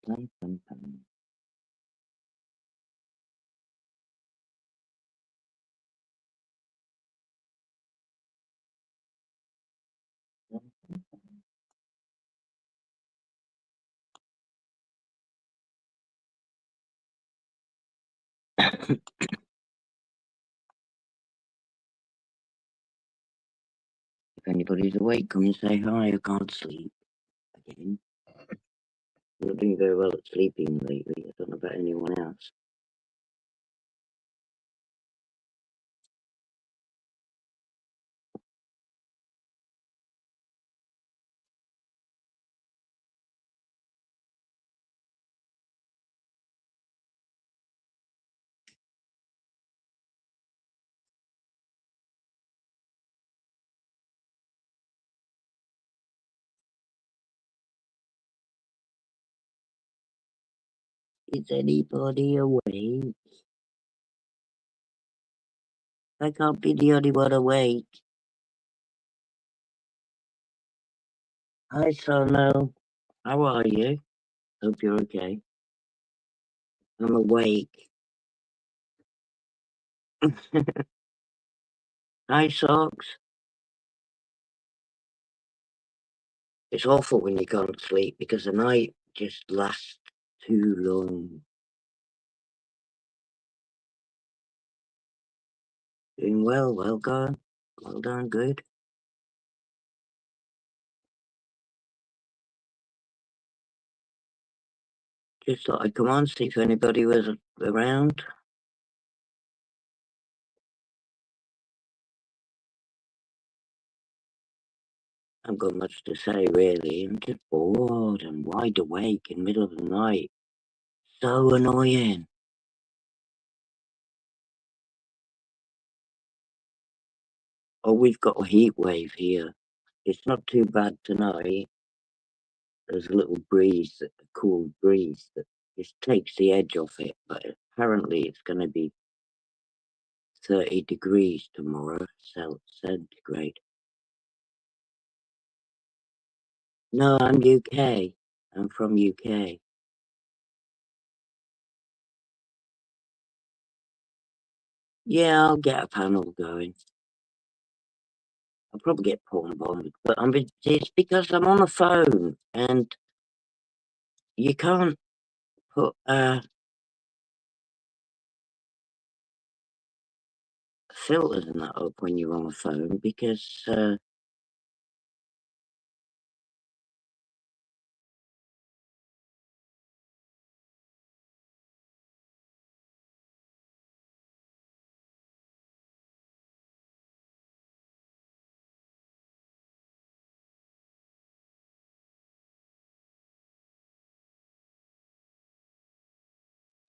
Pum, pum, pum. If anybody's awake, come and say hi. I can't sleep again. I'm not doing very well at sleeping lately. I don't know about anyone else. Is anybody awake? I can't be the only one awake. Hi, Sono. How are you? Hope you're okay. I'm awake. Hi, Socks. It's awful when you can't sleep because the night just lasts too long. Doing well, well done. Well done, good. Just thought I'd come on, see if anybody was around. I haven't got much to say really. I'm just bored and wide awake in the middle of the night. So annoying. Oh, we've got a heat wave here. It's not too bad tonight. There's a little breeze, a cool breeze that just takes the edge off it. But apparently it's going to be 30 degrees tomorrow, centigrade. No, I'm UK. I'm from UK. Yeah, I'll get a panel going. I'll probably get porn bombed, but it's because I'm on a phone and you can't put filters and that up when you're on a phone because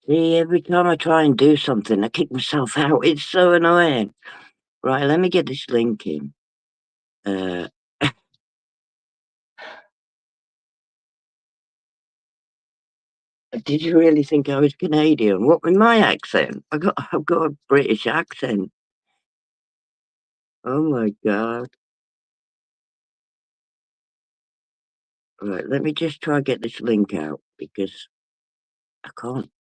see, every time I try and do something, I kick myself out. It's so annoying. Right, let me get this link in. Uh, did you really think I was Canadian? What with my accent? I've got a British accent. Oh my god. Right, let me just try and get this link out because I can't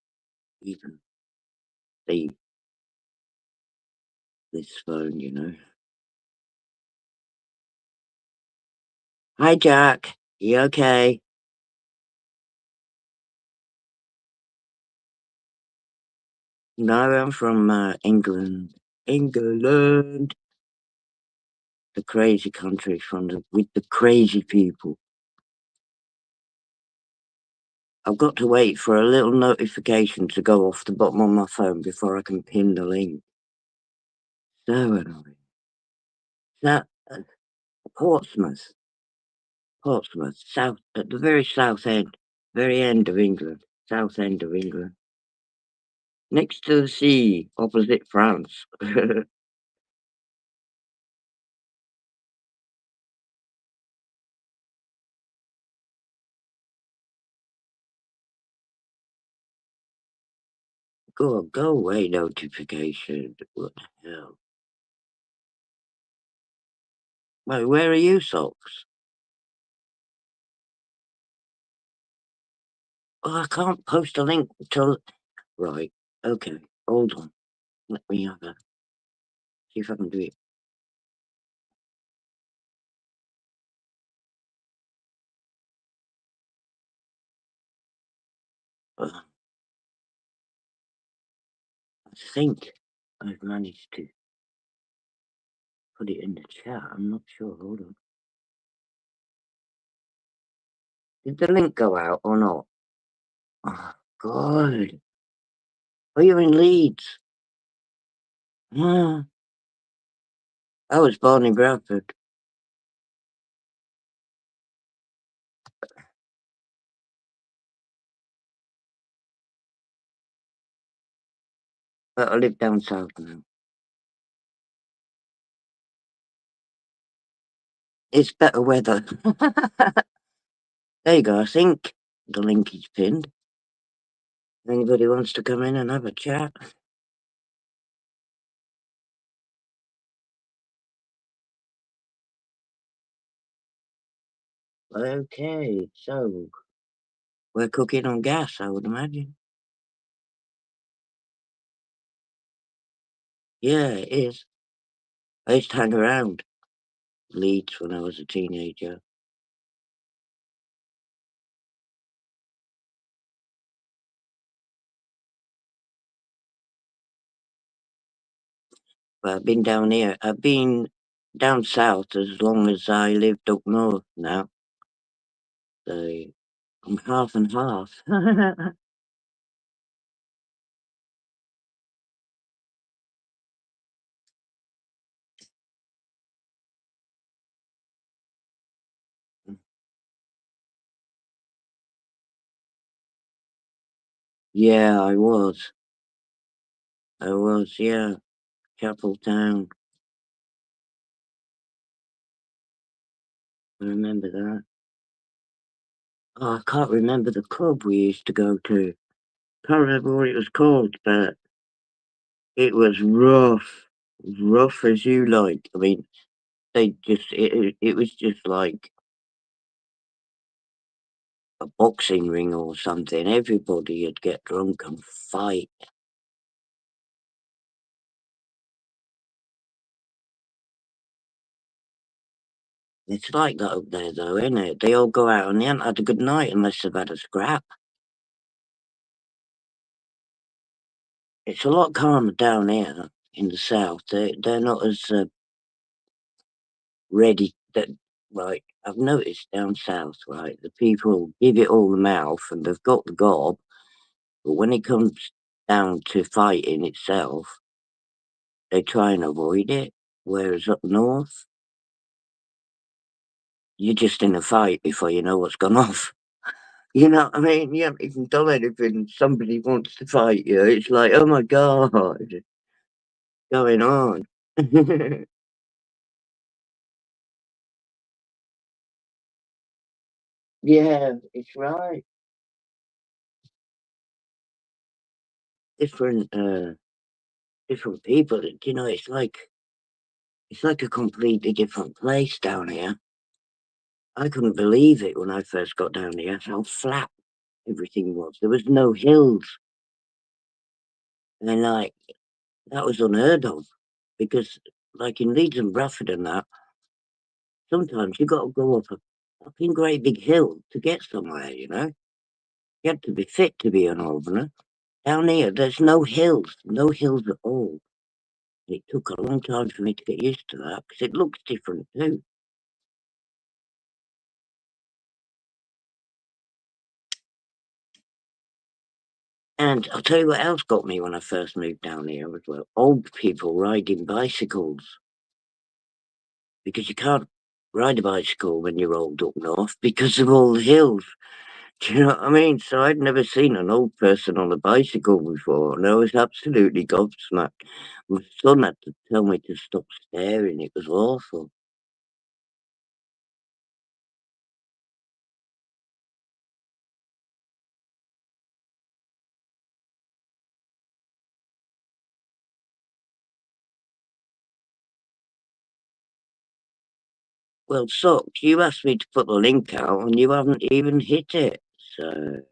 even see this phone, you know. Hi Jack, you okay? No, I'm from England. England, the crazy country with the crazy people. I've got to wait for a little notification to go off the bottom of my phone before I can pin the link. So annoying. That Portsmouth, south at the very south end, very end of England, south end of England, next to the sea, opposite France. Go away, notification. What the hell? Wait, where are you, Socks? Oh, I can't post a link till. Right. Okay. Hold on. Let me have a see if I can do it. I think I've managed to put it in the chat. I'm not sure. Hold on. Did the link go out or not? Oh, God. Oh, you're in Leeds. Ah, I was born in Bradford, but I live down south now. It's better weather. There you go. I think the link is pinned. Anybody wants to come in and have a chat? Okay, so we're cooking on gas, I would imagine. Yeah, it is. I used to hang around Leeds when I was a teenager. But I've been down here. I've been down south as long as I lived up north now. So I'm half and half. Yeah, I was. I was, yeah. Chapel Town. I remember that. Oh, I can't remember the club we used to go to. Can't remember what it was called, but it was rough. Rough as you like. I mean, it was just like a boxing ring or something. Everybody would get drunk and fight. It's like that up there though, isn't it? They all go out and they haven't had a good night unless they've had a scrap. It's a lot calmer down here in the south. They're not as ready that right. I've noticed down south, right, the people give it all the mouth and they've got the gob, but when it comes down to fighting itself, they try and avoid it. Whereas up north, you're just in a fight before you know what's gone off. You know what I mean? You haven't even done anything. Somebody wants to fight you. It's like, oh my God, what's going on? Yeah, it's right. Different, different people. You know, it's like a completely different place down here. I couldn't believe it when I first got down here, how flat everything was. There was no hills. And like, that was unheard of because, like in Leeds and Bradford and that, sometimes you got to go up a fucking great big hill to get somewhere, you know? You had to be fit to be an Albaner. Down here, there's no hills at all. It took a long time for me to get used to that because it looks different too. And I'll tell you what else got me when I first moved down here as well. Old people riding bicycles because you can't ride a bicycle when you're old up north because of all the hills. Do you know what I mean? So I'd never seen an old person on a bicycle before, and I was absolutely gobsmacked. My son had to tell me to stop staring. It was awful. Well, Socks, you asked me to put the link out, and you haven't even hit it. So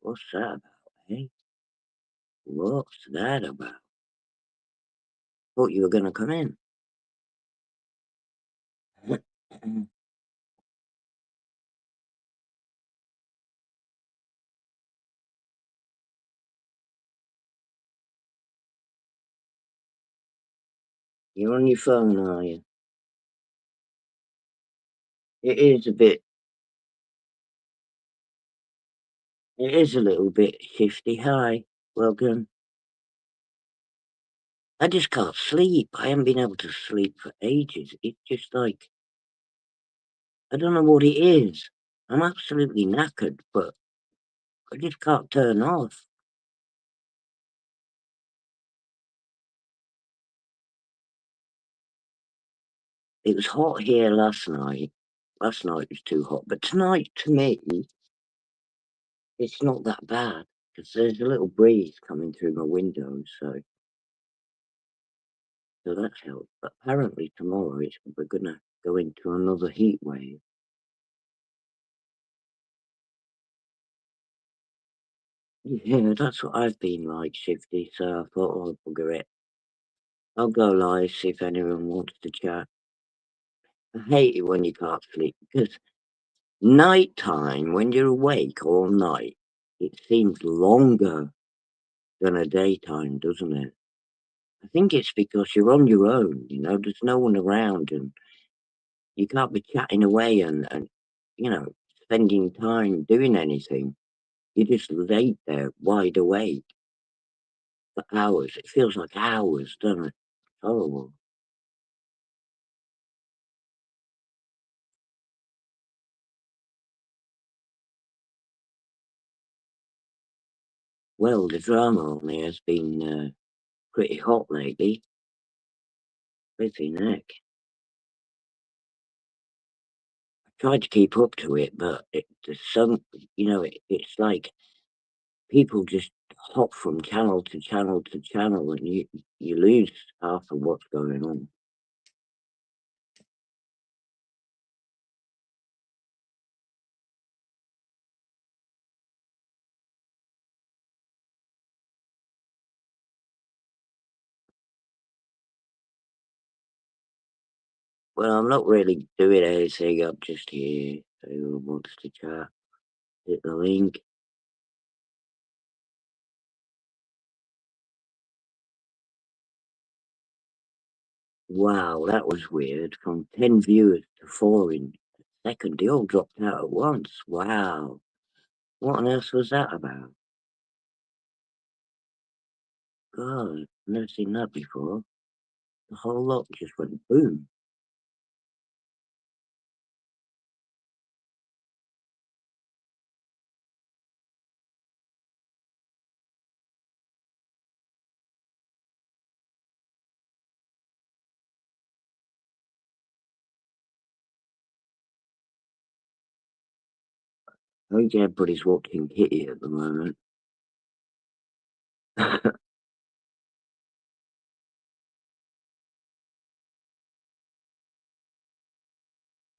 What's that about, eh? What's that about? Thought you were gonna come in. You're on your phone, are you? It is a little bit shifty. Hi, welcome. I just can't sleep. I haven't been able to sleep for ages. It's just like, I don't know what it is. I'm absolutely knackered, but I just can't turn off. It was hot here last night. Last night was too hot, but tonight, to me, it's not that bad because there's a little breeze coming through my window, so that's helped. But apparently tomorrow we're gonna go into another heat wave. Yeah, that's what I've been like, shifty. So I thought, oh, bugger it. I'll go live, see if anyone wants to chat. I hate it when you can't sleep because nighttime, when you're awake all night, it seems longer than a daytime, doesn't it? I think it's because you're on your own, there's no one around and you can't be chatting away and you know, spending time doing anything. You're just laid there, wide awake for hours. It feels like hours, doesn't it? Horrible. Well, the drama on here has been pretty hot lately. Flipping neck. I tried to keep up to it, but there's it's like people just hop from channel to channel to channel, and you lose half of what's going on. Well, I'm not really doing anything. I'm just here. Who wants to chat? Hit the link. Wow, that was weird. From 10 viewers to 4 in a second. They all dropped out at once. Wow. What on earth was that about? God, I've never seen that before. The whole lot just went boom. I think everybody's watching Kitty at the moment.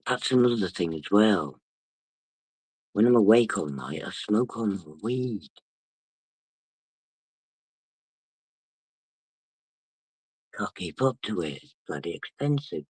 That's another thing as well. When I'm awake all night, I smoke on the weed. Can't keep up to it. It's bloody expensive.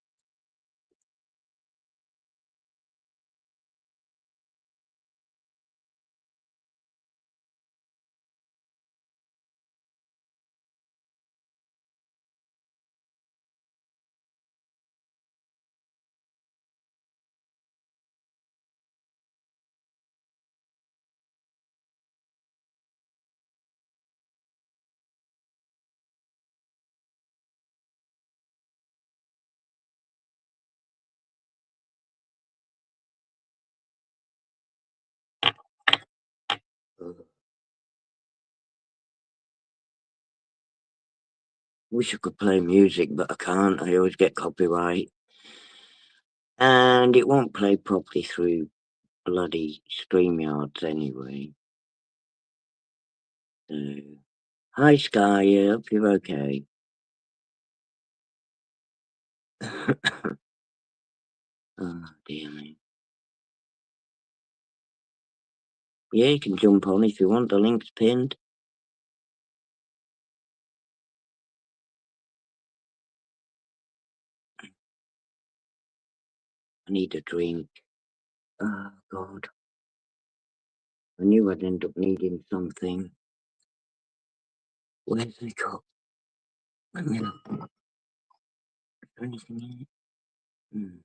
Ugh. Wish I could play music, but I can't. I always get copyright. And it won't play properly through bloody StreamYards anyway. So, hi Sky, I hope you're okay. Oh dear me. Yeah, you can jump on if you want. The link's pinned. I need a drink. Oh, God. I knew I'd end up needing something. Where's the cup? Is there anything in it?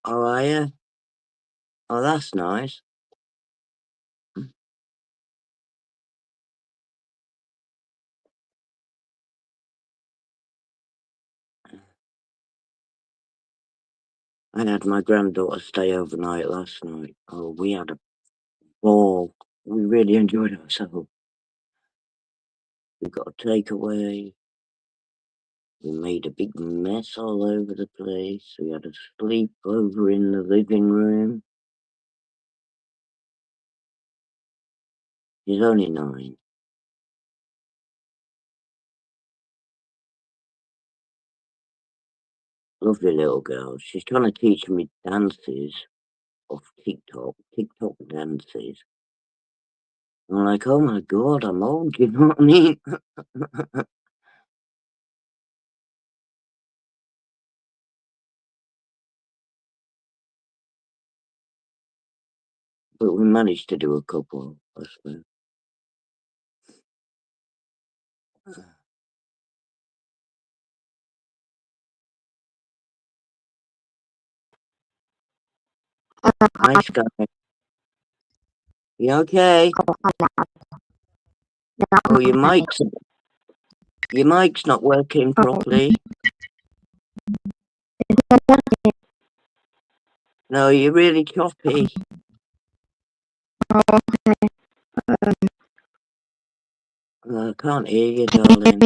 Oh, are you? Oh, that's nice. I had my granddaughter stay overnight last night. Oh, we had a ball. We really enjoyed ourselves. We got a takeaway. We made a big mess all over the place. We had a sleepover in the living room. She's only 9. Lovely little girl. She's trying to teach me dances off TikTok dances. I'm like, oh my God, I'm old, you know what I mean? But we managed to do a couple, I suppose. Hi, Sky. You okay? Oh, your mic's not working properly. No, you're really choppy. I can't hear you, darling.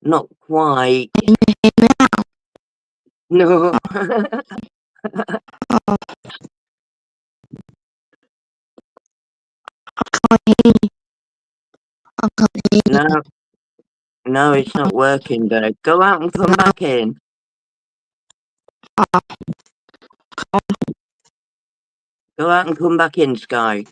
Not quite. No. No, no, it's not working, but go out and come back in. Go out and come back in, Sky.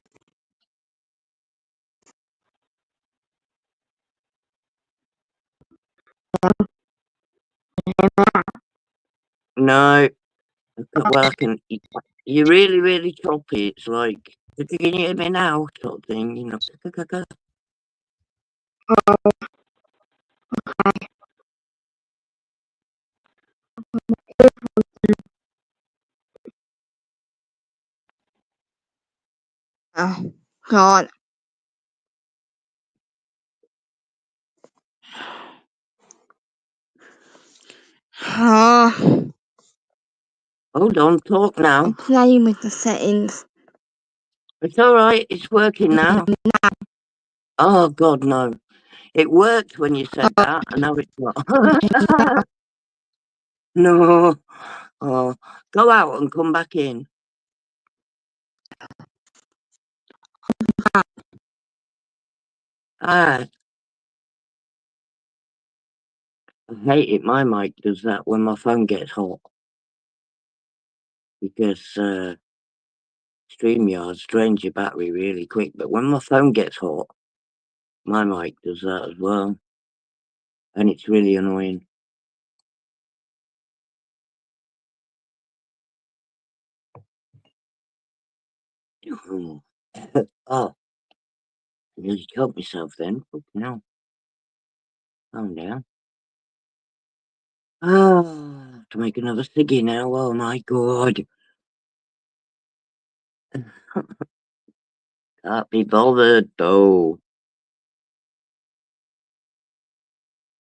No. Well, I can. You're really, really choppy. It's like, can you hear me now? Sort of thing, you know. Oh, God. Oh, Hold on, talk now. I'm playing with the settings. It's all right. It's working now. Oh God, no! It worked when you said that, and now it's not. No. Oh, go out and come back in. Ah, I hate it. My mic does that when my phone gets hot because StreamYard drains your battery really quick. But when my phone gets hot, my mic does that as well, and it's really annoying. Oh, I nearly killed myself then. Fucking hell. Calm down. Oh, to make another ciggy now. Oh my God. Can't be bothered though.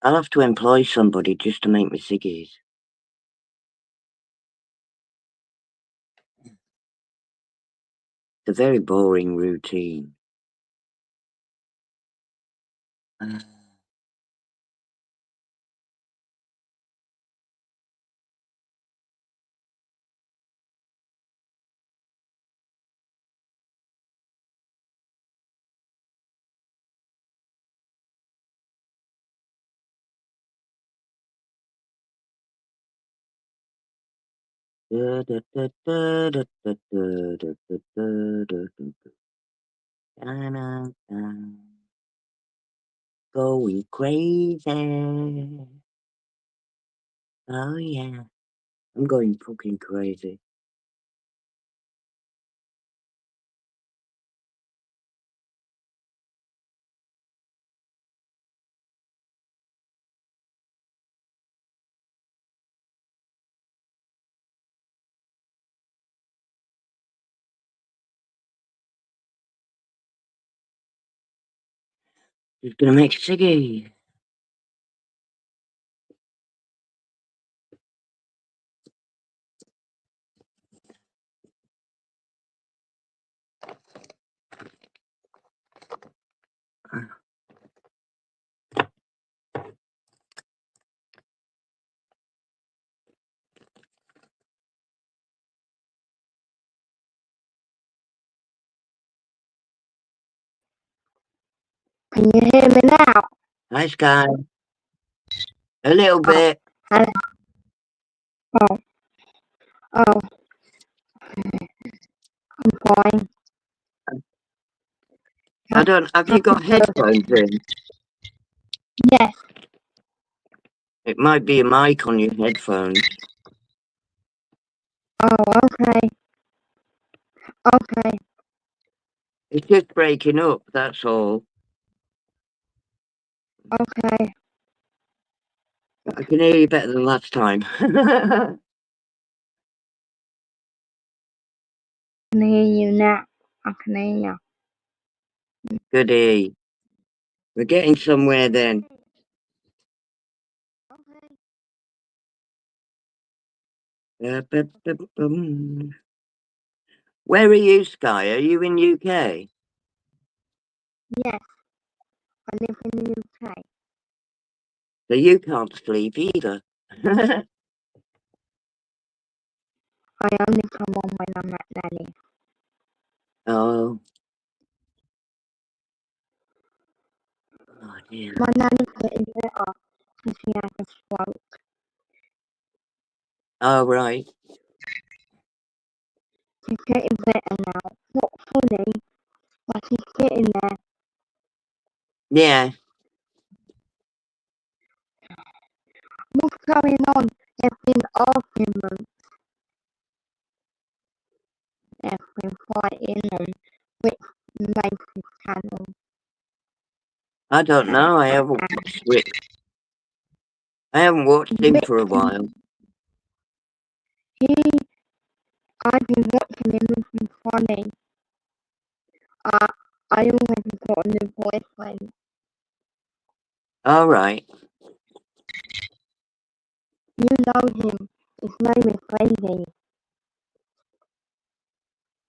I'll have to employ somebody just to make me ciggies. It's a very boring routine. Da, da, da, da, da, da, da, da, da, da, da, da. Da, da, da. Going crazy. Oh yeah, I'm going fucking crazy. Just gonna make Siggy. Can you hear me now? Hi, Sky. A little Oh, bit. hello. Oh, oh, I'm fine. I don't. Have you got headphones in? Yes. It might be a mic on your headphones. Oh, okay. Okay. It's just breaking up. That's all. Okay. I can hear you better than last time. I can hear you now. I can hear you. Goody. We're getting somewhere then. Okay. Where are you, Sky? Are you in UK? Yes, I live in the UK. So you can't sleep either. I only come on when I'm at Nanny. Oh. Oh dear. My nanny's getting better because she had a stroke. Oh right. She's getting better now. Not fully, but she's getting there. Yeah. What's going on? There's been arguments. There's been fighting on which makes his channel. I don't know. I haven't watched Rick. I haven't watched him Rick, for a while. he, I've been watching him, he's been funny. I already got a new boyfriend. All right. You know him. His name is Bendy.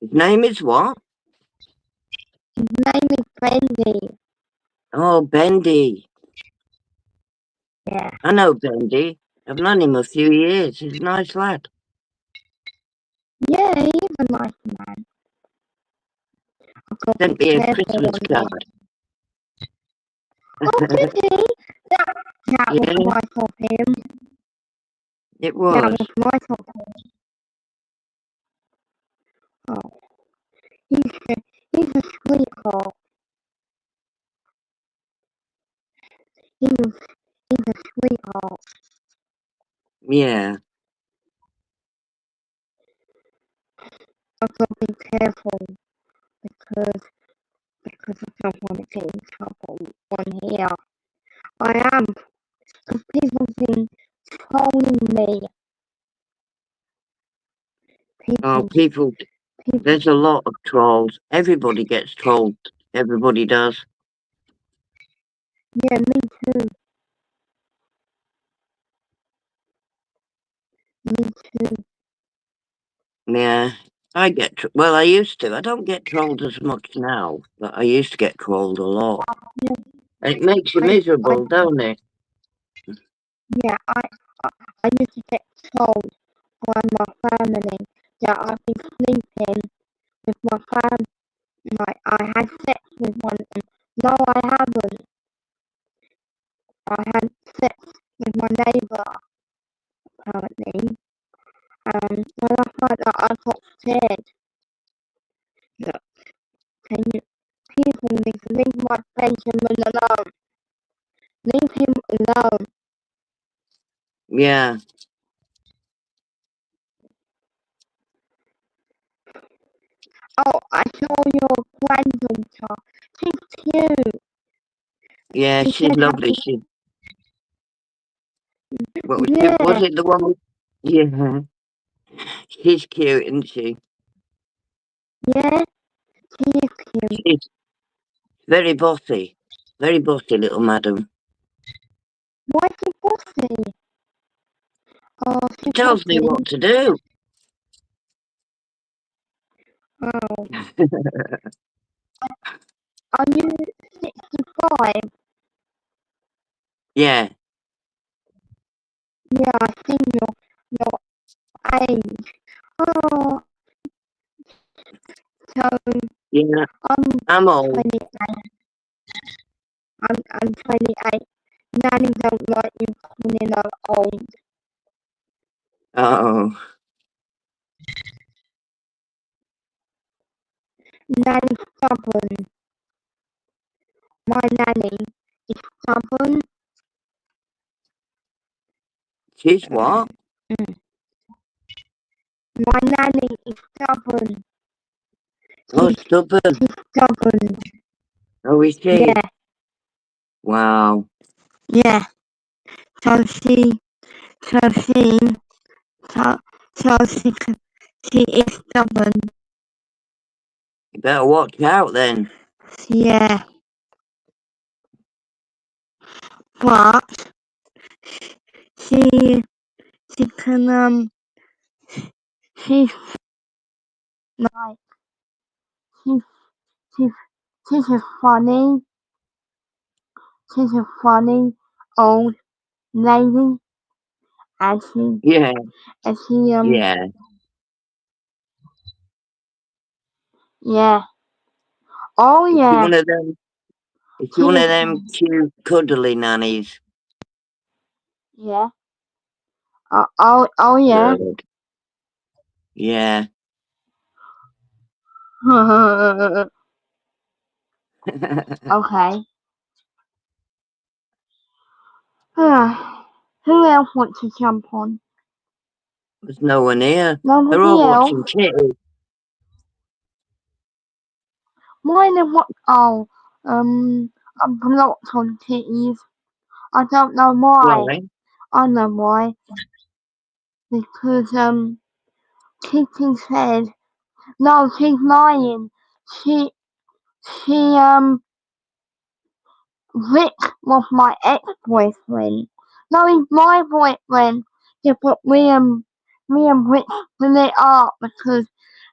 His name is what? His name is Bendy. Oh, Bendy. Yeah. I know Bendy. I've known him a few years. He's a nice lad. Yeah, he's a nice man. I've got to Sent be me a careful Christmas on him. card. Oh, did he? That was Yeah, nice of him. it That was. was nice of him. Oh, he's a sweetheart. He's, he's a sweetheart. Yeah. I've got to be careful because I don't want to get in trouble on here. I am, because people have been trolling me. Oh, People, people. people, There's a lot of trolls. Everybody gets trolled. Everybody does. yeah, me too, me too. Yeah. Well, I used to. I don't get trolled as much now, but I used to get trolled a lot. Yeah, It makes you I, miserable, don't it? yeah, I used to get told by my family that I've been sleeping with my family, like I had sex with one of them. No, I haven't. I had sex with my neighbour, apparently, and when I found out, I got scared. Look, can you people need to leave my Benjamin alone? Leave him alone. Yeah. Oh, I saw your granddaughter. She's cute. Yeah, She she's said lovely. happy. Was Yeah, it the one with, yeah. She's cute, isn't she? yeah, she is cute. She's very bossy. Very bossy little madam. Why is she bossy? Oh, She she's tells me what bossy. to do. Oh, are you 65? Yeah, Yeah, I think your age. Oh, so yeah. I'm I'm old. 28. I'm 28. Nanny don't like you calling her old. Oh, Nanny's stubborn. My nanny is stubborn. she's what? Mm. My nanny is stubborn. Oh, stubborn. She's stubborn. Oh, is she? Yeah, Wow. yeah. So so she, so, she is stubborn. You better watch out then. Yeah, but she, she can, she's like, she's, she's, she's a funny, she's a funny old lady, and Yeah, she, yeah. yeah. Oh, Is she yeah. one of them? Is she She one is, of them cute, cuddly nannies? yeah. Oh, yeah. Good. Yeah. Okay. Who else wants to jump on? There's no one here. They're Nobody all else? watching Kitty. Mine are what? Oh, I'm blocked on titties. I don't know why. Why? I know why. Because, Kitty said, no, she's lying. She, she, Rick was my ex-boyfriend. No, he's my boyfriend. Yeah, but me and Rick split up because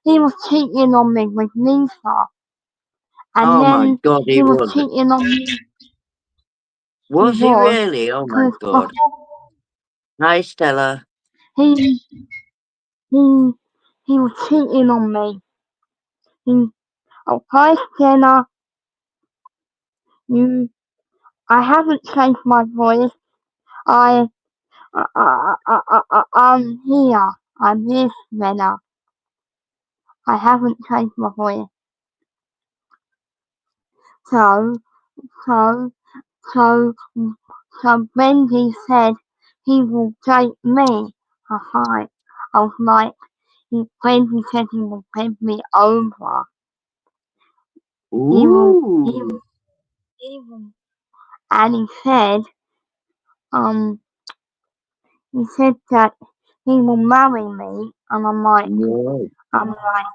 he was cheating on me with Lisa. And Oh my then God, he he was was. cheating on me. He Was he was. really? Oh my Because God. before Hi, Stella. he, he, he was cheating on me. He, oh, hi, Jenna. You, I haven't changed my voice. I, I'm here. I'm here, Jenna. I haven't changed my voice. So, so, so, so Wendy said he will date me. Haha. I was like, Wendy said he will bend me over. He Ooh. will, he will, and um, he said that he will marry me, and No. I'm like,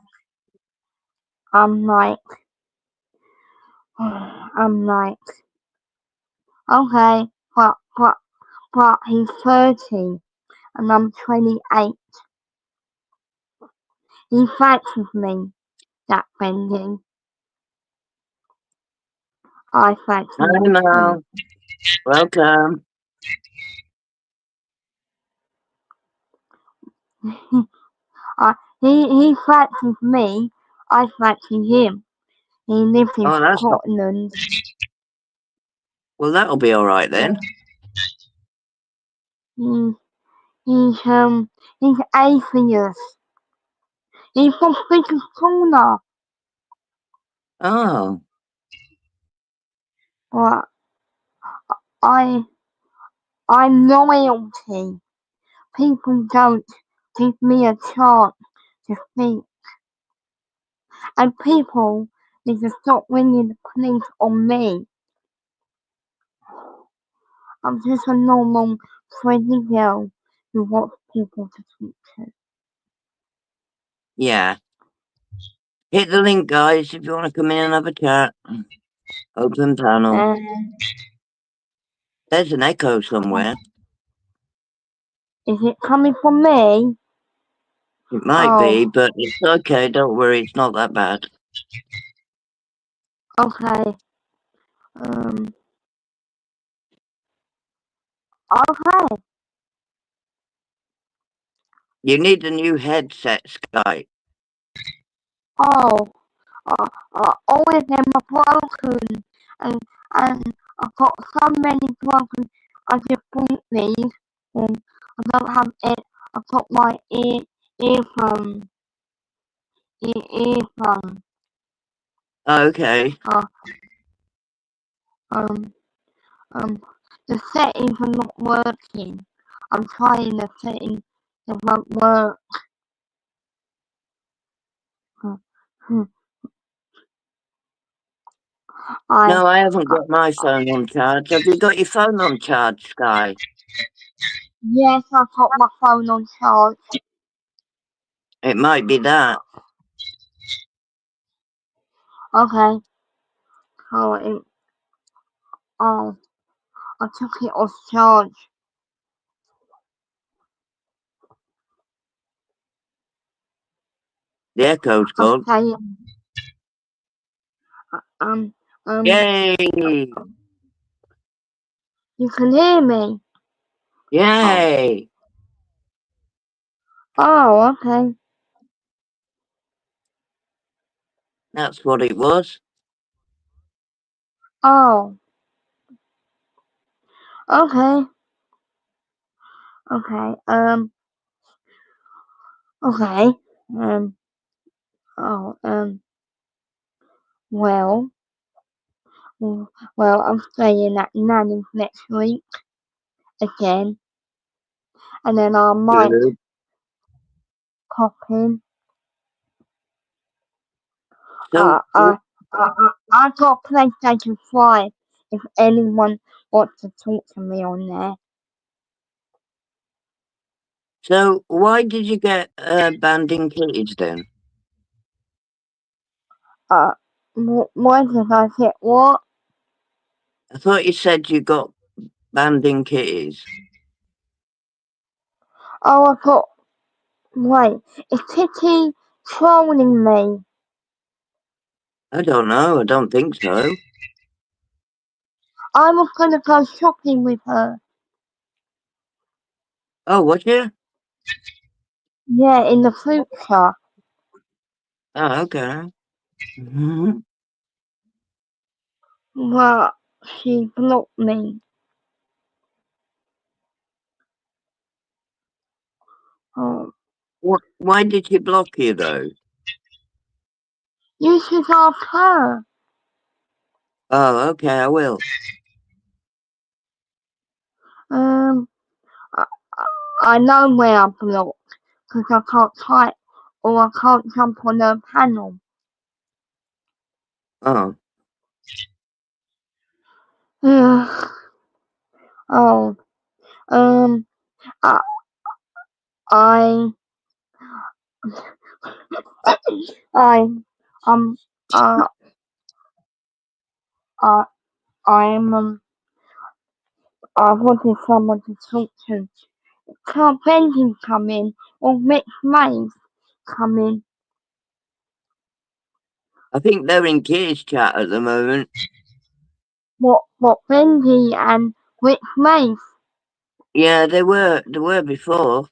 I'm like, I'm like, okay, but he's 30 and I'm 28. He fancies me, that Wendy. I fancy Hi, him too. Mal. Welcome. He fancies me, I fancy him. He lives in Oh, that's not. Scotland. Well, that'll be all right Yeah, then. he, He's atheist. He's from freaking corner. Oh, But I, I'm loyalty. People don't give me a chance to speak. And people need to stop ringing the police on me. I'm just a normal, friendly girl who wants people to talk to. yeah. Hit the link, guys, if you want to come in and have a chat. Open panel. Uh, There's an echo somewhere. is it coming from me? It might be, Oh, but it's okay. Don't worry. It's not that bad. okay. Um, okay. You need a new headset, Sky. Oh, all of them are broken, and I've got so many broken. I just bought these, and I don't have it. I've got my earphone, earphone. Okay. Uh, um, um, the settings are not working. I'm trying the settings, it won't work. Uh, hmm, I, No, I haven't uh, got my phone on charge. Have you got your phone on charge, Sky? yes, I've got my phone on charge. It might be that. Okay, so oh, I took it off charge. The echo's I'm gone. saying, um, um, Yay! you can hear me. Oh, Yay! oh, okay. That's what it was. Oh, okay, okay, okay, um, oh, well, well, I'm staying at Nanny's next week again, and then I might Good. pop in. So, I, I got PlayStation 5 if anyone wants to talk to me on there. so why did you get banding kitties then? Uh, why did I hit what? I thought you said you got banding kitties. Oh, I got, wait, is Kitty trolling me? I don't know. I don't think so. I was gonna go shopping with her. Oh, was you? Yeah, in the future. Oh, okay. Mhm. Well, she blocked me. Oh, What? Why did she block you though? you should ask her. Oh, okay. I will. Um, I, I know where I'm blocked because I can't type or I can't jump on the panel. Oh, Oh, um, I, I, I, um, uh, uh, I'm, I wanted someone to talk to. Can't Benji come in or Rick Mays come in? I think they're in kids chat at the moment. What Benji and Rick Mays? Yeah, they were. They were before.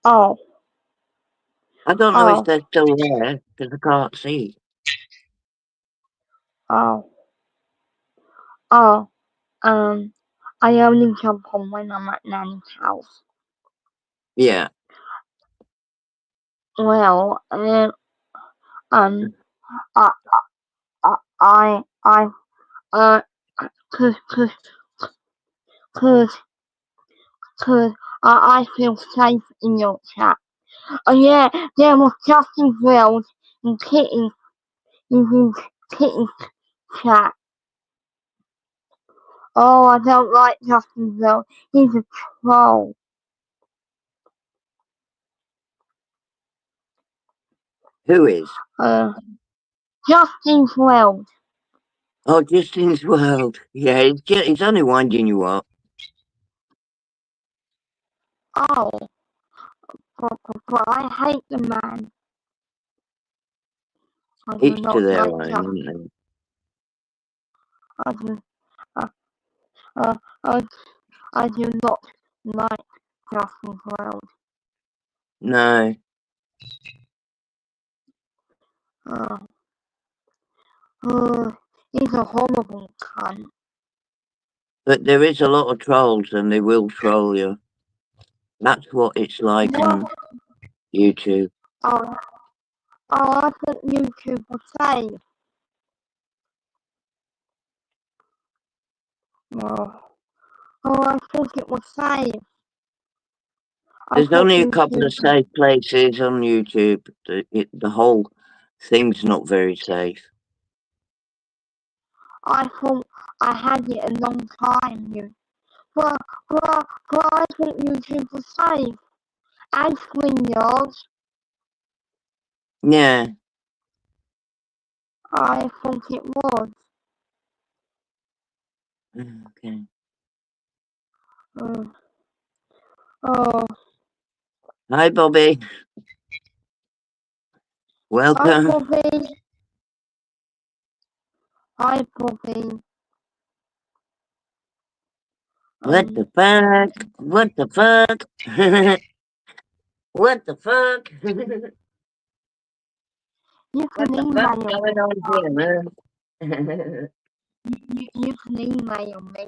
Oh, I don't know if oh, they're still there because I can't see. oh, oh, um, I only jump on when I'm at Nanny's house. Yeah. Well, um, I, I, uh, cause, cause, cause, cause I feel safe in your chat. Oh yeah, there was Justin Wells and Kitty's chat. Oh, I don't like Justin Wells. He's a troll. Who is? Justin Wells. Oh, Justin's World. Yeah, it's only winding you up. Oh, but I hate the man. I do Each to not their like own, Justin. isn't I do, uh, uh, I, I do not like Justin Wells. they? No. Uh, he's a horrible cunt. But there is a lot of trolls and they will troll you. That's what it's like What? on YouTube. Oh, I thought YouTube was safe. Oh, I thought it was safe. I There's thought only a couple YouTube. of safe places on YouTube. The whole thing's not very safe. I thought I had it a long time. Well, I thought YouTube was safe. And StreamYard. Yeah. I thought it was. Okay. Uh, oh, Hi, Bobby. hi Welcome. Bobby. Hi Bobby. What the fuck? What the fuck? What the fuck? You What can the fuck's email going me. on here, man? You can email me.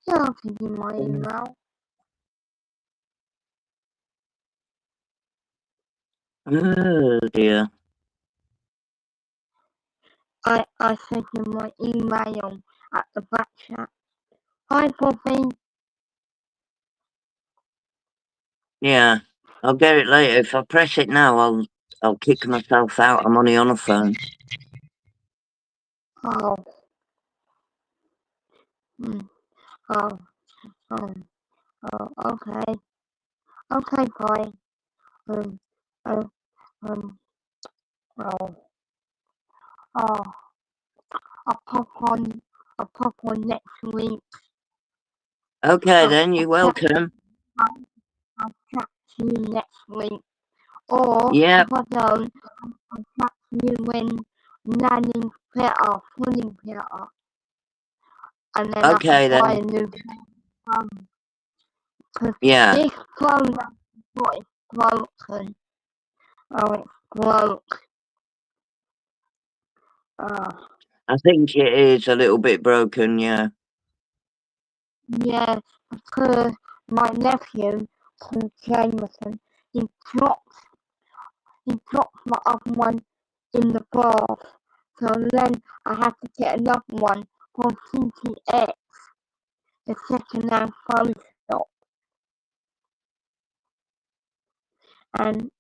Yeah, I'll give you my email. Oh dear. I sent you my email at the back chat. Hi Bobby. Yeah. I'll get it later. If I press it now, I'll kick myself out. I'm only on a phone. Oh. Mm, oh. Oh. Oh. Okay. Okay. Bye. Um. Oh. Um. Oh. Oh. I'll pop on. I'll pop on next week. Okay, I'll, then. I'll You're chat. welcome. I'll chat to you next week. Or if Yep. I don't, I'll chat to you when Nanny's better, fully better, and then I can Okay, buy then. a new phone. Because Yeah. this phone that I've got is broken. Oh, it's broke. Oh, I think it is a little bit broken, yeah. yeah, because my nephew, called Jameson, he dropped, he dropped my other one in the bath. So then I had to get another one from CTX, the second-hand phone shop. And,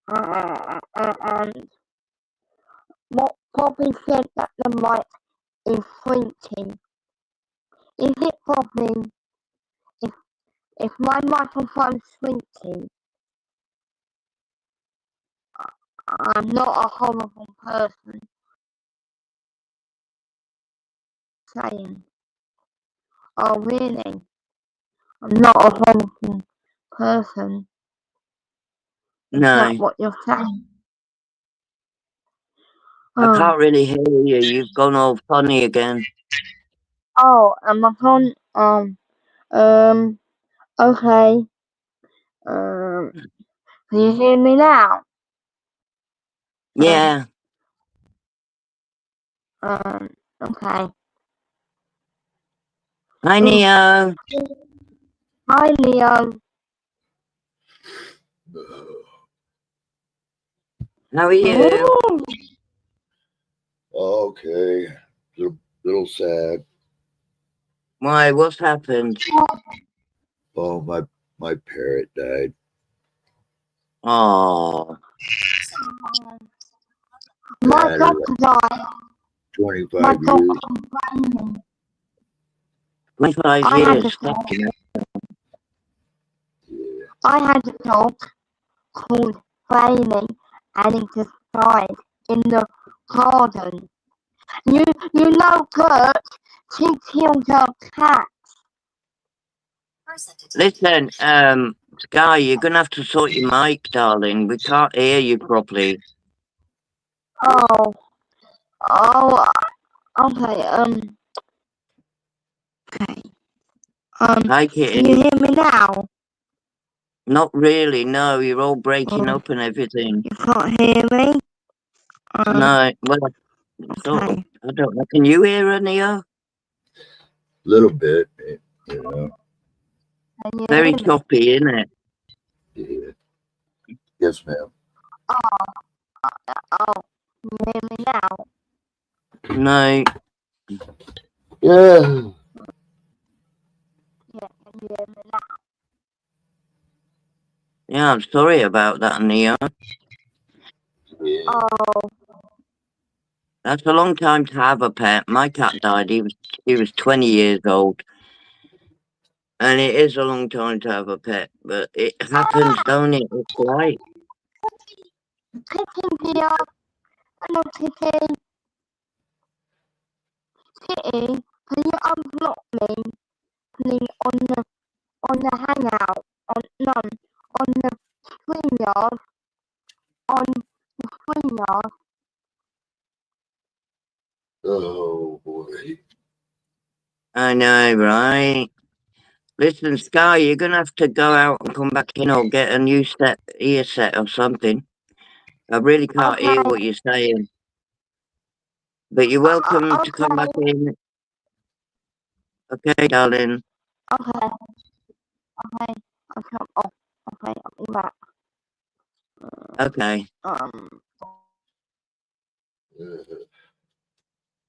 and what Bobby said that the mic is shrinking. Is it Bobby? If, if my microphone's shrinking, I'm not a horrible person saying, oh really? I'm not a horrible person. Is that No. what you're saying? I Oh, can't really hear you. You've gone all funny again. am I on? Um, okay. Um, can you hear me now? Um, Yeah. okay. Hi, Neo. Hi, Leo. How are you? Okay, little sad. Why? What's happened? Oh, my parrot died. Oh, My I had her dog like died. My 25 dog years. complaining. 25 I had a years. dog. Yeah. I had a dog called Franny, and it just died in the garden. You know, Kurt, she killed her cat. Listen, Sky, you're gonna have to sort your mic, darling. We can't hear you properly. Oh, oh, okay, okay, Hi, can you Kitty. hear me now? Not really. No, you're all breaking Oh, up and everything. you can't hear me? No, well, sort of. Okay. I don't know. Can you hear her, Neo? Little bit, you know. Can you Very hear me? choppy, isn't it? Yeah. Yes, ma'am. Oh, can you hear me now? No. Yeah. Yeah, can you hear me now? Yeah, I'm sorry about that, Neo. Yeah. Oh, That's a long time to have a pet. My cat died. He was 20 years old. And it is a long time to have a pet, but it happens, don't it? It's like, Kitty dear. Hello, Kitty. Kitty, can you unblock me, please, on the hangout? On the StreamYard. On the StreamYard. Oh boy. I know, right? Listen, Sky, you're gonna have to go out and come back in or get a new ear set or something. I really can't hear Okay, what you're saying, but you're welcome to come back okay, in. Okay, darling. okay, okay. Oh, okay, I'll be back. Okay. Um, Uh,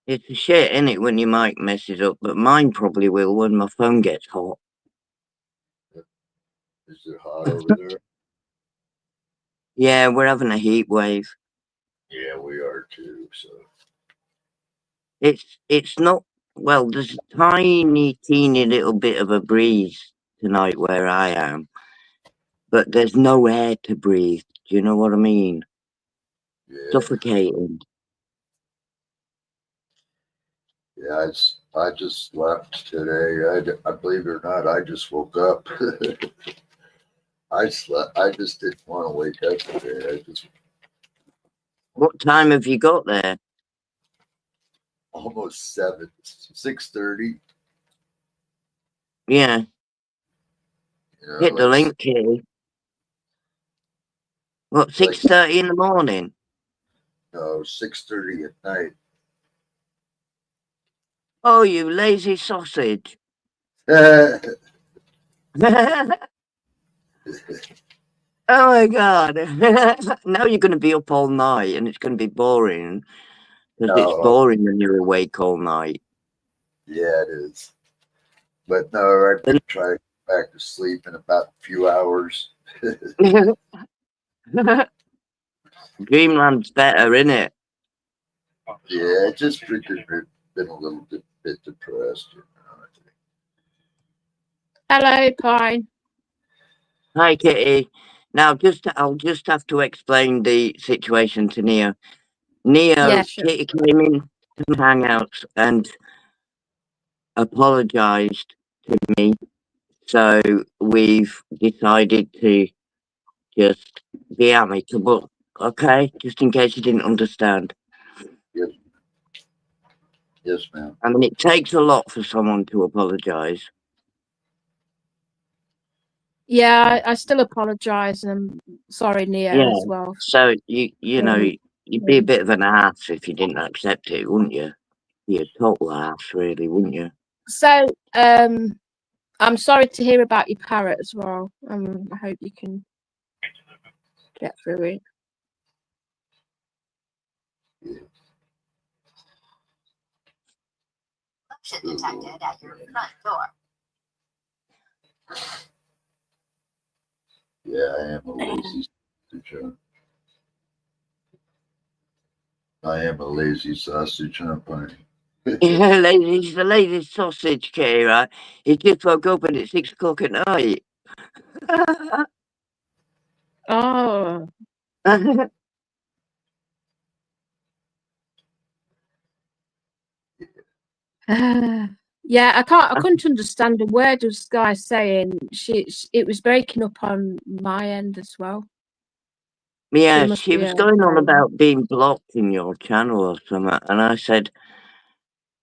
It's a shit, isn't it, when your mic messes up, but mine probably will when my phone gets hot. is it hot over there? Yeah, we're having a heat wave. Yeah, we are too. So It's not well, there's a tiny, teeny little bit of a breeze tonight where I am, but there's no air to breathe. Do you know what I mean? yeah, Suffocating. yeah. I just slept today. I believe it or not, I just woke up. I slept. I just didn't want to wake up today. I just What time have you got there? almost 6:30. Yeah, You know, hit the link, Kitty. What, like 6:30 in the morning? no 6:30 at night. Oh, you lazy sausage. Oh my god. Now you're going to be up all night and it's going to be boring because it's No, boring when you're awake all night. yeah, it is. But no, I'm And gonna try to get back to sleep in about a few hours. Dreamland's better, isn't it? Yeah, just freaking been a little bit depressed. You know. Hello, Pine. Hi, Kitty. Now, I'll just have to explain the situation to Neo. Yeah, Neo, sure. Kitty came in to the Hangouts and apologised to me. So we've decided to just be amicable. Okay, just in case you didn't understand. Yes, yes, ma'am. I mean, it takes a lot for someone to apologise. Yeah, I still apologise, and I'm sorry, Neo, Yeah. as well. So you know, Um, you'd be a bit of an ass if you didn't accept it, wouldn't you? You're a total ass, really, wouldn't you? So, I'm sorry to hear about your parrot as well. I hope you can get through it. Motion detected at your front door. Yeah, I am a lazy sausage. I am a lazy sausage, huh, Barney? Yeah, ladies, the lady's sausage, Kira. He just woke up and it's 6 o'clock at night. Oh. Yeah, I couldn't understand a word of this guy saying. It was breaking up on my end as well. Yeah, must she be was a going on phone. about being blocked in your channel or something, and I said,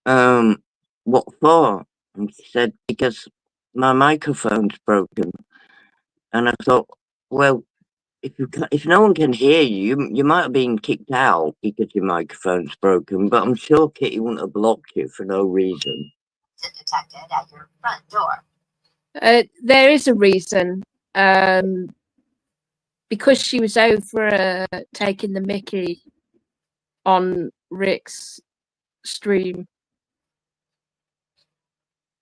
what for? And she said, because my microphone's broken. And I thought, well, if no one can hear you, you might have been kicked out because your microphone's broken, but I'm sure Kitty wouldn't have blocked you for no reason. Detected at your front door. There is a reason. Because she was over taking the mickey on Rick's stream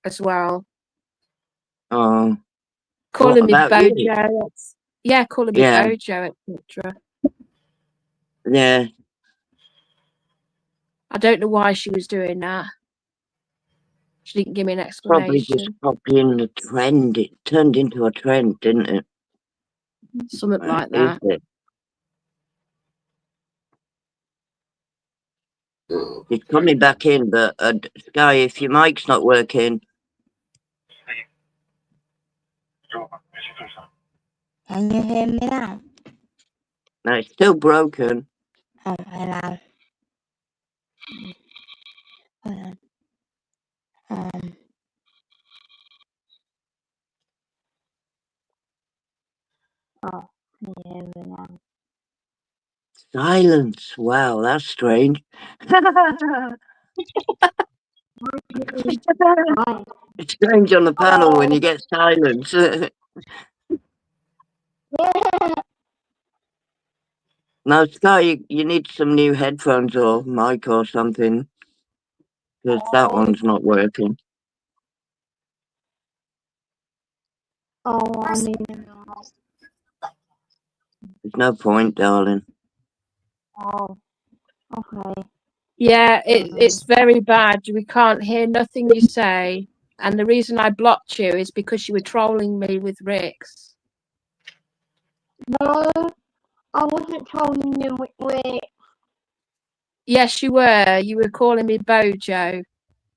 as well. Oh, Calling me about you? Bojo. Yeah, calling me Yeah. Bojo, etc. Yeah. I don't know why she was doing that. She didn't give me an Probably just explanation. copying the trend. It turned into a trend, didn't it? Something like that. It's coming back in, but Sky, if your mic's not working. Can you hear me now? No, it's still broken. Oh, hello. Hold on. Oh, can you hear me now? Silence. Wow, that's strange. It's strange on the panel when you get silence. Now, Sky, you need some new headphones or mic or something, because that one's not working. Oh, I mean, There's no point, darling. oh, okay. Yeah, it's very bad. We can't hear nothing you say. And the reason I blocked you is because you were trolling me with Rick's. No, I wasn't trolling you with. Yes, you were. You were calling me Bojo.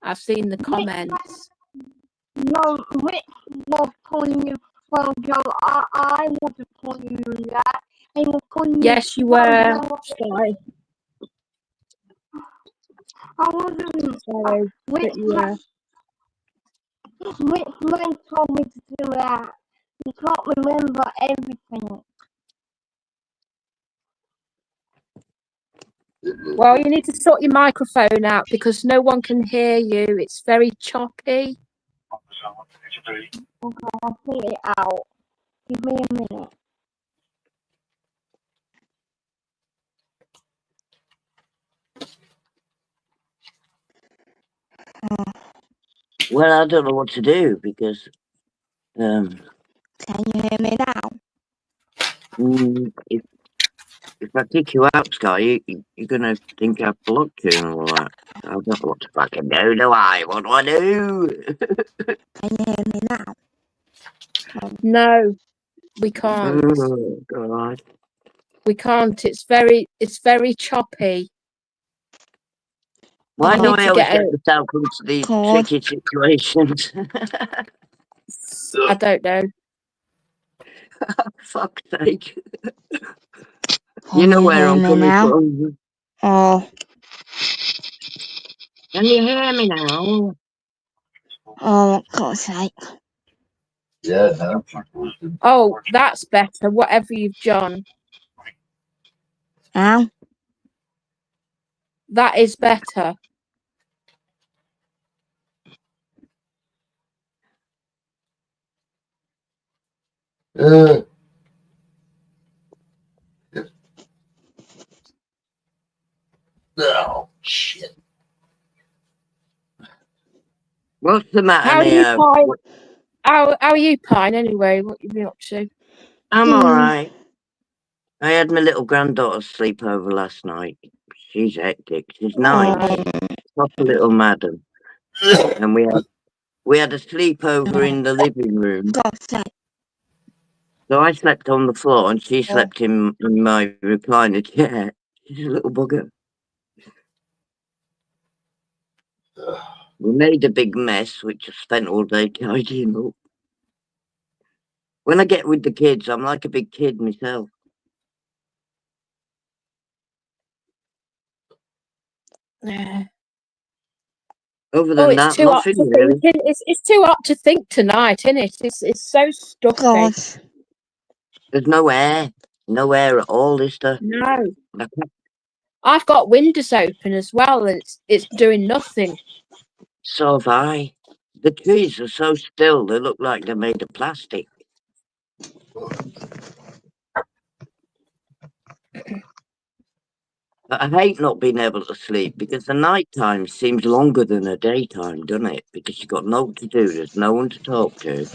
I've seen the comments. No, Rick was calling you Bojo. I wasn't calling you that. He was calling Yes, you you were. Bojo. Sorry. I wasn't. Sorry, Rick, but you were. Rick Frank told me to do that. You can't remember everything. Well, you need to sort your microphone out because no one can hear you. It's very choppy. Okay, I'll sort it out. Give me a minute. Well, I don't know what to do because Can you hear me now? if I kick you out, Sky, you're gonna think I've blocked you and all that. I don't know what to fucking do I? What do I do? Can you hear me now? No, we can't. Oh, God. We can't. It's very choppy. Why You do need I to always get get out. myself into these God. tricky situations? I don't know. Fuck's sake. Can You know where hear I'm me coming now? from. Oh, Can you hear me now? oh, for God's sake. Yeah, now she's working. Oh, that's better. Whatever you've done, Now? that is better. Uh, oh, shit. What's the matter, How are you, Neo? Pine? How are you, Pine? Anyway, what you been up to? I'm all right. I had my little granddaughter sleep over last night. She's hectic. She's 9, proper little madam. And we had a sleepover in the living room. So I slept on the floor and she slept in my recliner chair. She's a little bugger. We made a big mess, which I spent all day tidying up. When I get with the kids, I'm like a big kid myself. Yeah. Other Oh, than it's that, too hot nothing to really. think. It's too hot to think tonight, isn't it? It's so stuffy. Gosh. There's no air. No air at all, is there? No, I've got windows open as well, and it's doing nothing. So have I. The trees are so still, they look like they're made of plastic. But I hate not being able to sleep because the night time seems longer than the daytime, doesn't it? Because you've got nothing to do, there's no one to talk to.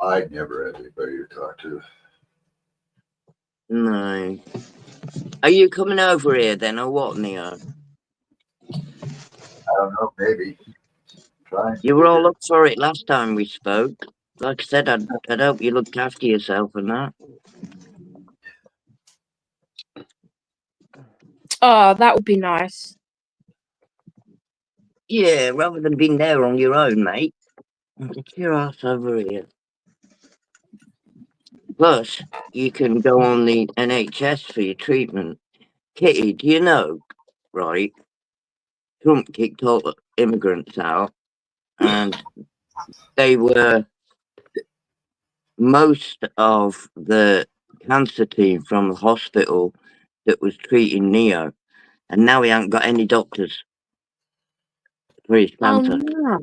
I never had anybody to talk to. No. Are you coming over here then, or what, Neo? I don't know, maybe. Trying You to were all figure. up for it last time we spoke. Like I said, I'd hope you looked after yourself and that. Oh, that would be nice. Yeah, rather than being there on your own, mate. Get your ass over here. Plus, you can go on the NHS for your treatment. Kitty, do you know, right? Trump kicked all the immigrants out, and they were most of the cancer team from the hospital that was treating Neo, and now he ain't got any doctors for his Oh cancer. no!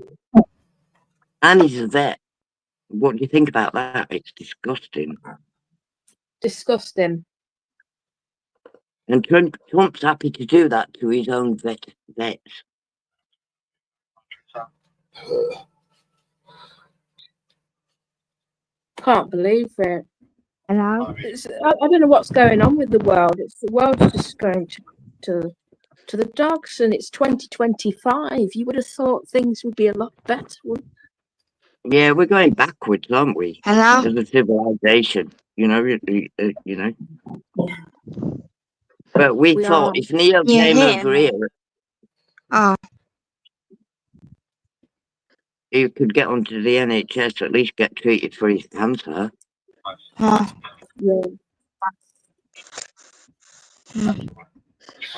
And he's a vet. What do you think about that? It's disgusting. Disgusting. And Trump's happy to do that to his own vets. Can't believe it. Hello? I don't know what's going on with the world. The world's just going to the dogs, and it's 2025. You would have thought things would be a lot better. Yeah, we're going backwards, aren't we? Hello? As a civilization, you know. But we thought if Neo You came hear over me? here, Oh, he could get onto the NHS, at least get treated for his cancer. oh, Yeah.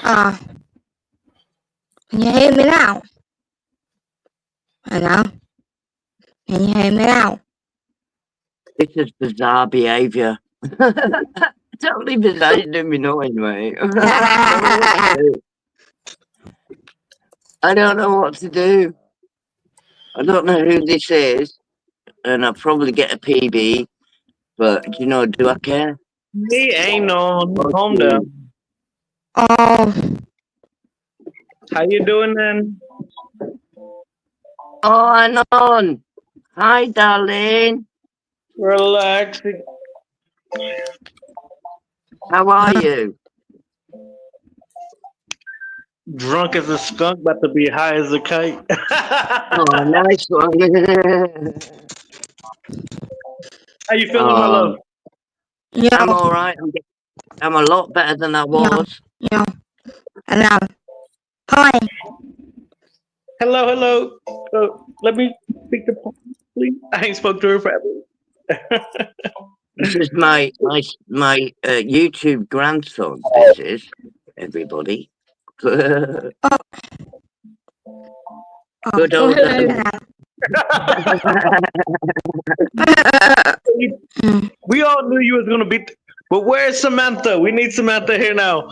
oh. Can you hear me now? Hello? Can you hear me now? This is bizarre behaviour. Totally bizarre, you do me knowing, mate. I don't know what to do. I don't know who this is, and I'll probably get a PB, but do I care? Me ain't on. Oh, Calm shoot. down. Oh, How you doing then? On. Hi, darling. Relaxing. How are you? Drunk as a skunk, about to be high as a kite. Oh, nice one. How you feeling, my love? yo, I'm all right. I'm a lot better than I was. yo. Hello? Hi. Hello. Let me speak to Paul, please. I ain't spoke to her forever. This is my YouTube grandson. This is everybody. Good old hello. We all knew you was gonna be, but where's Samantha? We need Samantha here now.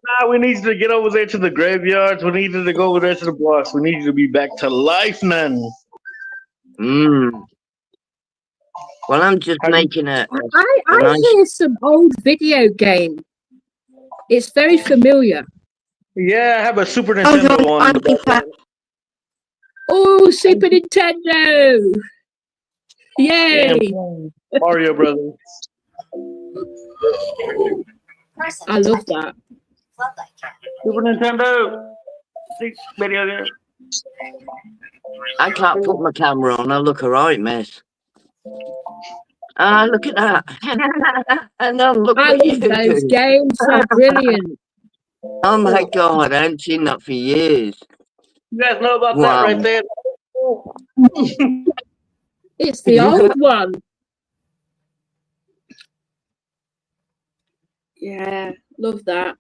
Nah, we need you to get over there to the graveyards. We need you to go over there to the blocks. We need you to be back to life, man. Mm. Well, I'm just Have you- making a I nice. hear some old video game. It's very familiar. Yeah, I have a Super Nintendo on the background. Oh, Super Nintendo! Yeah, Yay! Mario Brothers. I love that. Super Nintendo. See, video there. I can't put my camera on. I look alright, miss. Ah, look at that. And then look I what you love those do. games. They're brilliant. Oh my God, I haven't seen that for years. You guys know about that Wow. right there? It's the old one. Yeah, love that.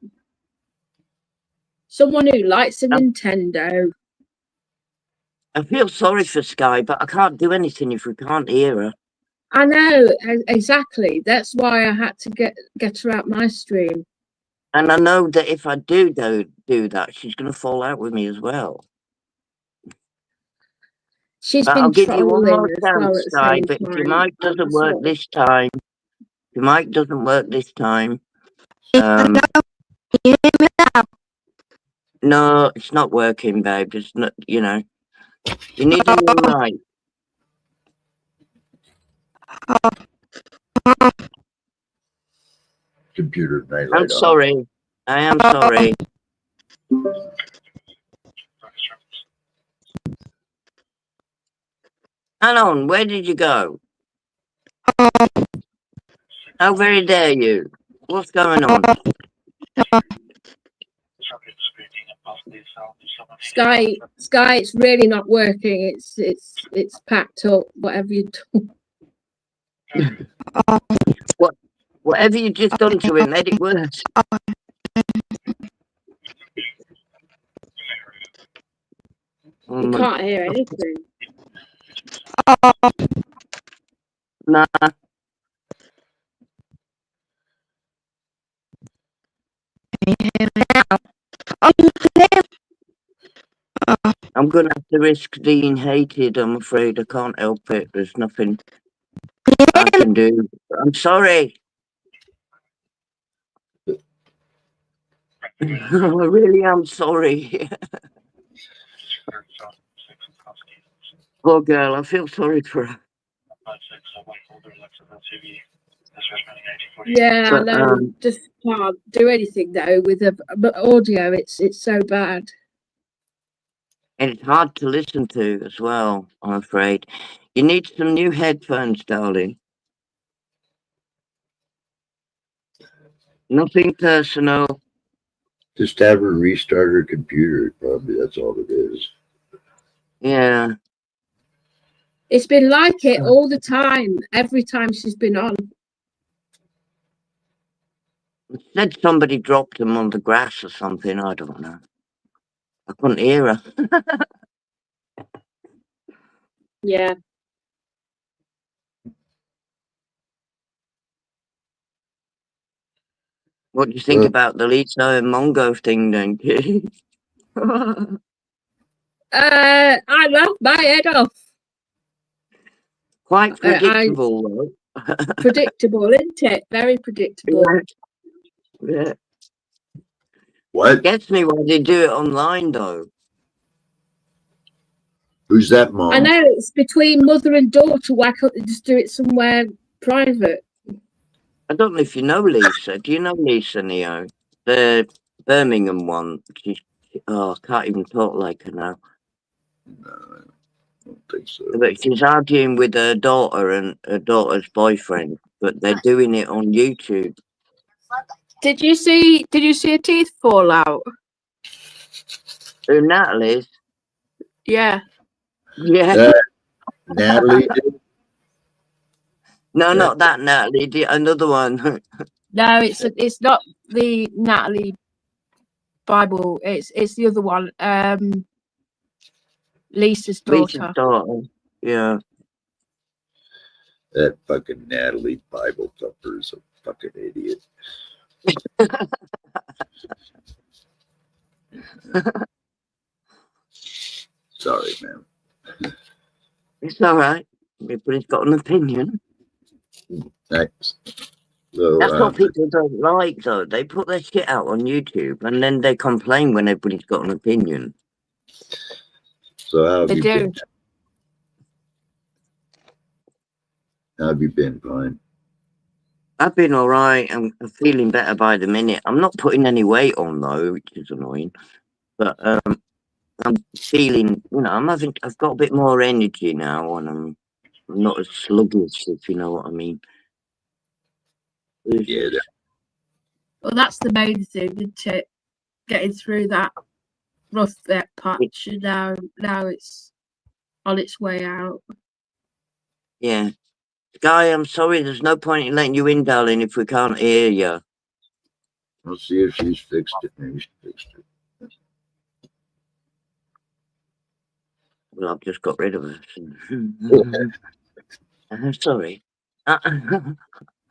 Someone who likes a Nintendo. I feel sorry for Sky, but I can't do anything if we can't hear her. I know, exactly. That's why I had to get her out my stream. And I know that if I do that, she's going to fall out with me as well. She's But been I'll give you one more trolling as well chance, at the Sky. same But if your time. mic doesn't work this time, no, it's not working, babe. It's not. You know, you need a new mic. Computer night I'm light on. sorry. I am sorry. Anon, where did you go? How very dare you? What's going on? Sky, it's really not working. It's packed up. Whatever you do. Whatever you just done to it made it worse. You can't hear anything. Nah. I'm going to have to risk being hated, I'm afraid. I can't help it. There's nothing I can do. I'm sorry. I really am sorry. Poor girl, I feel sorry for her. Yeah, But, I know. Just can't do anything though with the audio. It's so bad. and it's hard to listen to as well, I'm afraid. You need some new headphones, darling. Nothing personal. Just have her restart her computer. Probably that's all it is. Yeah. It's been like it all the time. Every time she's been on. Said somebody dropped them on the grass or something. I don't know. I couldn't hear her. Yeah. What do you think about the Lisa and Mongo thing then? I laughed my head off. Quite predictable, though. Predictable, isn't it? Very predictable. Yeah. What? Gets me why they do it online, though. Who's that, Mom? I know it's between mother and daughter. Why can't they just do it somewhere private? I don't know if you know Lisa. Do you know Lisa, Neo? The Birmingham one. I can't even talk like her now. No, I don't think so. But she's arguing with her daughter and her daughter's boyfriend, but they're doing it on YouTube. Did you see a teeth fall out? Who, Natalie's? Yeah. Yeah. Natalie did? No, not that Natalie. Another one. No, it's not the Natalie Bible. It's the other one. Lisa's daughter. Lisa's daughter. Yeah. That fucking Natalie Bible thumper is a fucking idiot. Sorry, man. It's all right. Everybody's got an opinion. Thanks. So, That's what people don't like, though. They put their shit out on YouTube and then they complain when everybody's got an opinion. so how have They you do. been? How have you been, Pine? I've been all right. I'm feeling better by the minute. I'm not putting any weight on, though, which is annoying. But I'm feeling, I've got a bit more energy now and I'm not as sluggish, if you know what I mean. Yeah, Well, that's the main thing, isn't it? Getting through that rough patch, and now it's on its way out. Yeah. Guy, I'm sorry, there's no point in letting you in, darling, if we can't hear you. I'll see if she's fixed it. Maybe she fixed it. Well, I've just got rid of her. I'm sorry. I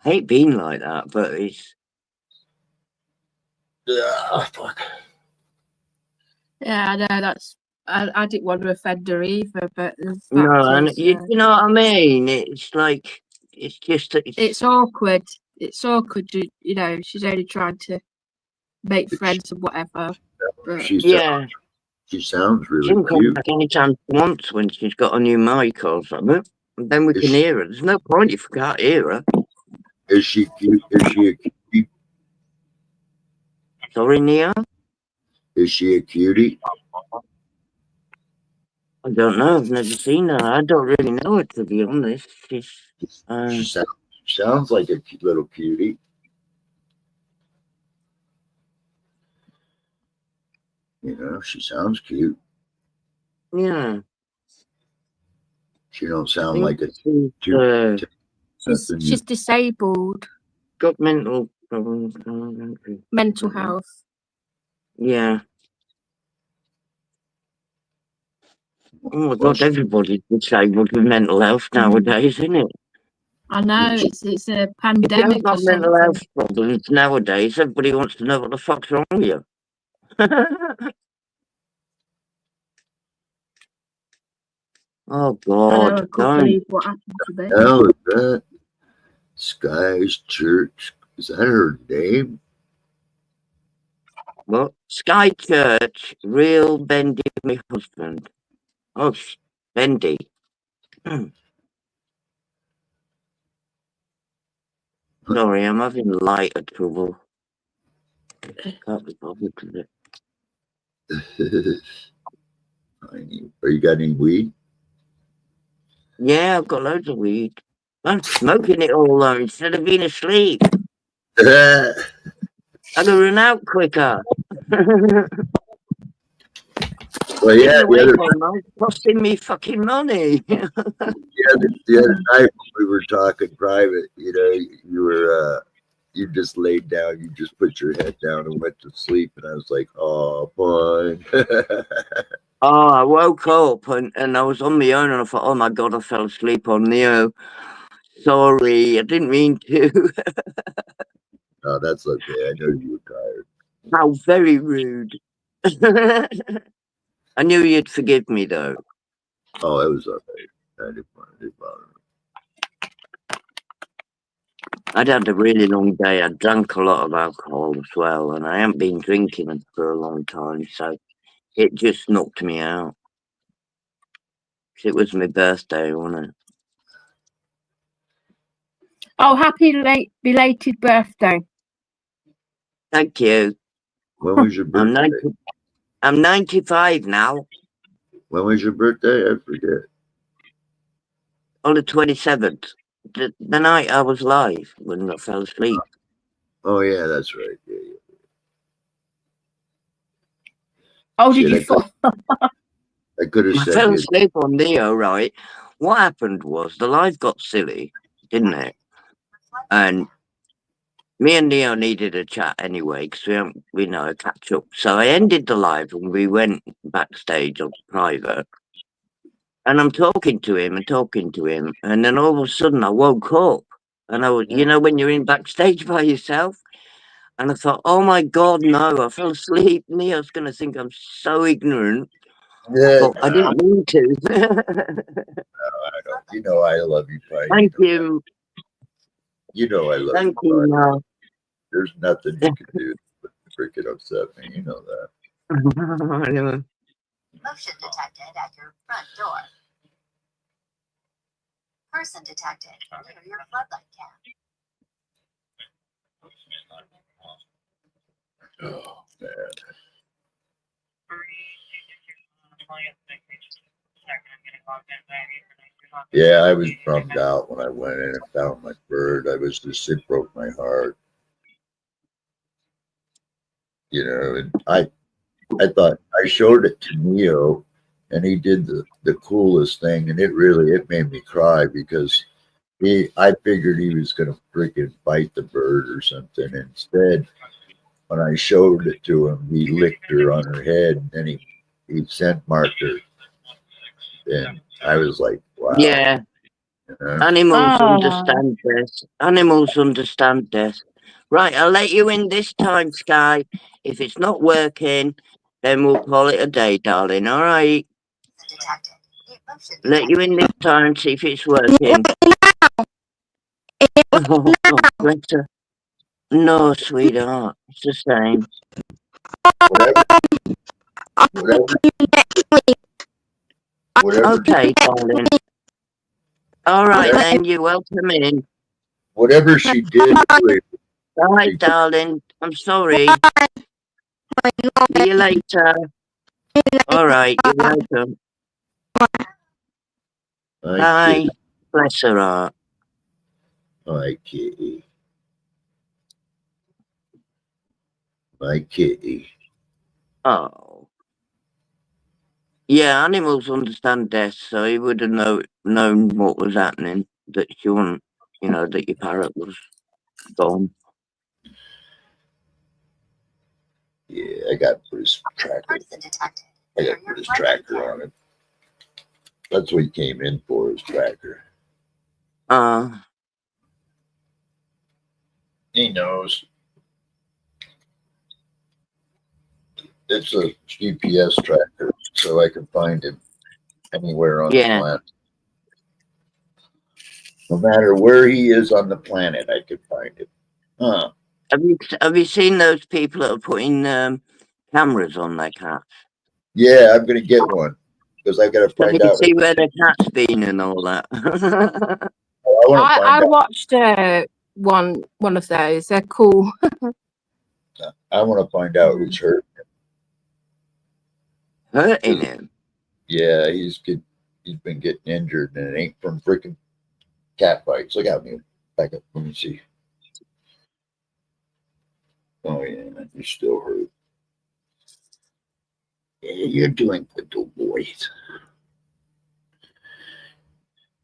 hate being like that, but it's... Fuck. Yeah, I know that's. I didn't want to offend her either, but the No, fact and is, you know what I mean? It's like, it's just that it's awkward. It's awkward. You know, she's only trying to make friends and whatever. But She sounds she really can come cute. back anytime she wants when she's got a new mic or something. And then we Is can she- hear her. There's no point if we can't hear her. Is she cute? Is she a cutie? Sorry, Nia? Is she a cutie? I don't know. I've never seen her. I don't really know her, to be honest. She's... She sounds like a cute little cutie. You know, she sounds cute. yeah. She don't I sound think like a she's cute. she's disabled, got mental problems. mental health. Yeah. Oh my God, everybody's disabled with mental health nowadays, isn't it? I know it's a If you haven't pandemic or got mental something. health problems nowadays, everybody wants to know what the fuck's wrong with you. Oh I know God, I couldn't don't. believe what happened to me. Hell is that? Sky's Church. Is that her name? What? Sky Church, real Bendy, my husband. Oh, Bendy. Sorry, I'm having lighter trouble. Can't be bothered with it. Are you got any weed? Yeah, I've got loads of weed. I'm smoking it all though instead of being asleep. Well, I can run out quicker. yeah, Being awake all night costing me fucking money. the other night when we were talking private, you know, you were you just laid down, you just put your head down and went to sleep, and I was like, oh, fun. Oh, I woke up and I was on my own and I thought, oh my God, I fell asleep on Neo. Sorry, I didn't mean to. Oh, that's okay. I know you were tired. How very rude. I knew you'd forgive me though. Oh, it was okay. I didn't bother me. I'd had a really long day. I drank a lot of alcohol as well, and I haven't been drinking for a long time, so it just knocked me out. It was my birthday, wasn't it? Oh, happy belated birthday! Thank you. When was your birthday? I'm 95 now. When was your birthday? I forget. On the 27th. The night I was live when I fell asleep. Oh, yeah, that's right. Yeah, yeah. Oh, did you fall? I could have I said fell you. asleep on Neo, right? What happened was the live got silly, didn't it? And me and Neo needed a chat anyway because we know a catch up. So I ended the live and we went backstage on private. And I'm talking to him, and then all of a sudden I woke up, and I was, you know, when you're in backstage by yourself, And I thought, oh my God, no, I fell asleep. Neo's going to think I'm so ignorant. Yeah, But I didn't mean to. I know. You know I love you, Pi. Thank you. You know I love Thank you, you, Pi. Mel. There's nothing you can do to freaking upset me. You know that. Motion detected at your front door. Person detected near your floodlight cam. Oh, man. Yeah, I was bummed out when I went in and found my bird. It broke my heart. You know, and I thought I showed it to Neo and he did the coolest thing, and it made me cry because I figured he was gonna freaking bite the bird or something. Instead, when I showed it to him, he licked her on her head and then he scent marked her. And I was like, wow. Yeah. You know? Animals Oh, understand this. Animals understand this. Right, I'll let you in this time, Sky. If it's not working, then we'll call it a day, darling. All right. Detected. Motion Let you in this time, see if it's working. Oh, God bless her. No, sweetheart. It's the same. Whatever, Okay, darling. All right, then. You're welcome in. whatever she did, really, All right, darling. I'm sorry. See you later. All right, you're welcome. Bye. Bless her heart. My kitty. My kitty. Oh. Yeah, animals understand death, so he would have known what was happening. That that your parrot was gone. Yeah, I got to put his tracker. Person detected. I got to put his tracker on it. That's what he came in for, his tracker. He knows. It's a GPS tracker, so I can find him anywhere on the planet. No matter where he is on the planet, I can find him. Huh. Have you seen those people that are putting cameras on their cats? Yeah, I'm gonna get one because I gotta So find you out. see where the cat's been and all that. I watched one of those. They're cool. I want to find out who's hurt. Hurting him? Yeah, he's been getting injured, and it ain't from freaking cat bites. Look out, man. Back up. Let me see. Oh yeah, you're still hurt. Yeah, you're doing good, little boy.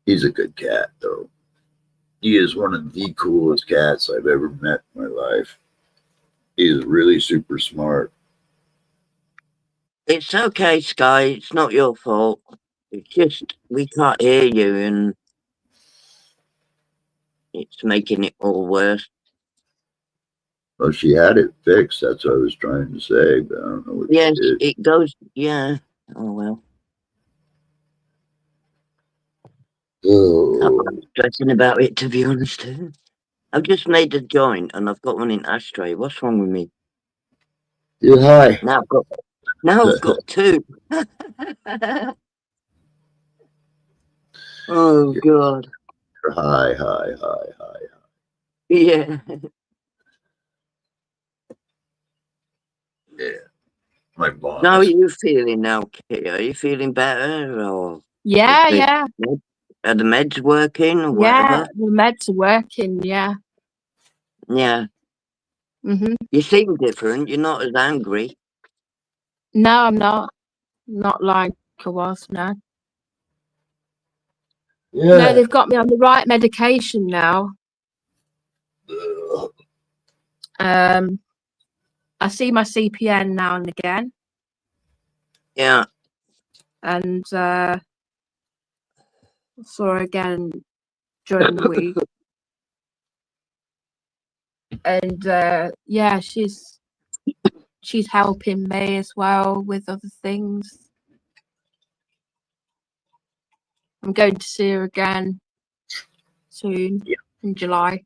He's a good cat, though. He is one of the coolest cats I've ever met in my life. He is really super smart. It's okay, Sky. It's not your fault. It's just we can't hear you, and it's making it all worse. Well, she had it fixed. That's what I was trying to say, but I don't know what Yes, she did. it goes. Yeah. Oh well. Oh, I'm stressing about it, to be honest. I've just made a joint, and I've got one in ashtray. What's wrong with me? you're high. Now I've got two. Oh God. You're high. Yeah. Yeah, my boss. How are you feeling now, Kitty? Are you feeling better, or Yeah. are the meds working or Yeah, whatever? the meds are working. Yeah. Yeah. You seem different. You're not as angry. No, I'm not. Not like I was now. Yeah. No, they've got me on the right medication now. I see my CPN now and again. Yeah. And saw her again during the week. And yeah, she's helping me as well with other things. I'm going to see her again soon in July.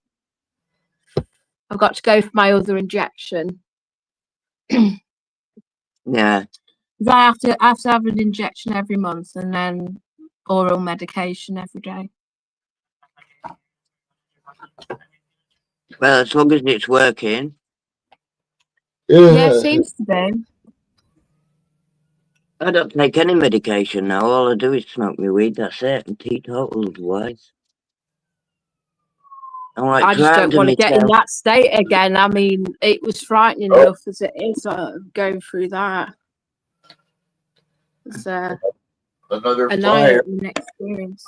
I've got to go for my other injection. Yeah. I have to have an injection every month and then oral medication every day. Well, as long as it's working. Yeah, it seems to be. I don't take any medication now. All I do is smoke my weed. That's it. And teetotal otherwise. I'm like, I just don't want to get in myself. that state again. I mean, it was frightening enough as it is going through that. It's Another an fire. eye-opening experience.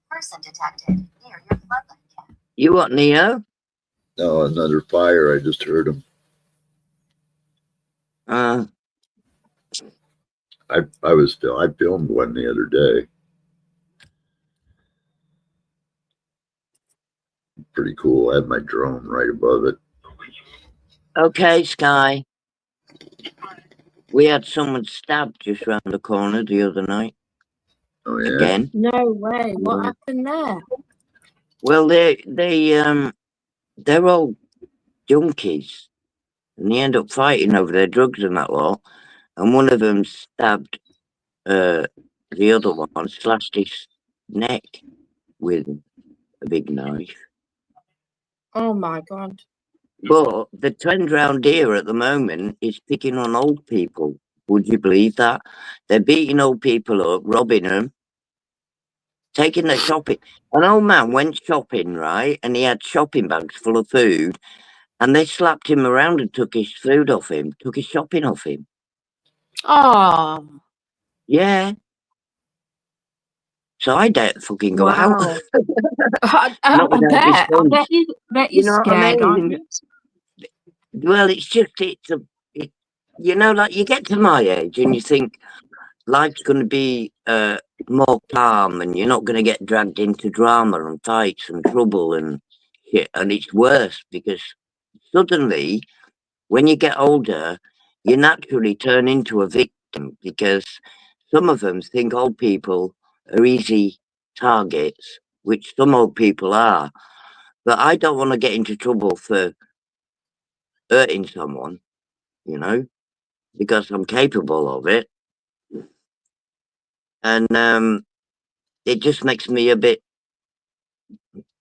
Person detected near your floodlight cap. You what, Neo? No, another fire. I just heard him. I filmed one the other day. Pretty cool. I had my drone right above it. Okay, Sky. We had someone stabbed just round the corner the other night. Oh yeah. Again. No way. What happened there? Well, they're all junkies, and they end up fighting over their drugs and that lot. And one of them stabbed the other one, slashed his neck with a big knife. Oh my God. But the trend round here at the moment is picking on old people. Would you believe that? They're beating old people up, robbing them, taking their shopping. An old man went shopping, right? And he had shopping bags full of food. And they slapped him around and took his food off him, took his shopping off him. Oh. Yeah. So I don't fucking go out. I Not without bet you you're know what I scared, aren't mean? you? Well, you know, like you get to my age and you think life's going to be more calm and you're not going to get dragged into drama and fights and trouble and shit. And it's worse because suddenly, when you get older, you naturally turn into a victim because some of them think old people are easy targets, which some old people are. But I don't want to get into trouble for hurting someone, you know, because I'm capable of it. And it just makes me a bit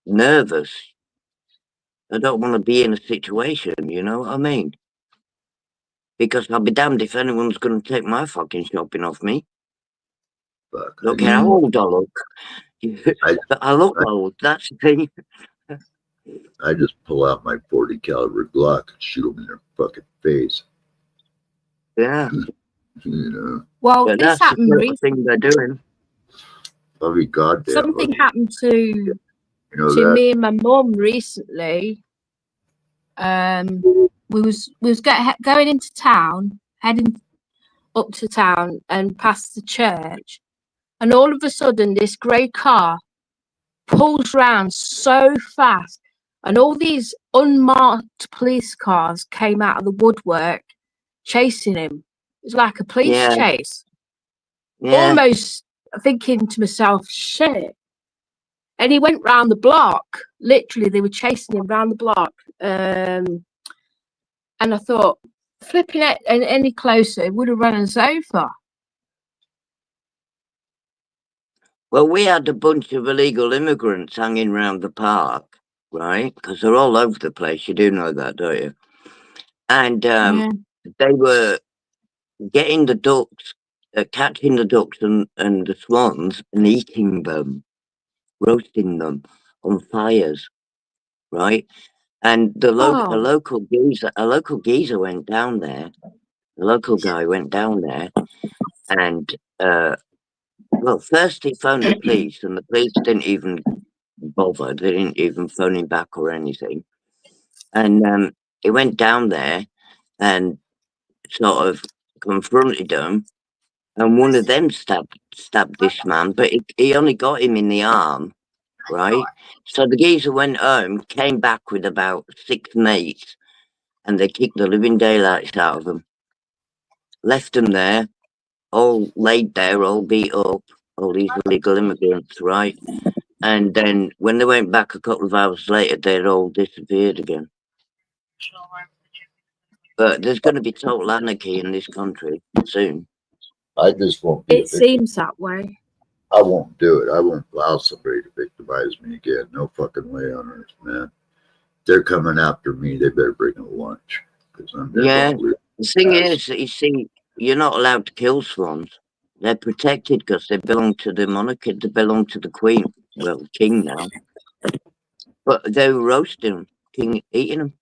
nervous. I don't want to be in a situation, you know what I mean? Because I'll be damned if anyone's going to take my fucking shopping off me. Fuck. Look how old I look. I look I- old, that's the thing. I just pull out my 40 caliber Glock and shoot them in their fucking face. Yeah. You know. Well, But this that's the happened sort of recently. thing they're doing. I'll be goddamn. Something happened to You know to that? me and my mum recently. We was going into town, heading up to town and past the church, and all of a sudden this grey car pulls round so fast, and all these unmarked police cars came out of the woodwork chasing him. It was like a police chase. Yeah. Almost thinking to myself, shit. And he went round the block. Literally, they were chasing him round the block. And I thought, flipping it any closer, it would have run us over. Well, we had a bunch of illegal immigrants hanging around the park, right? Because they're all over the place. You do know that, don't you? And they were getting the ducks, catching the ducks and the swans and eating them, roasting them on fires, right? And a local geezer went down there. The local guy went down there, and well, first he phoned the police, and the police didn't even bother. They didn't even phone him back or anything. And he went down there and sort of confronted them, and one of them stabbed this man, but he only got him in the arm, right? So the geezer went home, came back with about 6 mates, and they kicked the living daylights out of them. Left them there, all laid there, all beat up, all these illegal immigrants, right? And then when they went back a couple of hours later, they'd all disappeared again. But there's going to be total anarchy in this country soon. I just won't be. It seems that way. I won't do it. I won't allow somebody to victimize me again. No fucking way on earth, man. They're coming after me. They better bring a lunch. Yeah. The thing is, you see, you're not allowed to kill swans. They're protected because they belong to the monarchy. They belong to the queen. Well, king now. But they were roasting them, eating them,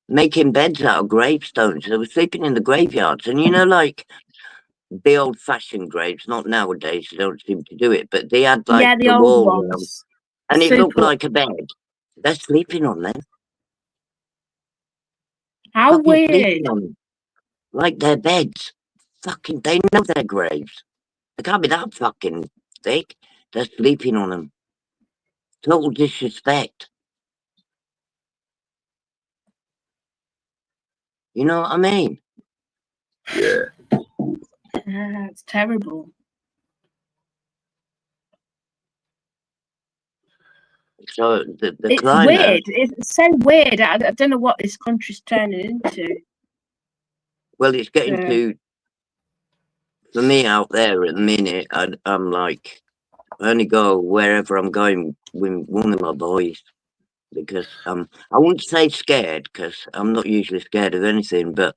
making beds out of gravestones. They were sleeping in the graveyards. And you know, like the old-fashioned graves, not nowadays. They don't seem to do it. But they had like the the old wall, ones. and it Super. looked like a bed. They're sleeping on them. How Fucking weird. sleeping on them. Like their beds. Fucking, they know their graves. They can't be that fucking thick. They're sleeping on them. Total disrespect. You know what I mean? Yeah. Yeah, it's terrible. So the It's climate. weird. It's so weird. I don't know what this country's turning into. Well, it's getting to. For me out there at the minute, I'm like, I only go wherever I'm going with one of my boys because I wouldn't say scared because I'm not usually scared of anything, but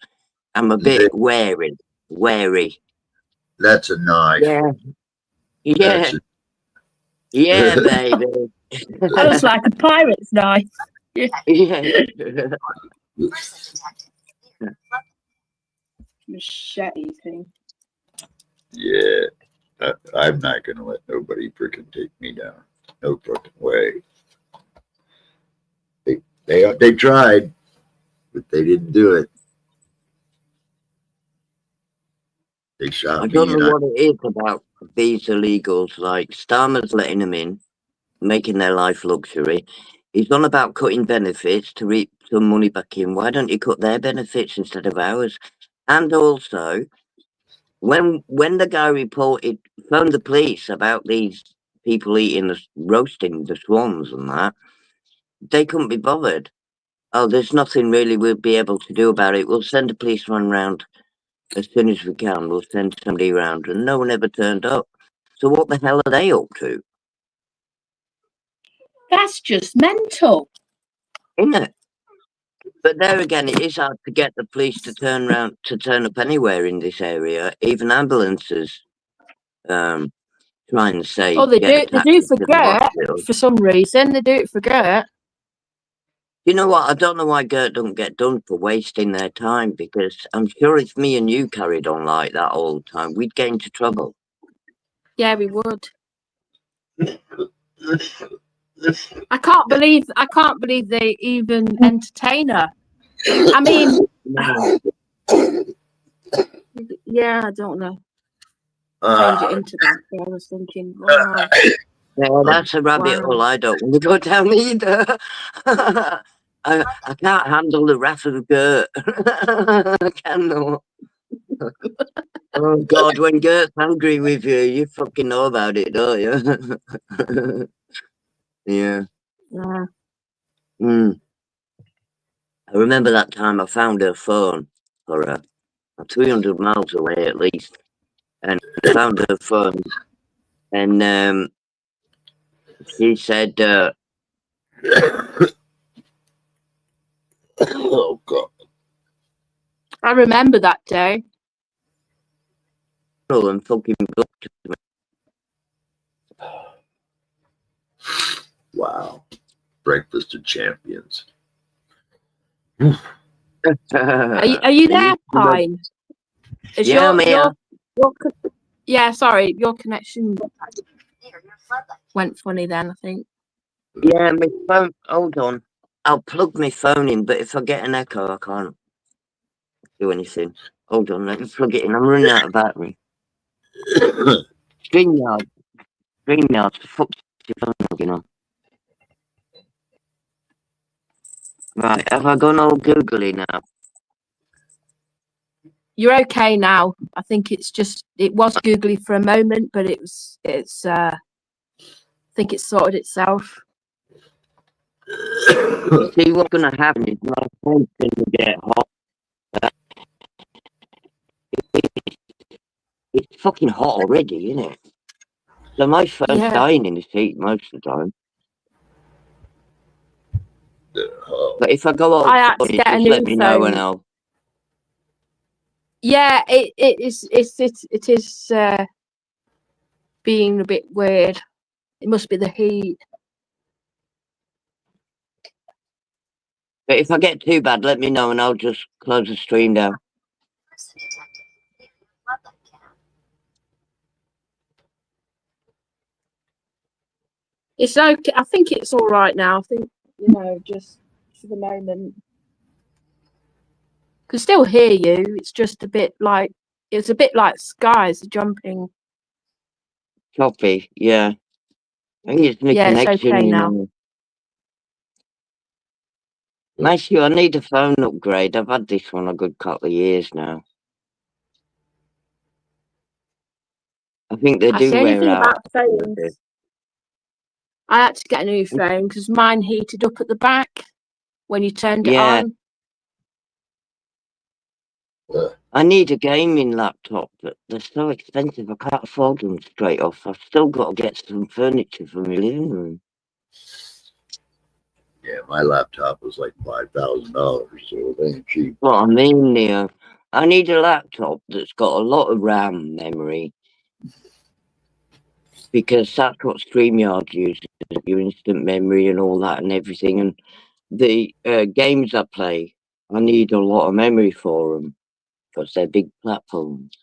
I'm a bit wary. That's a knife. Yeah. Yeah. Yeah, baby. That looks like a pirate's knife. Yeah. Machete thing. Yeah. I'm not going to let nobody freaking take me down. No fucking way. They tried, but they didn't do it. They shot me. I don't know what it is about these illegals. Like Starmer's letting them in, making their life luxury. He's on about cutting benefits to reap some money back in. Why don't you cut their benefits instead of ours? And also, when the guy phoned the police about these people roasting the swans and that, they couldn't be bothered. Oh, there's nothing really we'll be able to do about it. We'll send a policeman round as soon as we can. We'll send somebody around, and no one ever turned up. So what the hell are they up to? That's just mental. Isn't it? But there again, it is hard to get the police to turn up anywhere in this area. Even ambulances try and say. Oh, they do forget for some reason. They do it forget. You know what? I don't know why Gert don't get done for wasting their time, because I'm sure if me and you carried on like that all the time, we'd get into trouble. Yeah, we would. I can't believe they even entertain her. I mean, yeah, I don't know. Change it into that. I was thinking, wow. Yeah, that's a rabbit hole I don't want to go down either. I can't handle the wrath of Gert. I cannot. Oh God, when Gert's angry with you, you fucking know about it, don't you? Yeah. Yeah. I remember that time I found her phone for her, 300 miles away at least, and I found her phone, and she said, oh God. I remember that day. and fucking blocked me. Wow. Breakfast of champions. Are you there, Pine? Yeah, yeah, sorry, your connection went funny then, I think. Yeah, my phone. Hold on. I'll plug my phone in, but if I get an echo, I can't do anything. Hold on, let me plug it in. I'm running out of battery. StreamYard, for fuck's your phone logging on? Right, have I gone all googly now? You're okay now. I think it's just, it was googly for a moment, but I think it's sorted itself. See, what's going to happen is my phone's going to get hot. It's fucking hot already, isn't it? So my phone's Yeah. dying in the heat most of the time. But if I go all I had to funny, get a just new let me know and phone. I'll... Yeah, it is being a bit weird. It must be the heat. But if I get too bad, let me know and I'll just close the stream down. Person detected. Leave your bloodline cam. It's okay. I think it's all right now. I think, you know, just for the moment. Can still hear you. It's just a bit like, it's a bit like skies jumping. Choppy, yeah. I think it's my Yeah, it's connection, okay you now. know. Matthew, I need a phone upgrade. I've had this one a good couple of years now. I think they That's the do only wear thing out. about phones. I had to get a new phone because mine heated up at the back when you turned it Yeah. on. I need a gaming laptop, but they're so expensive I can't afford them straight off. I've still got to get some furniture for my living room. Yeah, my laptop was like $5,000, so it ain't cheap. What I mean, Neo, I need a laptop that's got a lot of RAM memory, because that's what StreamYard uses, your instant memory and all that and everything. And the games I play, I need a lot of memory for them because they're big platforms.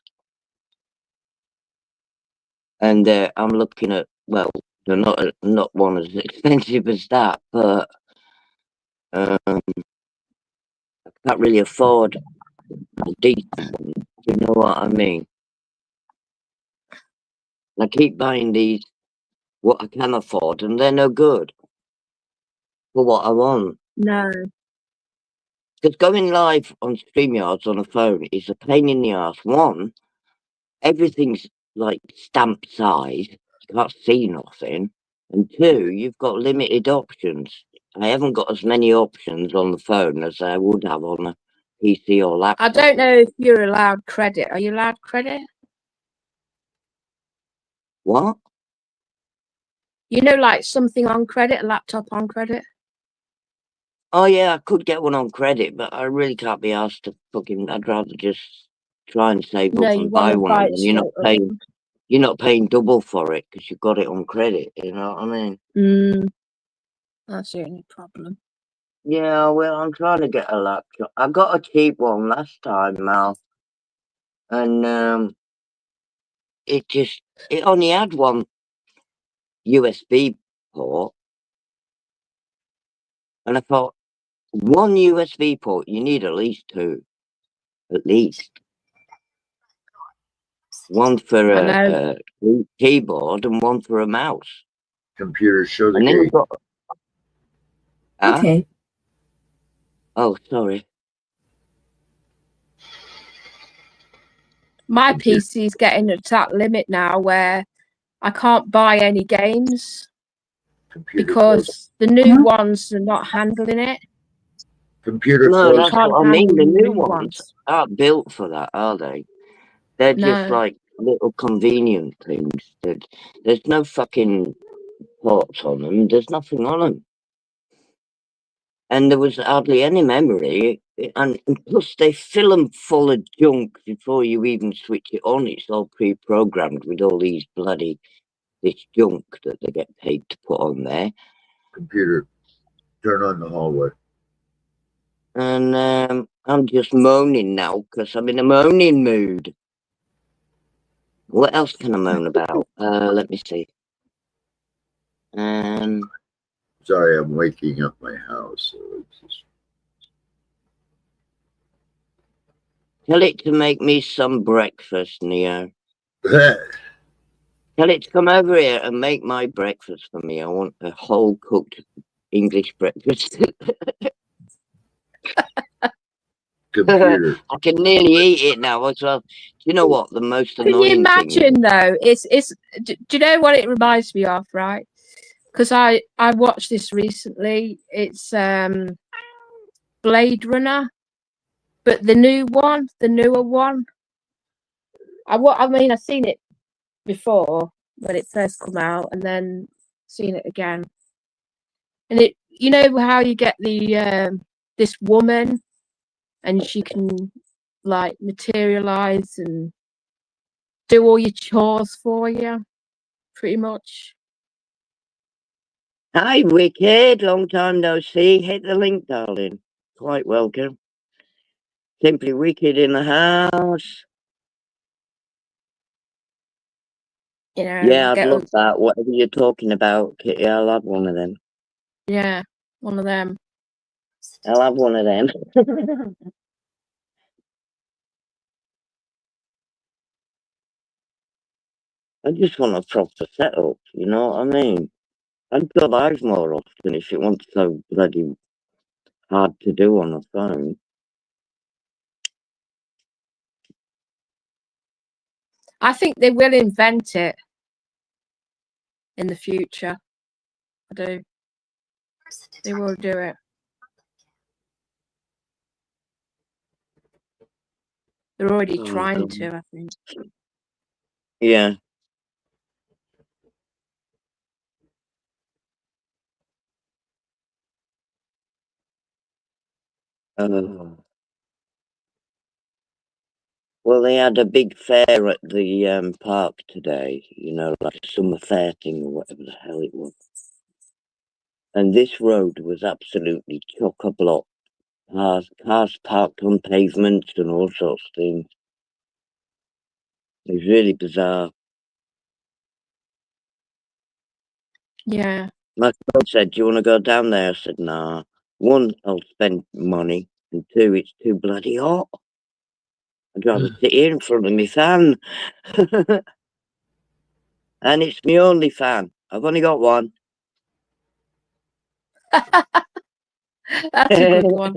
And I'm looking at, well, they're not one as expensive as that, but I can't really afford a decent one. You know what I mean? And I keep buying these what I can afford, and they're no good for what I want. No. Because going live on StreamYards on a phone is a pain in the ass. One, everything's like stamp size. You can't see nothing. And two, you've got limited options. I haven't got as many options on the phone as I would have on a PC or laptop. I don't know if you're allowed credit. Are you allowed credit? What? You know, like something on credit, a laptop on credit? Oh yeah, I could get one on credit, but I really can't be asked to fucking... I'd rather just try and save No, up you and want buy to one, buy and it then straight up. you're not paying double for it because you've got it on credit. You know what I mean? That's the only problem. Yeah, well, I'm trying to get a laptop. I got a cheap one last time, Mal, and it only had one USB port, and I thought, one USB port, you need at least two, at least. One for a keyboard and one for a mouse. Computer, show the And then you've gate. got... Okay. Oh, sorry. My PC's getting to that limit now where I can't buy any games Computer, because the new ones are not handling it. computer No, close. that's Can't what I mean. handle The the new new ones aren't built for that, are they? They're just No. like little convenient things. There's no fucking ports on them. There's nothing on them. And there was hardly any memory. And plus, they fill them full of junk before you even switch it on. It's all pre-programmed with all these this junk that they get paid to put on there. Computer, turn on the hallway. And I'm just moaning now because I'm in a moaning mood. What else can I moan about? Let me see. Sorry, I'm waking up my house. So it's just... Tell it to make me some breakfast, Neo. Tell it to come over here and make my breakfast for me. I want a whole cooked English breakfast. Computer. I can nearly eat it now as well. Do you know what the most Can you annoying thing is? imagine though? Do you know what it reminds me of, right? Because I watched this recently. It's Blade Runner, but the newer one. I mean, I've seen it before when it first come out, and then seen it again. And it, you know how you get the this woman, and she can like materialize and do all your chores for you, pretty much. Hi, Wicked. Long time no see. Hit the link, darling. Quite welcome. Simply Wicked in the house. You know, Yeah, I'd get love that. Whatever you're talking about, Kitty, I'll have one of them. yeah, one of them. I'll have one of them. I just want a proper setup, you know what I mean? I'd go live more often if it wasn't so bloody hard to do on a phone. I think they will invent it in the future. I do. They will do it. They're already trying God. to, I think. Yeah. Well, they had a big fair at the park today, you know, like a summer fair thing or whatever the hell it was. And this road was absolutely chock-a-block. Cars parked on pavements and all sorts of things. It was really bizarre. Yeah. My friend said, "Do you want to go down there?" I said, "Nah. One, I'll spend money, and two, it's too bloody hot. I'd rather sit here in front of my fan." And it's my only fan. I've only got one. That's a good one.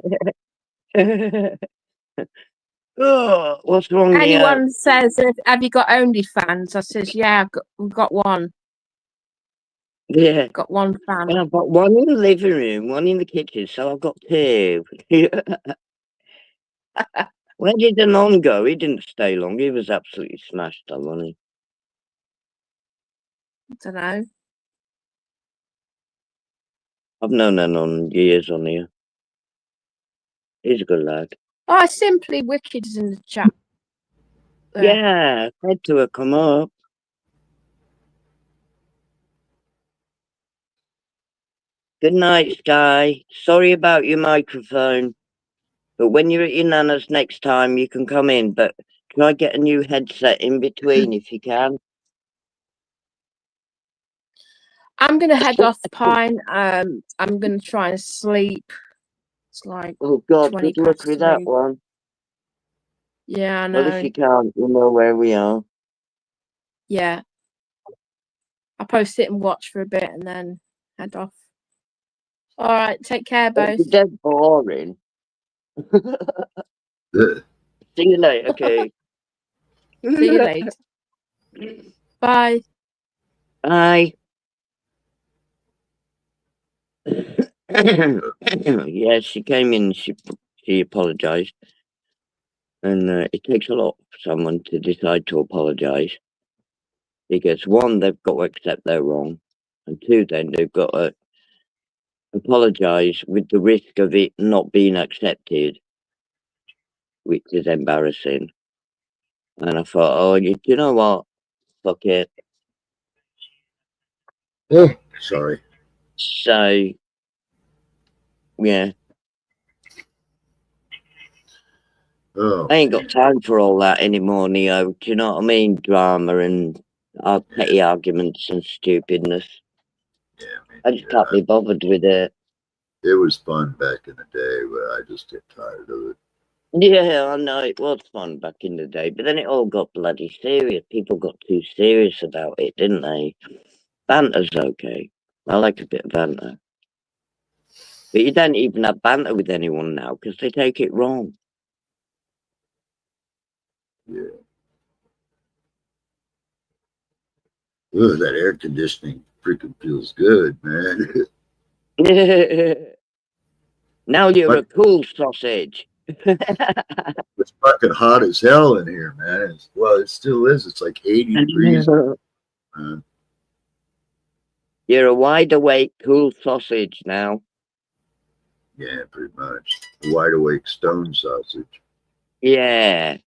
Oh, what's wrong with you? Anyone says, have you got OnlyFans? I says, yeah, we've got one. Yeah. Got one fan. Well, I've got one in the living room, one in the kitchen, so I've got two. Where did the non go? He didn't stay long. He was absolutely smashed on, wasn't he? I don't know. I've known Anon years on here. He's a good lad. Oh, Simply Wicked is in the chat. There. Yeah, said to her, come up. Good night, Sky. Sorry about your microphone. But when you're at your nana's next time, you can come in. But try get a new headset in between if you can. I'm going to head off, Pine. I'm going to try and sleep. It's like Oh, God, 20 good luck past with 3. that one. Yeah, I know. Well, if you can't, you know where we are. Yeah. I'll probably sit and watch for a bit and then head off. All right, take care, both. It's dead boring. See you later, okay? See you later. Bye. Bye. Yeah, she came in, she apologised. And it takes a lot for someone to decide to apologise. Because one, they've got to accept they're wrong. And two, then they've got to apologise with the risk of it not being accepted, which is embarrassing. And I thought, oh, you know what? Fuck it. Oh, sorry. So, yeah. Oh, I ain't got time for all that anymore, Neo. Do you know what I mean? Drama and petty arguments and stupidness. yeah, I just can't be bothered with it. it was fun back in the day, but I just get tired of it. Yeah, I know it was fun back in the day, but then it all got bloody serious. People got too serious about it, didn't they? Banter's okay. I like a bit of banter. But you don't even have banter with anyone now because they take it wrong. Yeah. Ugh, that air conditioning freaking feels good, man. Now you're a But cool sausage. it's fucking hot as hell in here, man. Well, it still is. It's like 80 degrees. Man. You're a wide awake, cool sausage now. Yeah, pretty much. Wide awake stone sausage. Yeah,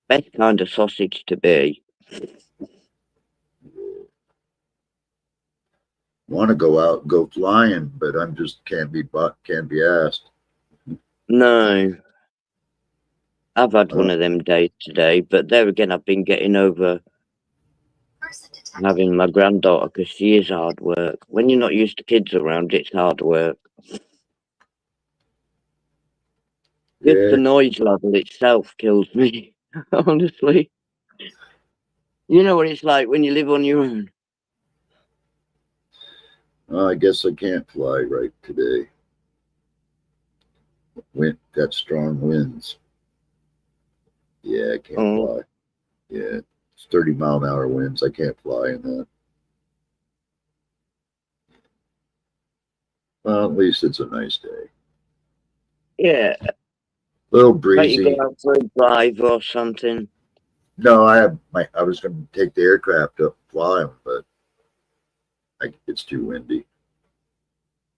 best kind of sausage to be. Want to go out and go flying, but I'm just can't be asked. No, I've had I one don't. of them days today, but there again, I've been getting over Person detected. having my granddaughter because she is hard work. When you're not used to kids around, it's hard work. Just Yeah. the noise level itself kills me, honestly. You know what it's like when you live on your own. I guess I can't fly right today. Got strong winds. Yeah, I can't Oh, fly. Yeah, it's 30-mile-an-hour winds. I can't fly in that. Well, at least it's a nice day. yeah. A little Can't you go breezy. out for a drive or something? No, I was going to take the aircraft up and fly them, but it's too windy.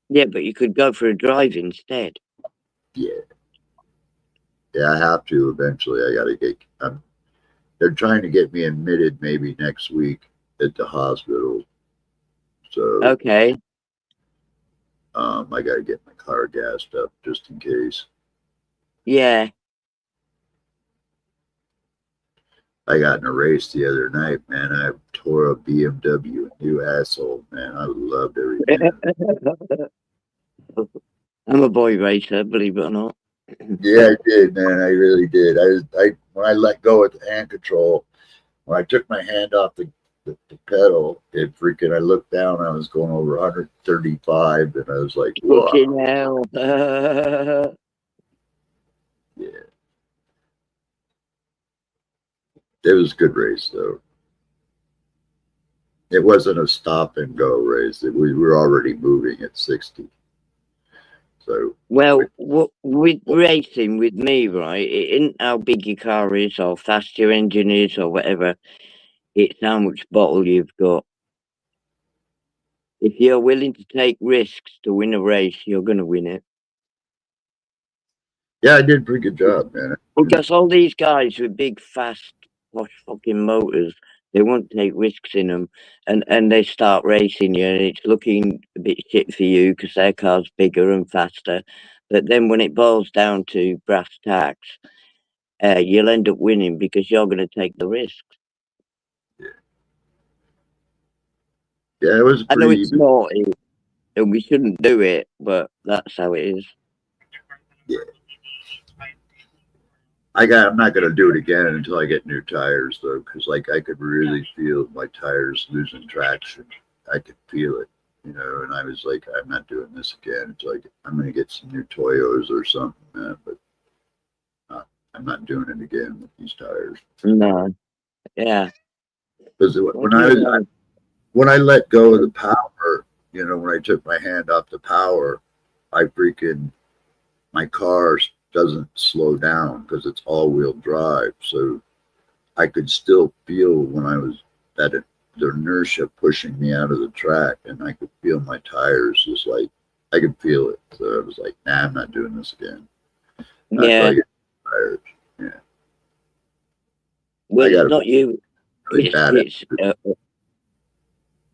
Yeah, but you could go for a drive instead. Yeah, yeah, I have to eventually. I got to get. They're trying to get me admitted maybe next week at the hospital. So Okay. I got to get my car gassed up just in case. Yeah. I got in a race the other night, man. I tore a BMW, a new asshole, man. I loved every minute. I'm a boy racer, believe it or not. Yeah, I did, man. I really did. I when I let go of the hand control, when I took my hand off the pedal, it freaking. I looked down. I was going over 135, and I was like, "Whoa!" Fucking hell. Yeah, it was a good race, though. It wasn't a stop and go race. We were already moving at 60. So, Well, with racing with me, right, it isn't how big your car is or fast your engine is or whatever. It's how much bottle you've got. If you're willing to take risks to win a race, you're going to win it. yeah, I did a pretty good job, man. Because all these guys with big, fast, posh fucking motors, they won't take risks in them, and they start racing you, and it's looking a bit shit for you because their car's bigger and faster. But then when it boils down to brass tacks, you'll end up winning because you're going to take the risks. Yeah, it was I know pretty it's even. naughty, and we shouldn't do it, but that's how it is. Yeah. I'm not gonna do it again until I get new tires though, because like I could really feel my tires losing traction. I could feel it, and I was like, I'm not doing this again. It's like I'm gonna get some new Toyos or something, man, but I'm not doing it again with these tires. No, yeah. Because What do you know? when I let go of the power, when I took my hand off the power, I freaking my car doesn't slow down because it's all-wheel drive. So I could still feel when I was the inertia pushing me out of the track, and I could feel my tires just like I could feel it. So I was like, nah, I'm not doing this again. Not until Yeah. I get tires. Yeah, Well, I got it's a not you. really bad.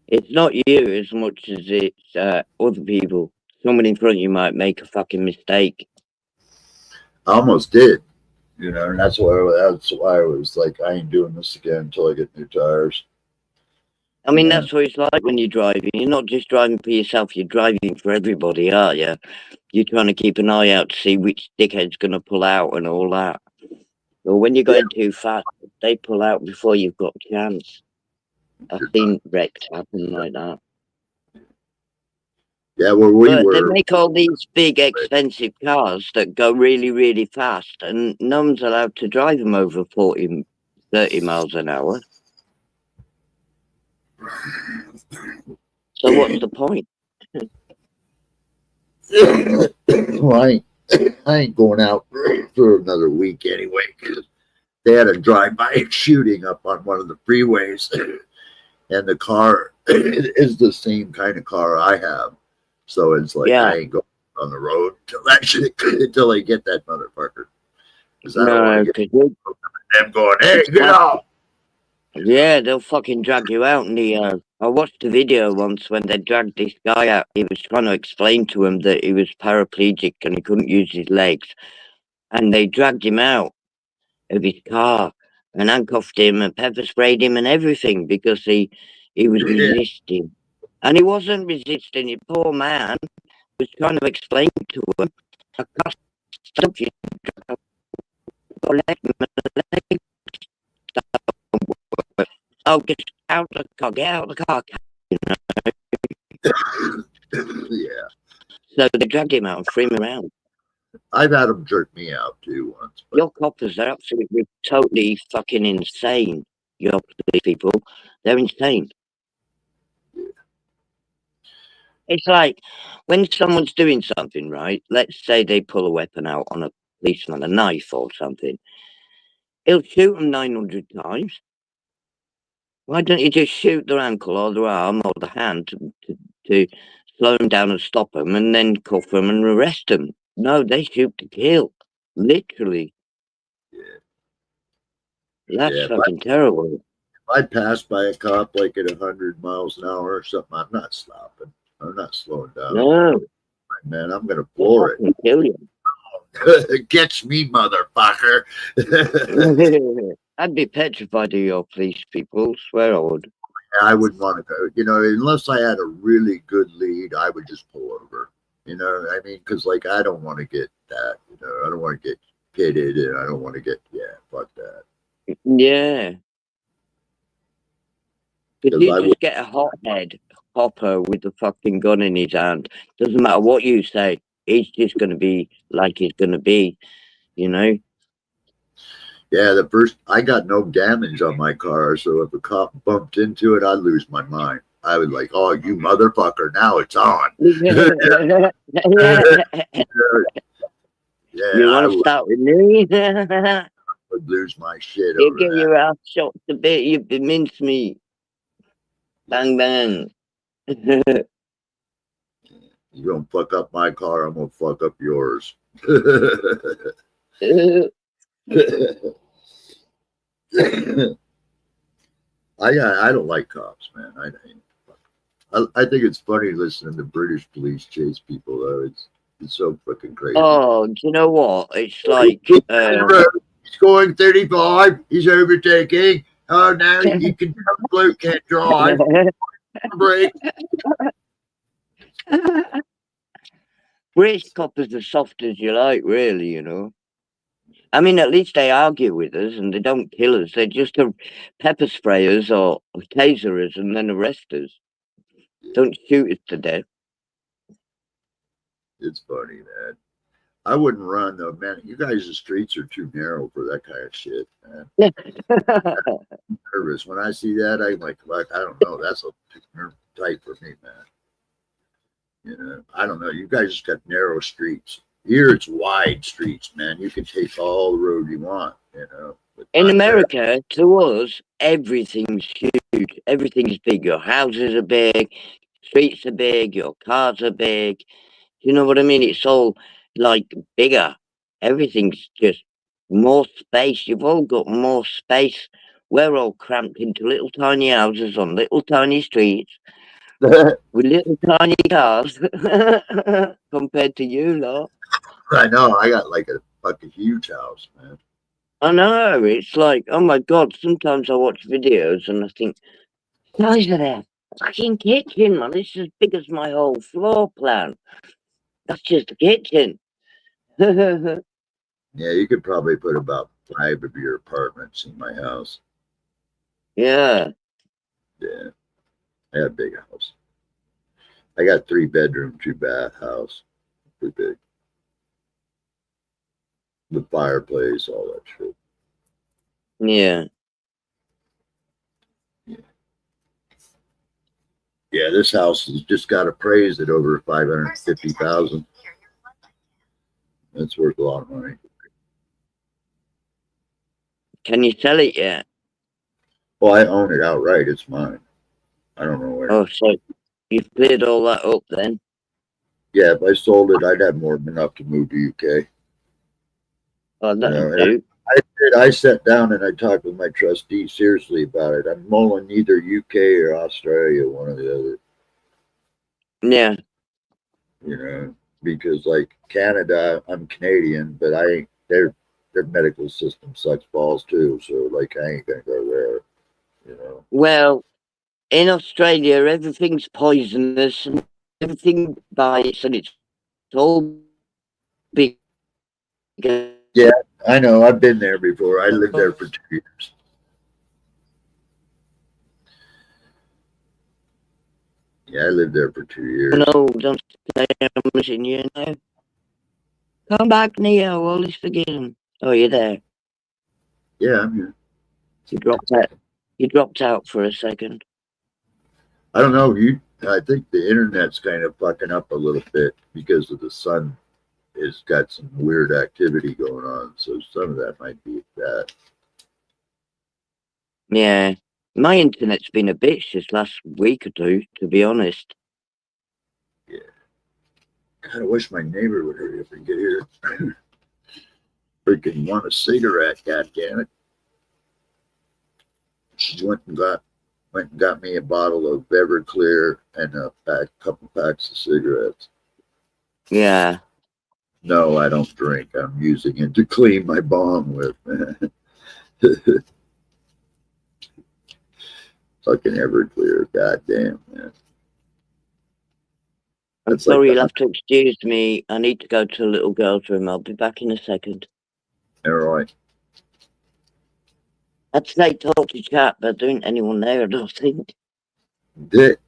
It's not you as much as it's other people. Someone in front of you might make a fucking mistake. I almost did, and that's why I was like, I ain't doing this again until I get new tires. I mean, that's what it's like when you're driving. You're not just driving for yourself, you're driving for everybody, aren't you? You're trying to keep an eye out to see which dickhead's going to pull out and all that. Or when you're going too fast, they pull out before you've got a chance. I've seen wrecks happen like that. Yeah, where we But they were. make all these big, expensive cars that go really, really fast, and no one's allowed to drive them over 40, 30 miles an hour. So what's the point? Well, I ain't going out for another week anyway, because they had a drive-by shooting up on one of the freeways, and the car is the same kind of car I have. So it's like, Yeah. I ain't going on the road until I get that motherfucker. Because I don't No, want to because get them going, hey, get off. yeah, they'll fucking drag you out. And I watched a video once when they dragged this guy out. He was trying to explain to him that he was paraplegic and he couldn't use his legs, and they dragged him out of his car and handcuffed him and pepper sprayed him and everything because he was resisting. And he wasn't resisting. The poor man was trying to explain to him, I can't stop you. Oh, get out of the car, get out of the car. You know? Yeah. So they dragged him out and threw him around. I've had them jerk me out too once. But Your coppers are absolutely, totally fucking insane. Your police people, they're insane. It's like when someone's doing something, right? Let's say they pull a weapon out on a policeman, a knife or something. He'll shoot them 900 times. Why don't you just shoot their ankle or their arm or the hand to slow them down and stop them and then cuff them and arrest them? No, they shoot to kill. Literally. That's fucking terrible. if I pass by a cop like at 100 miles an hour or something, I'm not stopping. I'm not slowing down. No. Man, I'm going to floor it. Kill you. Catch me, motherfucker. I'd be petrified of your police people. Swear I would. I wouldn't want to go. You know, unless I had a really good lead, I would just pull over. You know, I mean, because like I don't want to get that. You know, I don't want to get pitted, and I don't want to get fuck that. Yeah. Because you I just get a hothead hopper with a fucking gun in his hand. Doesn't matter what you say. He's just going to be like he's going to be, you know? Yeah, the first, I got no damage on my car, so if a cop bumped into it, I'd lose my mind. I would like, oh, you motherfucker, now it's on. Yeah, you want to start with me? Would lose my shit You over get that. your ass shot a bit, you'd be mincemeat. Bang, bang. You're going to fuck up my car, I'm going to fuck up yours. I don't like cops, man. I think it's funny listening to British police chase people, though. It's so fucking crazy. Oh, do you know what? It's like he's going 35. He's overtaking. Oh, now you can tell the bloke can't drive. Break. British coppers are soft as you like, really, you know. I mean, at least they argue with us and they don't kill us. They just pepper spray us or taser us and then arrest us. Don't shoot us to death. It's funny, man. I wouldn't run, though, man. You guys' streets are too narrow for that kind of shit, man. I'm nervous. When I see that, I'm like, I don't know. That's a tight for me, man. You know, I don't know. You guys just got narrow streets. Here it's wide streets, man. You can take all the road you want, you know. In America, to us, everything's huge. Everything's big. Your houses are big, streets are big, your cars are big. You know what I mean? It's all like bigger. Everything's just more space. You've all got more space. We're all cramped into little tiny houses on little tiny streets with little tiny cars compared to you lot. I know. I got like a fucking huge house, man. I know. It's like, oh my God. Sometimes I watch videos and I think, size of that fucking kitchen, man. It's as big as my whole floor plan. That's just the kitchen. Yeah, you could probably put about 5 of your apartments in my house. Yeah. Yeah, I have a big house. I got 3 bedroom, 2 bath house. Pretty big. The fireplace, all that shit. Yeah. Yeah, this house has just got appraised at over 550,000. That's worth a lot of money. Can you sell it yet? Well, I own it outright. It's mine. I don't know where. Oh, so you've cleared all that up then? Yeah, if I sold it, I'd have more than enough to move to UK. Oh, You that'll know, and do. I sat down and I talked with my trustee seriously about it. I'm mulling either UK or Australia, one or the other. Yeah. You know, because like Canada, I'm Canadian, but I ain't their medical system sucks balls too. So like I ain't gonna go there. You know. Well, in Australia, everything's poisonous and everything bites and it's all big. Yeah, I know. I've been there before. I lived there for 2 years. Yeah, I lived there for 2 years. No, don't say I'm missing you now. Come back, Neo. All is forgiven. Oh, you're there. Yeah, I'm here. You dropped out. You dropped out for a second. I don't know. I think the internet's kind of fucking up a little bit because of the sun. Has got some weird activity going on, so some of that might be that. Yeah. My internet's been a bitch this last week or two, to be honest. Yeah. God, I wish my neighbor would hurry up and get here. Freaking want a cigarette, goddammit. She went and got me a bottle of Everclear and a couple packs of cigarettes. Yeah. No, I don't drink. I'm using it to clean my bong with. Fucking Everclear, goddamn, man. I'm That's like sorry, you'll have to excuse me. I need to go to the little girl's room. I'll be back in a second. all right. I'd say talk to chat, but there ain't anyone there, I don't think. Dick.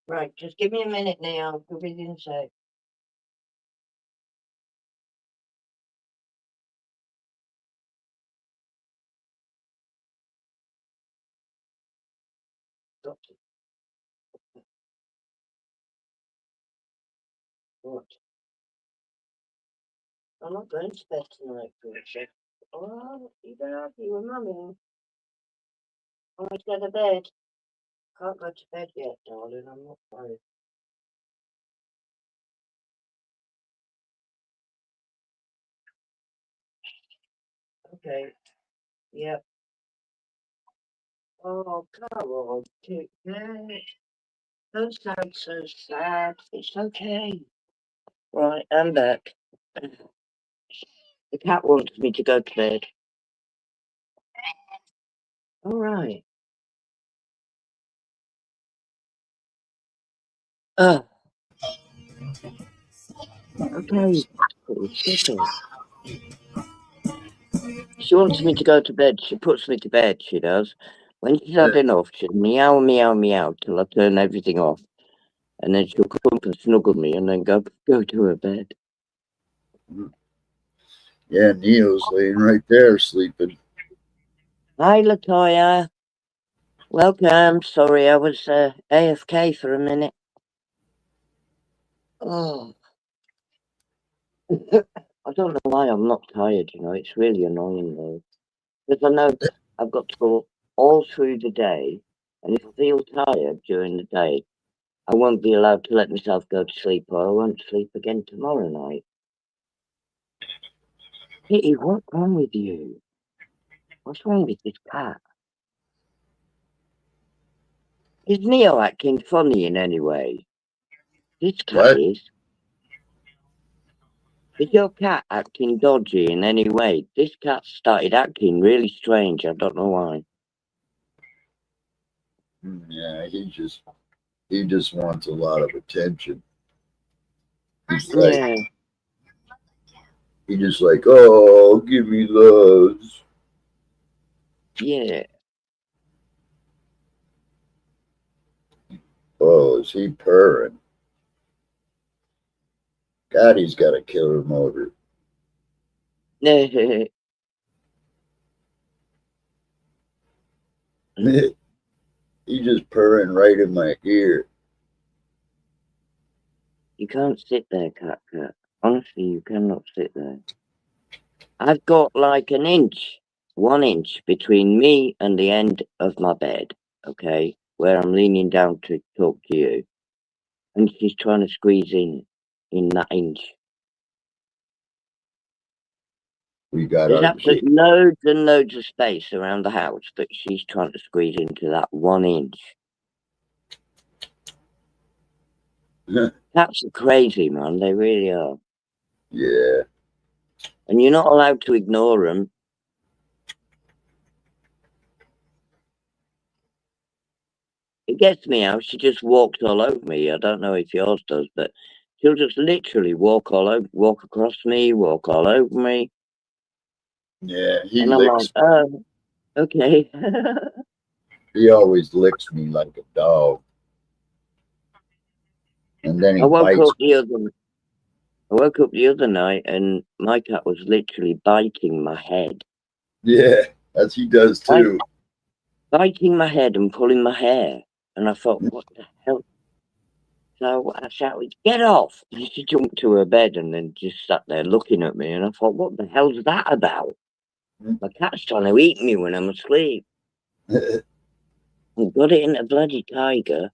Right, just give me a minute now. I'll be in a sec. What? I'm not going to bed tonight, Georgia. Oh, you don't argue with Mummy. I want to go to bed. Can't go to bed yet, darling. I'm not worried. Okay. Yep. Oh, come on, Kit Kat. Don't sound so sad. It's okay. Right, I'm back. The cat wants me to go to bed. All right. Oh, okay. She wants me to go to bed. She puts me to bed, she does. When she's had enough, she'll meow, meow, meow till I turn everything off. And then she'll come up and snuggle me and then go to her bed. Yeah, Neo's laying right there sleeping. Hi, Latoya. Welcome. Sorry, I was AFK for a minute. Oh. I don't know why I'm not tired, you know. It's really annoying, though. Because I know I've got to go all through the day. And if I feel tired during the day, I won't be allowed to let myself go to sleep, or I won't sleep again tomorrow night. Kitty, what's wrong with you? What's wrong with this cat? Is Neo acting funny in any way? This cat What? is. Is your cat acting dodgy in any way? This cat started acting really strange. I don't know why. Yeah, he just wants a lot of attention. He's Yeah, just like, oh, give me loves. yeah. Oh, is he purring? God, he's got a killer motor. You He's just purring right in my ear. can't sit there, cat. Honestly, you cannot sit there. I've got like 1 inch between me and the end of my bed, okay, where I'm leaning down to talk to you. And she's trying to squeeze in that inch. We got There's our gate. absolutely loads and loads of space around the house, but she's trying to squeeze into that 1 inch. Cats are crazy, man. They really are. Yeah. And you're not allowed to ignore them. It gets me how she just walks all over me. I don't know if yours does, but she'll just literally walk across me, walk all over me. Yeah, he And I'm like, licks. oh, okay. He always licks me like a dog. And then he I woke bites. up the other night and my cat was literally biting my head. Yeah, as he does too. Biting my head and pulling my hair. And I thought, what the hell? So I shouted, get off! And she jumped to her bed and then just sat there looking at me. And I thought, what the hell's that about? My cat's trying to eat me when I'm asleep. I got it in a bloody tiger.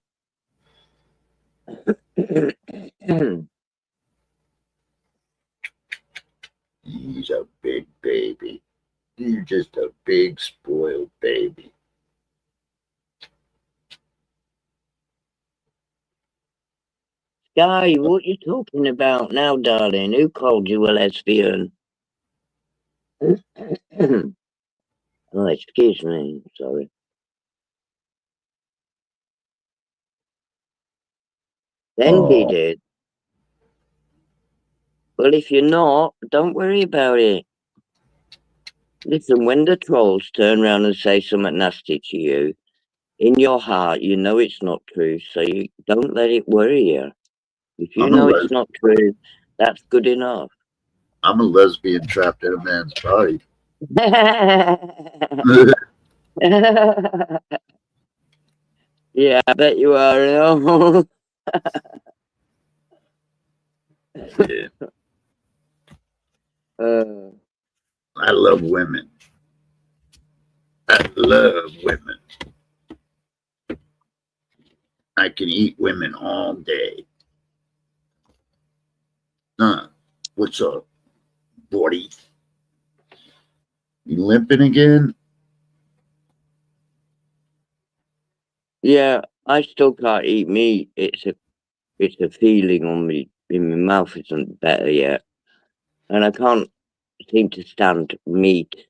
He's a big baby. He's just a big spoiled baby. Guy, what you talking about now, darling? Who called you a lesbian? Oh, excuse me. Sorry. Then he Oh, did. Well, if you're not, don't worry about it. Listen, when the trolls turn around and say something nasty to you, in your heart, you know it's not true, so you don't let it worry you. If you I'm a know it's les- not true, that's good enough. I'm a lesbian trapped in a man's body. Yeah, I bet you are. You know? Yeah, uh, I love women. I love women. I can eat women all day. What's up, buddy? You limping again? Yeah, I still can't eat meat. It's a feeling on me in my mouth isn't better yet, and I can't seem to stand meat.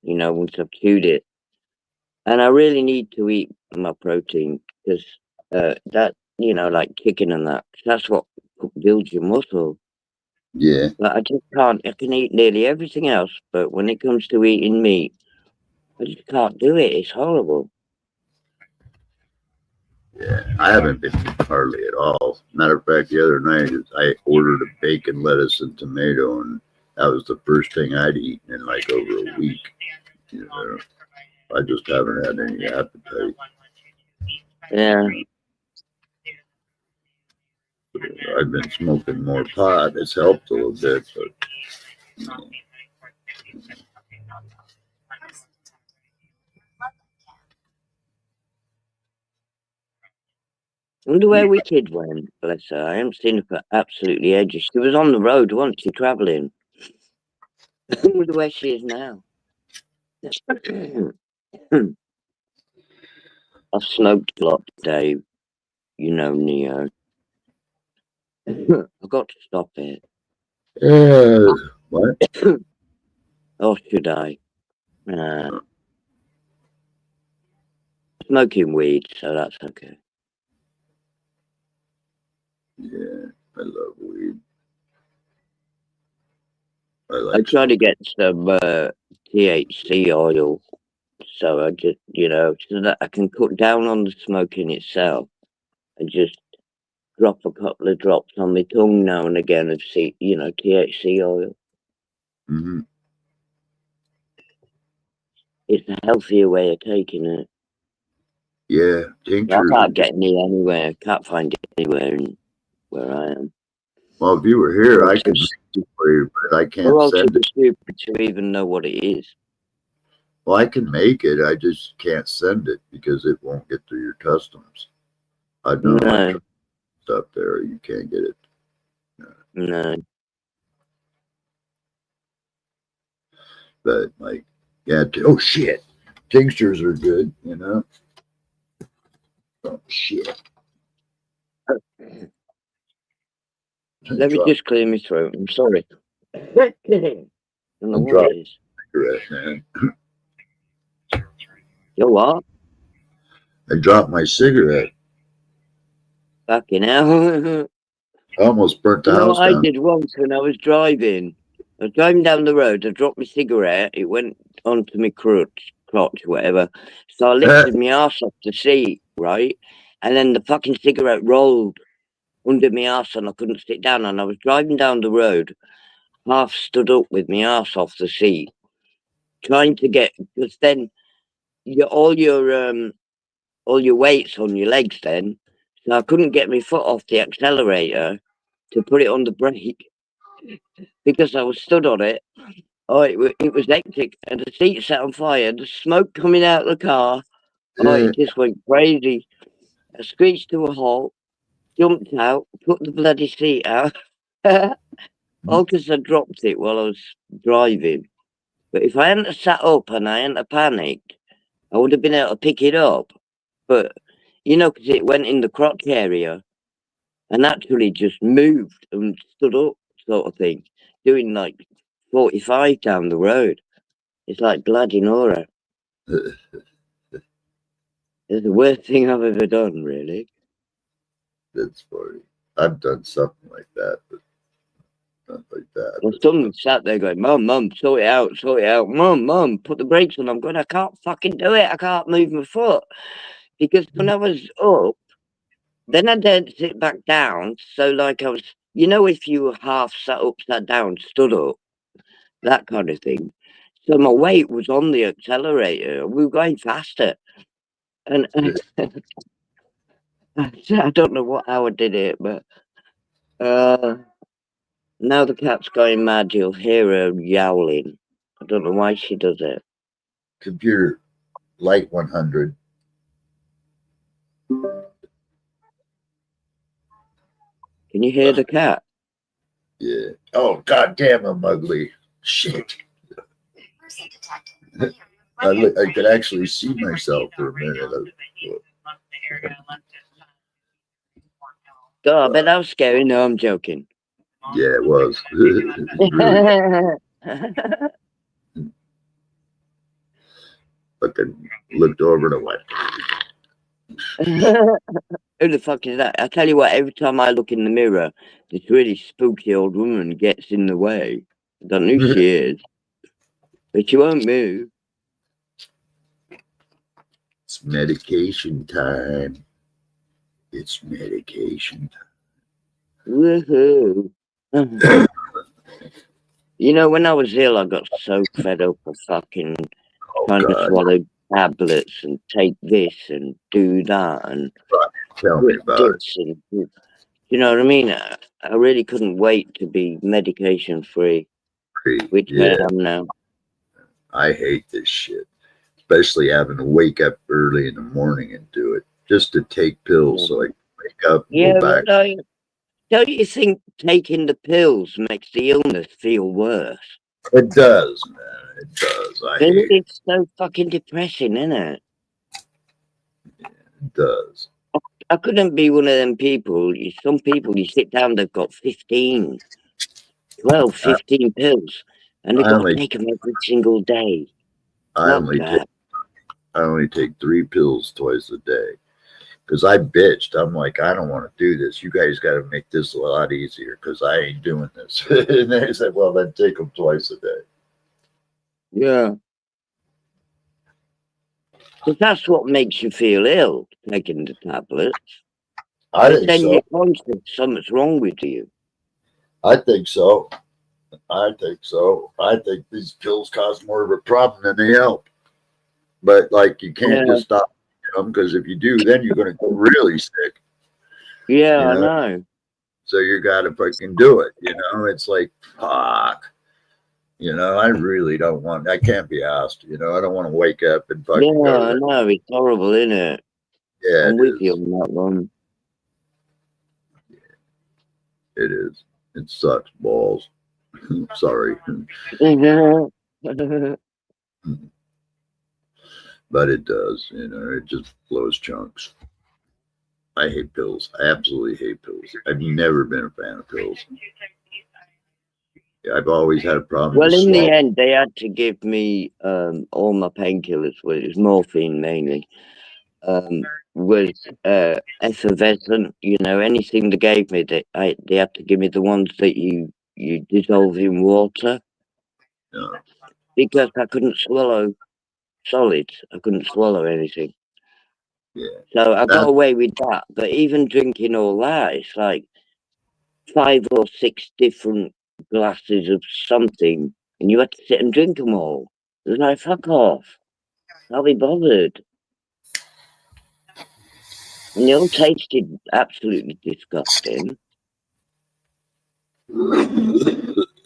Once I've chewed it, and I really need to eat my protein because that like chicken and that. 'Cause that's what builds your muscle. Yeah. But I just can't. I can eat nearly everything else, but when it comes to eating meat, I just can't do it. It's horrible. Yeah, I haven't been hardly at all. Matter of fact, the other night I ordered a bacon, lettuce, and tomato, and that was the first thing I'd eaten in like over a week. I just haven't had any appetite. Yeah. I've been smoking more pot. It's helped a little bit, but I wonder where Wicked went, bless her. I haven't seen her for absolutely ages. She was on the road once, she travelling. I wonder where she is now. I've smoked a lot today, Neo. I've got to stop it. what? Or should I? Smoking weed, so that's okay. Yeah, I love weed. I try to get some THC oil, so I just, so that I can cut down on the smoking itself and just drop a couple of drops on my tongue now and again of THC oil. Mm-hmm. It's a healthier way of taking it. Yeah, I tinctures. can't get any anywhere. Can't find it anywhere where I am. Well, if you were here, I could make it for you, but I can't send it. Stupid to even know what it is. Well, I can make it. I just can't send it because it won't get through your customs. I know. No. Stuff there, you can't get it. No. But like, yeah. Oh shit, tinctures are good. Oh shit. Let me just clear my throat. I'm sorry. I don't know what it is. Cigarette, man. You what? I dropped my cigarette. Fucking hell. I almost burnt the house I down. did once when I was driving. I was driving down the road. I dropped my cigarette. It went onto my crotch, whatever. So I lifted my arse off the seat, right? And then the fucking cigarette rolled under my arse and I couldn't sit down. And I was driving down the road, half stood up with my arse off the seat, trying to get, because then all your weight's on your legs then. So I couldn't get my foot off the accelerator to put it on the brake because I was stood on it. Oh, it was hectic, and the seat set on fire. The smoke coming out of the car. Oh, it just went crazy. I screeched to a halt, jumped out, put the bloody seat out. All because I dropped it while I was driving. But if I hadn't sat up and I hadn't panicked, I would have been able to pick it up. But because it went in the crotch area and actually just moved and stood up, sort of thing, doing like 45 down the road. It's like bloody Nora. It's the worst thing I've ever done, really. That's funny. I've done something like that, but not like that. Well, someone sat there going, Mum, sort it out. Mum, put the brakes on. I'm going, I can't fucking do it. I can't move my foot. Because when I was up, then I dared sit back down. So, like, I was, if you were half sat up, sat down, stood up, that kind of thing. So my weight was on the accelerator. We were going faster. And I don't know how I did it, but now the cat's going mad. You'll hear her yowling. I don't know why she does it. Computer Light 100. Can you hear the cat? Yeah. Oh, goddamn, I'm ugly. Shit. I could actually see myself for a minute. God, I bet that was scary. No, I'm joking. Yeah, it was. Really, fucking looked over and I went. Who the fuck is that? I tell you what, every time I look in the mirror, this really spooky old woman gets in the way. I don't know who she is, but she won't move. It's medication time. It's medication time. Woohoo. You know, when I was ill, I got so fed up of fucking trying to swallow tablets and take this and do that and Tell me about this and you know what I mean? I really couldn't wait to be medication free, it. which I Yeah, am now. I hate this shit. Especially having to wake up early in the morning and do it. Just to take pills so I can wake up and Yeah, go back. but don't you think taking the pills makes the illness feel worse? It does, man. It does. I hate it. It's so fucking depressing, isn't it? It does. I couldn't be one of them people. Some people, you sit down, they've got 15, 12, 15 pills, and they've got to take them every single day. I only take 3 pills twice a day. Because I bitched. I'm like, I don't want to do this. You guys got to make this a lot easier because I ain't doing this. And they said, well, then take them twice a day. Yeah. Because that's what makes you feel ill, taking the tablets. I think then so. you're conscious something's wrong with you. I think so. I think these pills cause more of a problem than they help. But, like, you can't just stop them because if you do, then you're going to get really sick. Yeah, I know. So you got to fucking do it. It's like, fuck. I really don't want. I can't be asked. I don't want to wake up and fucking go. Yeah, I know. It's horrible, isn't it? Yeah, I'm with you on that one. It is. It sucks balls. Sorry. But it does. It just blows chunks. I hate pills. I absolutely hate pills. I've never been a fan of pills. I've always had a problem. Well, in the end, they had to give me all my painkillers, well, it was morphine mainly, was effervescent. Anything they gave me, they had to give me the ones that you dissolve in water. Yeah. Because I couldn't swallow solids. I couldn't swallow anything. Yeah. So I got away with that. But even drinking all that, it's like 5 or 6 different glasses of something, and you had to sit and drink them all. It was like, fuck off. I'll be bothered. And they all tasted absolutely disgusting.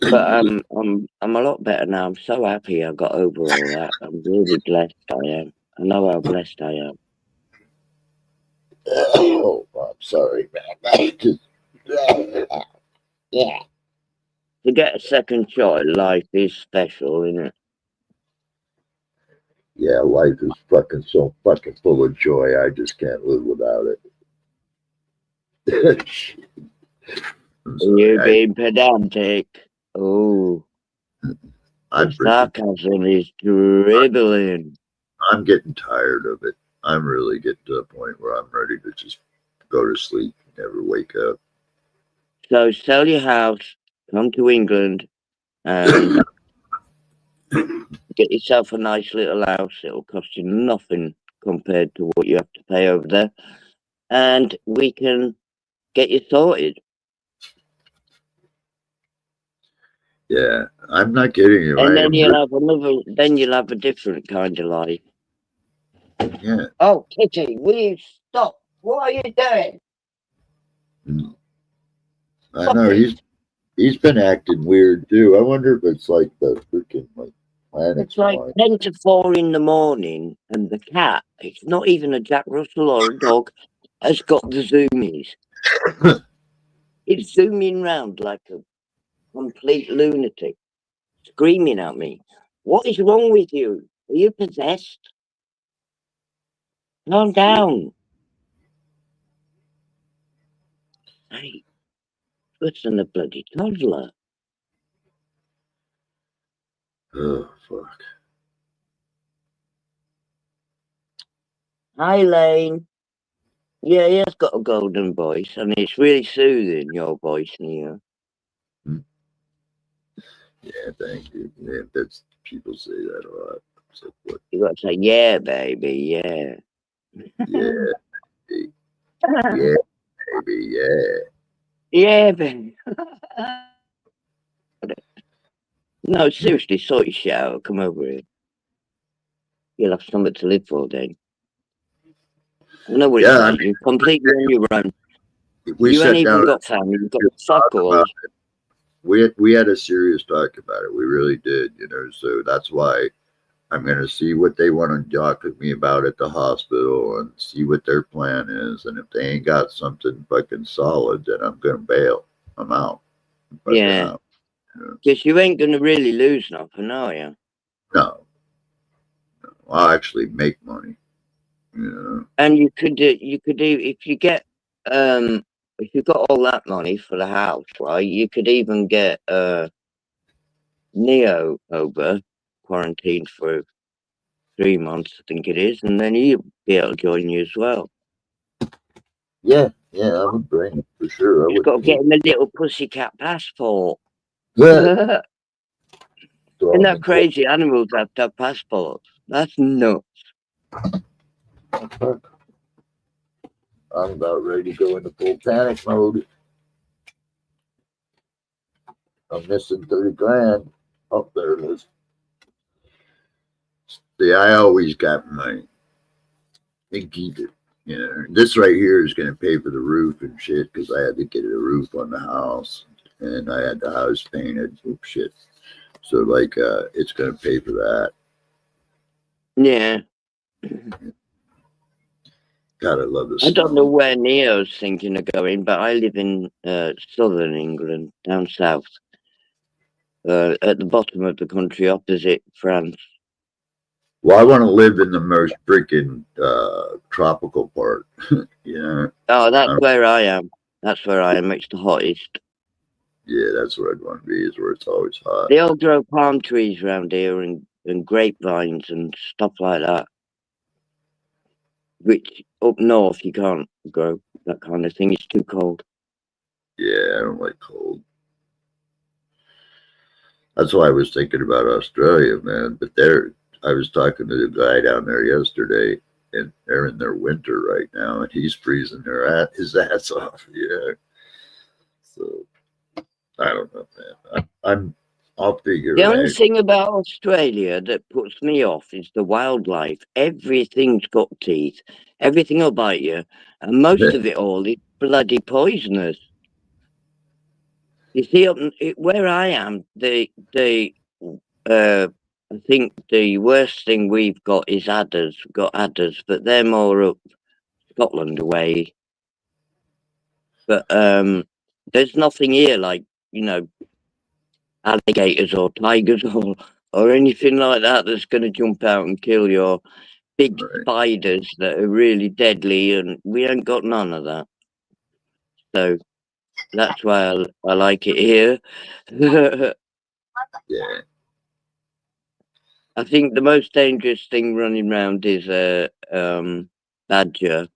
But I'm a lot better now. I'm so happy I got over all that. I'm really blessed I am. I know how blessed I am. Oh, I'm sorry, man. Yeah. To get a second shot at life is special, isn't it? Yeah, life is fucking so fucking full of joy. I just can't live without it. You're being pedantic. Oh. The sarcasm is dribbling. I'm getting tired of it. I'm really getting to the point where I'm ready to just go to sleep, never wake up. So sell your house, come to England, and get yourself a nice little house. It'll cost you nothing compared to what you have to pay over there. And we can get you sorted. Yeah, I'm not kidding you. And then you'll have a different kind of life. Yeah. Oh, Kitty, will you stop? What are you doing? I know he's been acting weird too. I wonder if it's like the freaking planets. It's like 10 to 4 in the morning, and the cat, it's not even a Jack Russell or a dog, has got the zoomies. It's zooming round like a complete lunatic, screaming at me. What is wrong with you? Are you possessed? Calm down. Hey, worse than a bloody toddler. Oh, fuck. Hi, Lane. Yeah, he has got a golden voice, and it's really soothing, your voice, Neo. Yeah, thank you. Yeah, that's people say that a lot. So, what? You got to say, yeah, baby, yeah. Yeah, baby. Yeah, baby. Yeah. Yeah, baby. No, seriously, sort your shit out. Come over here. You'll have something to live for then. I know what it's Yeah, I like. You're completely on your own. mean, we You ain't sat down even and got family. You've got talked fuck all. about it. We had a serious talk about it. We really did, you know. So that's why I'm going to see what they want to talk with me about at the hospital and see what their plan is. And if they ain't got something fucking solid, then I'm going to bail. I'm out. I'm fucking Yeah. out. You know? Because you ain't going to really lose nothing, are you? No. I'll actually make money. You know? And you could do, if you get, if you got all that money for the house, right, you could even get, Neo over, quarantined for 3 months, I think it is, and then he'll be able to join you as well. Yeah, I would bring it for sure. I Just got to would. get him a little pussycat passport. Yeah. Isn't that crazy? Animals have to have passports. That's nuts. I'm about ready to go into full panic mode. I'm missing 30 grand. Oh, there it is. See, I always got money and keep it. You know, this right here is going to pay for the roof and shit because I had to get a roof on the house and I had the house painted. Oh, shit. So, like, it's going to pay for that. Yeah. God, I love the I don't know snow. where Neo's thinking of going, but I live in southern England, down south, at the bottom of the country, opposite France. Well, I want to live in the most freaking tropical part. You know? Oh, that's where I am. That's where I am. It's the hottest. Yeah, that's where I'd want to be, is where it's always hot. They all grow palm trees around here and grapevines and stuff like that. Which up north you can't grow that kind of thing. It's too cold. Yeah, I don't like cold. That's why I was thinking about Australia, man. But I was talking to the guy down there yesterday, and they're in their winter right now, and he's freezing his ass off. Yeah. So I don't know, man. I'll figure The it only out. thing about Australia that puts me off is the wildlife. Everything's got teeth. Everything will bite you, and most of it all is bloody poisonous. You see, where I am, I think the worst thing we've got is adders. We've got adders, but they're more up Scotland away. But there's nothing here like, you know, alligators or tigers or anything like that that's going to jump out and kill your big Right. spiders that are really deadly, and we ain't got none of that. So that's why I like it here. Yeah. I think the most dangerous thing running around is a badger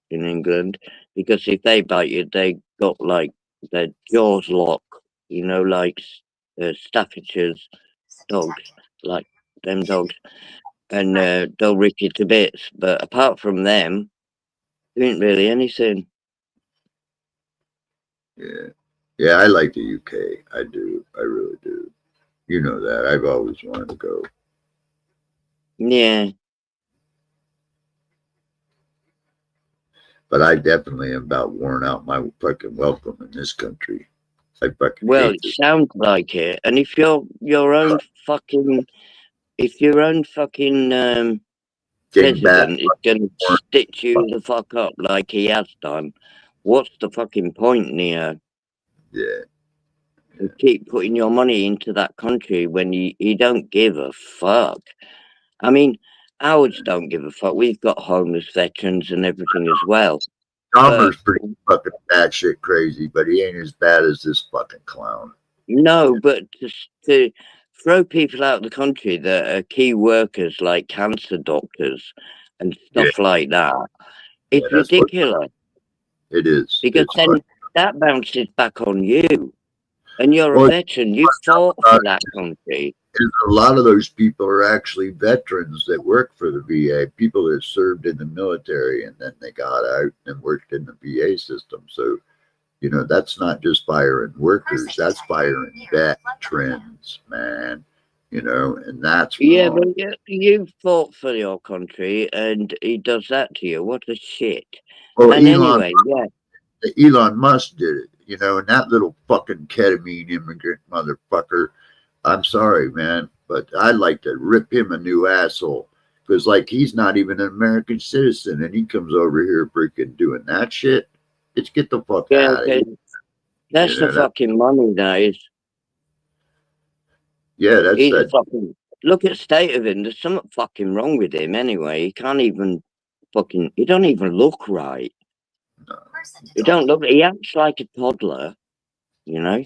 in England, because if they bite you, they got like their jaws lock, you know, like Staffordshire's dogs, like them dogs, and they'll rip you to bits. But apart from them, there ain't really anything. Yeah, I like the UK. I do. I really do. You know that. I've always wanted to go. Yeah. But I definitely am about worn out my fucking welcome in this country. I fucking Well, hate it this. sounds like it. And if if your own fucking Getting back. president is going to stitch you the fuck up like he has done, what's the fucking point, Neo? Yeah. and keep putting your money into that country when you don't give a fuck. I mean, ours don't give a fuck. We've got homeless veterans and everything as well. Dahmer's pretty fucking batshit crazy, but he ain't as bad as this fucking clown. No, but to throw people out of the country that are key workers like cancer doctors and stuff like that, it's that's what ridiculous. it is. Because It's then that bounces back on you. And you're a Well, veteran. You fought for that country. a lot of those people are actually veterans that work for the VA, people that served in the military and then they got out and worked in the VA system. So, you know, that's not just firing workers, that's firing veterans, man. You know, and that's Yeah, wrong. but you fought for your country and he does that to you. What a shit. Well, And anyway, yeah. Elon Musk did it, you know, and that little fucking ketamine immigrant motherfucker. I'm sorry, man, but I'd like to rip him a new asshole because, like, he's not even an American citizen, and he comes over here freaking doing that shit. Let's get the fuck Yeah, out of here. that's You know, the fucking money, that is. Yeah, that's He's a that. fucking. Look at the state of him. There's something fucking wrong with him anyway. He can't even fucking. He don't even look right. He don't look. He acts like a toddler, you know.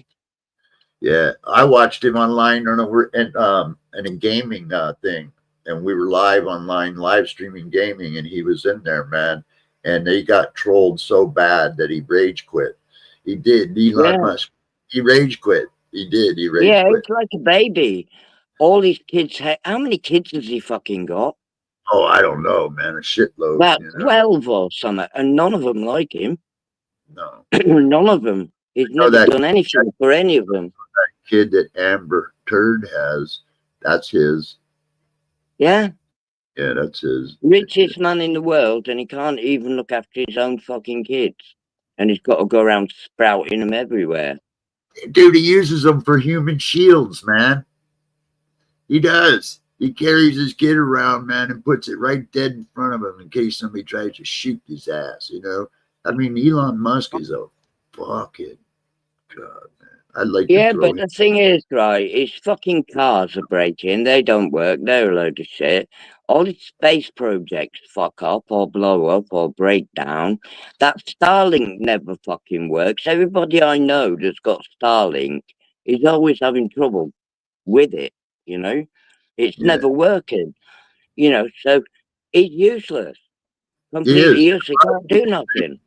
Yeah, I watched him online on a gaming thing, and we were live online, live streaming gaming, and he was in there, man, and he got trolled so bad that he rage quit. He did. Elon Musk. He rage quit. He did. He rage quit. It's like a baby. All these kids. How many kids has he fucking got? Oh, I don't know, man. A shitload. About You know? 12 or something, and none of them like him. No. None of them. He's never done anything for any of them. That kid that Amber Turd has, that's his. Yeah. Yeah, that's his. Richest man in the world, and he can't even look after his own fucking kids. And he's got to go around sprouting them everywhere. Dude, he uses them for human shields, man. He does. He carries his kid around, man, and puts it right dead in front of him in case somebody tries to shoot his ass, you know? I mean, Elon Musk is a fucking God, man. I'd like to throw but the thing is, right, his fucking cars are breaking. They don't work. They're a load of shit. All his space projects fuck up or blow up or break down. That Starlink never fucking works. Everybody I know that's got Starlink is always having trouble with it, you know? It's never working, you know, so it's useless. Completely useless. He can't do nothing.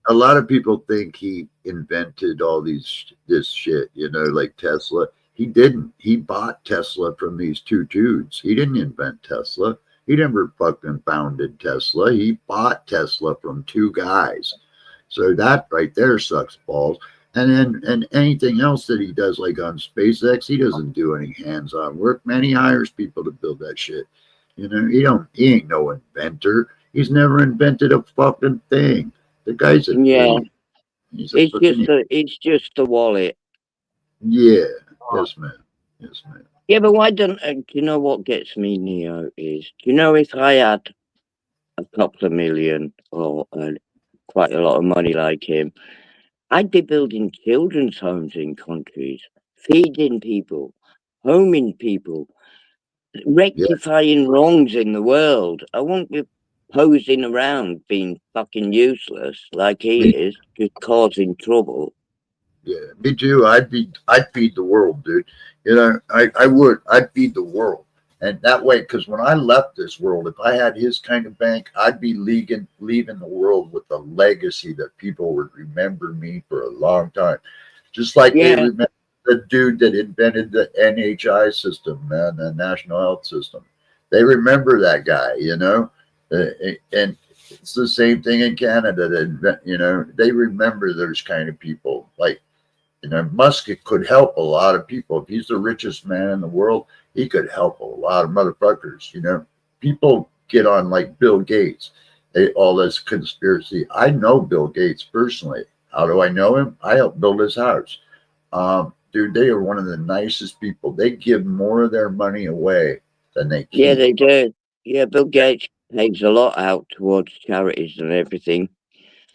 A lot of people think he invented all this shit, you know, like Tesla. He didn't. He bought Tesla from these two dudes. He didn't invent Tesla. He never fucking founded Tesla. He bought Tesla from two guys. So that right there sucks balls. And anything else that he does, like on SpaceX, he doesn't do any hands-on work. Man, he hires people to build that shit. You know, he ain't no inventor. He's never invented a fucking thing. The guy's a it's just the wallet. Yeah. Yes, man. Yes, man. Yeah, but why don't do you know what gets me, Neo? Is do you know if I had a couple of million or quite a lot of money like him, I'd be building children's homes in countries, feeding people, homing people, rectifying wrongs in the world. I won't be posing around being fucking useless like he is, just causing trouble. Yeah, me too. I'd feed the world, dude. You know, I'd feed the world. And that way, because when I left this world, if I had his kind of bank, I'd be leaving the world with a legacy that people would remember me for a long time. Just like they remember the dude that invented the NHI system, man, the National Health System. They remember that guy, you know? And it's the same thing in Canada. That, you know, they remember those kind of people. Like, you know, Musk could help a lot of people. If he's the richest man in the world, he could help a lot of motherfuckers. You know, people get on like Bill Gates, all this conspiracy. I know Bill Gates personally. How do I know him? I helped build his house. Dude, they are one of the nicest people. They give more of their money away than they keep. Yeah, they do. Yeah, Bill Gates pays a lot out towards charities and everything.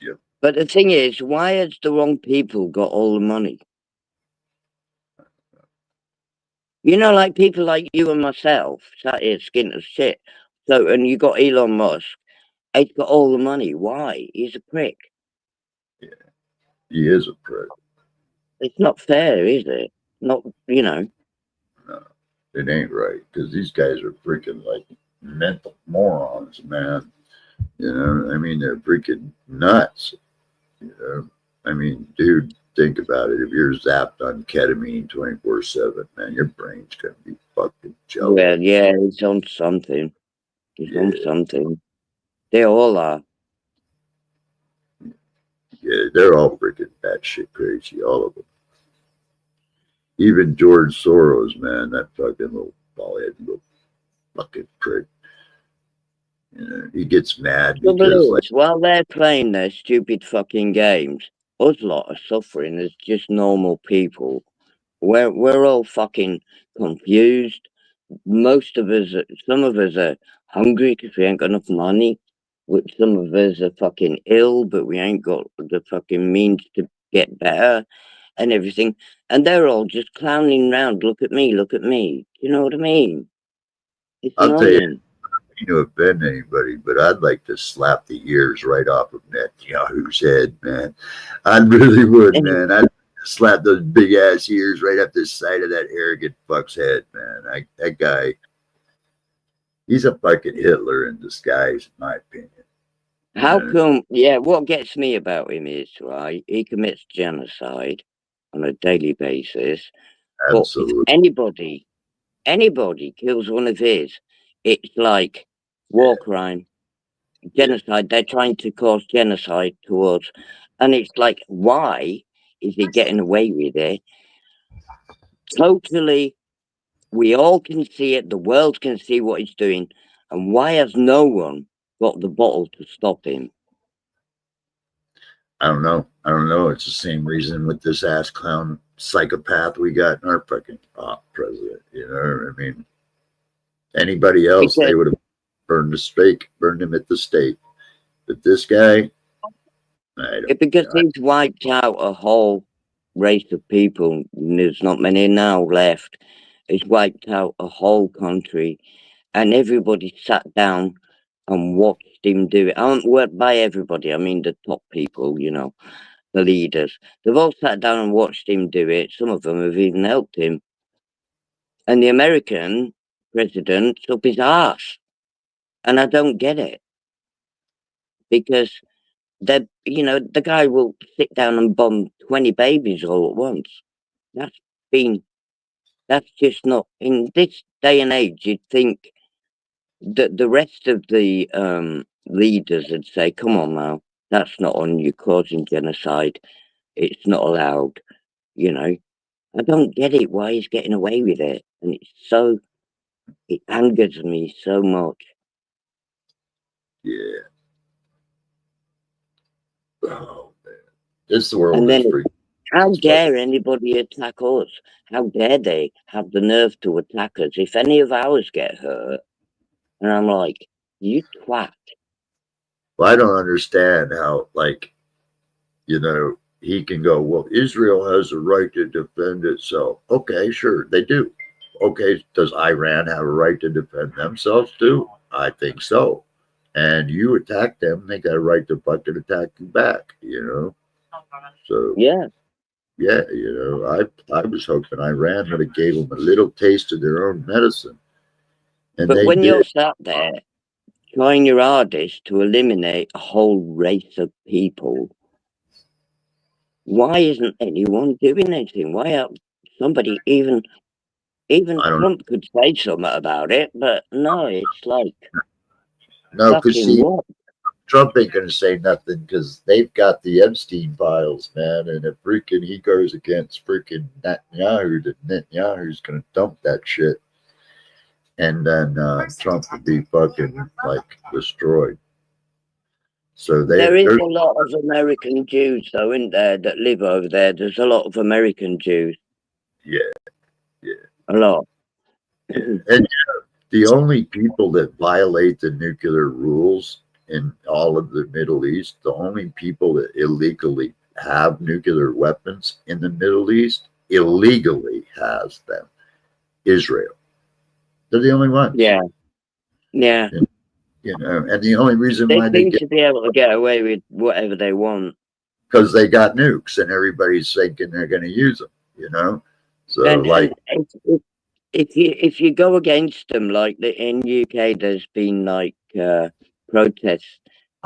Yeah. But the thing is, why has the wrong people got all the money? You know, like people like you and myself sat here skin as shit. So, and you got Elon Musk. He's got all the money. Why? He's a prick. Yeah, he is a prick. It's not fair, is it? Not, you know. No, it ain't right because these guys are freaking like mental morons, man. You know, I mean, they're freaking nuts. You know, I mean, dude, think about it. If you're zapped on ketamine 24/7, man, your brain's gonna be fucking jello. Well, yeah, he's on something. He's on Yeah, something. They all are. yeah, they're all freaking batshit crazy, all of them. Even George Soros, man, that fucking little bald-headed little fucking prick. You know, he gets mad because, Trouble like, is, while they're playing their stupid fucking games, us lot are suffering as just normal people. We're all fucking confused. Most of us, some of us are hungry because we ain't got enough money. Which some of us are fucking ill, but we ain't got the fucking means to get better and everything. And they're all just clowning round. Look at me, look at me. You know what I mean? It's I'll tell you, annoying. to offend anybody, but I'd like to slap the ears right off of Netanyahu's head, man. I really would, And man. I'd slap those big ass ears right up the side of that arrogant fuck's head, man. That guy, he's a fucking Hitler in disguise, in my opinion. how You know? come? Yeah, what gets me about him is right. He commits genocide on a daily basis. But if Absolutely. anybody kills one of his, it's like war crime, Yeah. genocide. They're trying to cause genocide towards, and it's like, why is he getting away with it? Totally, we all can see it. The world can see what he's doing, and why has no one got the bottle to stop him? I don't know. I don't know. It's the same reason with this ass clown psychopath we got in our fucking president. You know, I mean, anybody else, Because they would have burned the stake, burned him at the stake. But this guy, I don't. because he's wiped out a whole race of people. And there's not many now left. He's wiped out a whole country, and everybody sat down and watched him do it. I don't work by everybody. I mean the top people, you know, the leaders. They've all sat down and watched him do it. Some of them have even helped him. And the American president's up his arse. And I don't get it. Because the guy will sit down and bomb 20 babies all at once. That's been that's just not in this day and age. You'd think that the rest of the leaders would say, come on now, that's not on, you causing genocide. It's not allowed, you know. I don't get it why he's getting away with it. And it angers me so much. Yeah. Oh man, this world And is then freaking. how It's fucking. dare anybody attack us? How dare they have the nerve to attack us? If any of ours get hurt, and I'm like, you twat. Well, I don't understand how, like, he can go, well, Israel has a right to defend itself. Okay, sure, they do. Okay, does Iran have a right to defend themselves too? I think so. And you attack them, they got a right to fucking attack you back, you know? So, Yeah. yeah, I was hoping Iran would have gave them a little taste of their own medicine. And But they when you're did. sat there trying your hardest to eliminate a whole race of people, why isn't anyone doing anything? Why aren't somebody even I don't Trump could say something about it, but no, it's like know, because fucking see, what? Trump ain't going to say nothing because they've got the Epstein files, man. And if freaking he goes against freaking Netanyahu, then Netanyahu's going to dump that shit. And then Trump would be fucking like destroyed. So There is they're, a lot of American Jews, though, isn't there, that live over there? There's a lot of American Jews. yeah, yeah, A lot. yeah. And the only people that violate the nuclear rules in all of the Middle East, the only people that illegally have nuclear weapons in the Middle East, illegally has them. Israel. They're the only ones. Yeah. Yeah. You know, and the only reason They why they seem get to be able to get away with whatever they want. because they got nukes and everybody's thinking they're going to use them. You know, so And like if you go against them, like in UK, there's been like protests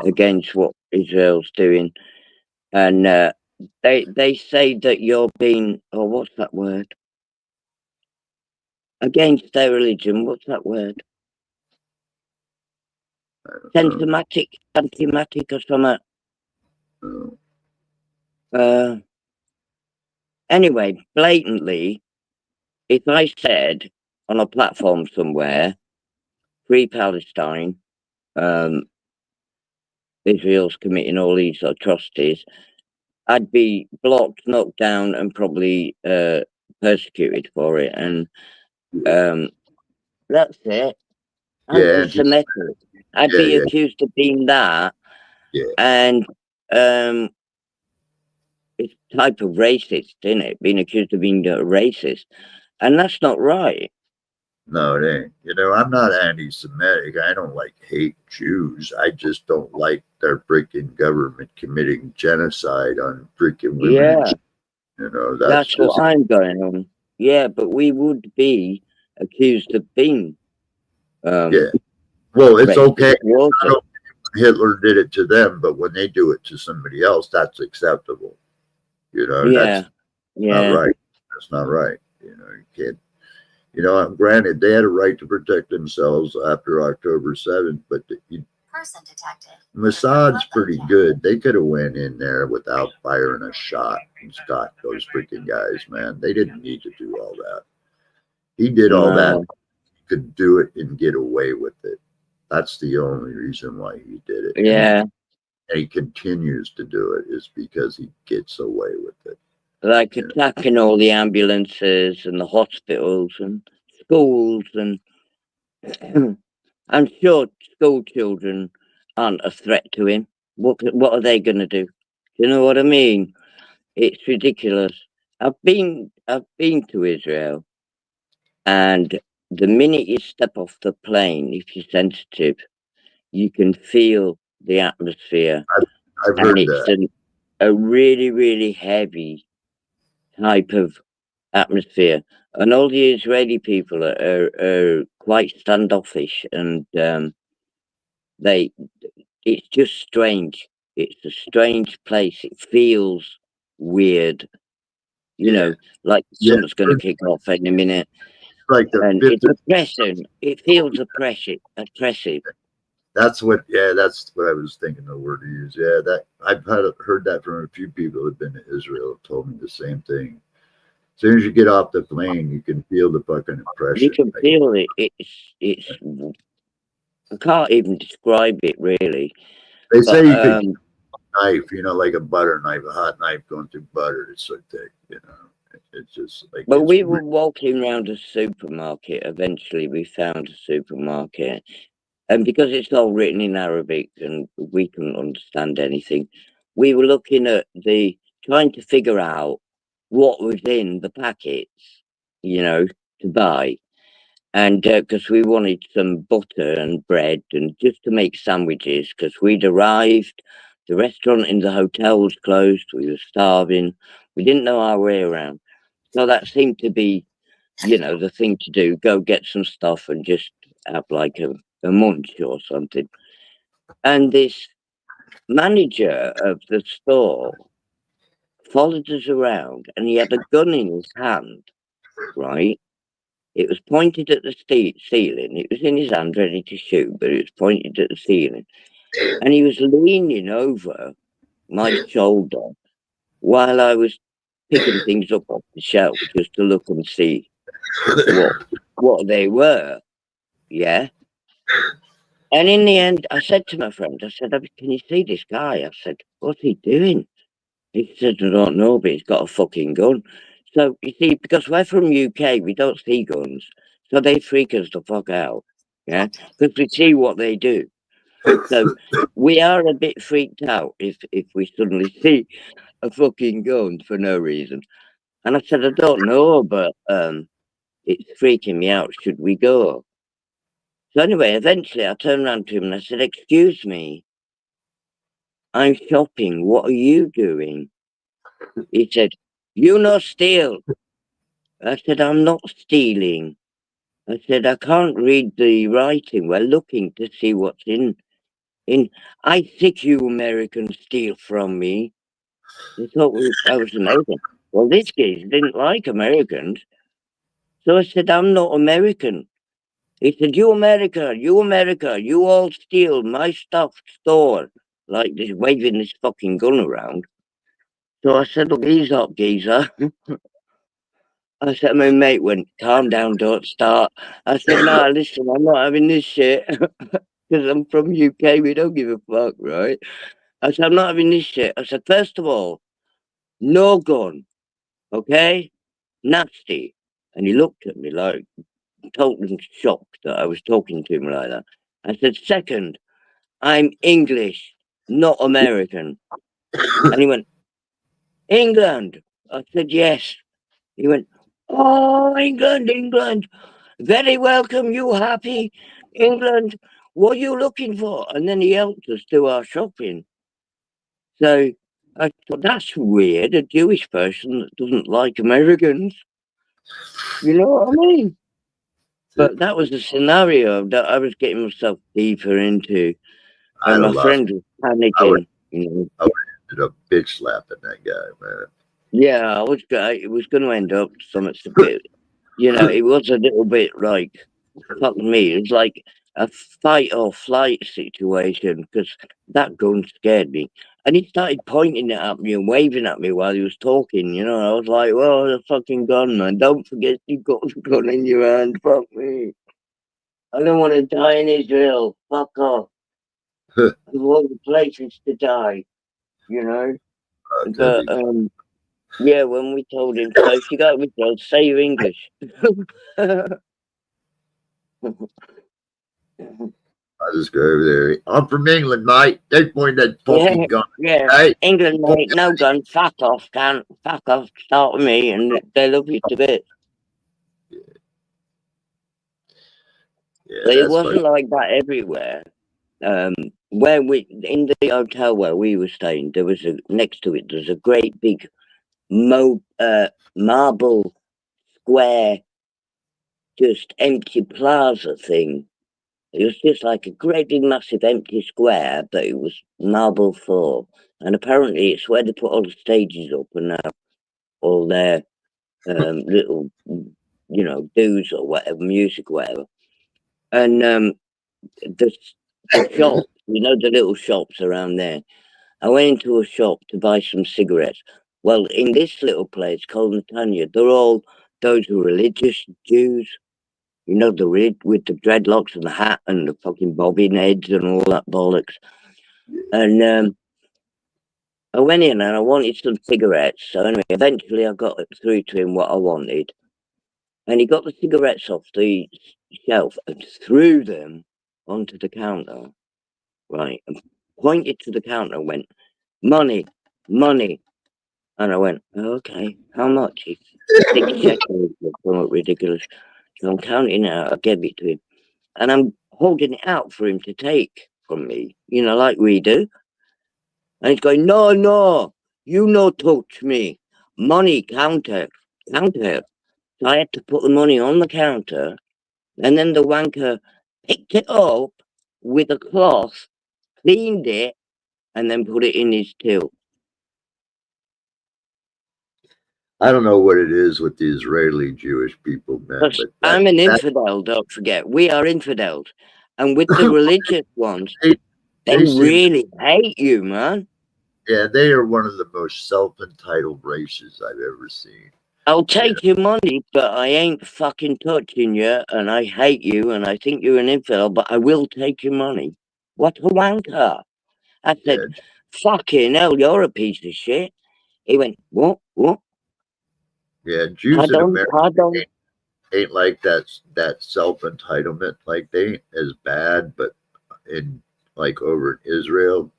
against what Israel's doing, and they say that you're being, oh, what's that word? Against their religion. What's that word? Symptomatic, or something. Anyway, blatantly, if I said on a platform somewhere, free Palestine, Israel's committing all these atrocities, I'd be blocked, knocked down, and probably persecuted for it. And that's it. yeah, Anti-Semitic. I'd be yeah, accused of being that, yeah. and it's a type of racist, isn't it? Being accused of being a racist, and that's not right. No, it ain't. You know, I'm not anti-Semitic. I don't like hate Jews. I just don't like their freaking government committing genocide on freaking women. Yeah, You know, that's what I'm going on. Yeah, but we would be accused of being yeah. Well, it's racist okay. towards I it. don't Hitler did it to them, but when they do it to somebody else, that's acceptable. You know, Yeah, that's not yeah. right. That's not right. You know, you can't. You know, granted, they had a right to protect themselves after October 7th, but Person detected. Mossad's pretty good. They could have went in there without firing a shot and got those freaking guys, man. They didn't need to do all that. He did all that. No. He could do it and get away with it. That's the only reason why he did it. Yeah, And he continues to do it is because he gets away with it. like You know? attacking all the ambulances and the hospitals and schools, and I'm sure school children aren't a threat to him. What are they going to do? You know what I mean? It's ridiculous. I've been to Israel, and the minute you step off the plane, if you're sensitive, you can feel the atmosphere, I've and heard it's that. a really, really heavy type of atmosphere. And all the Israeli people are quite standoffish, and it's just strange. It's a strange place. It feels weird, you Yeah. know, like Yeah. something's going to kick off in a minute. Like the And fifth. it's oppressive. It feels oppressive. That's what. Yeah, that's what I was thinking the word to use. Yeah, that I've heard that from a few people who've been to Israel. Have told me the same thing. As soon as you get off the plane, you can feel the fucking You impression. can Like, feel it. It's. I can't even describe it really. they But say you could knife, you know, like a butter knife, a hot knife going through butter. It's so thick, you know. It's just like but it's. we were walking around a supermarket. Eventually, we found a supermarket, and because it's all written in Arabic and we couldn't understand anything, we were looking at trying to figure out what was in the packets, you know, to buy. And because we wanted some butter and bread and just to make sandwiches, because we'd arrived, the restaurant in the hotel was closed, we were starving, we didn't know our way around. So that seemed to be, you know, the thing to do, go get some stuff and just have like a munch or something. And this manager of the store followed us around, and he had a gun in his hand, right? It was pointed at the ceiling. It was in his hand ready to shoot, but it was pointed at the ceiling. And he was leaning over my shoulder while I was picking things up off the shelf just to look and see what they were. Yeah. And in the end, I said to my friend, I said, "Can you see this guy?" I said, "What's he doing?" He said, "I don't know, but he's got a fucking gun." So, you see, because we're from UK, we don't see guns. So they freak us the fuck out. Yeah. Because we see what they do. So we are a bit freaked out if we suddenly see a fucking gun for no reason. And I said, "I don't know, but It's freaking me out. Should we go? So anyway, eventually I turned around to him and I said, excuse me, I'm shopping. What are you doing? He said, you not steal. I said, I'm not stealing. I said, I can't read the writing. We're looking to see what's in. I think you Americans steal from me. They thought I was American. Well, this geezer didn't like Americans. So I said, I'm not American. He said, you America, you all steal my stuffed store. Like this, waving this fucking gun around. So I said, look, ease up, geezer. I said, my mate went, calm down, don't start. I said, nah, listen, I'm not having this shit. Because I'm from UK, we don't give a fuck, right? I said, I'm not having this shit. I said, first of all, no gun, okay? Nasty. And he looked at me like, totally shocked that I was talking to him like that. I said, second, I'm English, not American. And he went, England. I said, yes. He went, oh, England, England. Very welcome, you happy? England, what are you looking for? And then he helped us do our shopping. So I thought, that's weird, a Jewish person that doesn't like Americans. You know what I mean? But that was a scenario that I was getting myself deeper into. I'd And my have lost. friend was panicking, you know. I would have ended up bitch slapping that guy, man. Yeah, it was going to end up something a bit, you know, it was a little bit like, fuck me, it was like a fight or flight situation because that gun scared me. And he started pointing it at me and waving at me while he was talking, you know. I was like, well, the fucking gun, man. Don't forget you got the gun in your hand. Fuck me. I don't want to die in Israel. Fuck off. Of all the places to die, you know. But yeah, when we told him, so if you go with us, say you're English. I just go over there. I'm from England, mate. Don't point that Yeah, fucking gun. yeah. Hey, England, mate, no gun. Fuck off, can't. Fuck off. Start with me, and they love you to bits. yeah, But it that's wasn't funny. like that everywhere. Where we in the hotel where we were staying, there was next to it. There's a great big marble square, just empty plaza thing. It was just like a great big massive empty square, but it was marble floor. And apparently it's where they put all the stages up and all their little, you know, dues or whatever, music or whatever. And the shop, you know, the little shops around there. I went into a shop to buy some cigarettes. Well, in this little place called Netanya, they're all those who are religious Jews. You know, the red with the dreadlocks and the hat and the fucking bobbin heads and all that bollocks. And I went in and I wanted some cigarettes. So anyway, eventually I got through to him what I wanted. And he got the cigarettes off the shelf and threw them onto the counter, right? And pointed to the counter and went, money, money. And I went, okay, how much? It's 6 shekels or something ridiculous. So I'm counting it out, I gave it to him. And I'm holding it out for him to take from me, you know, like we do. And he's going, no, no, you no touch me. Money, counter, counter. So I had to put the money on the counter. And then the wanker picked it up with a cloth, cleaned it, and then put it in his till. I don't know what it is with the Israeli Jewish people, man, but I'm an infidel, don't forget. We are infidels. And with the religious ones, they really hate you, man. Yeah, they are one of the most self-entitled races I've ever seen. I'll take your money, but I ain't fucking touching you, and I hate you, and I think you're an infidel, but I will take your money. What a wanker. I said, fucking hell, you're a piece of shit. He went, what? What? Yeah, Jews in America ain't like that self-entitlement. Like they ain't as bad, but in like over in Israel,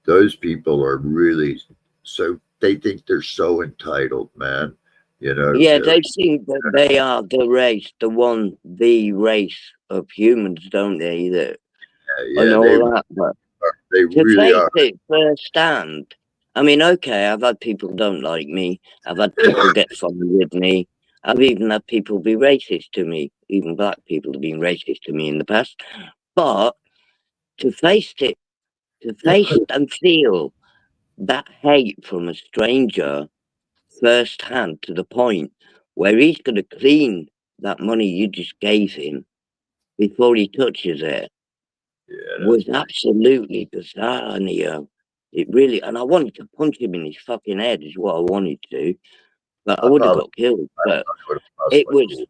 those people are really so they think they're so entitled, man. You know, Yeah, they think that they are the race, the race of humans, don't they? That and all that. But they to really face are. it firsthand, I mean, okay, I've had people don't like me. I've had people get funny with me. I've even had people be racist to me. Even black people have been racist to me in the past. But to face it, to face and feel that hate from a stranger firsthand to the point where he's going to clean that money you just gave him before he touches it was absolutely bizarre. And it really, and I wanted to punch him in his fucking head, is what I wanted to, but I would have got killed. But it was,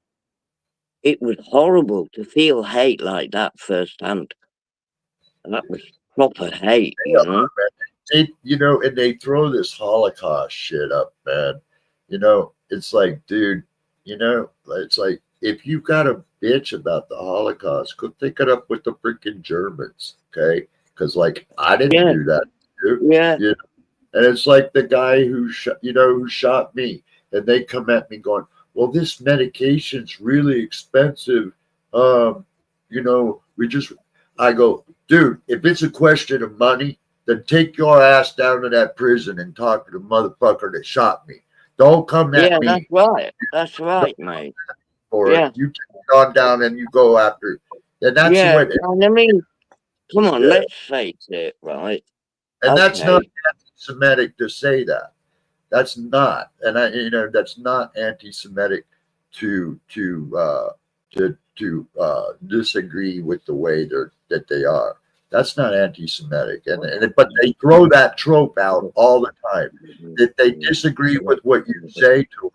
it was horrible to feel hate like that firsthand. And that was proper hate, you know. You know, and they throw this Holocaust shit up, man. You know, it's like, dude, you know, it's like if you got a bitch about the Holocaust, go take it up with the freaking Germans, okay? Because like I didn't do that, dude. Yeah. You know? And it's like the guy who who shot me, and they come at me going, "Well, this medication's really expensive." You know, I go, dude, if it's a question of money, then take your ass down to that prison and talk to the motherfucker that shot me. Don't come at me. That's right. That's right, mate. For it. You take it on down and you go after it. And that's what. I mean, come on, let's face it, right? And that's not anti-Semitic to say that. That's not, and that's not anti-Semitic to disagree with the way that they are. That's not anti-Semitic, but they throw that trope out all the time. That they disagree with what you say to them.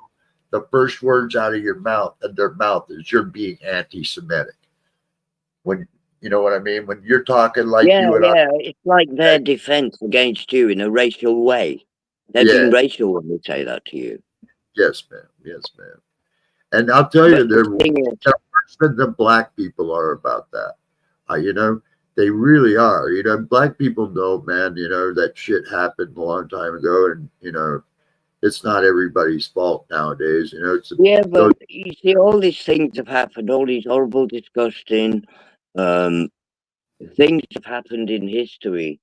The first words out of your mouth, their mouth, is you're being anti-Semitic. When you know what I mean? When you're talking like you and I, it's like their defense against you in a racial way. They're being racial when they say that to you. Yes, ma'am. Yes, ma'am. And I'll tell you, they're worse than the black people are about that. You know, they really are. You know, black people know, man, you know, that shit happened a long time ago. And, you know, it's not everybody's fault nowadays. You know, but you see, all these things have happened, all these horrible, disgusting things have happened in history.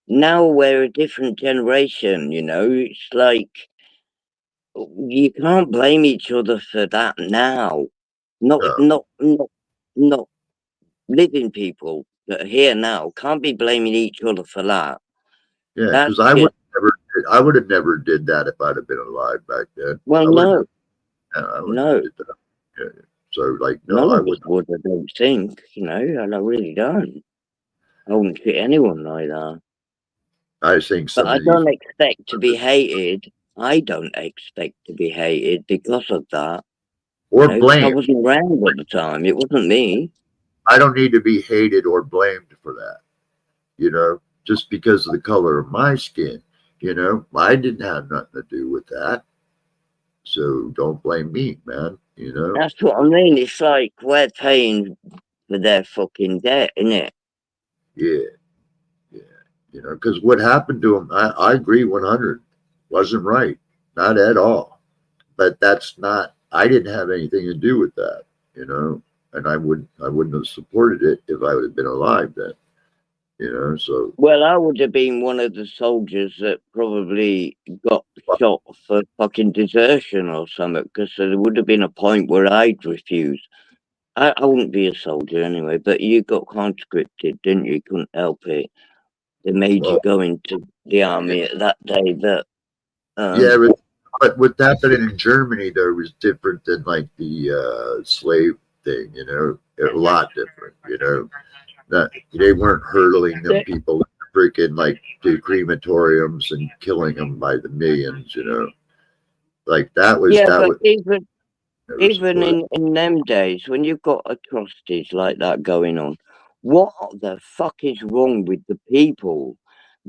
Now we're a different generation, you know. It's like you can't blame each other for that now. Not living people that are here now can't be blaming each other for that. Yeah, because I would have never did that if I'd have been alive back then. Well, no. I wouldn't have did that. Yeah. So, like, no, I would. I don't think, you know, and I really don't. I wouldn't treat anyone like that. I think but I don't expect to be hated. I don't expect to be hated because of that. Or blamed. I wasn't around at the time. It wasn't me. I don't need to be hated or blamed for that. You know, just because of the color of my skin. You know, I didn't have nothing to do with that. So don't blame me, man. You know, that's what I mean. It's like we're paying for their fucking debt, isn't it? Yeah, yeah. You know, because what happened to them, I agree 100. Wasn't right, not at all. But that's not. I didn't have anything to do with that. You know, and I wouldn't have supported it if I would have been alive then. You know, so. Well, I would have been one of the soldiers that probably got shot for fucking desertion or something, because there would have been a point where I'd refuse. I wouldn't be a soldier anyway, but you got conscripted, didn't you? You couldn't help it. They made you go into the army at that day. That but what happened in Germany though was different than like the slave thing. You know, a lot different. You know. That they weren't hurtling them people freaking like to crematoriums and killing them by the millions, you know. Like that was even in them days when you've got atrocities like that going on, what the fuck is wrong with the people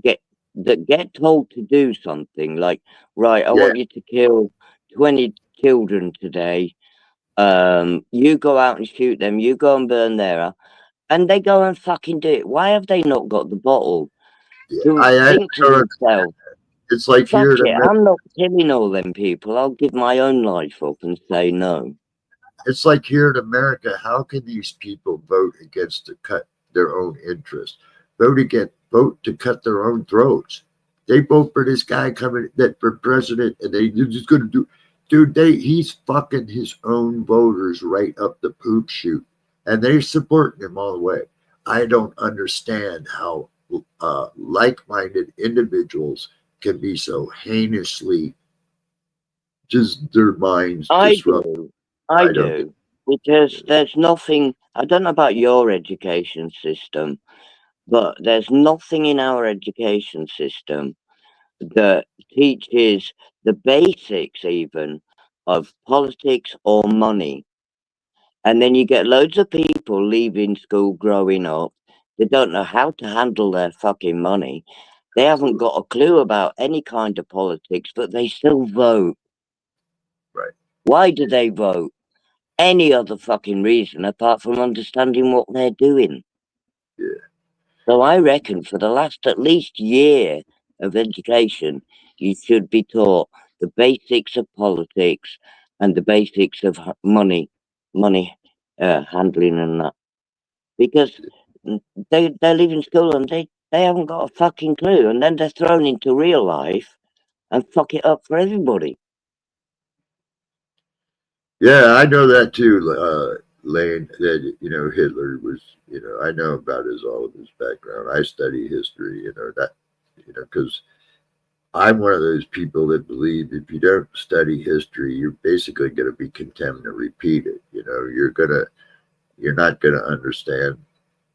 that get told to do something like, right, I want you to kill 20 children today. You go out and shoot them, you go and burn their, and they go and fucking do it. Why have they not got the bottle to think to themselves? It's like here Fuck in it, America. I'm not killing all them people. I'll give my own life up and say no. It's like here in America. How can these people vote against to cut their own interest? Vote to cut their own throats. They vote for this guy coming that for president, and they're just going to do. Dude, he's fucking his own voters right up the poop chute, and they're supporting him all the way. I don't understand how like-minded individuals can be so heinously just their minds I disrupt. do. I I don't get do. Because there's nothing, I don't know about your education system, but there's nothing in our education system that teaches the basics even of politics or money. And then you get loads of people leaving school growing up. They don't know how to handle their fucking money. They haven't got a clue about any kind of politics, but they still vote. right. Why do they vote? Any other fucking reason apart from understanding what they're doing. Yeah. So I reckon for the last at least year of education, you should be taught the basics of politics and the basics of money handling and that. Because they're leaving school and they haven't got a fucking clue, and then they're thrown into real life and fuck it up for everybody. Yeah, I know that too, Lane. That Hitler was. I know about all of his background. I study history. Because I'm one of those people that believe if you don't study history, you're basically going to be condemned to repeat it. You're not gonna understand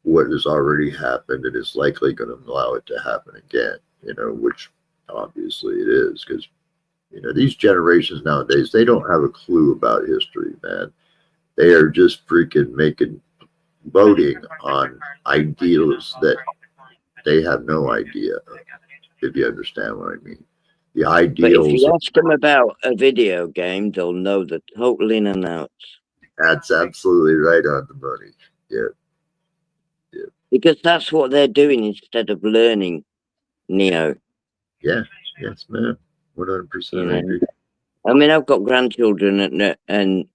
what has already happened, and it's likely going to allow it to happen again. Which obviously it is, because these generations nowadays, they don't have a clue about history, man. They are just freaking voting on ideals that they have no idea of, if you understand what I mean. The But if ideals, you ask them about a video game, they'll know the total in and outs. that's absolutely right on the money. Yeah. Yeah. Because that's what they're doing instead of learning, Neo. Yeah. Yes, man. 100%. I agree. I mean, I've got grandchildren, and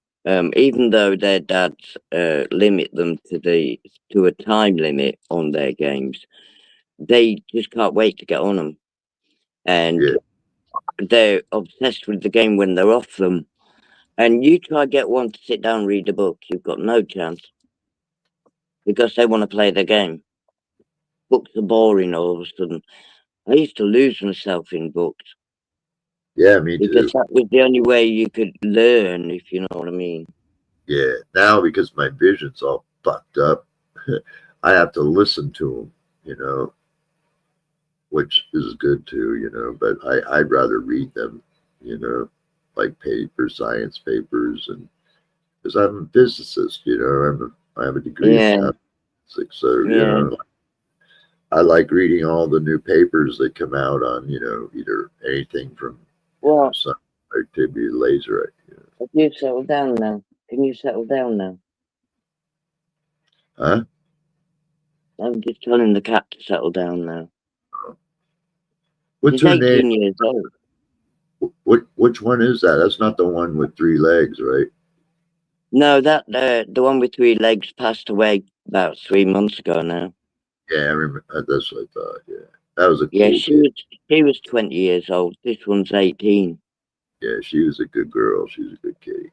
even though their dads limit them to a time limit on their games, they just can't wait to get on them, and Yeah. they're obsessed with the game when they're off them. And you try get one to sit down and read a book, you've got no chance because they want to play the game. Books are boring all of a sudden. I used to lose myself in books Yeah, me because too. that was the only way you could learn, if you know what I mean. Yeah. Now, because my vision's all fucked up, I have to listen to them, which is good too, but I'd rather read them, like science papers, and because I'm a physicist, I have a degree in Yeah, physics, so yeah. I like reading all the new papers that come out on, either anything from Well, sun activity, laser. have you settled down now? Can you settle down now? Huh? I'm just telling the cat to settle down now. What's She's her name? 18 years old. Which one is that? That's not the one with 3 legs, right? No, that the one with 3 legs passed away about 3 months ago now. Yeah, I remember. That's what I thought. Yeah, that was a Yeah, cool kid. she was 20 years old. This one's 18. Yeah, she was a good girl. She was a good kitty.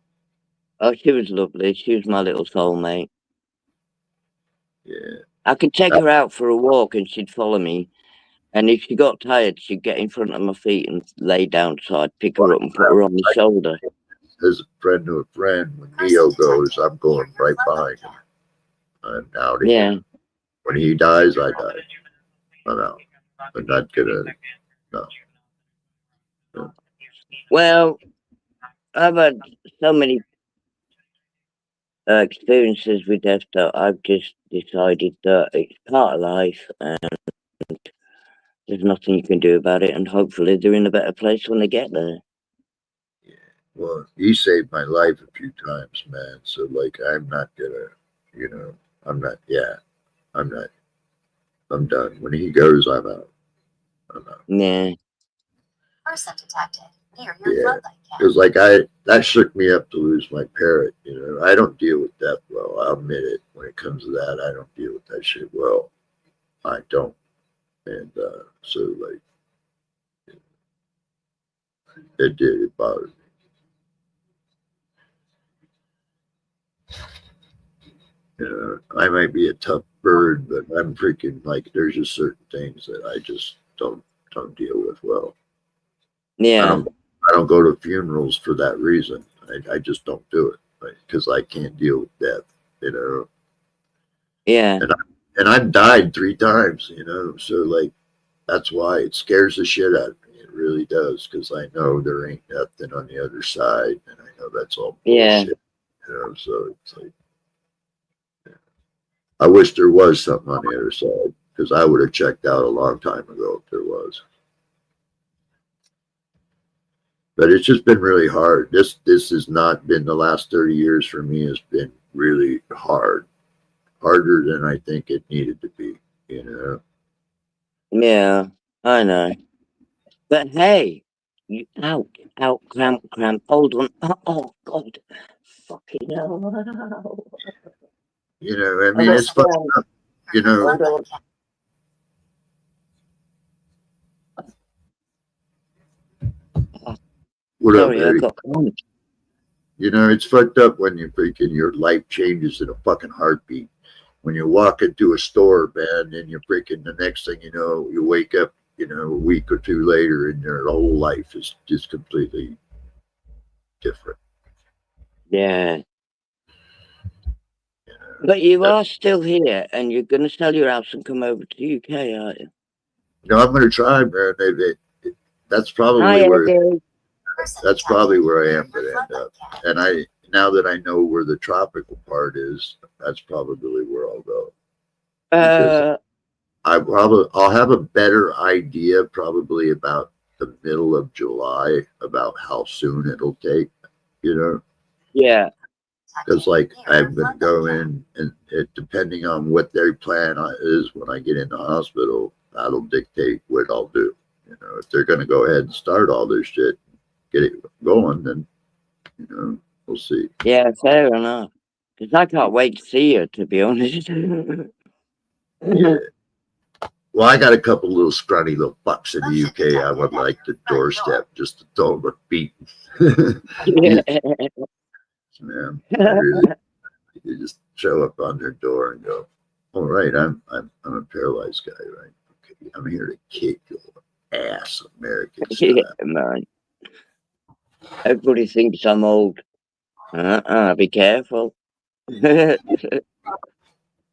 Oh, she was lovely. She was my little soulmate. Yeah. I could take her out for a walk and she'd follow me. And if she got tired, she'd get in front of my feet and lay down so I'd pick her up and put her on my shoulder. As a friend to a friend, when Neo goes, I'm going right behind him. I'm out of here. When he dies, I die. I'm out. I'm not gonna. No. Well, I've had so many experiences with death that I've just decided that it's part of life and there's nothing you can do about it. And hopefully they're in a better place when they get there. Yeah. Well, he saved my life a few times, man. So like, I'm not gonna. I'm not. Yeah. I'm not. I'm done. When he goes, I'm out. I'm out. Yeah. Person detected. Near your Yeah. floodlight cam. Because like that shook me up to lose my parrot. You know, I don't deal with death well. I'll admit it. When it comes to that, I don't deal with that shit well. I don't. And so like it did. It bothered me. You know, I might be a tough bird, but I'm freaking like there's just certain things that I just don't deal with well. Yeah. I don't go to funerals for that reason. I just don't do it because I can't deal with death. You know. Yeah. And I've died 3 times. You know, so like that's why it scares the shit out of me. It really does, because I know there ain't nothing on the other side, and I know that's all Yeah. bullshit. You know, so it's like. I wish there was something on the other side, because I would have checked out a long time ago if there was. But it's just been really hard. This has not been the last 30 years for me. Has been really hard, harder than I think it needed to be. You know. Yeah. I know. But hey, you out, cramp. Hold on. Oh God. Fucking hell. You know. I mean, it's fucked up. You know. Hold on. What up, Sorry, I Eddie? got on. You know, it's fucked up when you freaking your life changes in a fucking heartbeat. When you walk into a store, man, and you're freaking the next thing you know, you wake up, you know, a week or 2 later, and your whole life is just completely different. Yeah. You know? But you are still here, and you're going to sell your house and come over to the UK, aren't you? No, I'm going to try, man. That's probably Hi, where Eddie. that's probably where I am going to end up. And now that I know where the tropical part is, that's probably where I'll go. Because I'll have a better idea probably about the middle of July about how soon it'll take, you know. Yeah. Because like I'm gonna go in, and depending on what their plan is when I get in the hospital, that'll dictate what I'll do. You know, if they're gonna go ahead and start all this shit, get it going, then you know we'll see. Yeah, fair enough. Because I can't wait to see you, to be honest. Yeah. Well, I got a couple little scrawny little fucks in the UK. I would like to doorstep just to throw them a beat. Yeah. Man, really, you just show up on their door and go, "All right, I'm a paralyzed guy, right? Okay, I'm here to kick your ass, American style." Yeah, man. Everybody thinks I'm old. Be careful.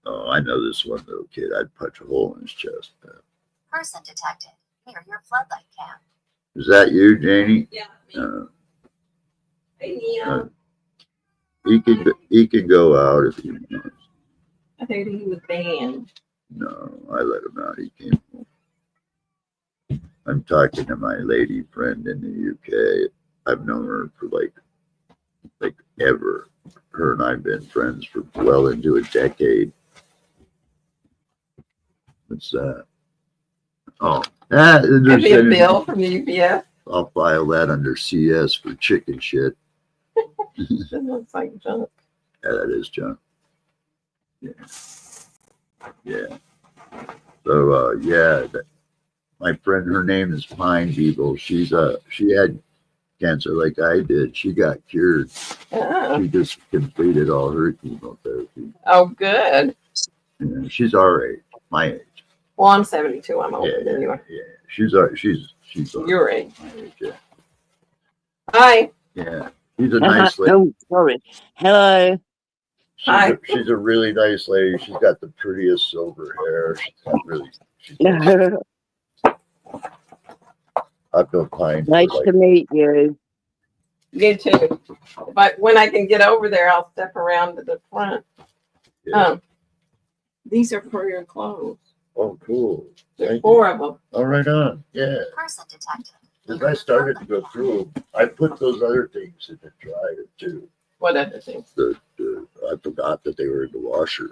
Oh, I know this one little kid. I'd punch a hole in his chest. Man. Person detected. Near your floodlight cam. Is that you, Janie? Yeah. He can go out if he wants. I thought he was banned. No, I let him out. He came home. I'm talking to my lady friend in the UK. I've known her for like ever. Her and I've been friends for well into a decade. What's that? Oh, Could be a bill from UPS. I'll file that under CS for chicken shit. It looks like junk. Yeah, that is junk. Yeah. Yeah. So my friend, her name is Pine Beetle. She had cancer like I did. She got cured. Oh. She just completed all her chemotherapy. Oh, good. Yeah, she's our age, my age. Well, I'm 72. I'm older than you are. Yeah. She's our Your age. my age, yeah. Hi. Yeah. She's a nice lady. Oh, sorry. Hello. Hi. She's a really nice lady. She's got the prettiest silver hair. I've known Pine. Nice to meet you. You too. When I can get over there, I'll step around to the front. Yeah. These are for your clothes. Oh, cool. There's 4 of them. Oh, right on. Yeah. Person detected. As I started to go through them, I put those other things in the dryer too. What other things? I forgot that they were in the washer.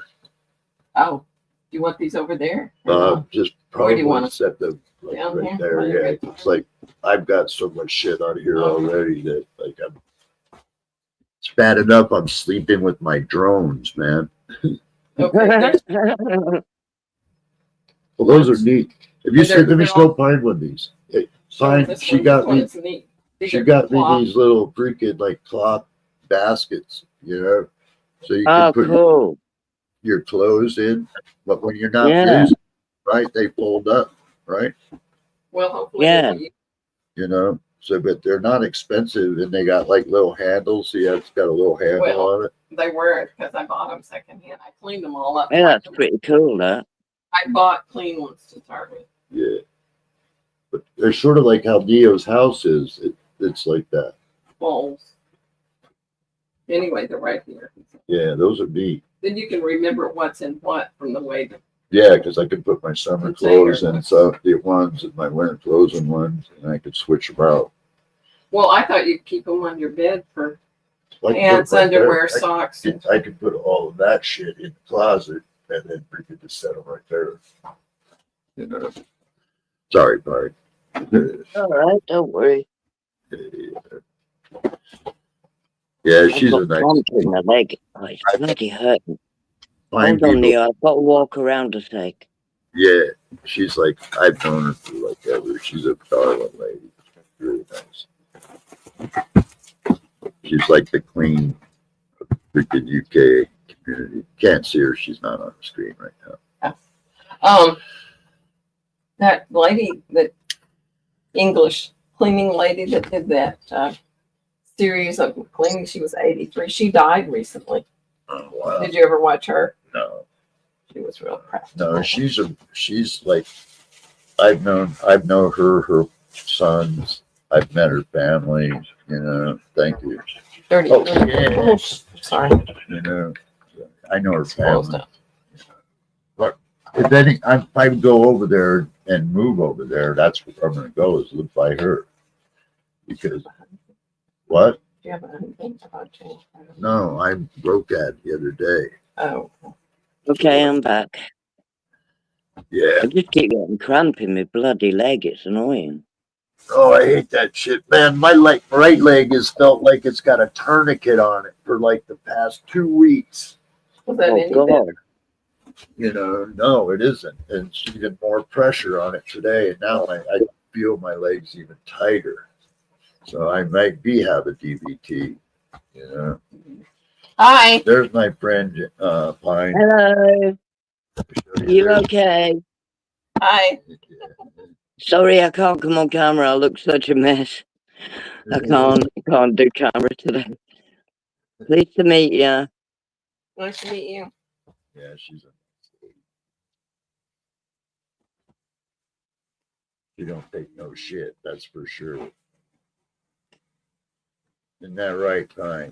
Oh, do you want these over there? Just Where do you probably want them? set them Down right here? there. Right Yeah, there. it's like I've got so much shit out here already that like it's bad enough I'm sleeping with my drones, man. Okay, Well, those are neat. Have you seen? Let me they're show Pine one of these. Hey, Pine, she got me. She got me these little freaking like cloth baskets, you know, so you can Oh, put cool. your clothes in, but when you're not Yeah. using, right, they fold up, right? Well, hopefully, Yeah. You know, so but they're not expensive, and they got like little handles. See, it's got a little handle on it. they were because I bought them secondhand. I cleaned them all up. Yeah, that's pretty cool, that. I bought clean ones to start with. Yeah, but they're sort of like how Neo's house is. It's like that. Bowls. Anyway, they're right here. Yeah, those are neat. Then you can remember what's in what from the way that. Yeah, because I could put my summer clothes in some the ones and my winter clothes in ones, and I could switch them out. Well, I thought you'd keep them on your bed for Like pants, underwear, socks. I could put all of that shit in the closet, and then we could just set them right there. You know. Sorry, Barry. All right, don't worry. Yeah, she's a nice. In the leg. Oh, it's bloody hurting. Fine Hold on, people. Leo. I've got to walk around a sec. Yeah, she's like, I've known her for like ever. She's a darling lady. Really nice. She's like the queen of the UK community. Can't see her. She's not on the screen right now. That lady, that English cleaning lady that did that series of cleaning, she was 83. She died recently. Oh, wow. Did you ever watch her? No. She was real practical. No, she's like, I've known her sons. I've met her family, you know. Thank you. 30. Oh, yes. Sorry. You know, I know her family. But if I go over there and move over there, that's where I'm going to go, is live by her. Because, what? Do you have anything about change? No, I broke that the other day. Oh. Okay, I'm back. Yeah. I just keep getting cramp in my bloody leg. It's annoying. Oh, I hate that shit, man. My right leg has felt like it's got a tourniquet on it for like the past 2 weeks. Was that any God. better? You know, no, it isn't. And it's even more pressure on it today. And now I feel my legs even tighter. So I might have a DVT, you know. Hi. There's my friend, Pine. Hello. You okay? Hi. Sorry, I can't come on camera. I look such a mess. I can't do camera today. Pleased to meet you. Nice to meet you. Yeah, she's a. She don't take no shit, that's for sure. Isn't that right, Pine?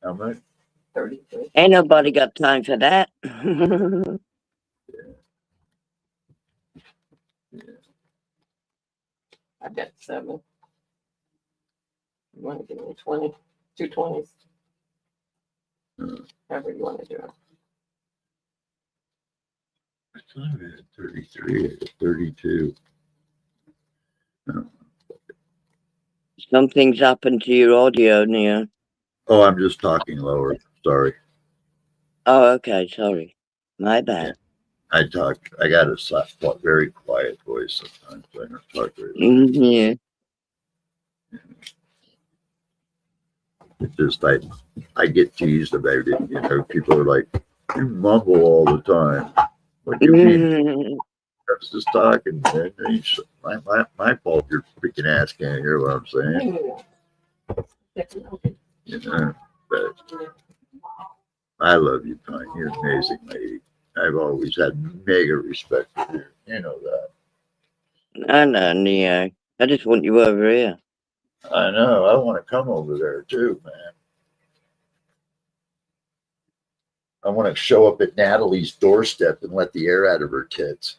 How much? 33. Ain't nobody got time for that. Yeah. I got 7. You want to give me 20? 2 20s? However you want to do it. I thought I had 33, I had 32. No. Something's happened to your audio, Neo. Oh, I'm just talking lower. Sorry. Oh, okay. Sorry. My bad. I got a very quiet voice sometimes. I don't talk very loud. Yeah. It's just I get teased about it. You know, people are like, you mumble all the time. What do you mean? I was just talking, man. My fault. Your freaking ass can't hear what I'm saying. You know, but I love you, Pine. You're an amazing lady. I've always had mega respect for you. You know that. I know, Neo. I just want you over here. I know. I want to come over there too, man. I want to show up at Natalie's doorstep and let the air out of her tits.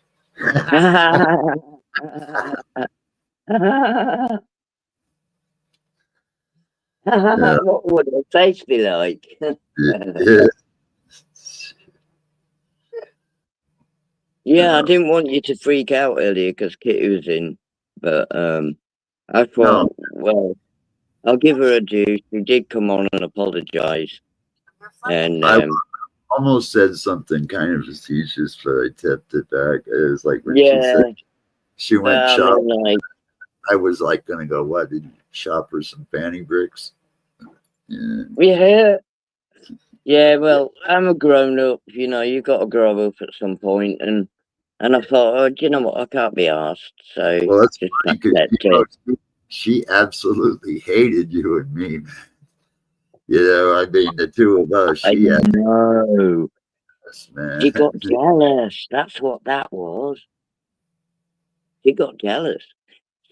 What would her face be like? Yeah, I didn't want you to freak out earlier because Kitty was in but I thought, well, I'll give her a due. She did come on and apologise, and I almost said something kind of facetious, but I tipped it back. It was like when she yeah, said she went I shopping. mean, like, I was like gonna go, what, did you shop for some fanny bricks? Yeah. yeah. Well, I'm a grown up. You know, you got to grow up at some point, and I thought, oh, do you know what? I can't be asked, so Well, that's just funny because accept it. she absolutely hated you and me, man. You know, I mean, the two of us, I she had know. us, man. She got jealous. That's what that was. She got jealous.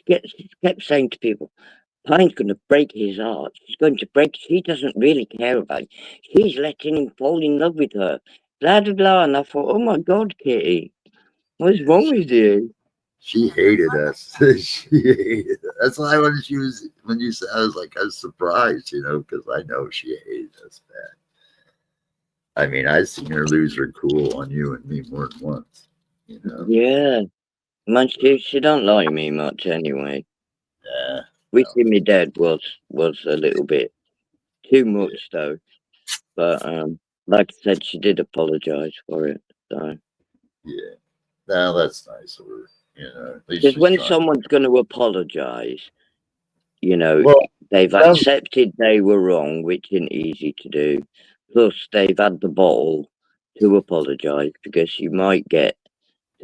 She kept saying to people, Pine's going to break his heart. She's going to break. She doesn't really care about it. She's letting him fall in love with her. Blah, blah, blah. And I thought, oh my God, Kitty, what's wrong with you? She hated us. She hated us. That's why when you said, I was surprised, you know, because I know she hated us bad. I mean, I've seen her lose her cool on you and me more than once, you know. Yeah. Man, she don't like me much anyway. Yeah. Wishing me dead was a little bit too much though. But like I said, she did apologise for it. So Yeah. Now that's nice of her. You know, at least because she's when trying. someone's going to apologise, you know, Well, they've sounds accepted they were wrong, which isn't easy to do. Plus, they've had the bottle to apologise because you might get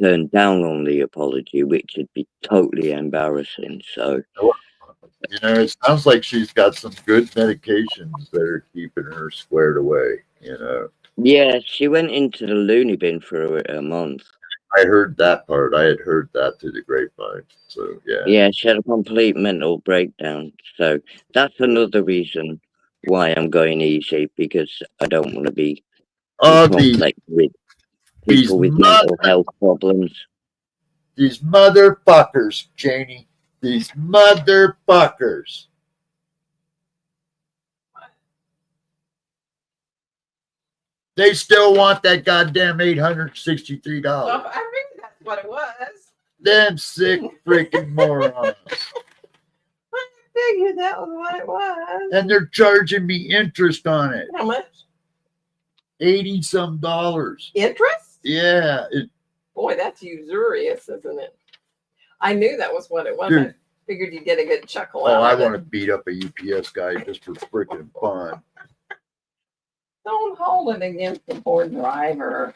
turned down on the apology, which would be totally embarrassing. So, you know, it sounds like she's got some good medications that are keeping her squared away, you know. yeah, she went into the loony bin for a month. I heard that part. I had heard that through the grapevine. So yeah. Yeah, she had a complete mental breakdown. So that's another reason why I'm going easy because I don't want to be in Oh, conflict with these people with mental health problems. these motherfuckers, Janie. These motherfuckers. They still want that goddamn $863. Well, I think that's what it was. Them sick freaking morons. I figured that was what it was. And they're charging me interest on it. How much? $80 some. Interest? Yeah. Boy, that's usurious, isn't it? I knew that was what it was. Dude. I figured you'd get a good chuckle Oh, out I of want to it. beat up a UPS guy just for freaking fun. Don't hold it against the poor driver.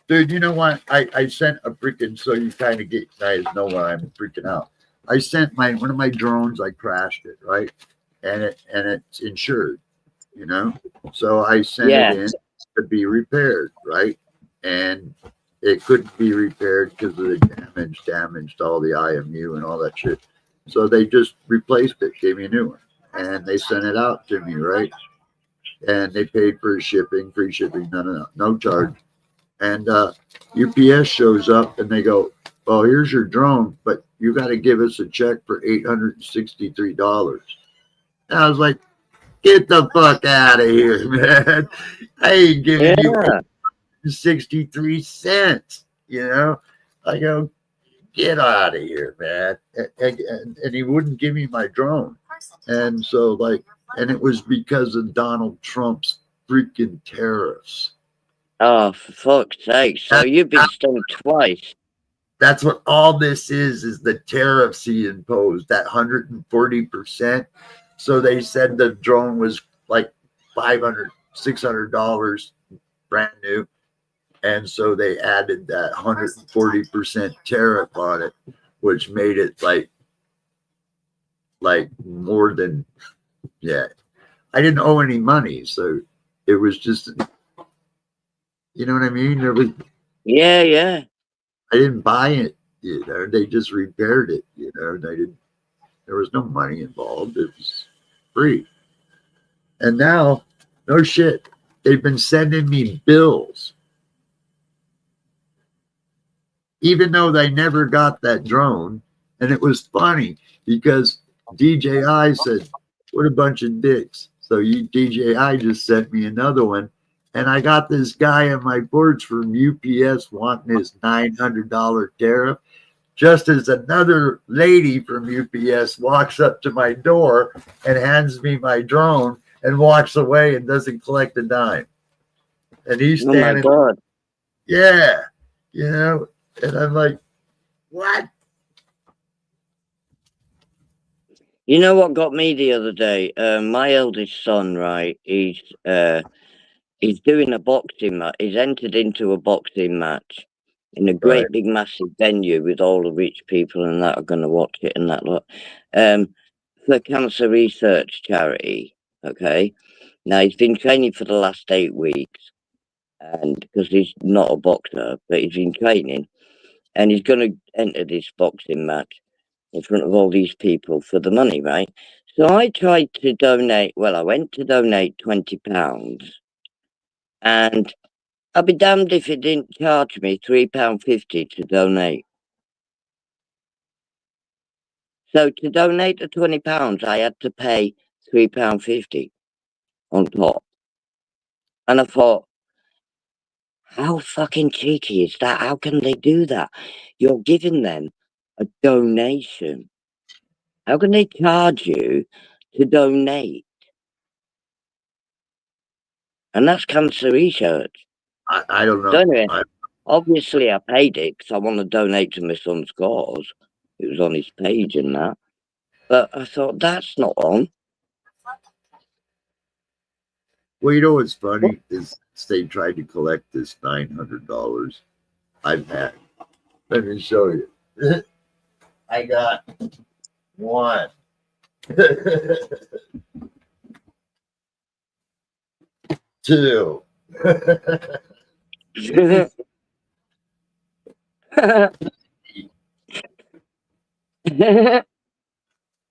Dude, you know what? I sent a freaking, so you kind of guys know why I'm freaking out. I sent one of my drones, I crashed it, right? And it's insured, you know? So I sent it in to be repaired, right? And it couldn't be repaired because of the damaged all the IMU and all that shit. So they just replaced it, gave me a new one. And they sent it out to me, right? And they paid for shipping, free shipping, no charge. And UPS shows up and they go, well, here's your drone, but you got to give us a check for $863. And I was like, get the fuck out of here, man. I ain't giving you 63 cents, you know? I go, get out of here, man. And he wouldn't give me my drone. And so, and it was because of Donald Trump's freaking tariffs. Oh, for fuck's sake. So you've been stung twice. That's what all this is the tariffs he imposed, that 140%. So they said the drone was like $500, $600 brand new. And so they added that 140% tariff on it, which made it like more than, yeah. I didn't owe any money. So it was just, you know what I mean? Yeah. I didn't buy it, you know, they just repaired it, you know, there was no money involved. It was free. And now, no shit, they've been sending me bills. Even though they never got that drone. And it was funny because DJI said, what a bunch of dicks. So DJI just sent me another one. And I got this guy on my boards from UPS wanting his $900 tariff. just as another lady from UPS walks up to my door and hands me my drone and walks away and doesn't collect a dime. And he's Oh my standing, God. yeah, you know, and I'm like, what? You know what got me the other day? My eldest son, right? He's doing a boxing match. He's entered into a boxing match in a great Right. big massive venue with all the rich people and that are going to watch it and that lot. For cancer research charity. Okay. Now he's been training for the last 8 weeks, and because he's not a boxer, but he's been training, and he's going to enter this boxing match in front of all these people for the money, right? So I tried to donate. Well, I went to donate £20, and I'll be damned if it didn't charge me £3.50 to donate. So to donate the £20, I had to pay £3.50 on top. And I thought, how fucking cheeky is that? How can they do that? You're giving them a donation. How can they charge you to donate? And that's cancer research. I don't know. So anyway, obviously I paid it because I want to donate to my son's cause. It was on his page and that. But I thought, that's not on. Well, you know what's funny is they tried to collect this $900 I've had. Let me show you. I got one. Two.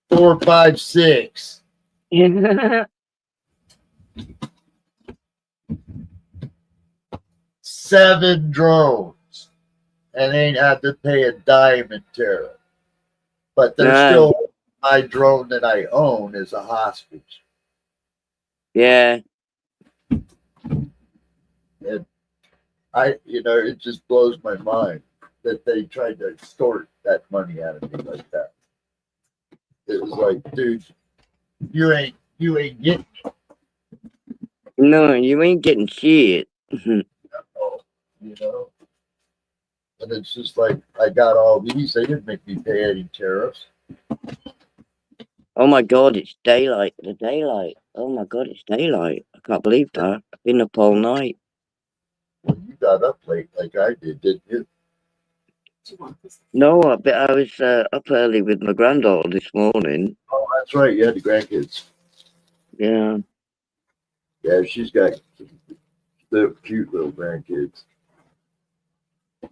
4, 5, 6. 7 drones. And ain't had to pay a dime in tariff. But there's No. still my drone that I own is a hostage. Yeah. And it just blows my mind that they tried to extort that money out of me like that. It was like, dude, you ain't getting No, you ain't getting shit. it, And it's just like, I got all these. They didn't make me pay any tariffs. Oh my God, it's daylight. The daylight. Oh my God, it's daylight. I can't believe that. I've been up all night. Well, you got up late like I did, didn't you? No, I was up early with my granddaughter this morning. Oh, that's right. You had the grandkids. Yeah. Yeah, she's got the cute little grandkids.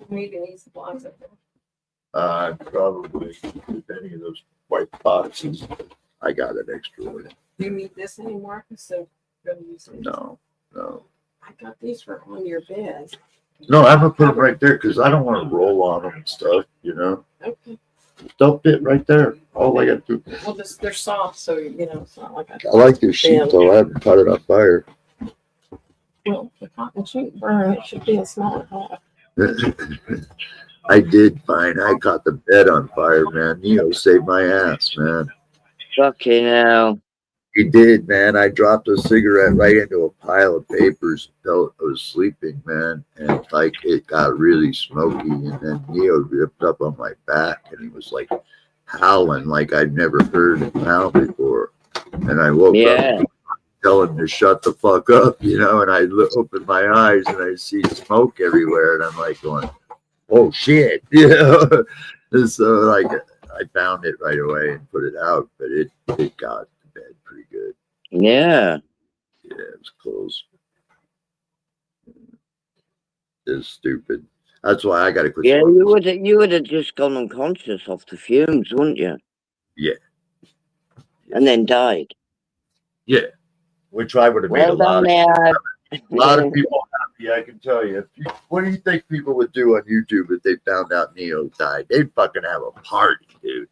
Maybe needs blocks up there. Probably with any of those white boxes. I got an extra one. Do you need this anymore? So gonna use it. No. I got these for on your bed. No, I'm gonna put them right there because I don't want to roll on them and stuff. Okay. They'll fit right there. All I got to do. Well, they're soft, so it's not like I like this sheet though. I haven't caught it on fire. Well, the cotton shouldn't burn. It should be a smaller pot. I did fine. I caught the bed on fire, man. Neo saved my ass, man. Fucking hell. He did, man. I dropped a cigarette right into a pile of papers. Felt I was sleeping, man, and like it got really smoky. And then Neo ripped up on my back, and he was like howling like I'd never heard him howl before. And I woke up, tell him to shut the fuck up, and I opened my eyes and I see smoke everywhere, and I'm like going, "Oh shit," And so like I found it right away and put it out, but it got to bed pretty good. Yeah. Yeah, it was close. It's stupid. That's why I got to quit. Yeah, you would have just gone unconscious off the fumes, wouldn't you? Yeah. And then died. Yeah. Which I would have made a lot of people happy, I can tell you. What do you think people would do on YouTube if they found out Neo died? They'd fucking have a party, dude.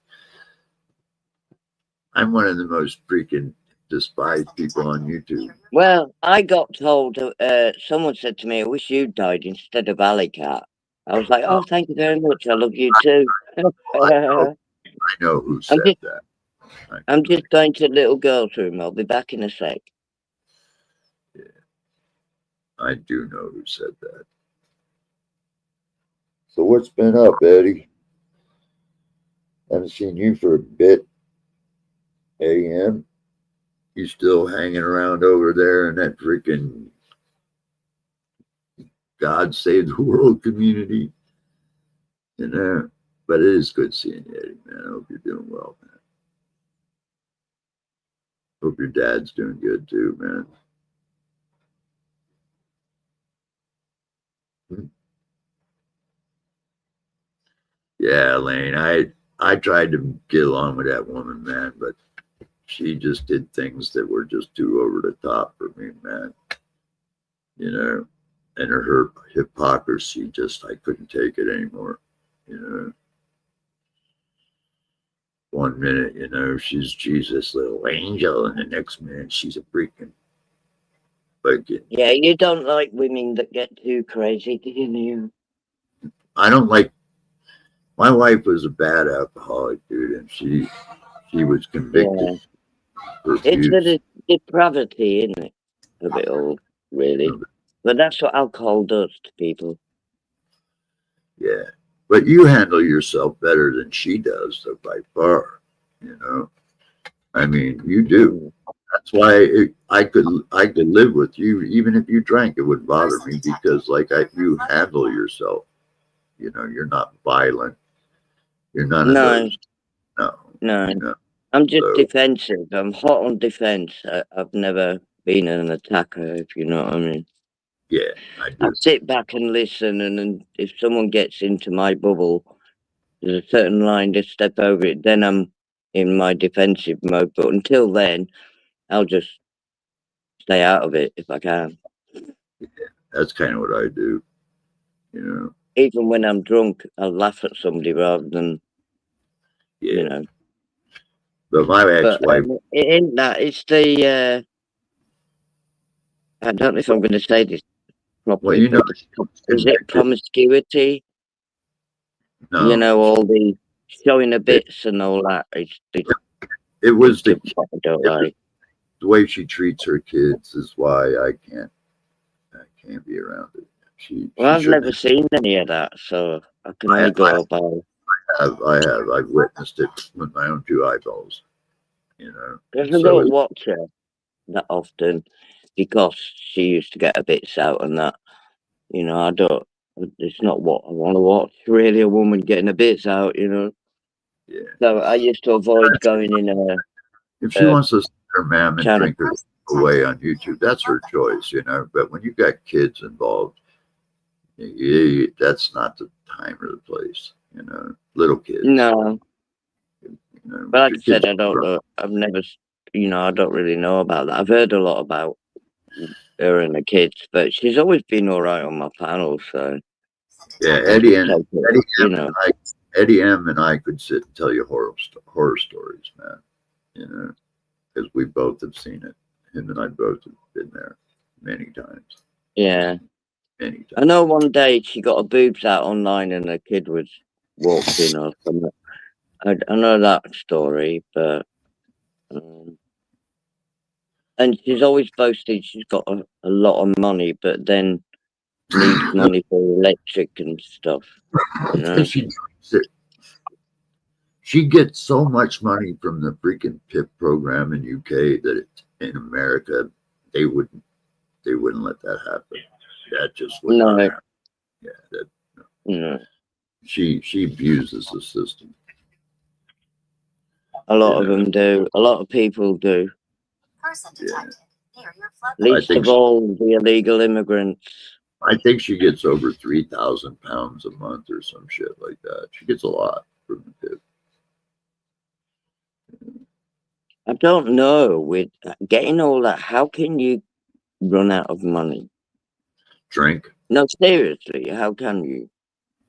I'm one of the most freaking despised people on YouTube. Well, I got told, someone said to me, I wish you died instead of Alley Cat. I was like, oh, thank you very much. I love you too. I know who said that. I'm just going to the little girl's room. I'll be back in a sec. Yeah, I do know who said that. So what's been up, Eddie? Haven't seen you for a bit. AM, you still hanging around over there in that freaking God Save the World community? You know, but it is good seeing you, Eddie, man. I hope you're doing well, man. Hope your dad's doing good too, man. Yeah, Lane, I tried to get along with that woman, man, but she just did things that were just too over the top for me, man. You know, and her hypocrisy, just I couldn't take it anymore. You know, one minute, you know, she's Jesus, little angel, and the next minute she's a freaking fucking. Yeah, you don't like women that get too crazy, do you? I don't like. My wife was a bad alcoholic, dude, and she was convicted for It's abuse. the depravity, isn't it? Of it all, really. But that's what alcohol does to people. Yeah, but you handle yourself better than she does, though, by far. You know, I mean, you do. That's why I could live with you even if you drank. It wouldn't bother me because, like, you handle yourself. You know, you're not violent. You're none of those. No. You know, I'm just defensive. I'm hot on defense. I've never been an attacker, if you know what I mean. Yeah, I do. I sit back and listen, and if someone gets into my bubble, there's a certain line, just step over it, then I'm in my defensive mode. But until then, I'll just stay out of it if I can. Yeah, that's kind of what I do. You know, even when I'm drunk, I'll laugh at somebody rather than, you know. But my ex-wife, it ain't that. It's the I don't know if I'm going to say this properly. well, you know, is it promiscuity? No. You know, all the showing the bits and all that. It was the I don't like. The way she treats her kids is why I can't be around it. Well, I've never seen any of that, so I can only go by. I've witnessed it with my own two eyeballs. You know, Because I don't watch her that often because she used to get her bits out and that. You know, I don't. It's not what I want to watch. Really, a woman getting her bits out. You know. Yeah. So I used to avoid going in a. If she wants to sit her ma'am and drink her away on YouTube, that's her choice, you know. But when you got kids involved, that's not the time or the place, you know. Little kids. No. You know, but like I said, I don't know. I've never, I don't really know about that. I've heard a lot about her and the kids, but she's always been all right on my panel. So yeah, Eddie M and I could sit and tell you horror stories, man. You know, because we both have seen it. Him and I both have been there many times. Yeah. Many times. I know one day she got her boobs out online and a kid was walked in or something. I know that story, but and she's always boasted she's got a lot of money, but then needs money for electric and stuff. You know? She gets so much money from the freaking PIP program in UK that in America they wouldn't let that happen. That just would not happen. Yeah, no. She abuses the system. A lot of them do. A lot of people do. Least of all the illegal immigrants. I think she gets over £3,000 a month or some shit like that. She gets a lot from the PIP. I don't know. With getting all that, how can you run out of money? Drink? No, seriously, how can you?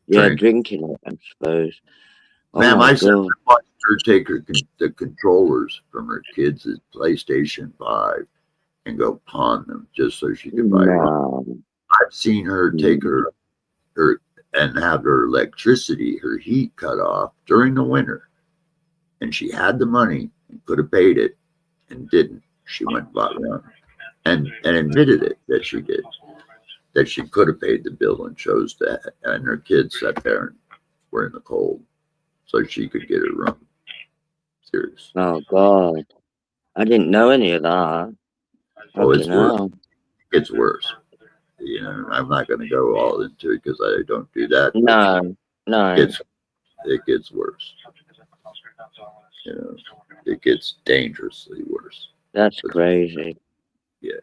Yeah, drinking it, I suppose. Ma'am, I said watched her take the controllers from her kids' PlayStation 5 and go pawn them just so she could buy one. I've seen her take her and have her electricity, her heat cut off during the winter. And she had the money and could have paid it and didn't. She went and bought one and admitted it that she did, that she could have paid the bill and chose that. And her kids sat there and were in the cold so she could get her room. Serious. Oh God, I didn't know any of that. Oh, it's Fucking worse. hell. It gets worse. You know, I'm not going to go all into it because I don't do that. No, no. It gets worse. You know, it gets dangerously worse. That's crazy. Yeah.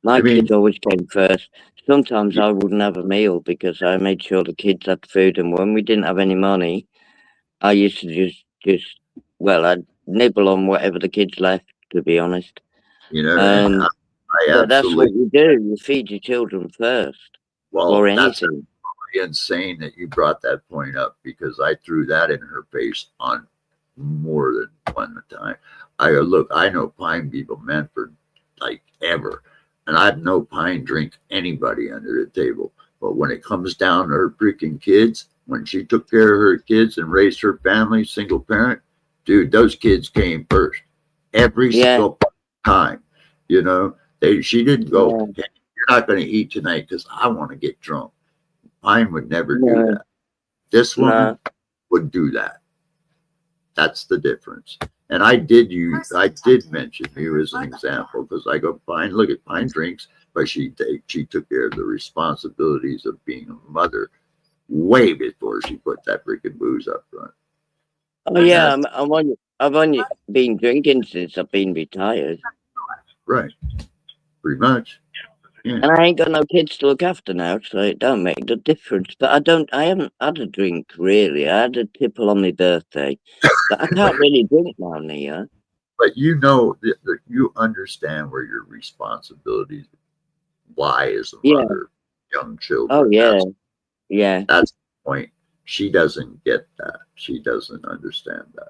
My I mean, kids always came first. Sometimes I wouldn't have a meal because I made sure the kids had food, and when we didn't have any money, I used to well, I'd nibble on whatever the kids left, to be honest. you know, and But that's what you do. You feed your children first, or that's anything. insane that you brought that point up because I threw that in her face on more than one time. I know Pine people meant for like ever, and I've no Pine drink anybody under the table. But when it comes down to her freaking kids, when she took care of her kids and raised her family, single parent, dude, those kids came first every single time. You know, she didn't go, hey, you're not going to eat tonight because I want to get drunk. Pine would never do that. This woman would do that. That's the difference. And I did mention you as an example because I go, Pine, look at Pine drinks, but she took care of the responsibilities of being a mother way before she put that freaking booze up front. Oh yeah, I've only been drinking since I've been retired. Right. Pretty much. Yeah. And I ain't got no kids to look after now, so it don't make the difference. But I haven't had a drink really. I had a tipple on my birthday, but I can't really drink now, Nia. But you know that you understand where your responsibilities lie as a mother, young children. Oh yeah, yeah. That's the point. She doesn't get that. She doesn't understand that.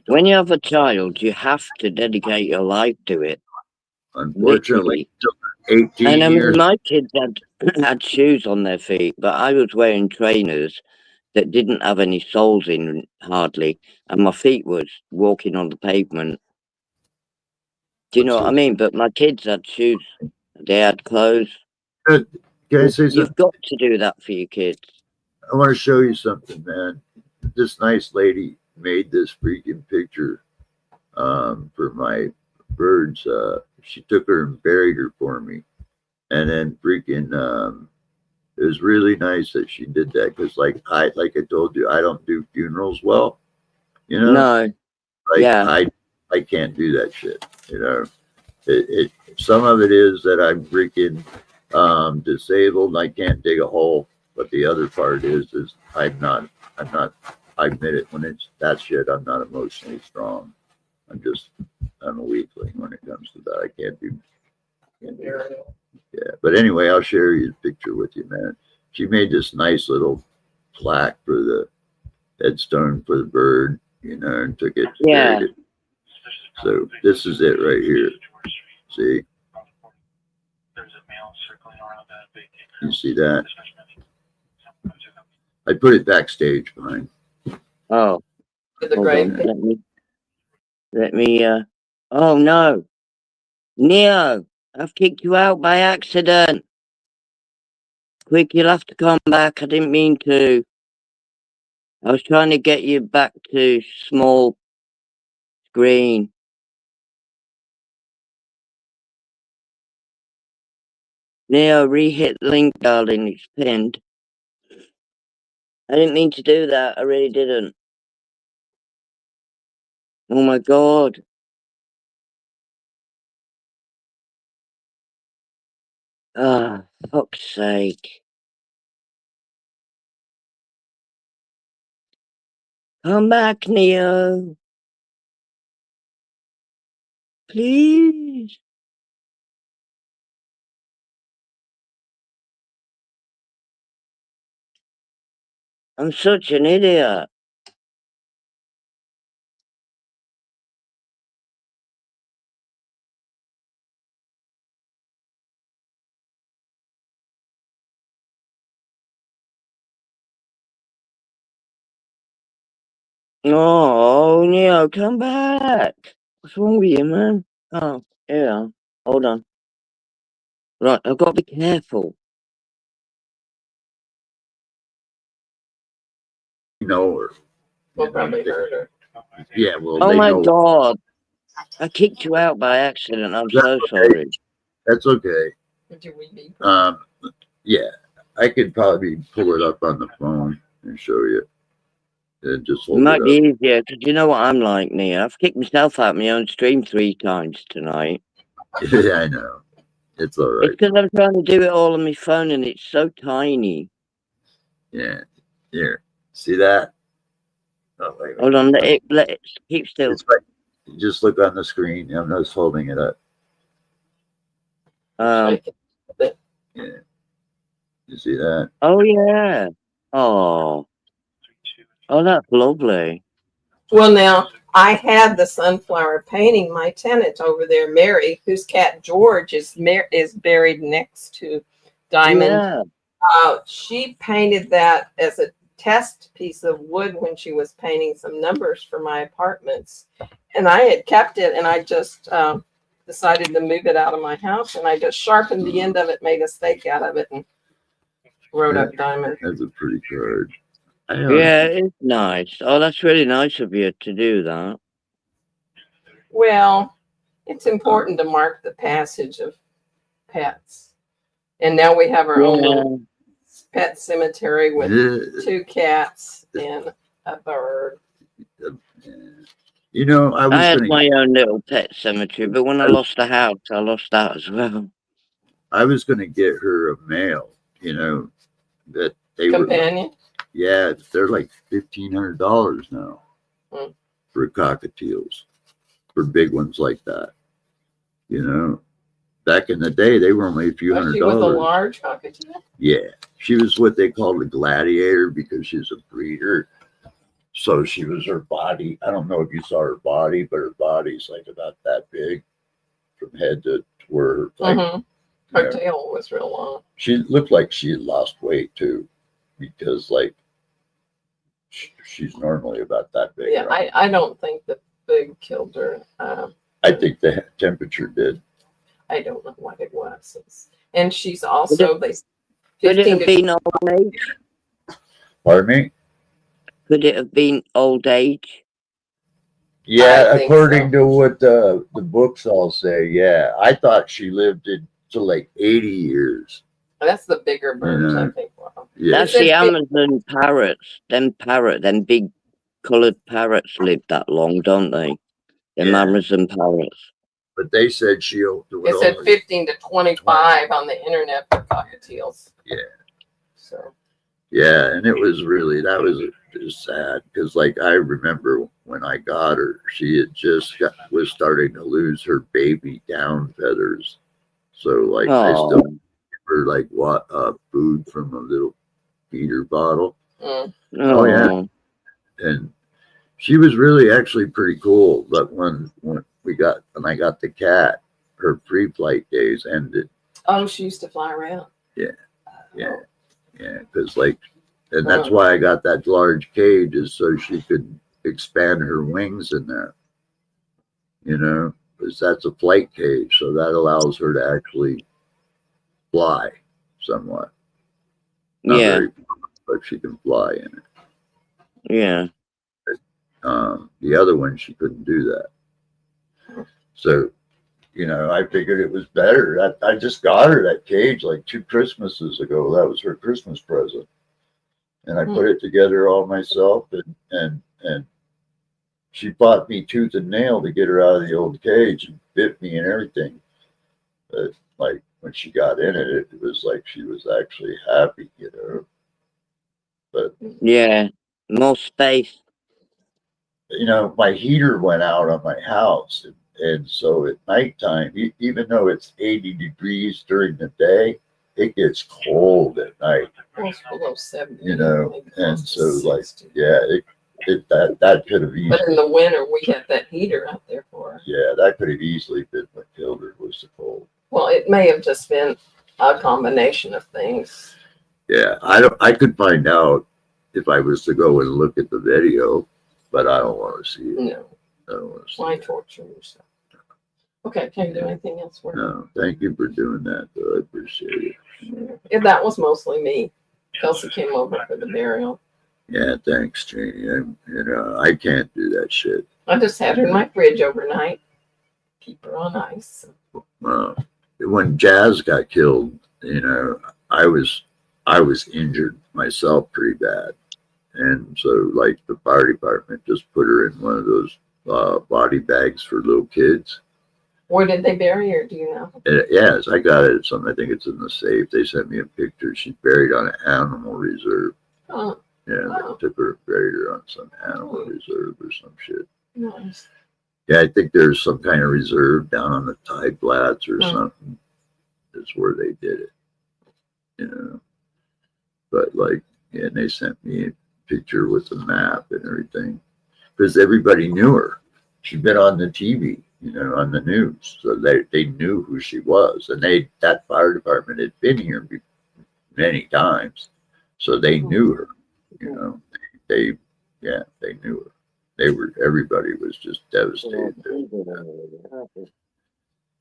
When you have a child, you have to dedicate your life to it. Unfortunately, literally. 18 and I mean, years. my kids had shoes on their feet, but I was wearing trainers that didn't have any soles in hardly, and my feet was walking on the pavement. Do you know what I mean? But my kids had shoes. They had clothes. Can I say something? You've got to do that for your kids. I want to show you something, man. This nice lady made this freaking picture for my birds. She took her and buried her for me. And then freaking it was really nice that she did that because like I told you, I don't do funerals well. You know? No. I can't do that shit. You know. Some of it is that I'm freaking disabled and I can't dig a hole, but the other part is I'm not I admit it, when it's that shit, I'm not emotionally strong. I'm a weakling when it comes to that. I can't do yeah. But anyway, I'll share you the picture with you, man. She made this nice little plaque for the headstone for the bird, you know, and took it, buried it. So this is it right here. See? You see that? I put it backstage behind. Oh. Hold on. Let me oh no. Neo, I've kicked you out by accident. Quick, you'll have to come back. I didn't mean to. I was trying to get you back to small screen. Neo, re-hit the link, darling. It's pinned. I didn't mean to do that. I really didn't. Oh my God. Ah, fuck's sake. Come back, Neo. Please. I'm such an idiot. Oh, Neo, come back. What's wrong with you, man? Oh, yeah. Hold on. Right, I've got to be careful. Know her. We'll probably heard her. Yeah, well, Oh they my know. God. I kicked you out by accident. I'm so sorry. That's okay. Do we need Yeah, I could probably pull it up on the phone and show you. And just It hold might it be up. easier because you know what I'm like, Nia. I've kicked myself out of my own stream 3 times tonight. Yeah, I know. It's all It's right. because I'm trying to do it all on my phone and it's so tiny. Yeah. Here. See that? Oh, wait a Hold on, let it keep still. It's right. Just look on the screen. I'm just holding it up. Yeah. You see that? Oh yeah. Oh, that's lovely. Well, now I had the sunflower painting. My tenant over there, Mary, whose cat George is buried next to Diamond. Yeah. She painted that as a test piece of wood when she was painting some numbers for my apartments, and I had kept it, and I just decided to move it out of my house, and I just sharpened the end of it, made a stake out of it, and wrote up Diamond. That's a pretty card. Yeah, it's nice. Oh, that's really nice of you to do that. Well, it's important to mark the passage of pets. And now we have our own little pet cemetery with 2 cats and a bird. You know, I had my own little pet cemetery, but when I lost the house, I lost that as well. I was going to get her a male, you know, that they Companion? were. Yeah, they're like $1,500 now for cockatiels, for big ones like that. You know, back in the day, they were only a few $100. She was a large cockatiel? Yeah, she was what they called a gladiator because she's a breeder. So she was her body. I don't know if you saw her body, but her body's like about that big from head to where her tail was real long. She looked like she had lost weight too, because like she's normally about that big. Yeah, right? I don't think the food killed her. I think the temperature did. I don't know what it was. And she's also Could it have been old age? Pardon me? Could it have been old age? Yeah, according to what the books all say, yeah. I thought she lived to like 80 years. That's the bigger birds, I think. Wow. Yeah. That's the Amazon parrots. Them big coloured parrots live that long, don't they? Them Amazon parrots. But they said it said 15 to 25 on the internet for cockatiels. Yeah. So. Yeah, and it was really, that was just sad because, like, I remember when I got her, she had just was starting to lose her baby down feathers. So, like, I still give her, like, food from a little feeder bottle. Oh, yeah. And she was really actually pretty cool. But when I got the cat, her pre-flight days ended. Oh, she used to fly around. Yeah. Yeah. Yeah, because and that's why I got that large cage, is so she could expand her wings in there. You know, because that's a flight cage, so that allows her to actually fly somewhat. Not very far, but she can fly in it. Yeah. The other one, she couldn't do that. So, you know, I figured it was better. I just got her that cage like 2 Christmases ago. That was her Christmas present. And I put it together all myself, and she fought me tooth and nail to get her out of the old cage and bit me and everything. But like when she got in it, it was like she was actually happy, you know. But yeah, more space. You know, my heater went out on my house, and so at nighttime, even though it's 80 degrees during the day, it gets cold at night. It's below 70. You know, and so like, yeah, that could have easily. But in the winter, we had that heater out there for her. Yeah, that could have easily been what killed her, was the cold. Well, it may have just been a combination of things. Yeah, I could find out if I was to go and look at the video. but I don't want to see it. No. I don't want to see Why it. torture yourself? Okay, can you do anything else for me? No, thank you for doing that, though. I appreciate it. Yeah, that was mostly me. Kelsey came over for the burial. Yeah, thanks, Janie. I can't do that shit. I just had her in my fridge overnight. Keep her on ice. When Jazz got killed, I was injured myself pretty bad, and so like the fire department just put her in one of those body bags for little kids. Where did they bury her? Do you know? And yes, I got it. I think it's in the safe. They sent me a picture. She's buried on an animal reserve. Oh, Yeah, wow. they took her, buried her on some animal reserve or some shit. Nice. Yeah, I think there's some kind of reserve down on the Tide Flats or something. That's where they did it. But like, yeah, and they sent me a picture with the map and everything because everybody knew her. She'd been on the TV, on the news, so they knew who she was, and that fire department had been here many times, so they knew her. They knew her. Everybody was just devastated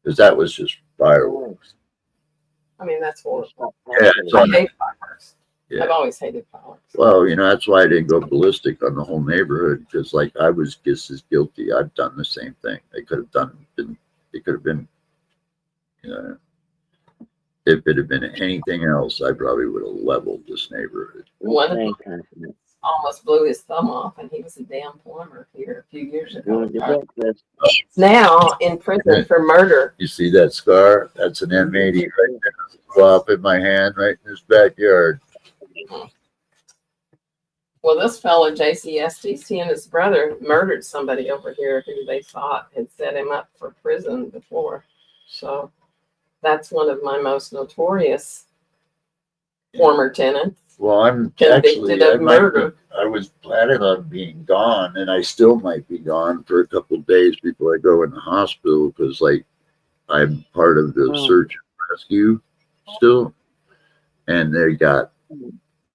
because that was just fireworks. I mean, that's horrible. Yeah, I hate fireworks. Yeah. I've always hated fireworks. Well, that's why I didn't go ballistic on the whole neighborhood, because like I was just as guilty. I've done the same thing. They could have been, if it had been anything else, I probably would have leveled this neighborhood. One of them almost blew his thumb off, and he was a damn plumber here a few years ago. He's now in prison for murder. You see that scar? That's an M80 right there. Flop in my hand right in his backyard. Well, this fellow, JCSTC, he and his brother murdered somebody over here who they thought had set him up for prison before. So that's one of my most notorious former tenants. Well, I was planning on being gone, and I still might be gone for a couple of days before I go in the hospital, because like I'm part of the search and rescue still, and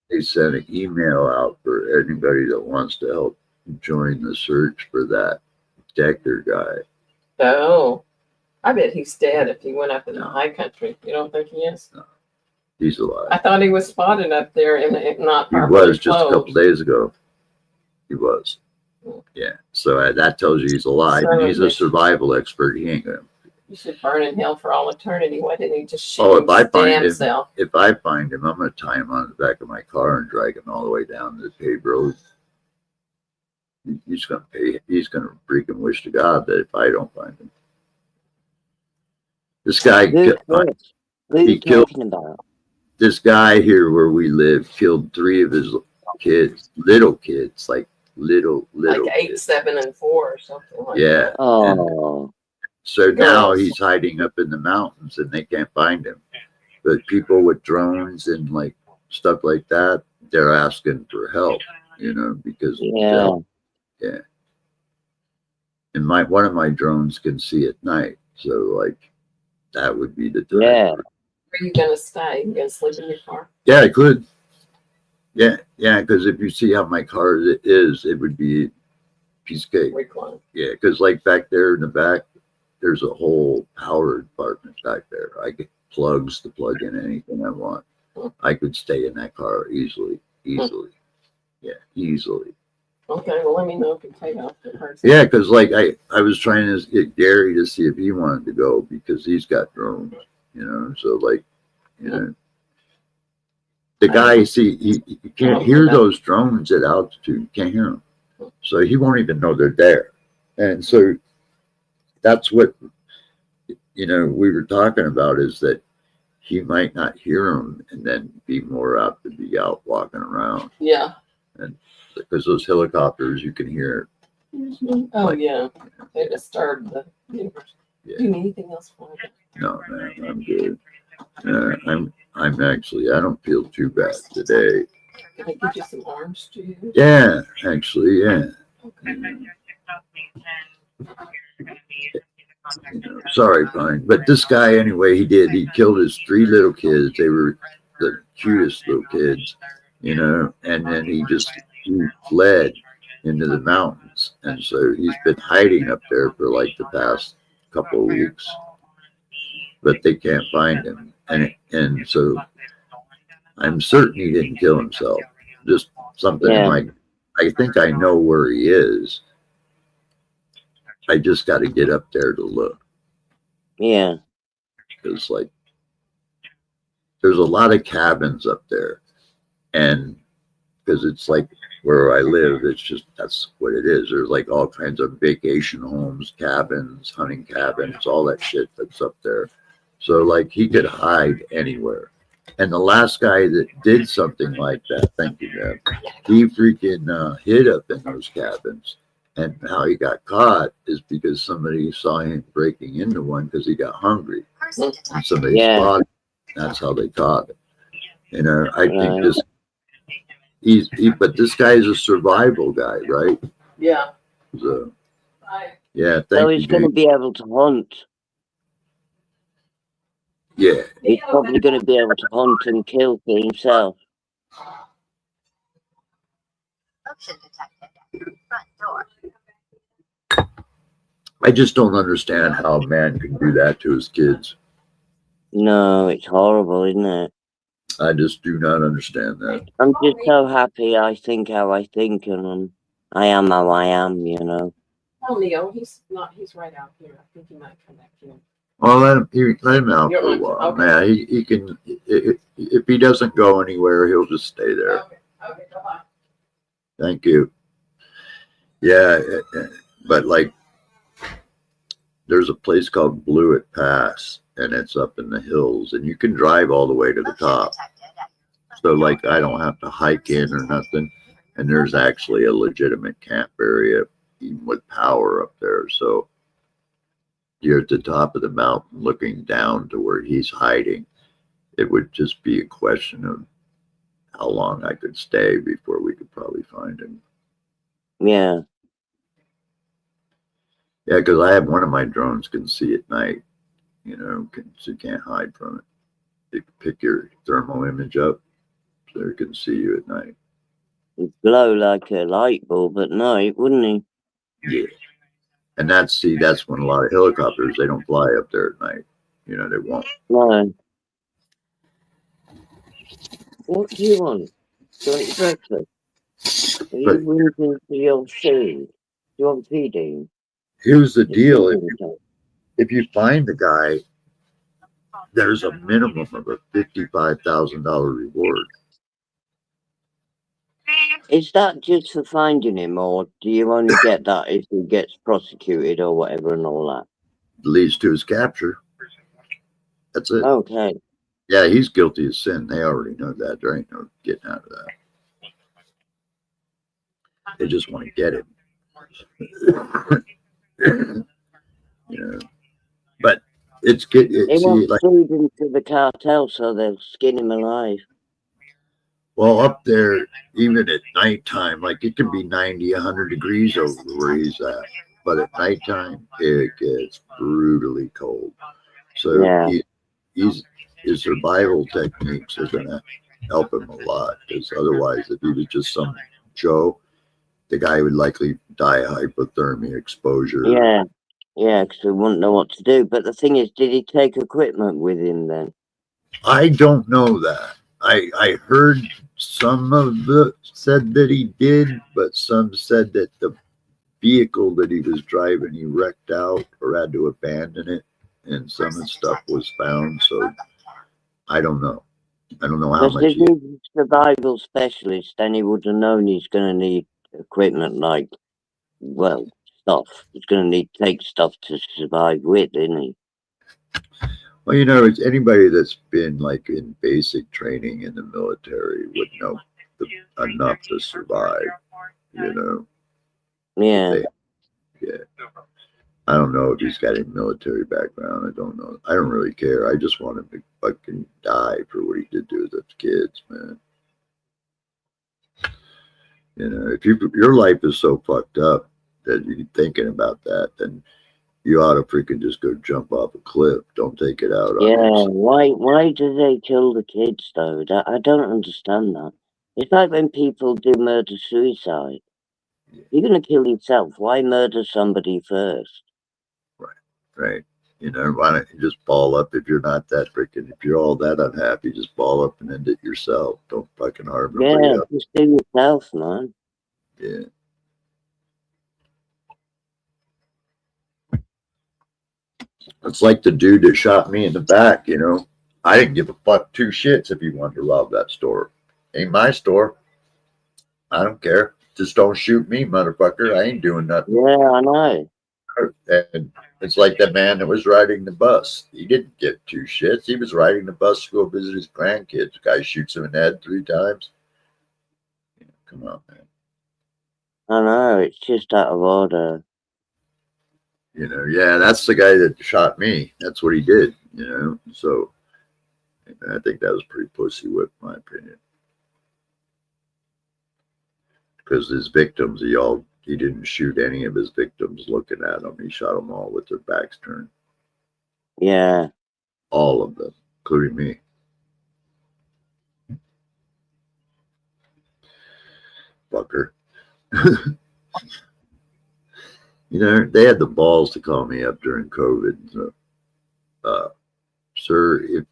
they sent an email out for anybody that wants to help join the search for that Decker guy. Oh, I bet he's dead if he went up in the high country. You don't think he is? No, he's alive. I thought he was spotted up there in not. He was just a couple days ago. He was. Yeah. So that tells you he's alive. And he's a survival expert. He ain't gonna. You should burn in hell for all eternity. Why didn't he just shoot if I find him, self? If I find him, I'm gonna tie him on the back of my car and drag him all the way down the paved road. He's gonna pay. He's gonna freaking wish to God that if I don't find him. This guy, he killed this guy here where we live. Killed 3 of his kids, little kids, like little, like 8, kids. 7, and 4 or something like that. Oh. So now he's hiding up in the mountains and they can't find him. But people with drones and like stuff like that, they're asking for help, because and one of my drones can see at night, so like that would be the time. Yeah. Where are you gonna stay? You gonna sleep in your car? Yeah, I could. Yeah, because if you see how my car is, it would be a piece of cake. Recline. Yeah, because like back there in the back, there's a whole power department back there. I get plugs to plug in anything I want. I could stay in that car easily. Yeah, easily. Okay, well, let me know if you take off the person. Yeah, because like I was trying to get Gary to see if he wanted to go because he's got drones, so like, the guy, he can't hear those drones at altitude. You can't hear them. So he won't even know they're there. And so that's what, we were talking about, is that he might not hear them and then be more apt to be out walking around. Yeah. And because those helicopters, you can hear. Oh, yeah. They disturb the universe. Yeah. Do you need anything else for me? No, man, I'm good. I'm actually, I don't feel too bad today. Can I get you some orange juice? Yeah, actually, yeah. Okay. Sorry, Pine, but this guy anyway, he killed his 3 little kids. They were the cutest little kids, and then he fled into the mountains. cabins, and so he's been hiding up there for like the past couple of weeks, but they can't find him, and so I'm certain he didn't kill himself. Just something in Yeah. my, I think I know where he is. I just got to get up there to look. Yeah. Because like, there's a lot of cabins up there, and because it's like where I live, it's just, that's what it is. There's like all kinds of vacation homes, cabins, hunting cabins, all that shit that's up there. So like he could hide anywhere. And the last guy that did something like that, thank you, man, he freaking hid up in those cabins. And how he got caught is because somebody saw him breaking into one because he got hungry. And somebody spotted him. That's how they caught him. You know, I think this, but this guy is a survival guy, right? Yeah. So, yeah, So thank he's you, going to Jane. be able to hunt. Yeah, He's probably going to be able to hunt and kill for himself. Motion detected. Front door. I just don't understand how a man can do that to his kids. No, it's horrible, isn't it? I just do not understand that. I'm just so happy I think how I think, and I am how I am, you know. Oh, Leo, he's right out here. I think he might come back in. Well, let him out You're for a on- while. okay. Yeah, he can, if he doesn't go anywhere, he'll just stay there. Okay, bye-bye. Thank you. Yeah, but like, there's a place called Blewett Pass, and it's up in the hills, and you can drive all the way to the top. So like, I don't have to hike in or nothing. And there's actually a legitimate camp area, even with power up there. So you're at the top of the mountain looking down to where he's hiding. It would just be a question of how long I could stay before we could probably find him. Yeah. Yeah, because I have one of my drones can see at night, you know, so you can't hide from it. You can pick your thermal image up so it can see you at night. He'd glow like a light bulb at night, wouldn't he? Yeah. And that's when a lot of helicopters, they don't fly up there at night. You know, they won't. No. What do you want? Do you want breakfast? Are you whinging for your food? Do you want feeding? Here's the deal. If you find the guy, there's a minimum of a $55,000 reward. Is that just for finding him, or do you only get that if he gets prosecuted or whatever and all that? Leads to his capture. That's it. Okay. Yeah, he's guilty of sin. They already know that. There ain't no getting out of that. They just want to get him. You know, but it's good. They See, want like, food into the cartel so they'll skin him alive. well, up there, even at nighttime, like it can be 90, 100 degrees over where he's at. But at nighttime, it gets brutally cold. So Yeah. his survival techniques are going to help him a lot. Because otherwise, if he was just some Joe, the guy would likely die of hypothermia exposure. Yeah. Yeah, because we wouldn't know what to do. But the thing is, did he take equipment with him then? I don't know that. I heard some of the said that he did, but some said that the vehicle that he was driving, he wrecked out or had to abandon it, and some of the stuff was found. So I don't know. I don't know how Because much. if he's a survival specialist, then he would have known he's going to need equipment like, well, stuff. He's going to need take stuff to survive with, isn't he? Well, you know, it's anybody that's been like in basic training in the military would know enough to survive. You know. Yeah. Yeah. I don't know if he's got any military background. I don't know. I don't really care. I just want him to fucking die for what he did to those kids, man. You know, if your life is so fucked up that you're thinking about that, then you ought to freaking just go jump off a cliff. Don't take it out on yourself. Why do they kill the kids though? I don't understand that. It's like when people do murder suicide. You're going to kill yourself. Why murder somebody first? Right. You know, why don't you just ball up if you're not that freaking, if you're all that unhappy, just ball up and end it yourself. Don't fucking harm nobody Yeah, else. just do yourself, man. Yeah. It's like the dude that shot me in the back, you know. I didn't give a fuck two shits if he wanted to rob that store. Ain't my store. I don't care. Just don't shoot me, motherfucker. I ain't doing nothing. Yeah, I know. And it's like that man that was riding the bus. He didn't get two shits. He was riding the bus to go visit his grandkids. The guy shoots him in the head 3 times. Yeah, come on, man. I know. It's just out of order. You know, yeah, that's the guy that shot me. That's what he did, you know. So I think that was pretty pussy whip, in my opinion. Because his victims, he didn't shoot any of his victims looking at him. He shot them all with their backs turned. Yeah. All of them, including me. Fucker. You know, they had the balls to call me up during COVID. So, sir, if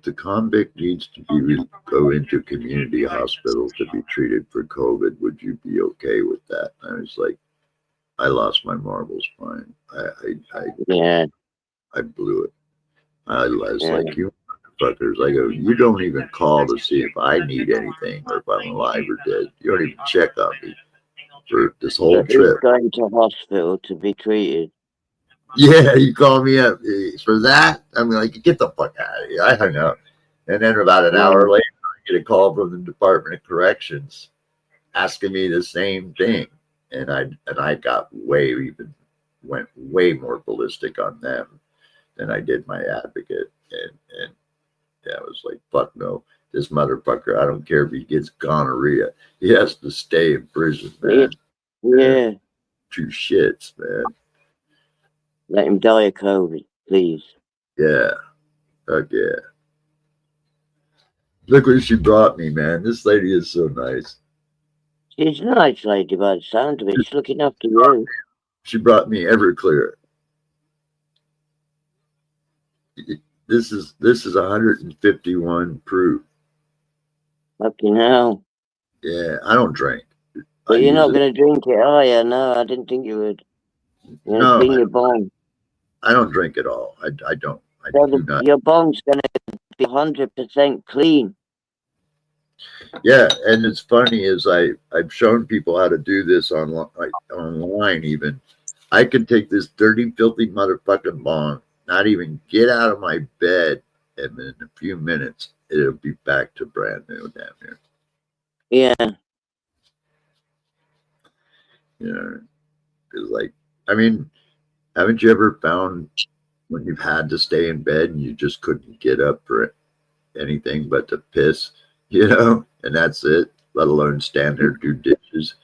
the convict needs to go into community hospital to be treated for COVID, would you be okay with that? And I was like, I lost my marbles, fine. I blew it. I was like, you fuckers. I go, you don't even call to see if I need anything or if I'm alive or dead. You don't even check on me for this whole trip. Going to hospital to be treated. Yeah, you call me up for that? I'm like, get the fuck out of here. I hung up. And then about an hour later, I get a call from the Department of Corrections asking me the same thing. And I went way more ballistic on them than I did my advocate. And yeah, I was like, fuck no. This motherfucker, I don't care if he gets gonorrhea. He has to stay in prison, man. Yeah. Two shits, man. Let him die of COVID, please. Yeah. Fuck yeah. Look what she brought me, man. This lady is so nice. She's a nice lady by the sound of it. She's looking after you. She brought me Everclear. This is 151 proof. Fucking hell. Yeah, I don't drink. But you're not going to drink it, are you? No, I didn't think you would. You're no, clean your bong. I don't drink at all. I don't. I do not. Your bong's going to be 100% clean. Yeah, and it's funny is I've shown people how to do this online even. I can take this dirty, filthy motherfucking bong, not even get out of my bed, and in a few minutes it'll be back to brand new down here. Yeah. You know, because like, I mean, haven't you ever found when you've had to stay in bed and you just couldn't get up for anything but to piss, you know, and that's it, let alone stand there, do dishes,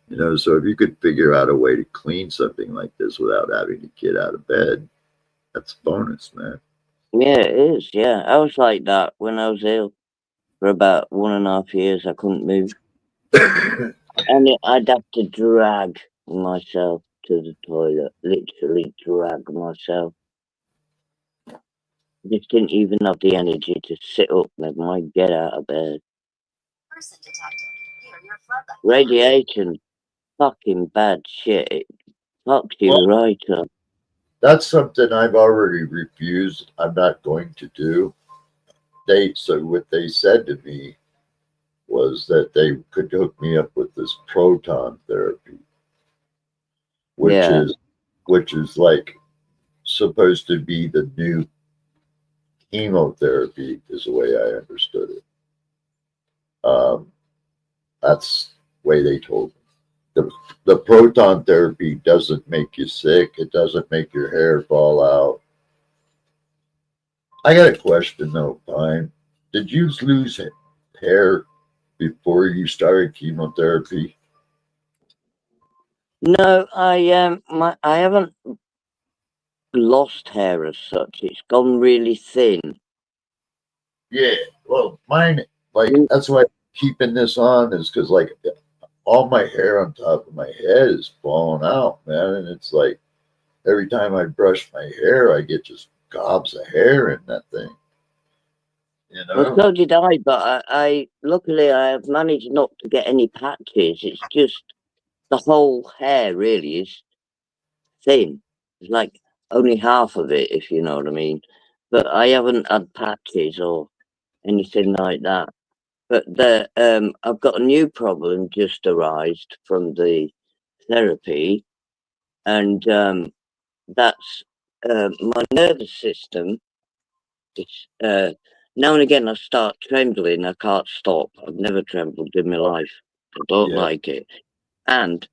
you know? So if you could figure out a way to clean something like this without having to get out of bed, that's a bonus, man. Yeah, it is. Yeah. I was like that when I was ill for about 1.5 years. I couldn't move. And I'd have to drag myself to the toilet, literally drag myself. Just didn't even have the energy to sit up, never mind get out of bed. Radiation, fucking bad shit. It fucks you right up. That's something I've already refused. I'm not going to do. So what they said to me was that they could hook me up with this proton therapy, which is like supposed to be the new chemotherapy, is the way I understood it. That's the way they told me. The proton therapy doesn't make you sick. It doesn't make your hair fall out. I got a question though, Pine. Did you lose hair before you started chemotherapy? No, I haven't lost hair as such. It's gone really thin. Yeah, well, mine, like, that's why keeping this on is because, like, all my hair on top of my head is falling out, man. And it's like every time I brush my hair, I get just gobs of hair in that thing. You Well, know? so did I, but I luckily I have managed not to get any patches. It's just the whole hair really is thin. It's like only half of it, if you know what I mean. But I haven't had patches or anything like that. But I've got a new problem just arised from the therapy, and that's my nervous system. It's now and again I start trembling. I can't stop. I've never trembled in my life. I don't Yeah. like it, and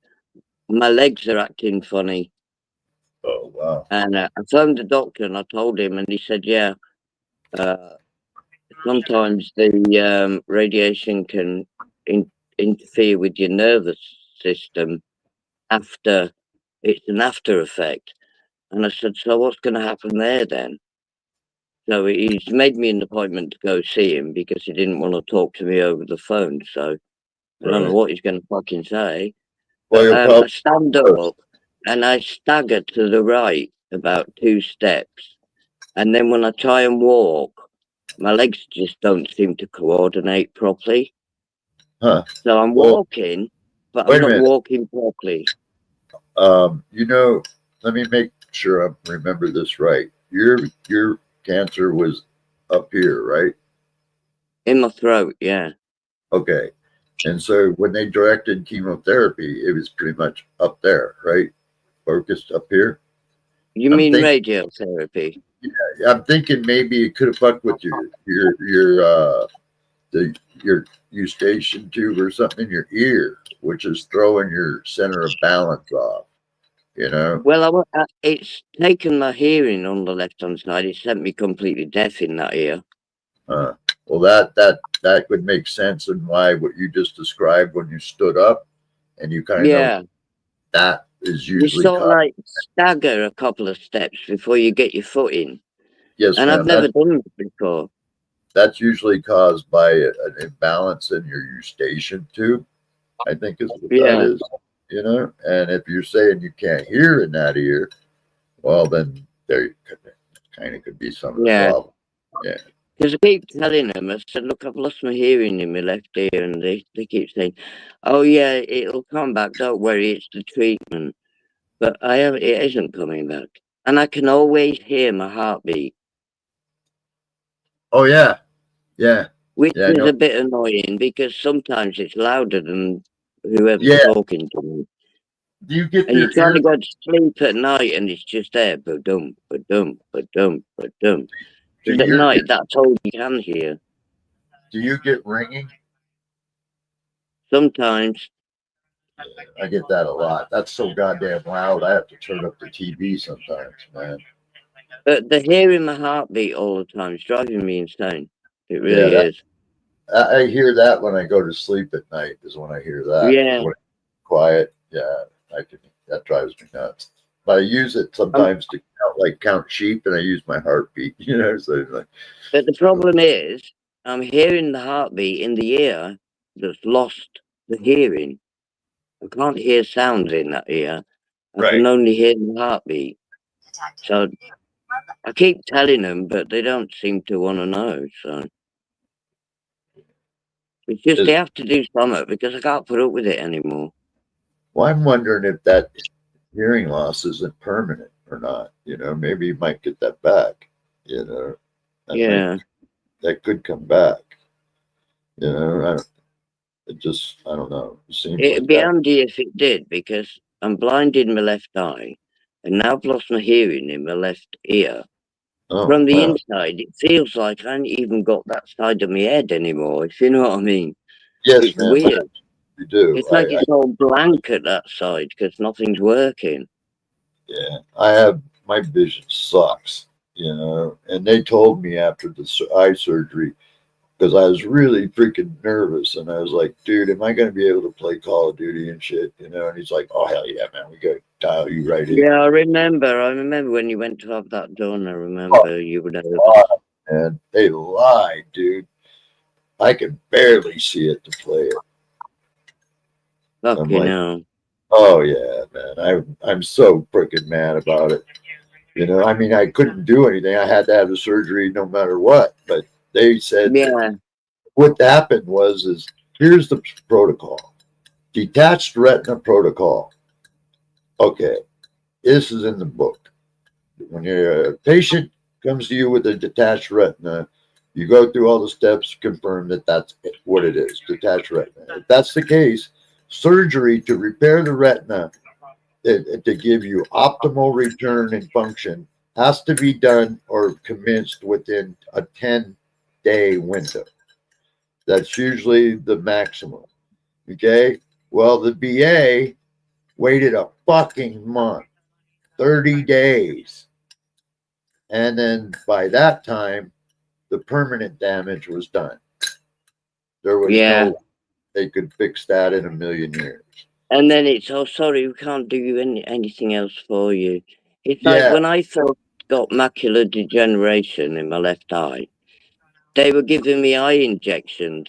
my legs are acting funny. Oh, wow. And I phoned the doctor and I told him, and he said, "Yeah, uh, sometimes the radiation can interfere with your nervous system after it's an after effect." And I said, "So what's going to happen there then?" So he's made me an appointment to go see him because he didn't want to talk to me over the phone. So I don't know Right. what he's going to fucking say. Well, But you'll I probably stand up and I stagger to the right about 2 steps. And then when I try and walk, my legs just don't seem to coordinate properly. huh. So I'm Well, walking, but I'm wait a not minute. walking properly. You know, let me make sure I remember this right. Your cancer was up here, right? In my throat, yeah. Okay. And so when they directed chemotherapy, it was pretty much up there, right? Focused up here. You I'm mean thinking, radiotherapy? I'm thinking maybe it could have fucked with the your eustachian tube or something in your ear, which is throwing your center of balance off. You know. Well, it's taken my hearing on the left-hand side. It sent me completely deaf in that ear. Well, that would make sense and why what you just described when you stood up and you kind of Yeah. that is You usually sort of caused. like stagger a couple of steps before you get your foot in. Yes, And I've ma'am. never done it before. That's usually caused by an imbalance in your eustachian tube. I think is what that Yeah. is. You know, and if you're saying you can't hear in that ear, well, then there kind of could be some of the Yeah. problem. Yeah. Because I keep telling them, I said, look, I've lost my hearing in my left ear. And they keep saying, oh, yeah, it'll come back. Don't worry, it's the treatment. But it isn't coming back. And I can always hear my heartbeat, Oh yeah. Yeah. which Yeah. is No. a bit annoying because sometimes it's louder than whoever's Yeah. talking to me. Do you get And you're your trying to ear? go to sleep at night and it's just there, ba-dum, ba-dum, ba-dum, ba-dum. Do Because at your night, that's all you can hear. do you get ringing? Sometimes. I get that a lot. That's so goddamn loud. I have to turn up the TV sometimes, man. But the hearing my heartbeat all the time is driving me insane. It Yeah, really is. I hear that when I go to sleep at night. Is when I hear that. 'Cause Yeah. when it's quiet, yeah, that drives me nuts. But I use it sometimes to count sheep, and I use my heartbeat. You know, so it's like, But the problem is, I'm hearing the heartbeat in the ear that's lost the hearing. I can't hear sounds in that ear. I right. can only hear the heartbeat. So I keep telling them, but they don't seem to want to know. So it's just they have to do something because I can't put up with it anymore. Well, I'm wondering if that hearing loss isn't permanent or not. You know, maybe you might get that back. You know, that could come back. You know, I don't know. It seems It'd like be that. handy if it did because I'm blind in my left eye and now I've lost my hearing in my left ear. Oh, From the wow. inside, it feels like I haven't even got that side of my head anymore, if you know what I mean. Yes, It's ma'am. weird. You do. It's like it's all blank at that side because nothing's working. Yeah, I have my vision sucks, you know. And they told me after the eye surgery because I was really freaking nervous, and I was like, "Dude, am I going to be able to play Call of Duty and shit?" You know. And he's like, "Oh hell yeah, man, we got to dial you right in." Yeah, I remember when you went to have that done. I Oh, remember you were nervous. God, man, they lied, dude. I can barely see it to play it. I'm Fucking like, hell. oh yeah, man. I'm so freaking mad about it. You know, I mean, I couldn't do anything. I had to have the surgery no matter what. But they said that Yeah, what happened is here's the protocol. Detached retina protocol. Okay, this is in the book. When your patient comes to you with a detached retina, you go through all the steps to confirm that that's what it is, detached retina. If that's the case, surgery to repair the retina to give you optimal return and function has to be done or commenced within a 10-day window. That's usually the maximum. Okay. Well, the BA waited a fucking month, 30 days. And then by that time, the permanent damage was done. There was yeah. no, they could fix that in a million years. And then it's, oh, sorry, we can't do anything else for you. It's like Yeah. when I first got macular degeneration in my left eye, they were giving me eye injections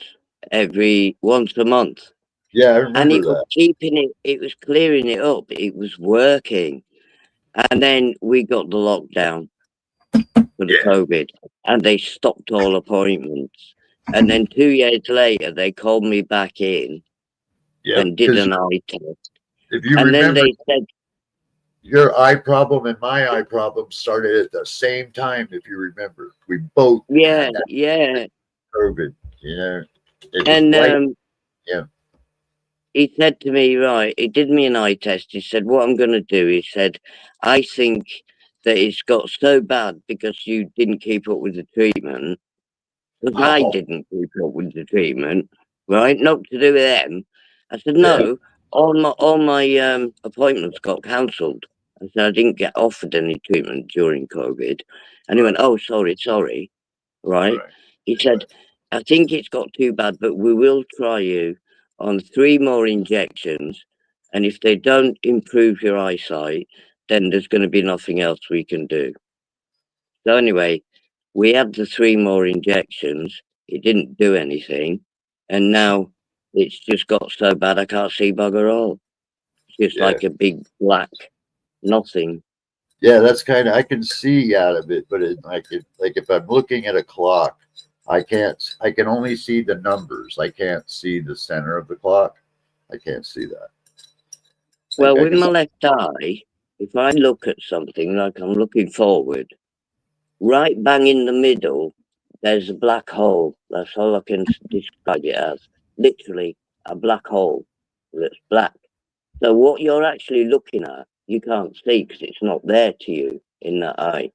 once a month. Yeah. I And remember it was that. it was clearing it up. It was working. And then we got the lockdown for the Yeah. COVID and they stopped all appointments. And then 2 years later, they called me back in Yeah. and did Because an eye test. if you And then remember, they said, your eye problem and my eye problem started at the same time, if you remember. We both yeah, had that yeah. COVID, you know. It was And right. Yeah. he said to me, right, he did me an eye test. He said, what I'm going to do, he said, I think that it's got so bad because you didn't keep up with the treatment. Because I Oh, didn't keep up with the treatment, right? Not to do with them. I said, yeah. no, all my appointments got cancelled. I said, I didn't get offered any treatment during COVID. And he went, oh, sorry, right? Right. He said, I think it's got too bad, but we will try you on 3 more injections. And if they don't improve your eyesight, then there's going to be nothing else we can do. So anyway, we had the 3 more injections. It didn't do anything. And now it's just got so bad I can't see bugger all. It's just Yeah. like a big black nothing. Yeah, that's kind of, I can see out of it, but like if I'm looking at a clock, I can only see the numbers. I can't see the center of the clock. I can't see that. Well, I with can, my left eye, if I look at something like I'm looking forward, right bang in the middle, there's a black hole. That's all I can describe it as. Literally a black hole that's black. So what you're actually looking at, you can't see because it's not there to you in that eye.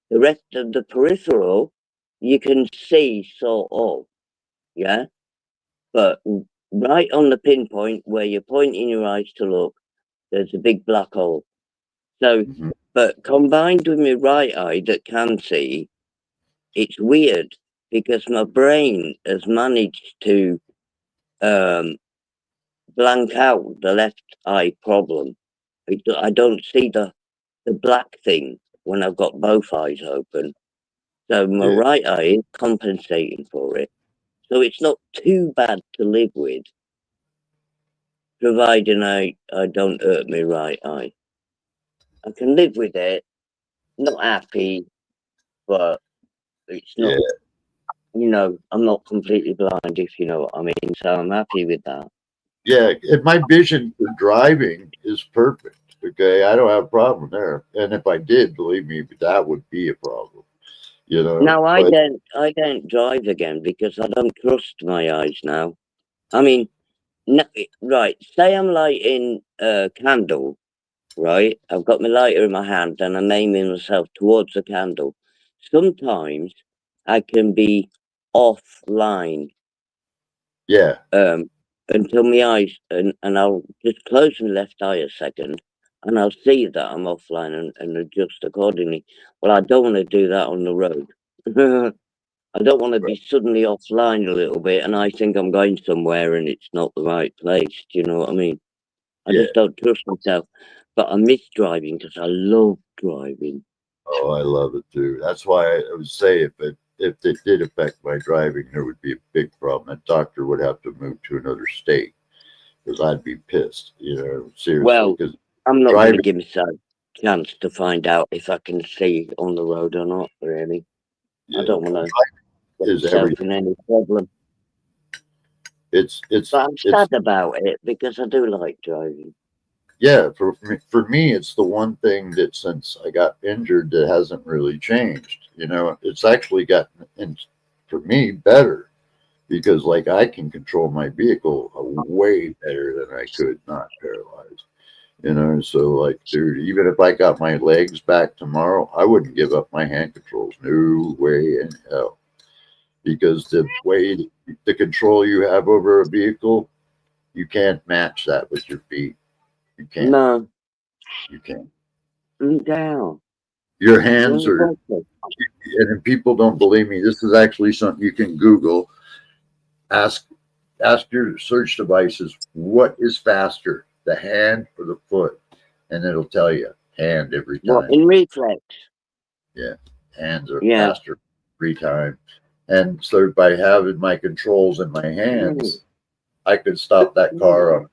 The rest of the peripheral, you can see sort of, yeah? But right on the pinpoint where you're pointing your eyes to look, there's a big black hole. So, Mhm. but combined with my right eye that can see, it's weird because my brain has managed to um, blank out the left eye problem. I don't see the black thing when I've got both eyes open. So my Yeah, right eye is compensating for it. So it's not too bad to live with, providing I don't hurt my right eye. I can live with it, not happy, but it's yeah, not, I'm not completely blind, if you know what I mean. So I'm happy with that. yeah. And my vision for driving is perfect. Okay, I don't have a problem there. And if I did, believe me, that would be a problem. You know, Now but I don't drive again because I don't trust my eyes now. I mean, no, right. Say I'm lighting a candle, right? I've got my lighter in my hand and I'm aiming myself towards the candle. Sometimes I can be offline yeah, um, until my eyes, and I'll just close my left eye a second and I'll see that I'm offline and adjust accordingly. Well, I don't want to do that on the road. I don't want to be suddenly offline a little bit and I think I'm going somewhere and it's not the right place. Do you know what I mean? I yeah. just don't trust myself. But I miss driving because I love driving. Oh, I love it too. That's why I would say if it did affect my driving, there would be a big problem. That doctor would have to move to another state because I'd be pissed, you know, seriously. Well, Because I'm not going to driving, give myself a chance to find out if I can see on the road or not, really. I yeah, don't want to get is myself everything. in any problem. It's But I'm sad about it because I do like driving. yeah, for me, it's the one thing that since I got injured that hasn't really changed. You know, it's actually gotten, and for me, better because like I can control my vehicle way better than I could not paralyzed. You know, so like, dude, even if I got my legs back tomorrow, I wouldn't give up my hand controls. No way in hell. Because the way the control you have over a vehicle, you can't match that with your feet. You can't. No, You can't. down. Your hands No, are, and if people don't believe me, this is actually something you can Google. Ask your search devices what is faster, the hand or the foot, and it'll tell you hand every what, time. in reflex? Yeah, hands are Yeah. faster every time. And so by having my controls in my Mm. hands, I could stop that car on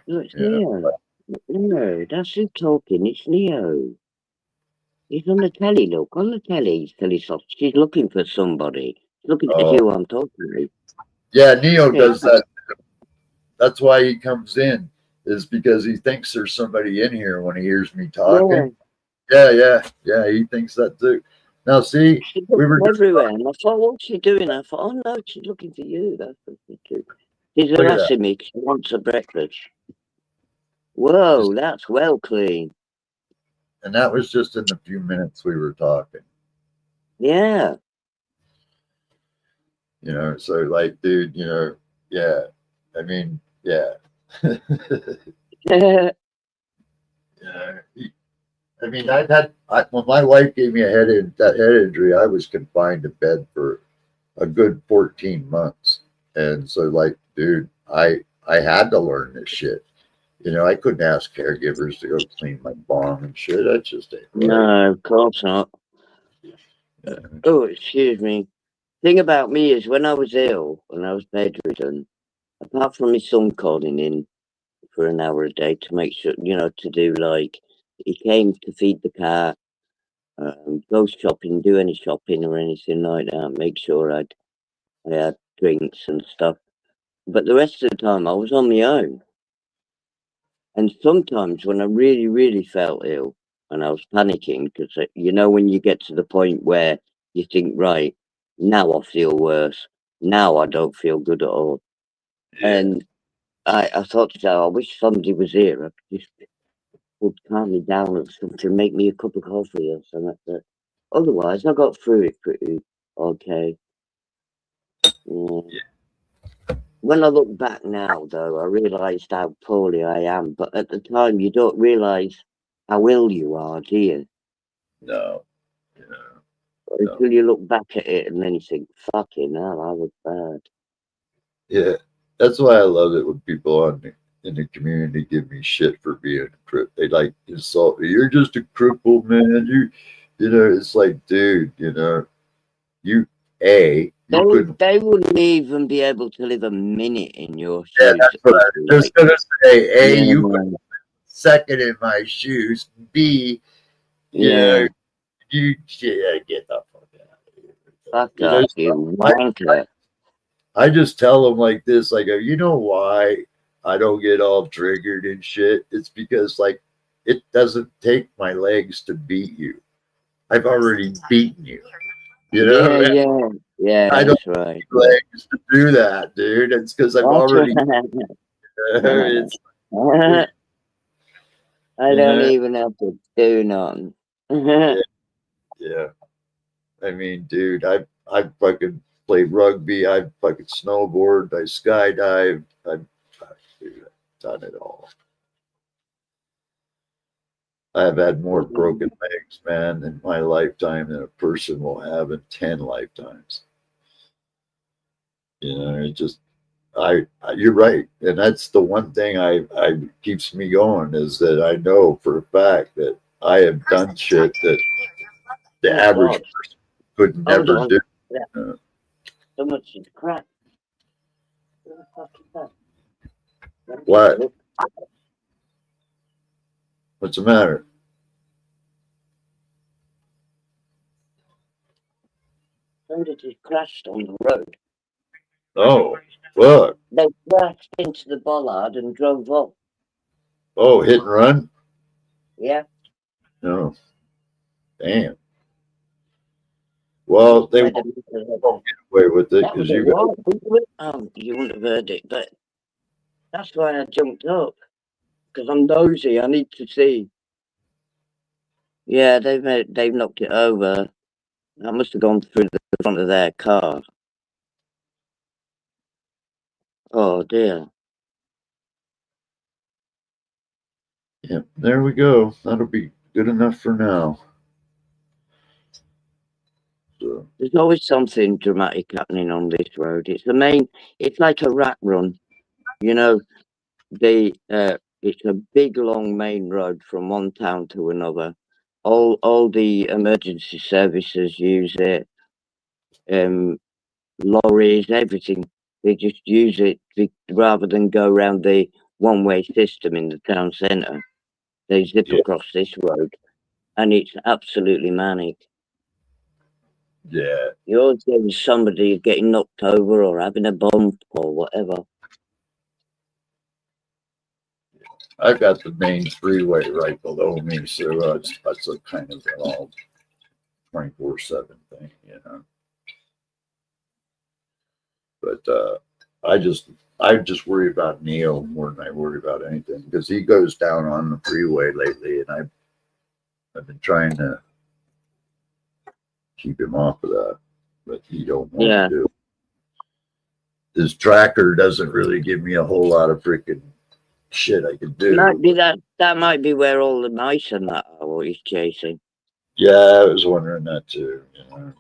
No, it's time. You know? Neo. No, that's who talking. It's Neo. He's on the telly, look. On the telly, he's telly soft. She's looking for somebody. She's looking to see who I'm talking to. Yeah, Neo Yeah. does that. That's why he comes in, is because he thinks there's somebody in here when he hears me talking. Yeah. He thinks that too. Now, see, She's we were looking just everywhere. And I thought, what's she doing? I thought, oh no, she's looking for you. That's what she do. She's look at that. harassing me 'cause she wants a breakfast. Whoa, that's well clean. And that was just in the few minutes we were talking. Yeah. You know, so like, dude, you know, yeah. I mean, yeah. Yeah. I mean, when my wife gave me that head injury, I was confined to bed for a good 14 months. And so like, dude, I had to learn this shit. You know, I couldn't ask caregivers to go clean my bong and shit. That just ain't right. No, of course not. Oh, excuse me. Thing about me is when I was ill, when I was bedridden, apart from my son calling in for an hour a day to make sure, to do like, he came to feed the cat, go shopping, do any shopping or anything like that, make sure I had drinks and stuff. But the rest of the time I was on my own. And sometimes when I really, really felt ill and I was panicking, because when you get to the point where you think, right, now I feel worse, now I don't feel good at all. Yeah. And I thought to myself, I wish somebody was here. I just would calm me down or something, make me a cup of coffee or something. But otherwise, I got through it pretty okay. When I look back now, though, I realised how poorly I am. But at the time, you don't realise how ill you are, do you? No. Until you look back at it and then you think, fucking hell, I was bad. Yeah. That's why I love it when people in the community give me shit for being a cripple. They like insult me. You're just a cripple, man. You know, it's like, dude, you know, you couldn't. They wouldn't even be able to live a minute in your Yeah, shoes. that's what I was just gonna say. You couldn't second in my shoes. B, you know, you get the fuck out of here. Fuck You off, know, you wanker. I just tell them like this. I go, you know why I don't get all triggered and shit? It's because like it doesn't take my legs to beat you. I've already beaten you. You know? Yeah, I don't that's right. need legs to do that, dude. It's because I've already. It's, I don't even have to do none. yeah. I mean, dude, I fucking played rugby. I fucking snowboard. I skydive. I've done it all. I've had more broken legs, man, in my lifetime than a person will have in 10 lifetimes. You know, it just, you're right. And that's the one thing I keeps me going is that I know for a fact that I have done shit that the average person could never do. So much is crap. What the fuck is that? What? What's the matter? Somebody just crashed on the road. Oh, what? They crashed into the bollard and drove off. Oh, hit and run? Yeah. No. Damn. Well, they Made a won't mess of it. get away with it That because was a you got. lot. Oh, you wouldn't have heard it, but that's why I jumped up. Because I'm nosy. I need to see. Yeah, they've knocked it over. That must have gone through the front of their car. Oh dear. Yeah, there we go. That'll be good enough for now. So, There's always something dramatic happening on this road. It's like a rat run. You know, it's a big long main road from one town to another. All the emergency services use it. Lorries, everything. They just use it rather than go around the one-way system in the town centre. They zip yeah, across this road, and it's absolutely manic. yeah. You always get somebody getting knocked over or having a bump or whatever. I've got the main freeway right below me, so that's a kind of an all 24/7 thing, you know. But I just worry about Neil more than I worry about anything because he goes down on the freeway lately, and I've been trying to keep him off of that, but he don't want Yeah. to. His tracker doesn't really give me a whole lot of freaking shit I can do. Might be that might be where all the mice and that are what he's chasing. Yeah, I was wondering that too. You know,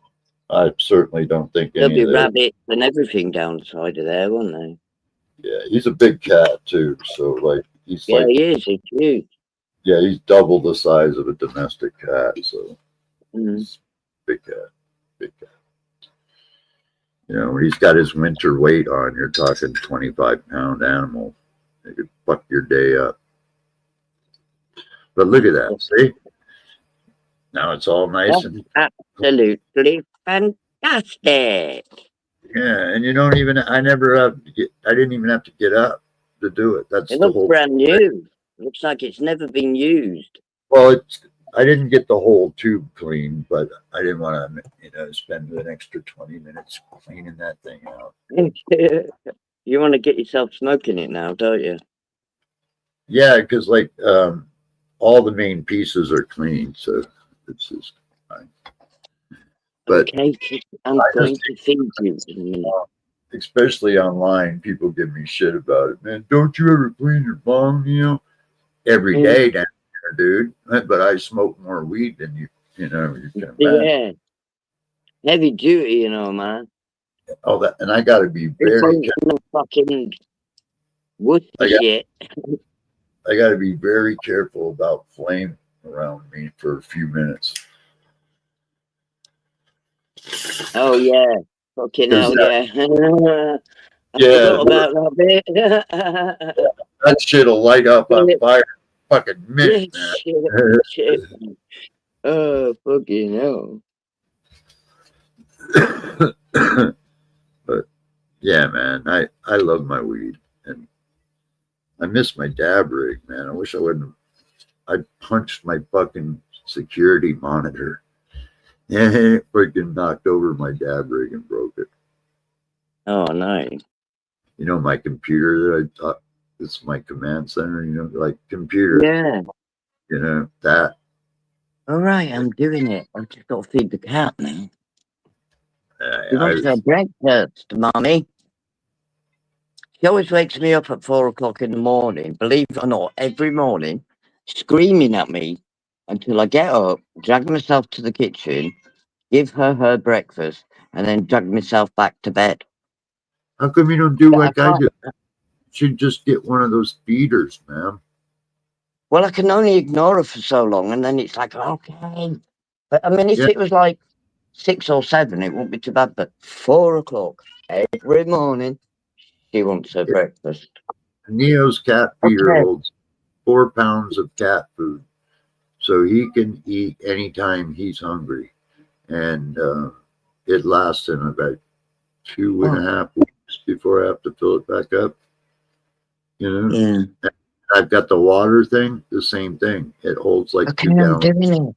I certainly don't think There'll any be of that. rabbits and everything down the side of there, won't they? Yeah, he's a big cat too. So like he's Yeah, like he is. He's huge. yeah, he's double the size of a domestic cat. So he's big cat, big cat. You know, when he's got his winter weight on, you're talking 25-pound animal. It could fuck your day up. But look at that. See? Now it's all nice That's and absolutely fantastic. yeah, and you don't even I never have to get I didn't even have to get up to do it. That's It the looks whole brand new. Looks like it's never been used. well I didn't get the whole tube clean, but I didn't want to, spend an extra 20 minutes cleaning that thing out. You want to get yourself smoking it now, don't you? Yeah, because like all the main pieces are clean, so it's just fine. But okay, I'm going to feed you in a minute. Especially online, people give me shit about it. Man, don't you ever clean your bong, every day down there, dude. But I smoke more weed than you can imagine. Yeah. Heavy duty, man. Oh, that, and I got to be very careful. No fucking wood shit. I got to be very careful about flame around me for a few minutes. Oh yeah, fucking hell, yeah. I Yeah, forgot about that bit. that shit'll light up on fire, fucking minute, man. Shit. Oh fucking hell. But yeah, man, I love my weed, and I miss my dab rig, man. I wish I wouldn't. I punched my fucking security monitor, and it freaking knocked over my dab rig and broke it. Oh no. You know, my computer that I thought it's my command center. Like computer. Yeah. That. All right, I'm doing it. I've just got to feed the cat now. She wants her breakfast, Mommy. She always wakes me up at 4 o'clock in the morning, believe it or not, every morning, screaming at me until I get up, drag myself to the kitchen, give her breakfast, and then drag myself back to bed. How come you don't do like I do? You should just get one of those feeders, man. Well, I can only ignore her for so long, and then it's like, okay. But I mean, if it was like 6 or 7, it wouldn't be too bad. But 4 o'clock every morning, she wants her breakfast. Neo's cat feeder Okay. holds 4 pounds of cat food, so he can eat anytime he's hungry, and it lasts him about 2.5 weeks before I have to fill it back up. You know, Yeah. I've got the water thing, the same thing. It holds like Okay, 2 I'm gallons. doing it.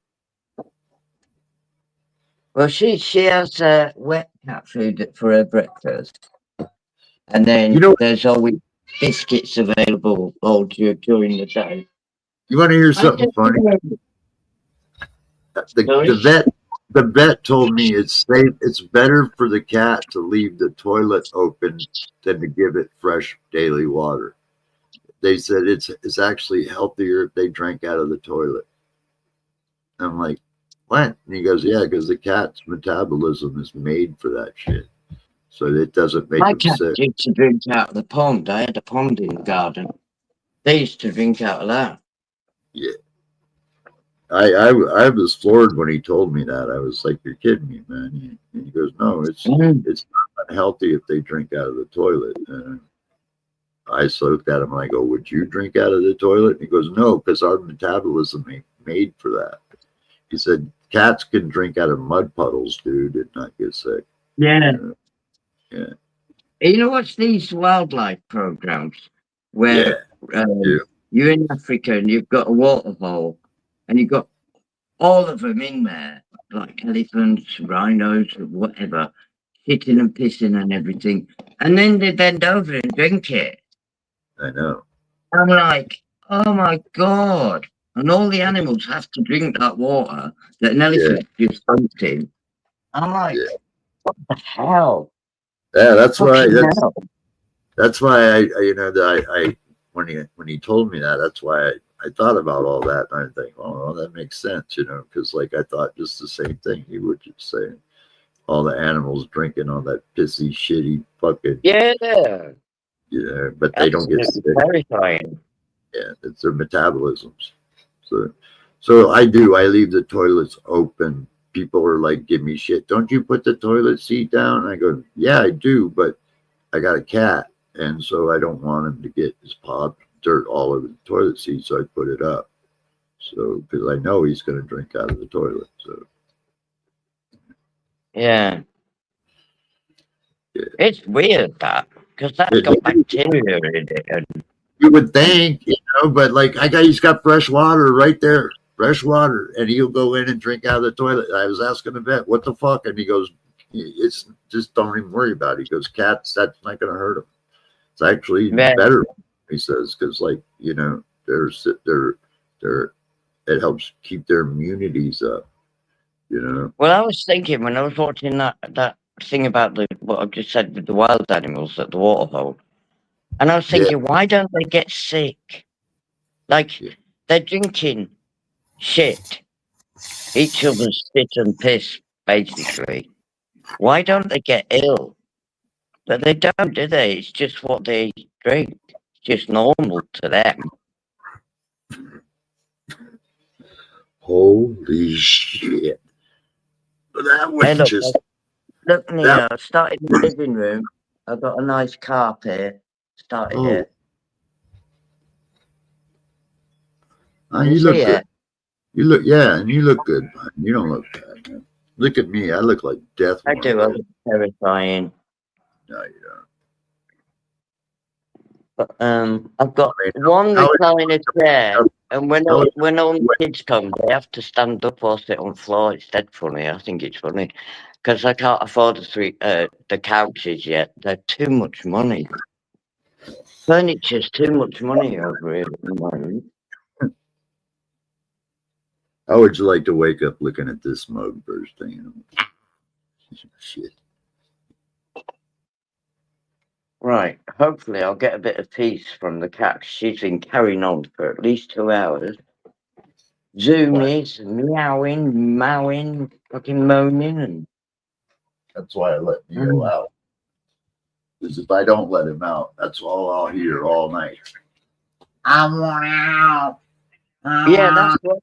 Well, she has wet cat food for her breakfast, and then You know, there's always biscuits available all during the day. you want to hear I something just funny? Sorry? The vet told me it's safe. It's better for the cat to leave the toilet open than to give it fresh daily water. They said it's actually healthier if they drank out of the toilet. I'm like, what? And he goes, yeah, because the cat's metabolism is made for that shit, so it doesn't make My them cat sick. used to drink out of the pond. I had a pond in the garden. They used to drink out of that. Yeah, I was floored when he told me that. I was like, you're kidding me, man. And he goes, no, it's not healthy if they drink out of the toilet. And I looked at him and I go, would you drink out of the toilet? And he goes, no, because our metabolism ain't made for that. He said, cats can drink out of mud puddles, dude, and not get sick. Yeah. Yeah. You know what's these wildlife programs where Yeah. you're in Africa and you've got a waterhole and you've got all of them in there, like elephants, rhinos, or whatever, shitting and pissing and everything. And then they bend over and drink it. I know. I'm like, oh my God. And all the animals have to drink that water that an elephant just dumped in. I'm like, what the hell? Yeah, that's why. Fucking hell. That's why I when he told me that, that's why I thought about all that, and I think, oh, well, that makes sense, because like I thought just the same thing he would just say. All the animals drinking all that pissy, shitty fucking, Yeah. but they don't get sick. Terrifying. Yeah, it's their metabolisms. So I leave the toilets open. People are like, give me shit. Don't you put the toilet seat down? And I go, yeah, I do, but I got a cat, and so I don't want him to get his paw dirt all over the toilet seat, so I put it up. So because I know he's going to drink out of the toilet. So Yeah. yeah. It's weird that, because that's got bacteria in it. And You would think, but like he's got fresh water right there, fresh water, and he'll go in and drink out of the toilet. I was asking the vet, what the fuck? And he goes, it's just don't even worry about it. He goes, cats, that's not going to hurt him. It's actually better, he says, because they're it helps keep their immunities up, Well, I was thinking when I was watching that thing about what I've just said with the wild animals at the waterhole, and I was thinking, why don't they get sick? Like, they're drinking shit, each other's spit and piss, basically. Why don't they get ill? But they don't, do they? It's just what they drink. It's just normal to them. Holy shit. That was look, Neo, I started in the living room. I've got a nice carpet. Started here. Oh, you look good. You look, and you look good, man. You don't look bad, man. Look at me. I look like death. I do. I look terrifying. No, you don't. But I've got one recliner chair, and when all the kids come, they have to stand up or sit on the floor. It's dead funny. I think it's funny because I can't afford the couches yet. They're too much money. Furniture's too much money over here at the moment. How would you like to wake up looking at this mug first thing? Shit. Right. Hopefully, I'll get a bit of peace from the cat. She's been carrying on for at least 2 hours. Zoomies, meowing, mowing, fucking moaning, and that's why I let Neo out. Because if I don't let him out, that's all I'll hear all night. I want out. Yeah, that's what.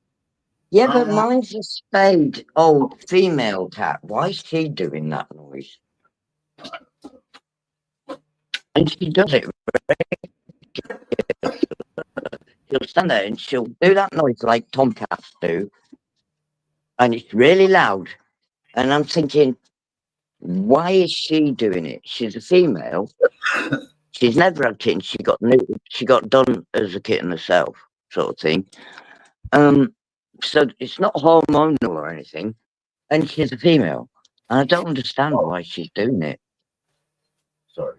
Yeah, but mine's a spayed old female cat. Why is she doing that noise? And she does it she'll stand there and she'll do that noise like tomcats do, and it's really loud. And I'm thinking, why is she doing it? She's a female. She's never had kittens. She got done as a kitten herself, sort of thing. So it's not hormonal or anything, and she's a female. And I don't understand why she's doing it. Sorry.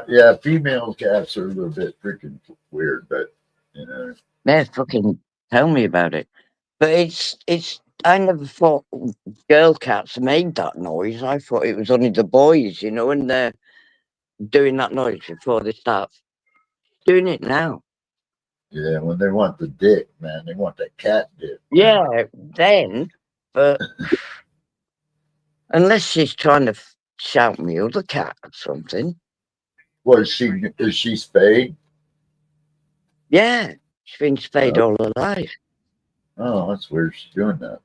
Yeah, female cats are a little bit freaking weird, but you know. Yeah, fucking tell me about it. But it's. I never thought girl cats made that noise. I thought it was only the boys, you know, when they're doing that noise before they start doing it now. Yeah, when they want the dick, man, they want that cat dick. Yeah, then, but unless she's trying to shout me other cat or something. Well, is she spayed? Yeah, she's been spayed all her life. Oh, that's weird. She's doing that.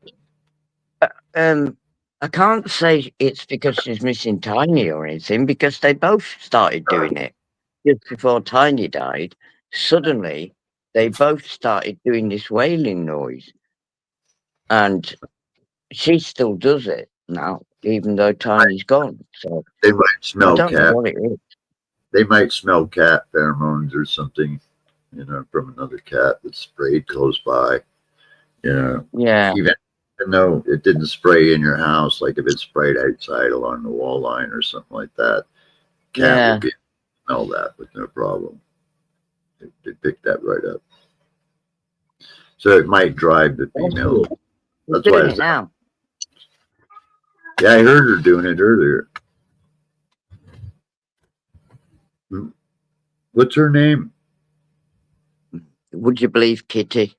I can't say it's because she's missing Tiny or anything, because they both started doing it just before Tiny died. Suddenly, they both started doing this wailing noise, and she still does it now, even though Tiny's gone. So They might I smell don't know cat. what it is. They might smell cat pheromones or something, you know, from another cat that sprayed close by. You know, Yeah, even though it didn't spray in your house, like if it sprayed outside along the wall line or something like that, cat yeah. would be able to smell that with no problem. They pick that right up. So it might drive the female. We're That's why doing it now. Yeah, I heard her doing it earlier. What's her name? Would you believe Kitty?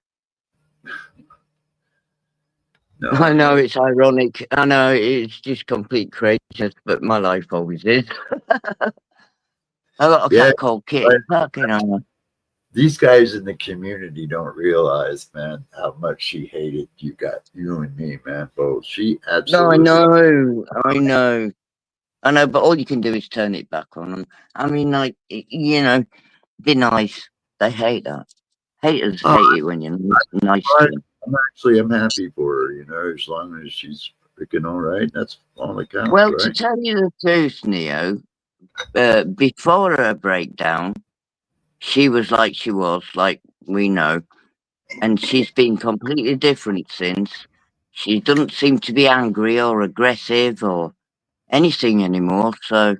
No, I know it's ironic. I know it's just complete craziness, but my life always is. I got a cat called Kitty. Fucking hell. These guys in the community don't realize, man, how much she hated you and me, man, both. She No, absolutely. I know, but all you can do is turn it back on them. I mean, like, you know, be nice. They hate that. Haters hate it when you're nice to them. I'm happy for her, you know, as long as she's freaking all right. That's all that counts, Well, right? to tell you the truth, Neo, before her breakdown, she was like we know, and she's been completely different since. She doesn't seem to be angry or aggressive or anything anymore, so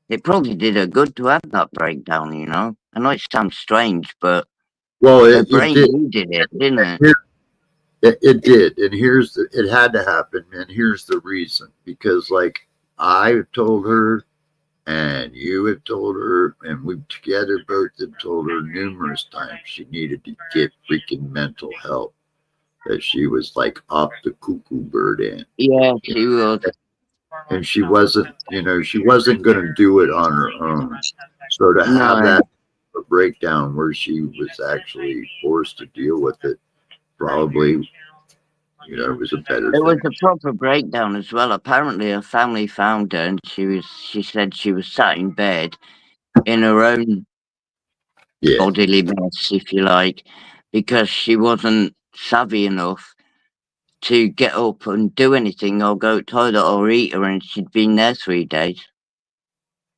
it probably did her good to have that breakdown, you know. I know it sounds strange, but Well, her it brain did. needed it, didn't it? It did, and it had to happen, and here's the reason. Because, like, I've told her, and you have told her, and we've together both have told her numerous times she needed to get freaking mental help. That she was like off the cuckoo bird end. Yeah, she was. And she wasn't, you know, she wasn't going to do it on her own. So to have that breakdown where she was actually forced to deal with it, probably, you know, was a better It was thing. a proper breakdown as well. Apparently, her family found her, and she said she was sat in bed in her own bodily mess, if you like, because she wasn't savvy enough to get up and do anything or go to the toilet or eat her, and she'd been there 3 days.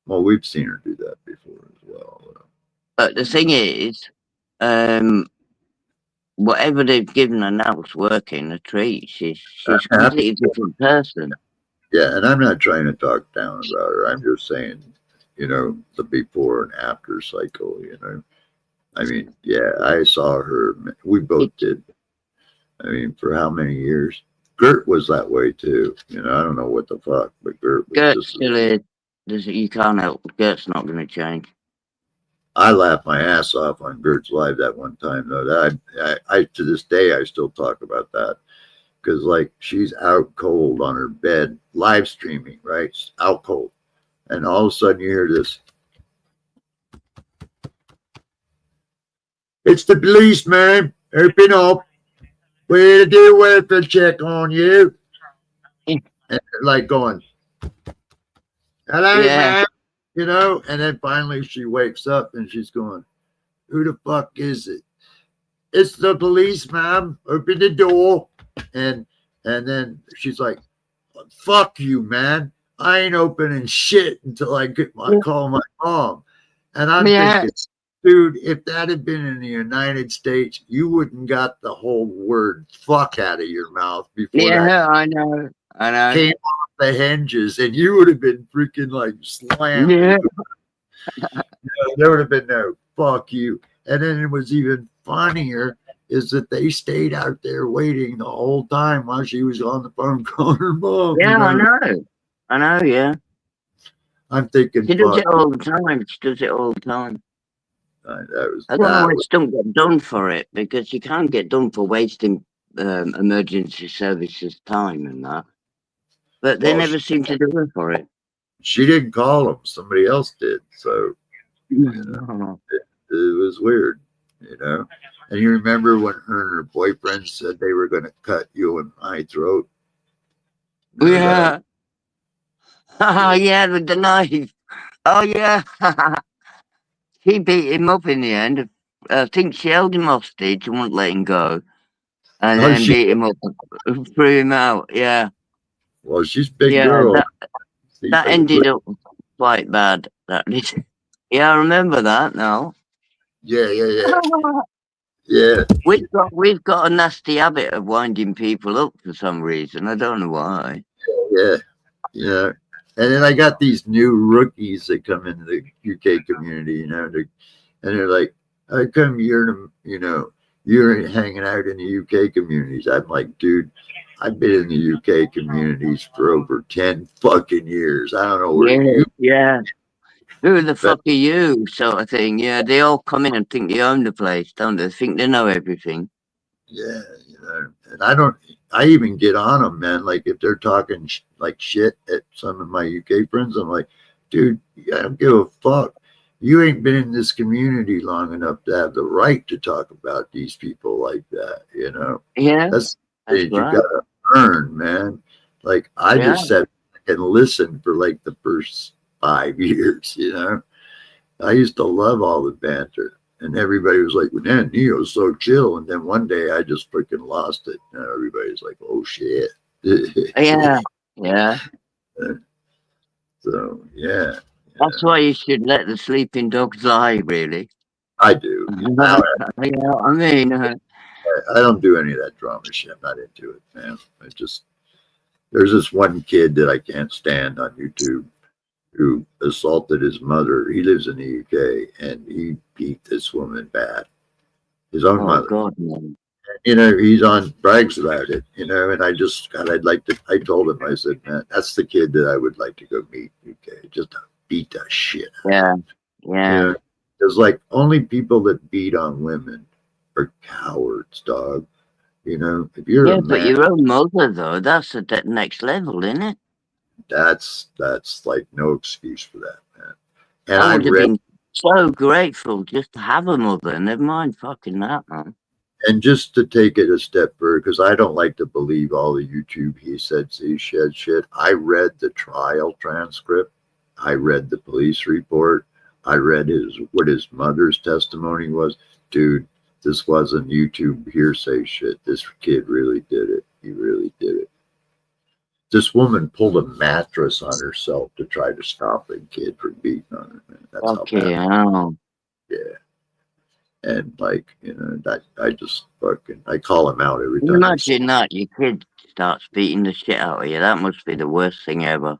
Well, we've seen her do that before as well. But the thing is, whatever they've given her now is working a treat. She's a completely different person. Yeah, and I'm not trying to talk down about her. I'm just saying, you know, the before and after cycle, you know. I mean, yeah, I saw her. We both did. I mean, for how many years? Gert was that way too. You know, I don't know what the fuck, but Gert was Gert just. still is. You can't help. Gert's not going to change. I laughed my ass off on Gert's live that one time though. That I to this day I still talk about that because like she's out cold on her bed live streaming, right? Out cold, and all of a sudden you hear this. It's the police, man. Open up. We're to do welfare check on you. And like going, hello, man. you know, and then finally she wakes up and she's going, who the fuck is it? It's the police, ma'am. Open the door. And then she's like, fuck you, man. I ain't opening shit until I get my call my mom. And I'm thinking, dude, if that had been in the United States, you wouldn't got the whole word fuck out of your mouth before that I know. came off the hinges, and you would have been freaking like slammed. Yeah. There would have been no fuck you. And then it was even funnier is that they stayed out there waiting the whole time while she was on the phone calling her mom. Yeah, you know? I know, yeah. I'm thinking, She does fuck. it all the time. She does it all the time. I I don't know why she don't get done for it, because you can't get done for wasting emergency services time and that. But they never seem to do it for it. She didn't call them. Somebody else did. So it was weird, you know. And you remember when her and her boyfriend said they were going to cut you in my throat? Yeah. Oh, yeah, with the knife. Oh, yeah. He beat him up in the end. I think she held him hostage and wouldn't let him go. And then beat him up, threw him out. Yeah. Well, she's a big girl. That ended up quite bad. That did. Yeah, I remember that now. Yeah. Yeah. We've got a nasty habit of winding people up for some reason. I don't know why. Yeah. Yeah. And then I got these new rookies that come into the UK community, you know, and they're like, how come you're hanging out in the UK communities? I'm like, dude, I've been in the UK communities for over 10 fucking years. I don't know where you. Yeah. Who the fuck are you? Sort of thing. Yeah, they all come in and think they own the place, don't they? Think they know everything. Yeah, you know, and I even get on them, man. Like if they're talking like shit at some of my UK friends, I'm like, dude, I don't give a fuck. You ain't been in this community long enough to have the right to talk about these people like that, you know? Yeah. That's right. You gotta earn, man. Like I just sat and listened for like the first 5 years, you know. I used to love all the banter. And everybody was like, well, man, Neo's so chill. And then one day I just freaking lost it. And everybody's like, oh, shit. Yeah. So, yeah. That's why you should let the sleeping dogs lie, really. I do. I mean, I don't do any of that drama shit. I'm not into it, man. There's this one kid that I can't stand on YouTube who assaulted his mother. He lives in the UK, and he beat this woman bad. His own mother. God, man. You know, he's on brags about it, you know, and I told him, I said, man, that's the kid that I would like to go meet, UK, just to beat the shit out of him. You know, there's like only people that beat on women are cowards, dog. You know, if you're a man, but your own mother, though, that's at that next level, isn't it? That's like no excuse for that, man. And I would have been so grateful just to have a mother. Never mind fucking that, man. And just to take it a step further, because I don't like to believe all the YouTube he said, he said shit. I read the trial transcript. I read the police report. I read what his mother's testimony was. Dude, this wasn't YouTube hearsay shit. This kid really did it. He really did it. This woman pulled a mattress on herself to try to stop a kid from beating on her. Man. That's how bad. Yeah. And like, you know, I call him out every time. Imagine that your kid starts beating the shit out of you. That must be the worst thing ever.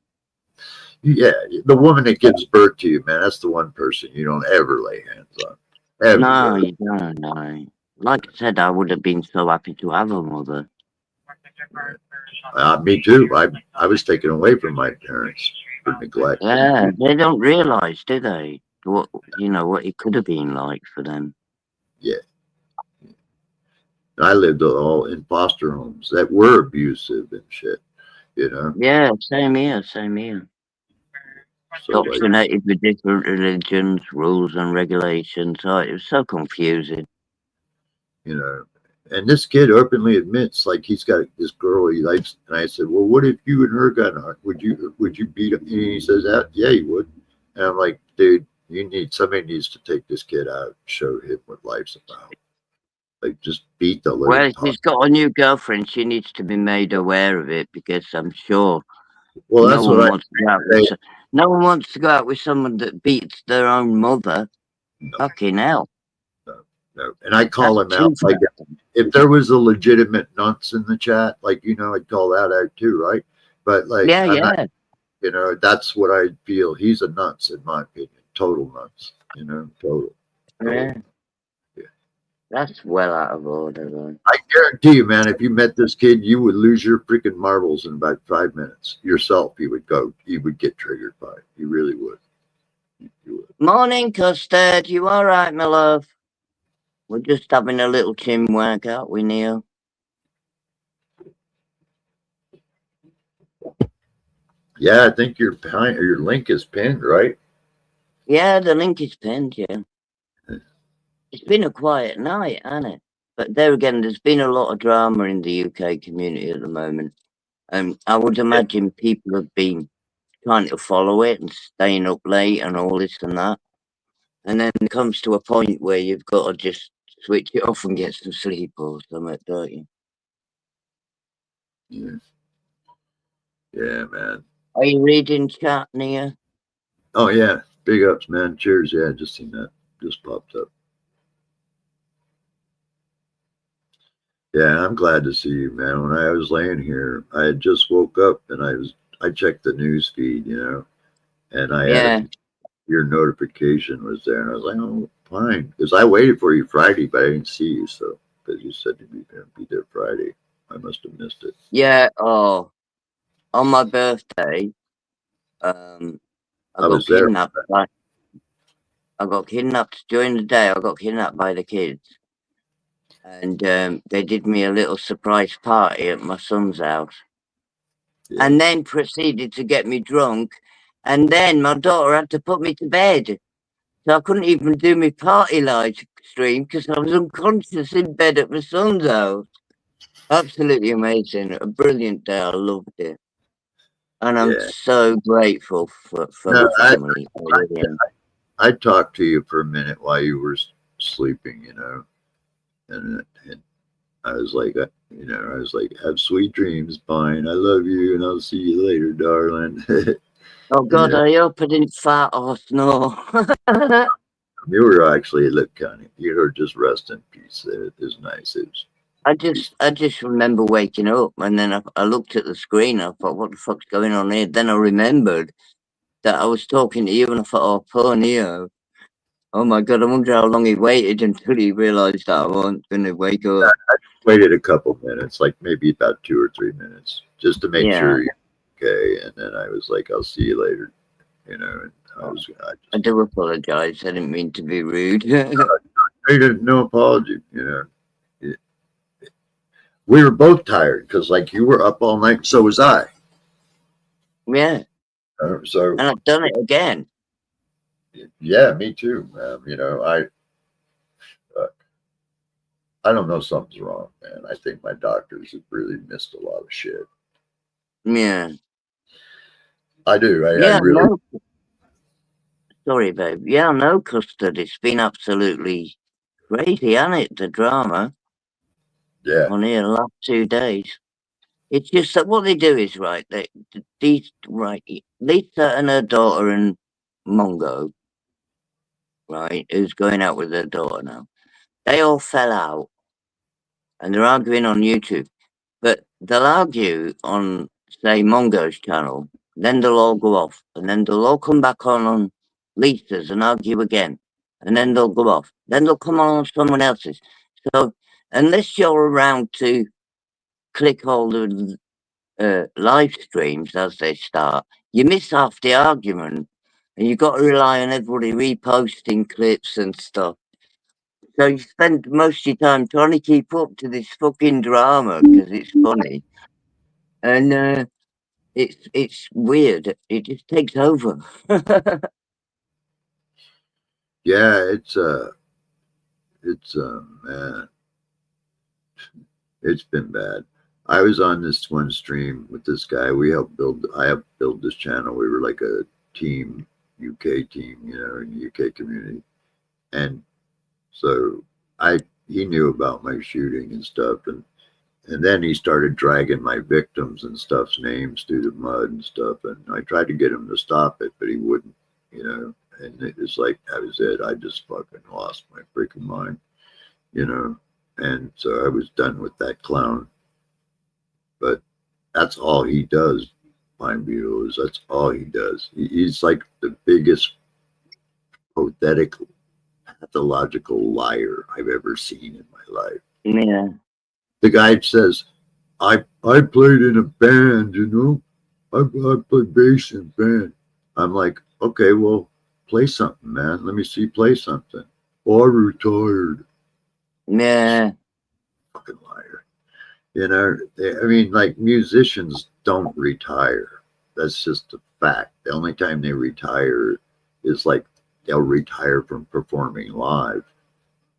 Yeah, the woman that gives birth to you, man, that's the one person you don't ever lay hands on. Ever. No, you don't. No. Like I said, I would have been so happy to have a mother. Me too. I was taken away from my parents for neglect. Yeah, they don't realize, do they? What it could have been like for them. Yeah. I lived all in foster homes that were abusive and shit, you know? Yeah, same here. Indoctrinated with different religions, rules and regulations. So it was so confusing. You know, and this kid openly admits, like, he's got this girl he likes. And I said, well, what if you and her got on? Would you beat him? And he says that, yeah, he would. And I'm like, dude, somebody needs to take this kid out and show him what life's about. Like, just beat the living Well, if top. he's got a new girlfriend, she needs to be made aware of it because I'm sure Well, no that's one what wants to go out I with say. no one wants to go out with someone that beats their own mother. No, Fucking hell. no. And I call That's him out. too Like, far. if there was a legitimate nonce in the chat, like, I'd call that out too, right? But like, Yeah, I'm not, yeah. that's what I feel. He's a nonce, in my opinion. Total nonce, total. Yeah. Yeah. That's well out of order, though. I guarantee you, man, if you met this kid, you would lose your freaking marbles in about 5 minutes. Yourself, you would get triggered by it. You really would. You would. Morning, Custard. You all right, my love? We're just having a little chin wag, aren't we, Neil? Yeah, I think your link is pinned, right? Yeah, the link is pinned, yeah. It's been a quiet night, hasn't it? But there again, there's been a lot of drama in the UK community at the moment. I would imagine people have been trying to follow it and staying up late and all this and that. And then it comes to a point where you've got to just switch it off and get some sleep or something, don't you? Yeah. Yeah, man. Are you reading chat, Nia? Oh yeah, big ups, man. Cheers. Yeah, just seen that. Just popped up. Yeah, I'm glad to see you, man. When I was laying here, I had just woke up and I checked the news feed, and I Yeah. had your notification was there, and I was like, oh, fine, because I waited for you Friday, but I didn't see you, so because you said you'd be there Friday, I must have missed it. Yeah. Oh, on my birthday, I got was there. kidnapped. I got kidnapped during the day. I got kidnapped by the kids, and they did me a little surprise party at my son's house, Yeah. and then proceeded to get me drunk, and then my daughter had to put me to bed, so I couldn't even do my party live stream because I was unconscious in bed at my son's house. Absolutely amazing, a brilliant day. I loved it, and I'm Yeah. so grateful for No, my family. I really am. I talked to you for a minute while you were sleeping, and I was like, have sweet dreams, Pine. I love you, and I'll see you later, darling. Oh God, I hope I didn't fart or snore. You were actually you were just rest in peace. It was nice. It was I just remember waking up, and then I looked at the screen. I thought, what the fuck's going on here? Then I remembered that I was talking to you, and I thought, oh, poor Neo. Oh my God, I wonder how long he waited until he realised that I wasn't going to wake up. waited a couple minutes, like maybe about 2 or 3 minutes, just to make sure you're okay. And then I was like, I'll see you later, And I do apologise. I didn't mean to be rude. no apology. We were both tired because, like, you were up all night, so was I. Yeah, So and I've done it again. yeah, me too. I don't know, something's wrong, man. I think my doctors have really missed a lot of shit. Yeah. I do. I really. No. Sorry, babe. Yeah, no, Custard. It's been absolutely crazy, hasn't it? The drama. Yeah. On here the last 2 days. It's just that what they do is right. Lisa and her daughter and Mongo, right, who's going out with her daughter now. They all fell out, and they're arguing on YouTube. But they'll argue on, say, Mongo's channel. Then they'll all go off, and then they'll all come back on Lisa's and argue again, and then they'll go off. Then they'll come on someone else's. So unless you're around to click all the live streams as they start, you miss half the argument, and you've got to rely on everybody reposting clips and stuff. So you spend most of your time trying to keep up to this fucking drama because it's funny, and it's weird. It just takes over. Yeah, man, it's been bad. I was on this one stream with this guy. I helped build this channel. We were like a team, UK team, you know, in the UK community. And so he knew about my shooting and stuff. And then he started dragging my victims and stuff's names through the mud and stuff. And I tried to get him to stop it, but he wouldn't, you know. And it was like, that was it. I just fucking lost my freaking mind, you know. And so I was done with that clown. But that's all he does, Pine Beetle, is that's all he does. He's like the biggest pathological liar I've ever seen in my life. Yeah. The guy says, I played in a band, you know. I played bass in a band. I'm like, okay, well, play something, man. Let me see you play something. Oh, I retired. Yeah. Fucking liar. You know, I mean, like, musicians don't retire. That's just a fact. The only time they retire is like they'll retire from performing live,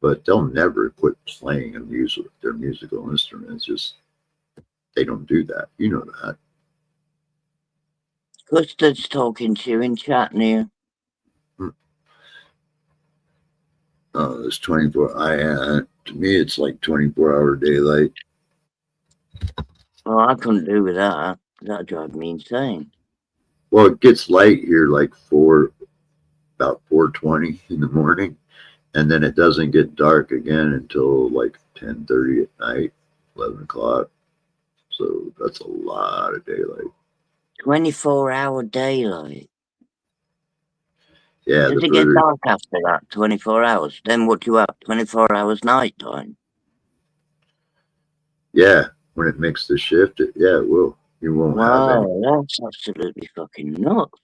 but they'll never quit playing their musical instruments. Just they don't do that. You know that. Custard's talking to you in chat now. Oh, it's 24. To me, it's like 24-hour daylight. Oh, I couldn't do with that. That'd drive me insane. Well, it gets light here like about 4:20 in the morning, and then it doesn't get dark again until like 10:30 at night, 11 o'clock. So that's a lot of daylight. 24-hour daylight. Yeah. Does it get dark after that? 24 hours. Then what do you have? 24 hours night time. Yeah, when it makes the shift, it will. You won't have any. Wow, that's absolutely fucking nuts.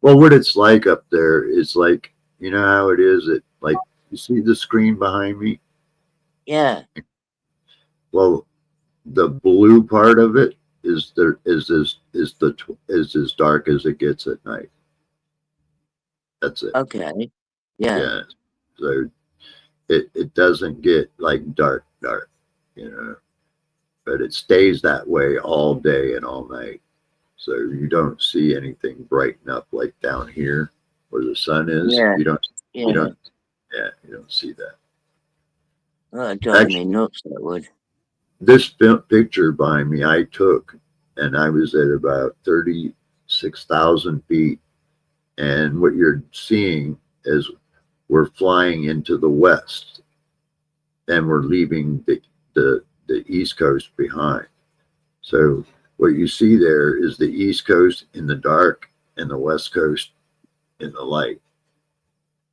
Well, what it's like up there is like, you know how it is. It like, you see the screen behind me. Yeah. Well, the blue part of it is as dark as it gets at night. That's it. Okay. Yeah. Yeah. So it doesn't get like dark, you know, but it stays that way all day and all night. So you don't see anything brighten up like down here where the sun is. Yeah. You don't see that. That'd drive me nuts, that would. This picture behind me I took, and I was at about 36,000 feet. And what you're seeing is we're flying into the west, and we're leaving the East Coast behind. So what you see there is the East Coast in the dark and the West Coast in the light.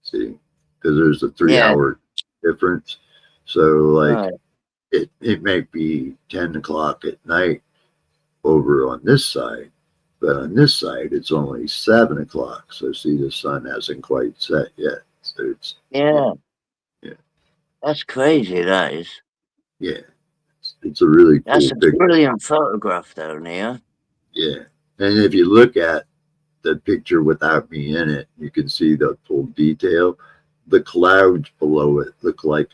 See, because there's a 3-hour difference. So like it may be 10 o'clock at night over on this side, but on this side it's only 7 o'clock. So see, the sun hasn't quite set yet. So it's yeah. That's crazy. That is. Yeah, it's a really cool That's a picture. brilliant photograph, though, Nia. Yeah, and if you look at the picture without me in it, you can see the full detail. The clouds below it look like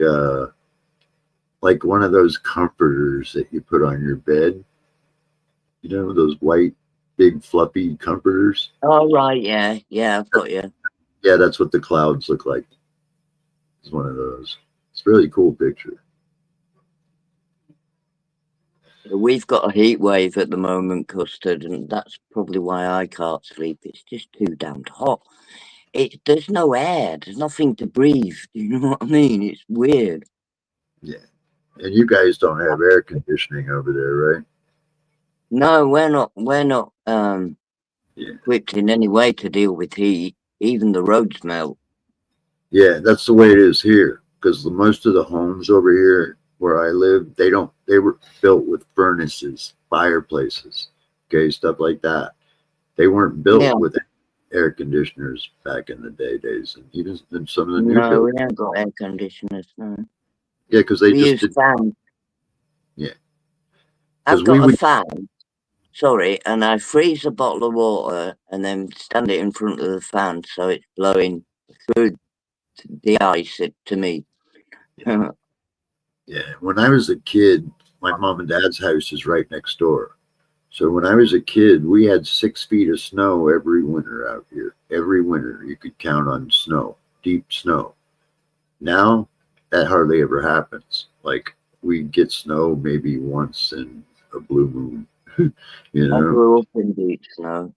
one of those comforters that you put on your bed. You know, those white, big, fluffy comforters. Oh, right, yeah. Yeah, I've got you. Yeah, that's what the clouds look like. It's one of those. It's a really cool picture. We've got a heat wave at the moment, Custard, and that's probably why I can't sleep. It's just too damn hot. There's no air. There's nothing to breathe. Do you know what I mean? It's weird. Yeah. And you guys don't have air conditioning over there, right? No, we're not equipped in any way to deal with heat. Even the roads melt. Yeah, that's the way it is here. Because most of the homes over here where I live, they were built with furnaces, fireplaces, okay, stuff like that. They weren't built with air conditioners back in the days, and even in some of the new buildings. No, we haven't got air conditioners, no. Yeah, because they use fans. Yeah. I've got a fan, sorry, and I freeze a bottle of water and then stand it in front of the fan so it's blowing through the ice to me. Yeah, when I was a kid, my mom and dad's house is right next door. So when I was a kid, we had 6 feet of snow every winter out here. every winter you could count on snow, deep snow. Now that hardly ever happens. Like we get snow maybe once in a blue moon. You I know? grew up in deep snow.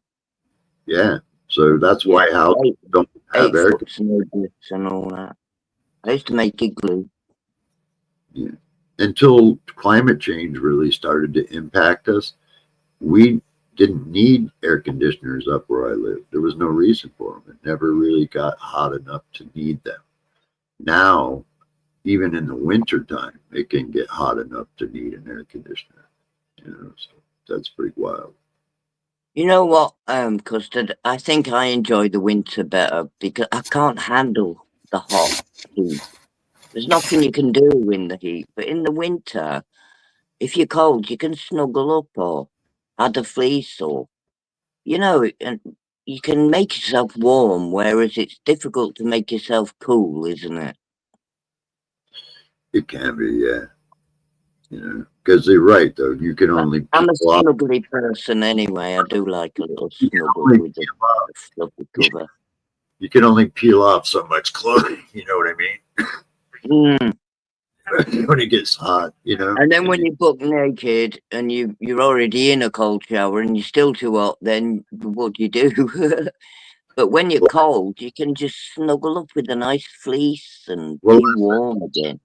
Yeah. So that's Yeah, why houses don't have air 8 foot snow drifts and all that. I used to make igloo. Yeah. Until climate change really started to impact us, we didn't need air conditioners up where I lived. There was no reason for them. It never really got hot enough to need them. Now, even in the winter time, it can get hot enough to need an air conditioner. So that's pretty wild. You know what, Custard? I think I enjoy the winter better because I can't handle the hot heat. There's nothing you can do in the heat, but in the winter, if you're cold, you can snuggle up or add a fleece or, and you can make yourself warm, whereas it's difficult to make yourself cool, isn't it? It can be, yeah. Because they're right, though. You can only I'm a peel off, snuggly person anyway. I do like a little you can snuggle only with a peel off, fluffy cover. you can only peel off so much clothing. You know what I mean? Mm. When it gets hot, And then when you're buck naked and you're already in a cold shower and you're still too hot, then what do you do? But when you're cold, you can just snuggle up with a nice fleece and well, be warm again.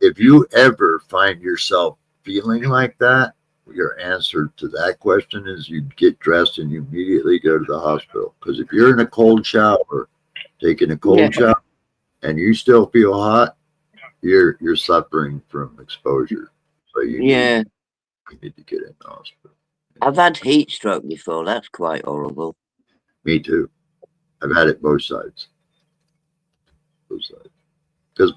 if you ever find yourself feeling like that, your answer to that question is you get dressed and you immediately go to the hospital. Because if you're in a cold shower, taking a cold shower, and you still feel hot, you're suffering from exposure. So you need to get in the hospital. I've had heat stroke before. That's quite horrible. Me too. I've had it both sides. Both sides. Because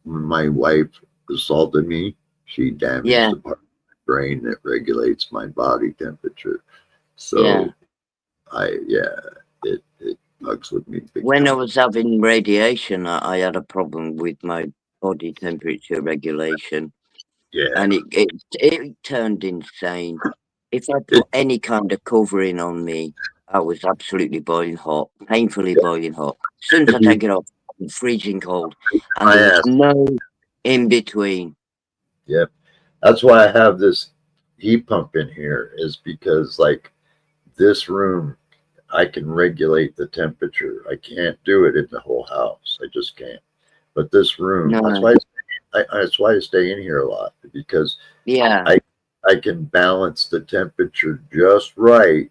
my wife assaulted me, she damaged the part of my brain that regulates my body temperature. So it fucks with me big When time. I was having radiation, I had a problem with my body temperature regulation. Yeah. And it turned insane. If I put any kind of covering on me, I was absolutely boiling hot, painfully boiling hot. As soon as I take it off, I'm freezing cold. And there was no in between. Yep. That's why I have this heat pump in here, is because like this room, I can regulate the temperature. I can't do it in the whole house. I just can't. But this room, that's why I stay in here a lot, because I can balance the temperature just right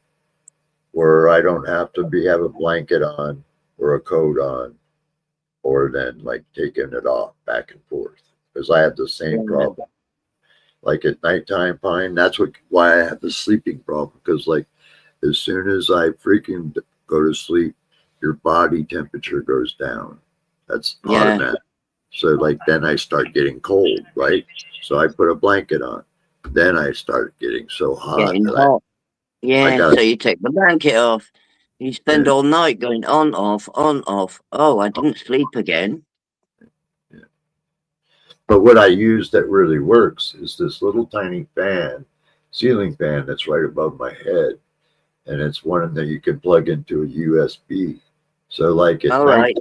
where I don't have to have a blanket on or a coat on, or then like taking it off back and forth, because I have the same problem. Like at nighttime, that's why I have the sleeping problem, because like as soon as I freaking go to sleep, your body temperature goes down. That's automatic. So like then I start getting cold, right? So I put a blanket on. Then I start getting so hot. So you take the blanket off. You spend all night going on, off, on, off. Oh, I didn't sleep again. Yeah. But what I use that really works is this little tiny ceiling fan that's right above my head. And it's one that you can plug into a USB. So like at night,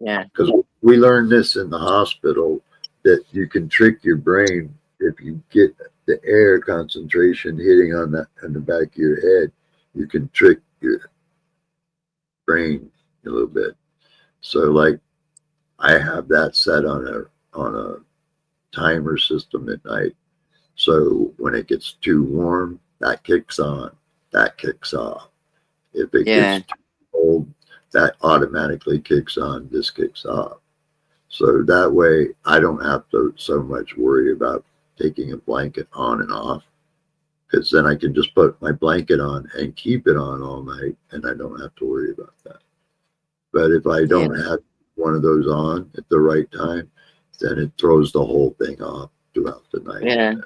because we learned this in the hospital, that you can trick your brain if you get the air concentration hitting on the back of your head. You can trick your brain a little bit. So like I have that set on a timer system at night. So when it gets too warm, that kicks on, that kicks off. If it gets too cold, that automatically kicks on, this kicks off. So that way I don't have to so much worry about taking a blanket on and off, because then I can just put my blanket on and keep it on all night, and I don't have to worry about that. But if I don't have one of those on at the right time, then it throws the whole thing off throughout the night.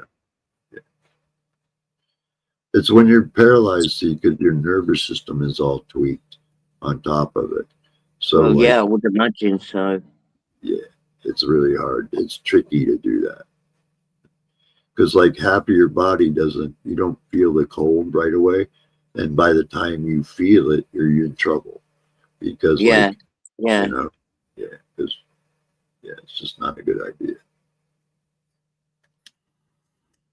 It's when you're paralyzed, see, because your nervous system is all tweaked on top of it. So I would imagine so. Yeah, it's really hard. It's tricky to do that. Because like half of your body you don't feel the cold right away. And by the time you feel it, you're in trouble. because, Yeah, like, yeah. you know, yeah, because it's just not a good idea.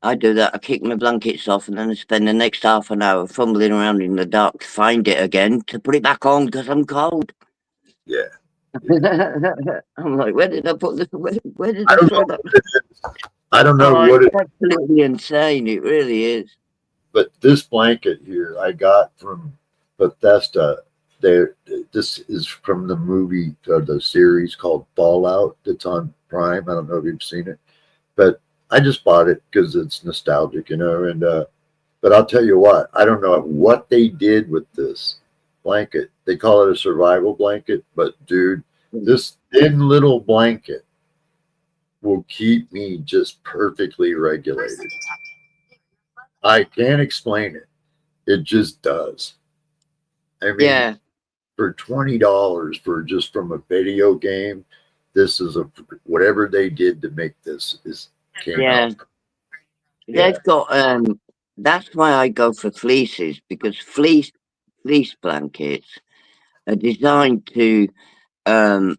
I do that. I kick my blankets off and then I spend the next half an hour fumbling around in the dark to find it again to put it back on because I'm cold. Yeah. I'm like, where did I put this? Where did I I don't throw know that? what it is. I don't know Oh, what it's it, absolutely insane. It really is. but this blanket here I got from Bethesda. There, this is from the movie or the series called Fallout. That's on Prime. I don't know if you've seen it, but I just bought it because it's nostalgic, you know. And but I'll tell you what, I don't know what they did with this blanket. They call it a survival blanket, but dude, this thin little blanket will keep me just perfectly regulated. I can't explain it. It just does. I mean, Yeah, for $20 for just from a video game, this is a whatever they did to make this is came yeah. out. Yeah, They've got that's why I go for fleeces because fleece blankets are designed to um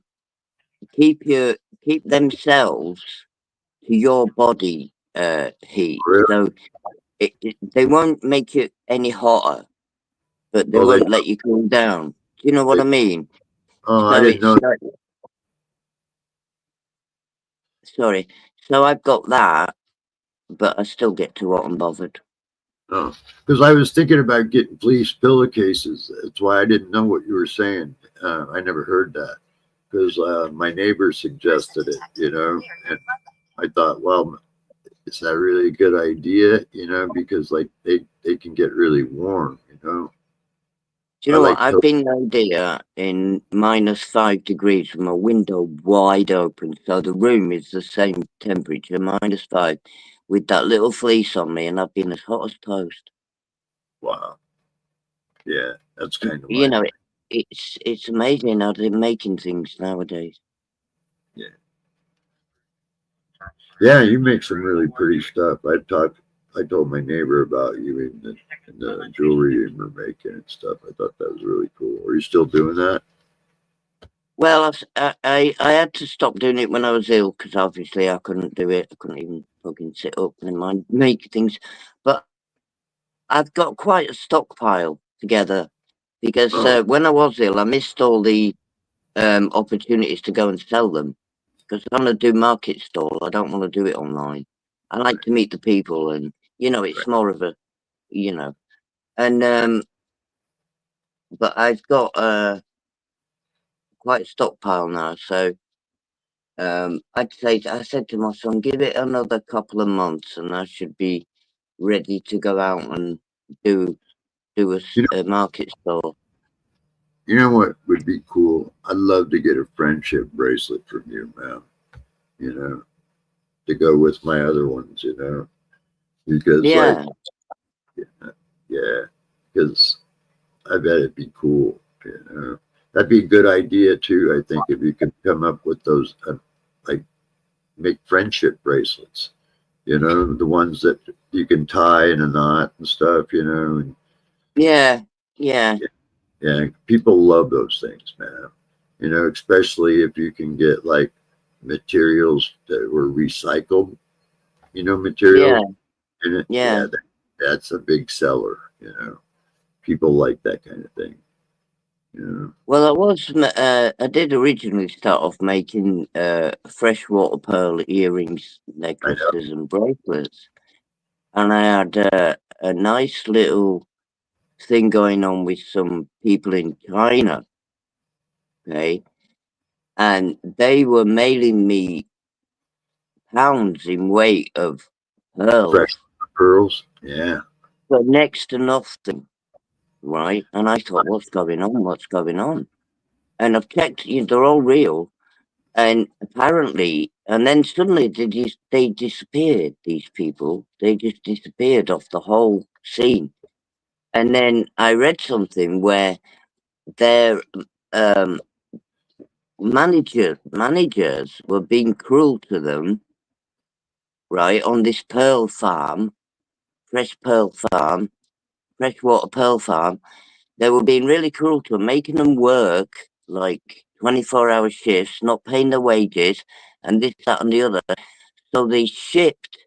keep your keep themselves to your body heat. really. So they won't make it any hotter, but they Well, won't let you cool down. Do you know what they I mean? oh, I So didn't it's know. like, sorry. So I've got that, but I still get too hot and bothered. Oh, because I was thinking about getting fleece pillowcases. That's why I didn't know what you were saying. I never heard that because my neighbor suggested it, you know, and I thought, well, is that really a good idea? You know, because like they can get really warm, you know. Do you I know what? like I've pillow. been out there in -5 degrees with my window wide open, so the room is the same temperature, -5, with that little fleece on me, and I've been as hot as toast. Wow, yeah, that's kind of You my know, it's amazing how they're making things nowadays. yeah. Yeah, you make some really pretty stuff. I told my neighbor about you and the jewelry you were making and stuff. I thought that was really cool. Are you still doing that? Well, I had to stop doing it when I was ill because obviously I couldn't do it. I couldn't even fucking sit up and mind make things. But I've got quite a stockpile together because Oh, when I was ill, I missed all the opportunities to go and sell them because I want to do market stall. I don't want to do it online. I like to meet the people, and it's right. more of a and but I've got quite a stockpile now, so I said to my son, give it another couple of months, and I should be ready to go out and do You know, a market stall. you know what would be cool? I'd love to get a friendship bracelet from you, man. You know, to go with my other ones. You know, because like Yeah, yeah, because I bet it'd be cool. You know, that'd be a good idea too. I think if you could come up with those, like make friendship bracelets. You know, the ones that you can tie in a knot and stuff. You know, and yeah, yeah, yeah, people love those things, man. You know, especially if you can get like materials that were recycled. You know, yeah, materials in it. yeah. Yeah, that's a big seller. You know, people like that kind of thing. You know, Well, I did originally start off making freshwater pearl earrings, I know. necklaces, and bracelets, and I had a nice little thing going on with some people in China, okay, and they were mailing me pounds in weight of pearls Fresh pearls. Yeah, for next to nothing, right? And I thought, what's going on? What's going on? And I've checked, they're all real. And apparently, and then suddenly they disappeared, these people. They just disappeared off the whole scene. And then I read something where their um, managers were being cruel to them, right, on this pearl farm, fresh pearl farm, freshwater pearl farm, they were being really cruel to them, making them work like 24-hour shifts, not paying their wages, and this, that, and the other. So they shipped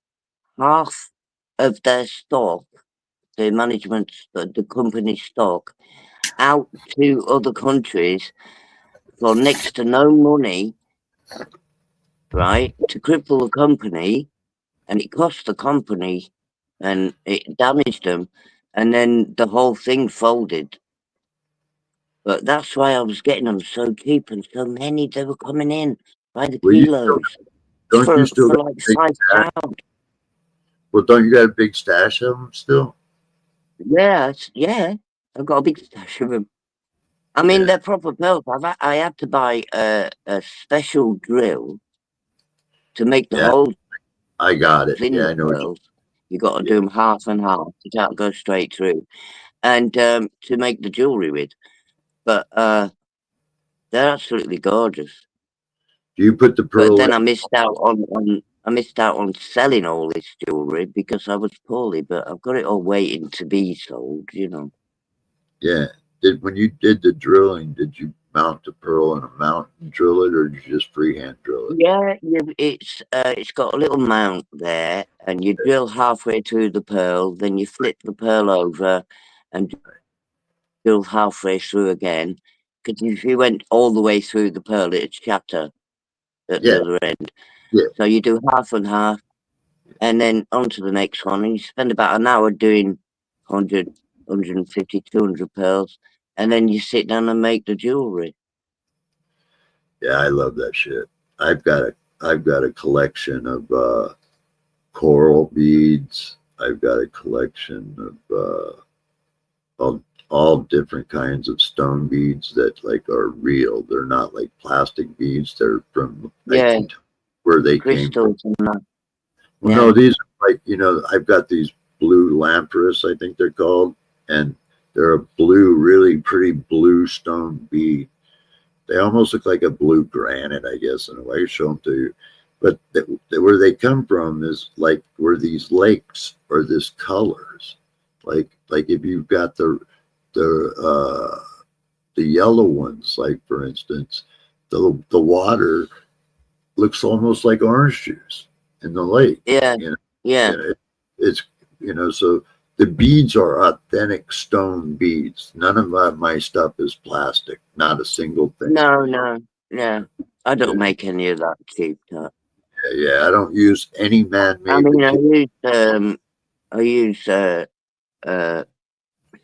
half of their stock, the management, the company stock, out to other countries for next to no money, right, to cripple the company, and it cost the company, and it damaged them, and then the whole thing folded. But that's why I was getting them so cheap and so many. They were coming in by the Well, you still, kilos don't you still for got like a big stash? £5. Well, don't you got a big stash of them still? Yeah, yeah. I've got a big stash of them. I mean, Yeah. they're proper pearls. I had to buy a special drill to make the Yeah, holes I got it. in Yeah, the I know what you. pearls. You got to Yeah. do them half and half. You can't go straight through. And to make the jewelry with. But they're absolutely gorgeous. Do you put the But pearl then in? I missed out on selling all this jewelry because I was poorly. But I've got it all waiting to be sold. You know. Yeah. When you did the drilling, did you mount the pearl in a mount and drill it, or did you just freehand drill it? Yeah, it's got a little mount there, and you drill halfway through the pearl, then you flip the pearl over, and drill halfway through again. Because if you went all the way through the pearl, it'd shatter at the Yeah. other end. Yeah. So you do half and half, and then on to the next one, and you spend about an hour doing 100, 150, 200 pearls, and then you sit down and make the jewelry. Yeah, I love that shit. I've got a collection of coral beads. I've got a collection of all different kinds of stone beads that like are real. They're not like plastic beads. They're from Yeah, where they came from. crystals and that. Well, Yeah. no, these are like, I've got these blue lampreys, I think they're called, and they're a blue, really pretty blue stone bead. They almost look like a blue granite, I guess, in a way. Show them to you. But where they come from is like where these lakes are this colors. Like if you've got the yellow ones, like for instance, the water looks almost like orange juice in the lake. Yeah. You know, Yeah. it's so the beads are authentic stone beads. None of my stuff is plastic. Not a single thing. No. I don't Yeah. make any of that cheap stuff. Yeah, I don't use any man-made I mean, material. I use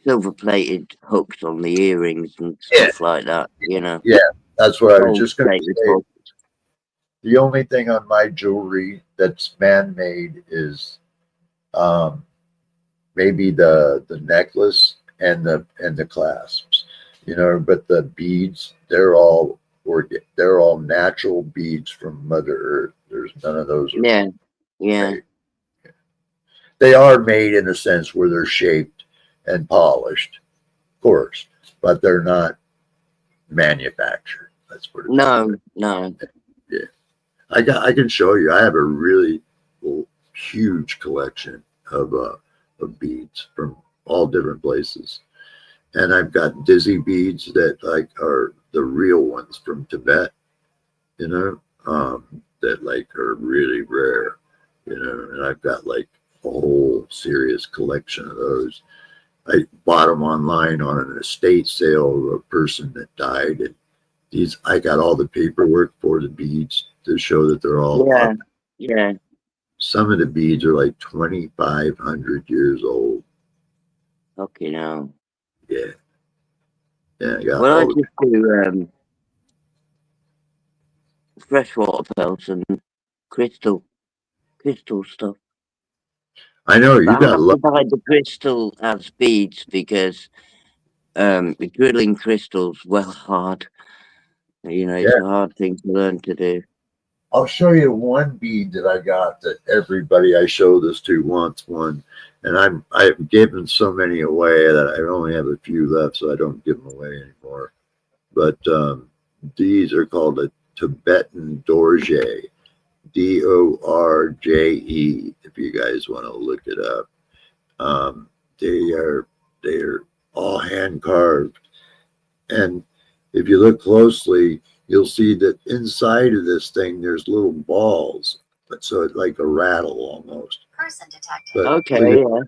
silver-plated hooks on the earrings and Yeah, stuff like that. You know, yeah, that's what I was just going to gold-plated say. hooks. The only thing on my jewelry that's man-made is maybe the necklace and the clasps, but the beads, they're all natural beads from Mother Earth. There's none of those are Yeah. made. They are made in a sense where they're shaped and polished, of course, but they're not manufactured. Let's put it that way. No. Yeah, I can show you. I have a really huge collection of beads from all different places, and I've got dizzy beads that like are the real ones from Tibet. That like are really rare. And I've got like a whole serious collection of those. I bought them online on an estate sale of a person that died, and I got all the paperwork for the beads to show that they're all up. Yeah. Some of the beads are like 2,500 years old. Okay, now. Yeah. Yeah, I got Well, I all the. just do freshwater pearls and crystal stuff. I know you But I got have to buy the crystal as beads because drilling crystals hard. It's a hard thing to learn to do. I'll show you one bead that I got that everybody I show this to wants one, and I've given so many away that I only have a few left, so I don't give them away anymore. But these are called a Tibetan Dorje, Dorje. If you guys want to look it up, they are all hand carved. And if you look closely, you'll see that inside of this thing there's little balls, but so it's like a rattle almost. Person detected. But Okay, yeah.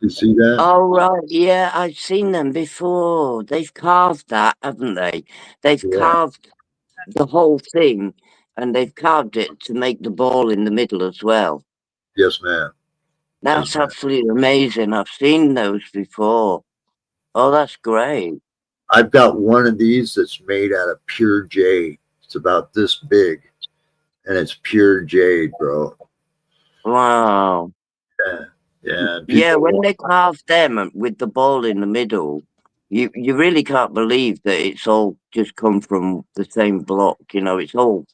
you see that? Oh, right, yeah, I've seen them before. They've carved that, haven't they? They've Yeah. carved the whole thing, and they've carved it to make the ball in the middle as well. Yes, ma'am. That's ma'am. absolutely amazing. I've seen those before. Oh, that's great. I've got one of these that's made out of pure jade. It's about this big, and it's pure jade, bro. Wow. Yeah, yeah. And Yeah, people, when they carve them with the ball in the middle, you really can't believe that it's all just come from the same block. You know, it's all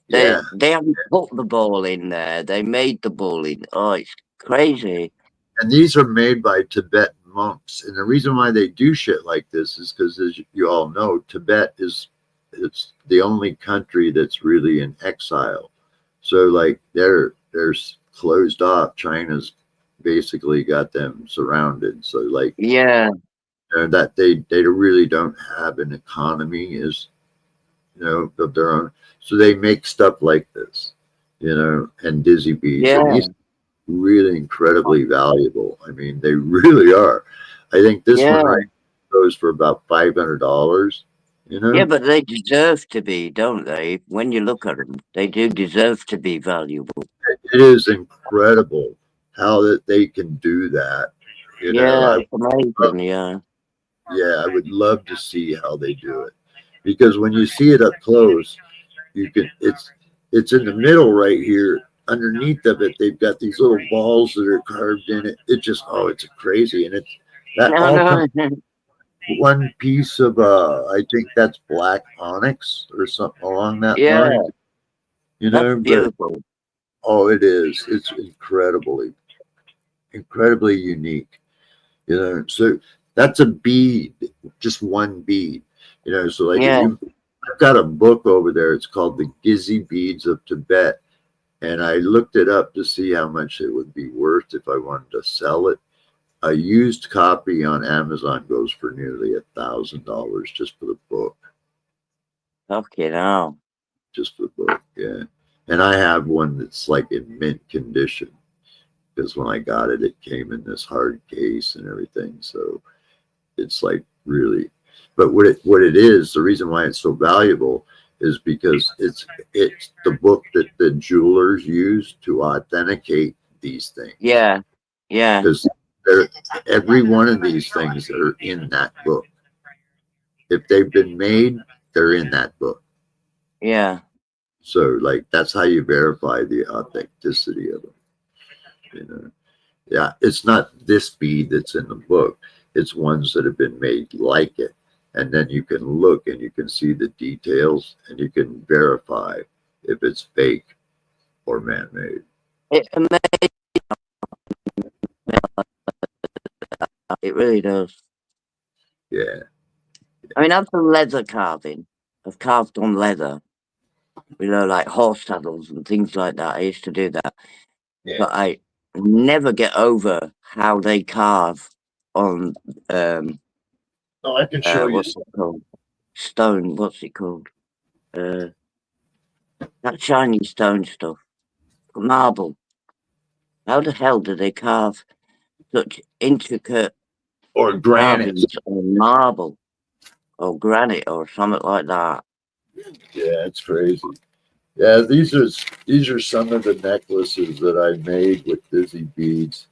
yeah. they haven't put the ball in there. They made the ball in. Oh, it's crazy. And these are made by Tibetan monks. And the reason why they do shit like this is because, as you all know, Tibet is it's the only country that's really in exile. So like they're closed off. China's basically got them surrounded. So like Yeah, that they really don't have an economy as of their own. So they make stuff like this, and dizzy beads. And yeah, these really incredibly valuable. I mean, they really are. I think this one yeah, right goes for about $500. yeah. But they deserve to be, don't they? When you look at them, they do deserve to be valuable. It is incredible how that they can do that. Yeah, I it's amazing. Yeah, yeah, I would love to see how they do it because when you see it up close, you can. It's in the middle right here. Underneath of it, they've got these little balls that are carved in it. It just it's crazy, and it's that no, all no. comes one piece of I think that's black onyx or something along that Yeah, line. that's But beautiful. it is. It's incredibly unique. So that's a bead, just one bead. So like if Yeah, I've got a book over there. It's called The Gizzy Beads of Tibet, and I looked it up to see how much it would be worth if I wanted to sell it. A used copy on Amazon goes for nearly $1,000 just for the book. fucking hell. Just the book, yeah. And I have one that's like in mint condition because when I got it, it came in this hard case and everything. So it's like really, but what it is, the reason why it's so valuable is because it's the book that the jewelers use to authenticate these things. Yeah, yeah, Because every one of these things are in that book. If they've been made, they're in that book. yeah, So like that's how you verify the authenticity of them. Yeah, it's not this bead that's in the book. It's ones that have been made like it. And then you can look and you can see the details and you can verify if it's fake or man-made. it it really does. Yeah. I mean, I've done leather carving. I've carved on leather, like horse saddles and things like that. I used to do that, but I never get over how they carve on No, I can show you. what's it called? Stone. What's it called? That shiny stone stuff. Marble. How the hell do they carve such intricate Or granite. carvings on marble or granite or something like that? Yeah, it's crazy. Yeah, these are some of the necklaces that I made with dizzy beads,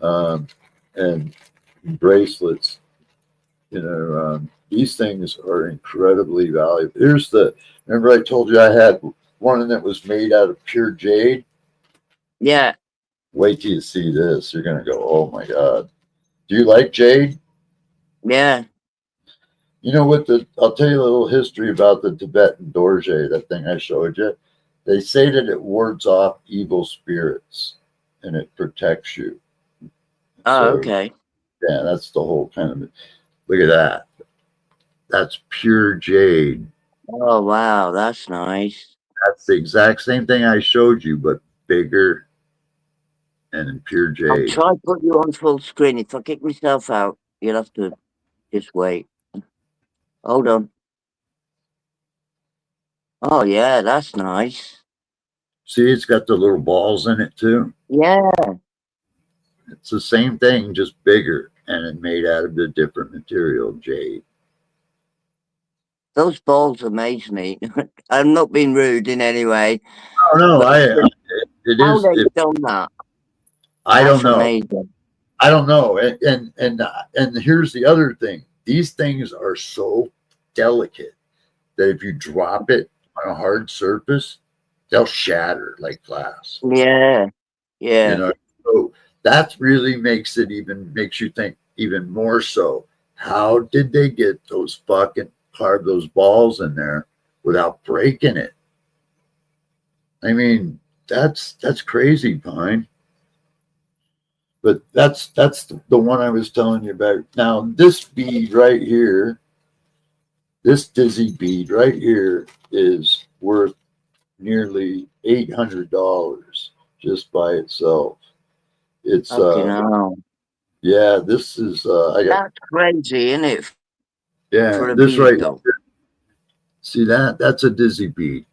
and bracelets. These things are incredibly valuable. Remember I told you I had one that was made out of pure jade? Yeah, Wait till you see this. You're going to go, oh my God. Do you like jade? yeah. You know what? I'll tell you a little history about the Tibetan dorje, that thing I showed you. They say that it wards off evil spirits and it protects you. Oh, So, okay. yeah, that's the whole kind of. Look at that. That's pure jade. Oh, wow, that's nice. That's the exact same thing I showed you, but bigger and in pure I'll jade. try to put you on full screen. If I kick myself out, you'll have to Just wait. Hold on. Oh yeah, that's nice. See, it's got the little balls in it too. Yeah, It's the same thing, just bigger, and it made out of a different material, jade. those balls amaze me. I'm not being rude in any way, Oh no, but it how is. they've done that, I don't that's know. amazing. I don't know. And here's the other thing. These things are so delicate that if you drop it on a hard surface, they'll shatter like glass. Yeah, You yeah, know, so that really makes you think even more so. How did they get those fucking carve those balls in there without breaking it? I mean, that's crazy, Pine. But that's the one I was telling you about. Now, this bead right here, this dizzy bead right here is worth nearly $800 just by itself. It's fucking hell. yeah, this is I got That's crazy, isn't it, yeah, for a this bead right though? here. See that? That's a dizzy bead.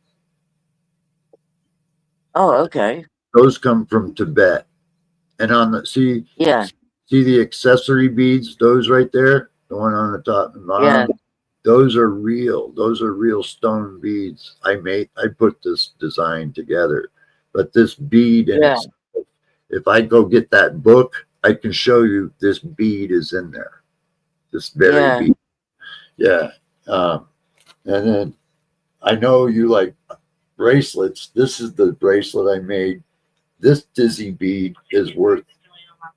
Oh, okay. Those come from Tibet. And on the Yeah, see the accessory beads, those right there, the one on the top and yeah, bottom. Those are real. Those are real stone beads. I put this design together. But this bead in yeah, its if I go get that book, I can show you this bead is in there. This very yeah, bead. Yeah. Um, and then I know you like bracelets. This is the bracelet I made. This dizzy bead is worth,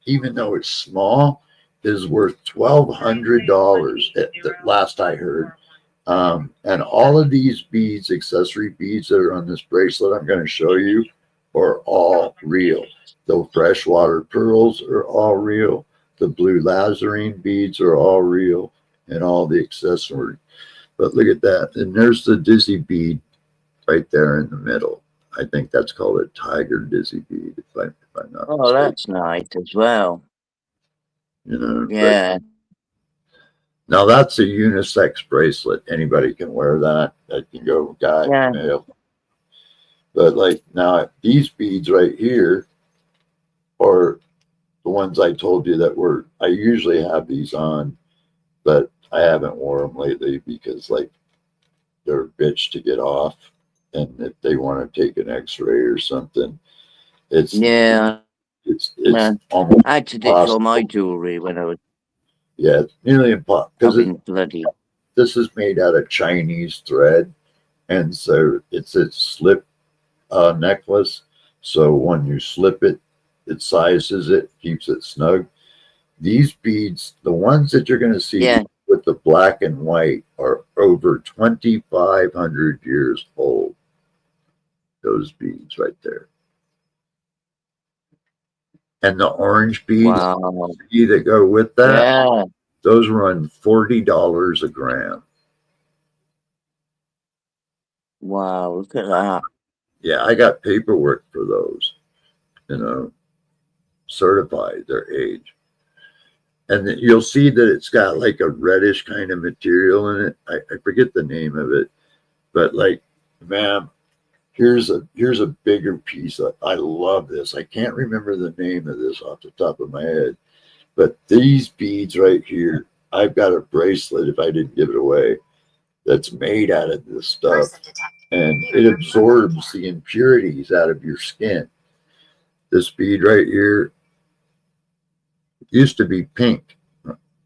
even though it's small, is worth $1,200 at the last I heard. And all of these beads, accessory beads that are on this bracelet I'm going to show you, are all real. The freshwater pearls are all real. The blue lazarine beads are all real, and all the accessories. But look at that. And there's the dizzy bead right there in the middle. I think that's called a tiger dizzy bead, if I'm not oh, mistaken. that's nice as well. You know, but Yeah, now that's a unisex bracelet. Anybody can wear that. That can go guy, yeah, male. But like now, these beads right here are the ones I told you that were. I usually have these on, but I haven't worn them lately because like they're a bitch to get off, and if they want to take an X-ray or something, it's yeah, it's yeah. almost I had to ditch all my impossible. jewellery when I was Yeah, it's nearly impossible because having bloody. this is made out of Chinese thread, and so it's a slip necklace. So when you slip it, it sizes it, keeps it snug. These beads, the ones that you're going to see Yeah, with the black and white, are over 2,500 years old. Those beads right there. And the orange beads wow. that go with that, Yeah, those run $40 a gram. wow. Look at that. Yeah, I got paperwork for those, you know, certified their age. And you'll see that it's got like a reddish kind of material in it. I forget the name of it, but like, ma'am, here's a bigger piece. I love this. I can't remember the name of this off the top of my head, but these beads right here, I've got a bracelet if I didn't give it away that's made out of this stuff, and it absorbs the impurities out of your skin. This bead right here used to be pink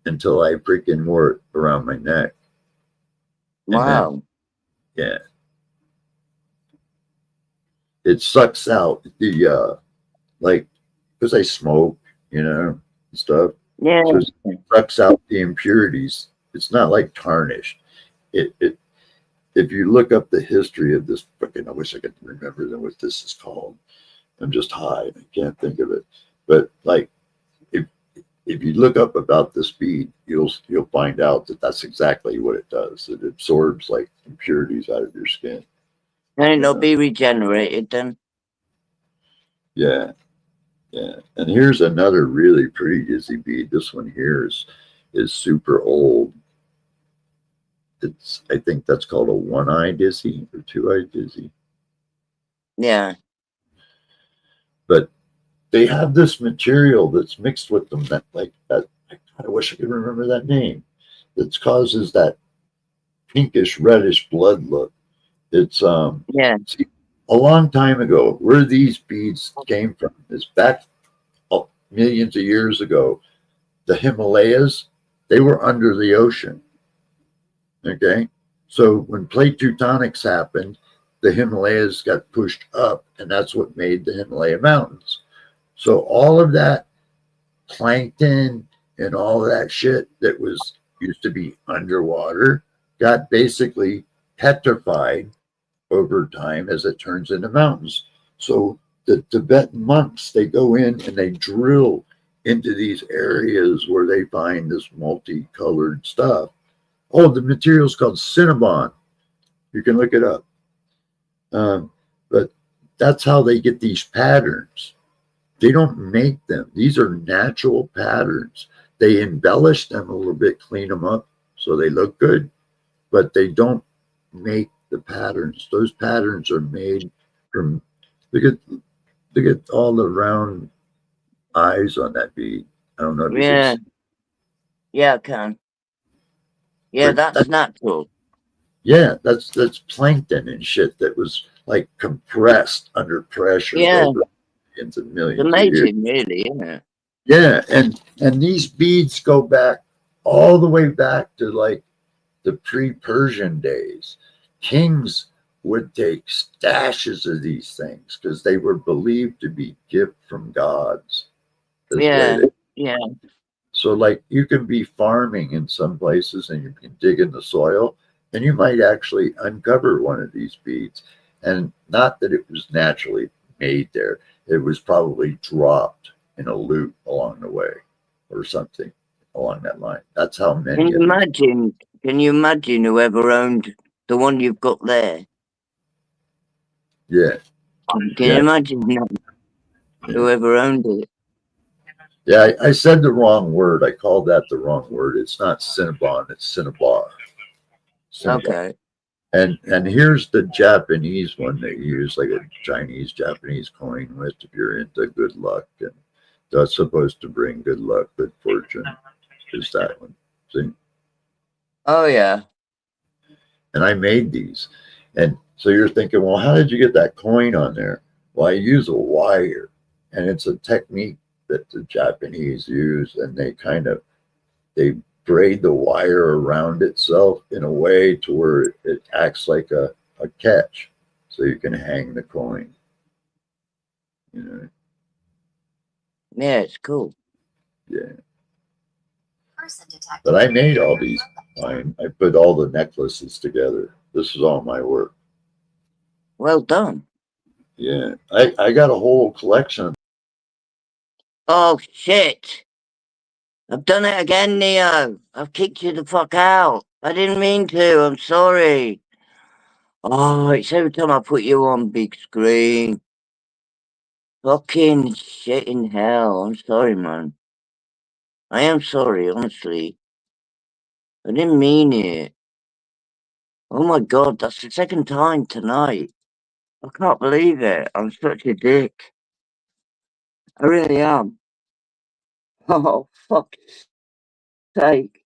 until I freaking wore it around my neck. And then, Wow. yeah, it sucks out the, like, because I smoke, you know, and stuff. Yeah, So it sucks out the impurities. It's not like tarnish. It if you look up the history of this fucking, I wish I could remember what this is called. I'm just high and I can't think of it. But like, if you look up about this bead, you'll find out that that's exactly what it does. It absorbs like impurities out of your skin. can it You not know? be regenerated then? Yeah, yeah. And here's another really pretty dizzy bead. This one here is is super old. I think that's called a one-eyed Izzy or two-eyed Izzy. Yeah. But they have this material that's mixed with them that I kind of wish I could remember that name. That causes that pinkish reddish blood look. It's Yeah. see, a long time ago, where these beads came from is back millions of years ago. The Himalayas, they were under the ocean. Okay, so when plate tectonics happened, the Himalayas got pushed up, and that's what made the Himalaya mountains. So all of that plankton and all of that shit that was used to be underwater got basically petrified over time as it turns into mountains. So the Tibetan monks, they go in and they drill into these areas where they find this multicolored stuff. Oh, the material is called Cinnabon. You can look it up. But that's how they get these patterns. They don't make them. These are natural patterns. They embellish them a little bit, clean them up so they look good, but they don't make the patterns. Those patterns are made from, look at all the round eyes on that bead. I don't know if you can Yeah. see. Yeah, I can. Yeah, that's natural. Yeah, that's plankton and shit that was like compressed under pressure Yeah. over millions and It's millions of years. amazing, really, isn't it? Yeah, and these beads go back all the way back to like the pre-Persian days. Kings would take stashes of these things because they were believed to be gift from gods. Yeah. Yeah. So like you can be farming in some places and you can dig in the soil and you might actually uncover one of these beads. And not that it was naturally made there. It was probably dropped in a loot along the way or something along that line. That's how many of these. Can you imagine whoever owned the one you've got there? Yeah. Can Yeah. you imagine that? Whoever owned it? Yeah, I said the wrong word. I called that the wrong word. It's not Cinnabon, it's Cinnabar. Okay. And here's the Japanese one they use, like a Chinese Japanese coin with if you're into good luck, and that's supposed to bring good luck, good fortune. Is that one? See? Oh yeah. And I made these, and so you're thinking, well, how did you get that coin on there? Well, I use a wire, and it's a technique that the Japanese use, and they braid the wire around itself in a way to where it acts like a catch. So you can hang the coin. You know? Yeah, it's cool. Yeah. But I made all these. I put all the necklaces together. This is all my work. Well done. Yeah. I got a whole collection. Oh shit. I've done it again, Neo. I've kicked you the fuck out. I didn't mean to. I'm sorry. Oh, it's every time I put you on big screen. Fucking shit in hell. I'm sorry, man. I am sorry, honestly. I didn't mean it. Oh my god, that's the second time tonight. I can't believe it. I'm such a dick. I really am. Oh, fuck's sake.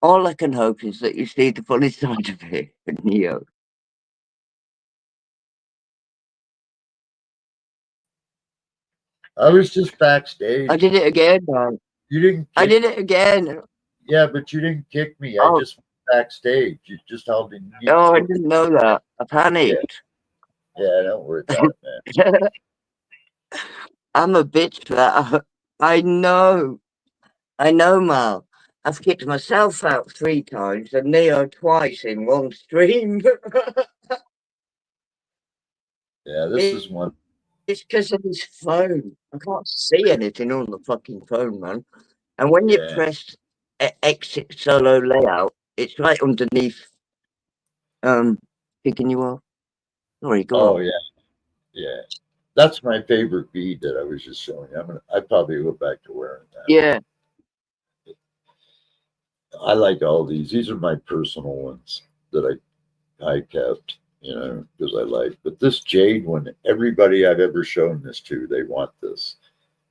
All I can hope is that you see the funny side of it, Neo. I was just backstage. I did it again, man. You didn't I kick, did it again. yeah, but you didn't kick me. I Oh, just went backstage. You just held me. oh, I didn't know that. I Yeah, panicked. yeah, don't worry about it, man. I'm a bitch for that. I know, Mal. I've kicked myself out 3 times and Neo twice in one stream. Yeah, this is one. It's because of his phone. I can't see anything on the fucking phone, man. And when you Yeah. press exit solo layout, it's right underneath kicking you off. Sorry, go Oh on. yeah, yeah. That's my favorite bead that I was just showing you. I probably go back to wearing that. Yeah. I like all these. These are my personal ones that I kept, because I like. But this jade one, everybody I've ever shown this to, they want this.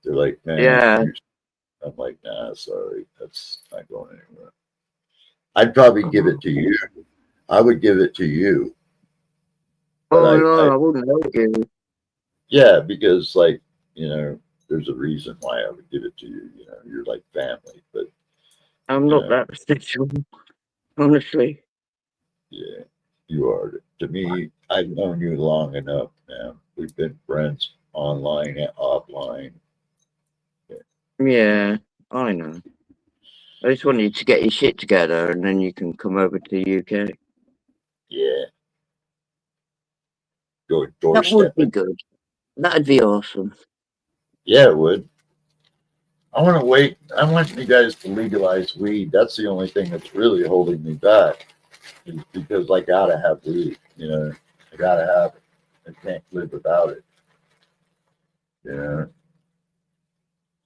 They're like, man, Yeah. I'm like, nah, sorry, that's not going anywhere. I'd probably give it to you. I would give it to you. But Oh no, I wouldn't like it. yeah, because there's a reason why I would give it to you. You're like family, but I'm not that sexual, honestly. yeah, you are. To me, I've known you long enough, man. We've been friends online and offline. Yeah, I know. I just want you to get your shit together and then you can come over to the UK. Yeah. Go That doorstep would be it. good. That'd be awesome. Yeah, it would. I want to wait. I want you guys to legalize weed. That's the only thing that's really holding me back, is because I gotta have weed. I gotta have it. I can't live without it.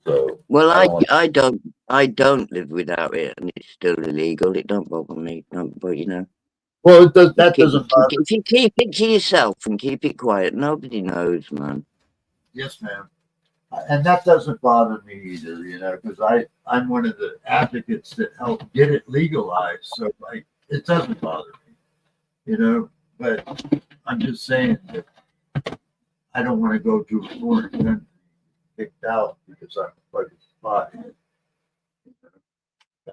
So Well, don't I don't live without it, and it's still illegal. It don't bother me. But well, it does. That doesn't bother. if you keep it to yourself and keep it quiet, nobody knows, man. Yes, ma'am. And that doesn't bother me either, because I'm one of the advocates that helped get it legalized. So it doesn't bother me, but I'm just saying that I don't want to go to a foreign country kicked out because I'm fucking spot.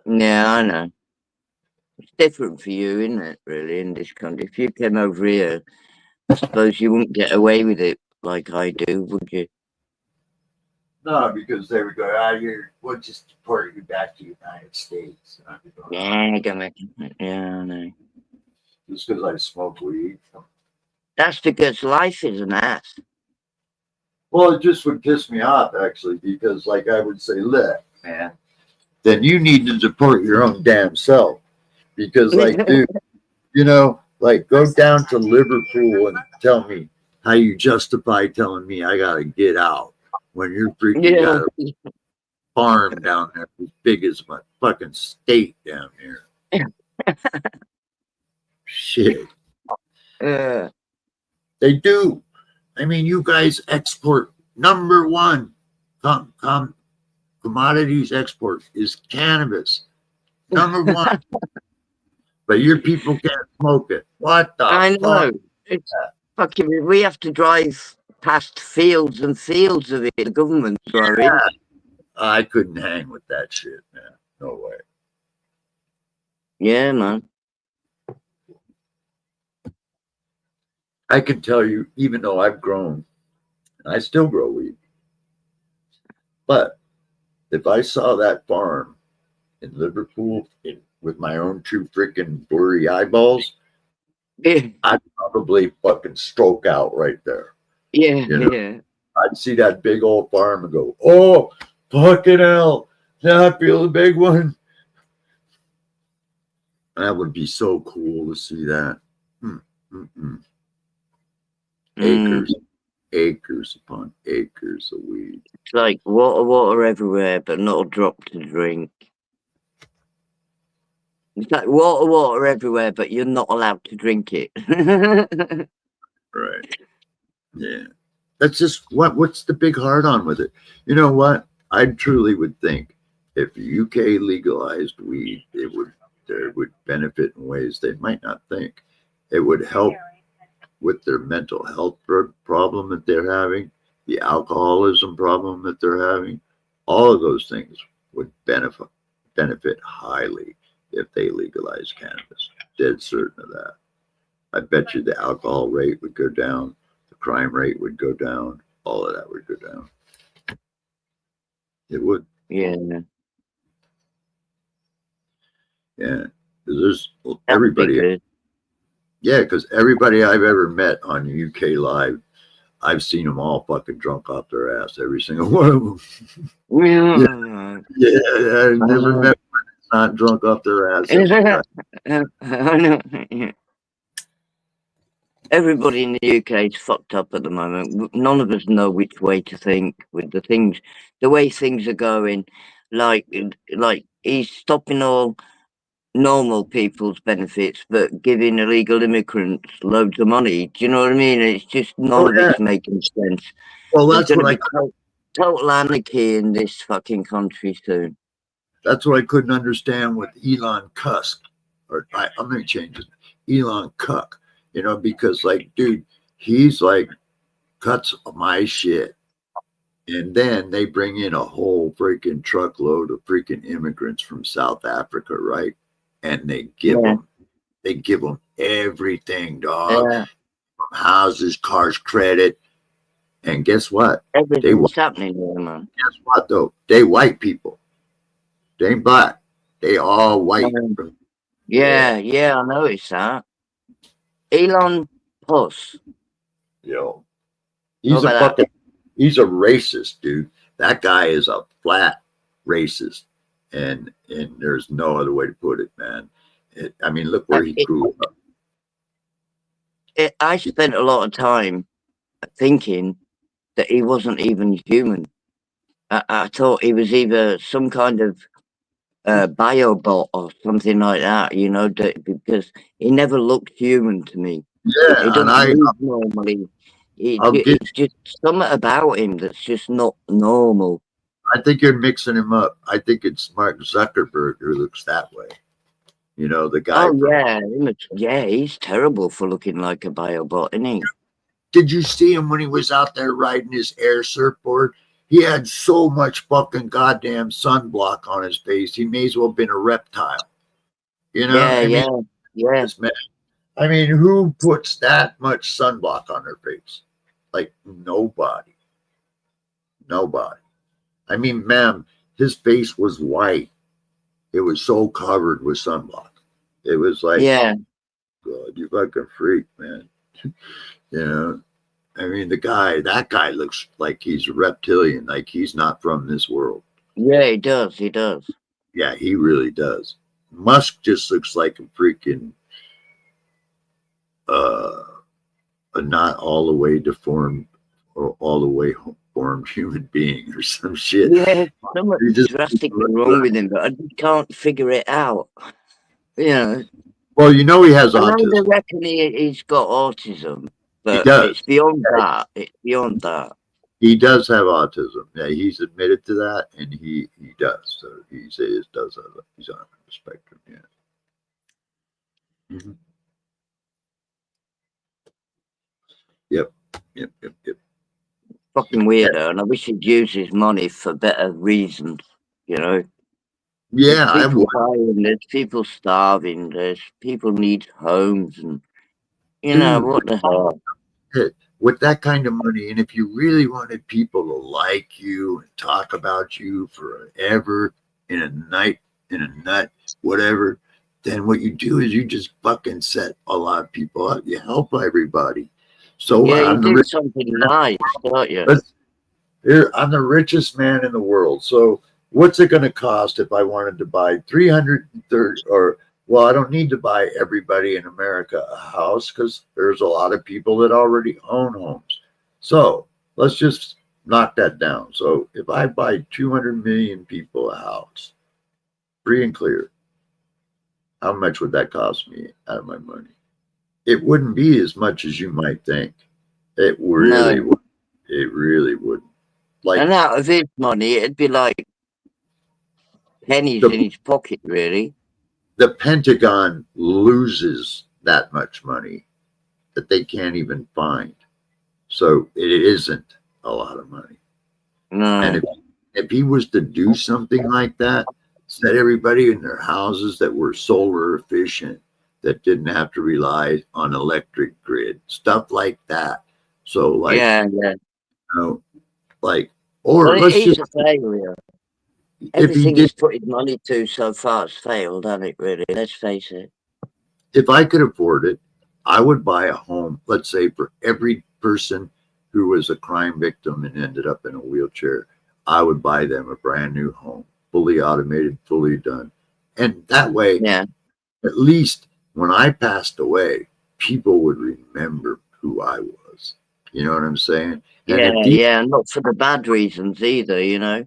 Yeah, I know. It's different for you, isn't it? Really, in this country, if you came over here, I suppose you wouldn't get away with it like I do, would you? No, because they would go, we'll just deport you back to the United States. And I'd be going, Yeah, I know. just because I smoke weed. That's because life is an ass. Well, it just would piss me off, actually, because I would say, look, man, then you need to deport your own damn self. Because, dude, go down to Liverpool and tell me how you justify telling me I got to get out when you're freaking got a farm down there as big as my fucking state down here. Shit. They do. I mean, you guys export #1 commodities export is cannabis. #1. But your people can't smoke it. What the I know. fuck? It's fucking. We have to drive past fields and fields of it. The government throwing. I couldn't hang with that shit, man. No way. Yeah, man. I can tell you, even though I've grown, I still grow weed. But if I saw that farm in Liverpool with my own two freaking blurry eyeballs, I'd probably fucking stroke out right there. Yeah, yeah. I'd see that big old farm and go, oh, fucking hell. Now I feel the big one. That would be so cool to see that. Acres upon acres of weed. It's like water everywhere, but not a drop to drink. It's like water everywhere, but you're not allowed to drink it. Right. Yeah. That's just what's the big hard on with it? You know what? I truly would think if the UK legalized weed, it would benefit in ways they might not think. It would help with their mental health problem that they're having, the alcoholism problem that they're having. All of those things would benefit highly if they legalize cannabis. Dead certain of that. I bet you the alcohol rate would go down, the crime rate would go down, all of that would go down. It would. Yeah. Yeah. There's everybody. Yeah, because everybody I've ever met on UK Live, I've seen them all fucking drunk off their ass, every single one of them. Yeah, I've never met one that's not drunk off their ass. I know. everybody in the UK is fucked up at the moment. None of us know which way to think with the way things are going. Like he's stopping all normal people's benefits, but giving illegal immigrants loads of money. Do you know what I mean? It's just none Oh of yeah. it's making sense. Well, There's that's going to what be total anarchy in this fucking country soon. that's what I couldn't understand with Elon Musk, I'm gonna change it, Elon Cuck. You know, because like, dude, he's like cuts my shit, and then they bring in a whole freaking truckload of freaking immigrants from South Africa, right? And they give Yeah. them everything, dog. Yeah, Houses, cars, credit, and guess what? everything's happening here, man. Guess what though? They white people. They ain't black. They all white. Yeah, I noticed that. Elon Puss. Yo, How he's a about that? he's a racist, dude. That guy is a flat racist, and there's no other way to put it, man. I mean, look where he grew up. I spent a lot of time thinking that he wasn't even human. I thought he was either some kind of biobot or something like that, you know, because he never looked human to me. Yeah, He and doesn't move normally. It's just something about him that's just not normal. I think you're mixing him up. I think it's Mark Zuckerberg who looks that way. You know, the guy. Oh yeah, he's terrible for looking like a biobot, isn't he? Did you see him when he was out there riding his air surfboard? He had so much fucking goddamn sunblock on his face. He may as well have been a reptile. You know? Yeah. I mean, who puts that much sunblock on their face? Like nobody. Nobody. I mean, ma'am, his face was white. It was so covered with sunblock. It was like, Yeah. God, you fucking freak, man. You know? I mean, that guy looks like he's a reptilian, like he's not from this world. Yeah, he does. Yeah, he really does. Musk just looks like a freaking a not all the way deformed or all the way formed human being or some shit. Yeah, something drastically wrong with him, but I just can't figure it out. You know. Well, you know he has I know autism. they reckon he's got autism, but He does. it's beyond that. It's beyond that. He does have autism. Yeah, he's admitted to that, and he does. So he says does have he's on the spectrum. Yeah. Mm-hmm. Yep. Fucking weirdo, and I wish he'd use his money for better reasons. You know. Yeah, I would. There's people starving. There's people need homes, and you know what the hell. With that kind of money, and if you really wanted people to like you and talk about you forever in a nut, whatever, then what you do is you just fucking set a lot of people up. You help everybody. So yeah, you do something nice, don't you? I'm the richest man in the world. So what's it going to cost if I wanted to buy 330 or well, I don't need to buy everybody in America a house because there's a lot of people that already own homes. So let's just knock that down. So if I buy 200 million people a house, free and clear, how much would that cost me out of my money? It wouldn't be as much as you might think. It really would. It really wouldn't. Like, and out of his money, it'd be like pennies in his pocket, really. The Pentagon loses that much money that they can't even find. So it isn't a lot of money. No. And if he was to do something like that, set everybody in their houses that were solar efficient, that didn't have to rely on electric grid, stuff like that. So like, you know, like, or let's he's just a failure. Everything he's put his money to so far has failed, hasn't it, really? Let's face it. If I could afford it, I would buy a home, let's say, for every person who was a crime victim and ended up in a wheelchair. I would buy them a brand new home, fully automated, fully done. And that way, yeah, at least when I passed away, people would remember who I was. You know what I'm saying? And Yeah, if these, yeah, not for the bad reasons either, you know.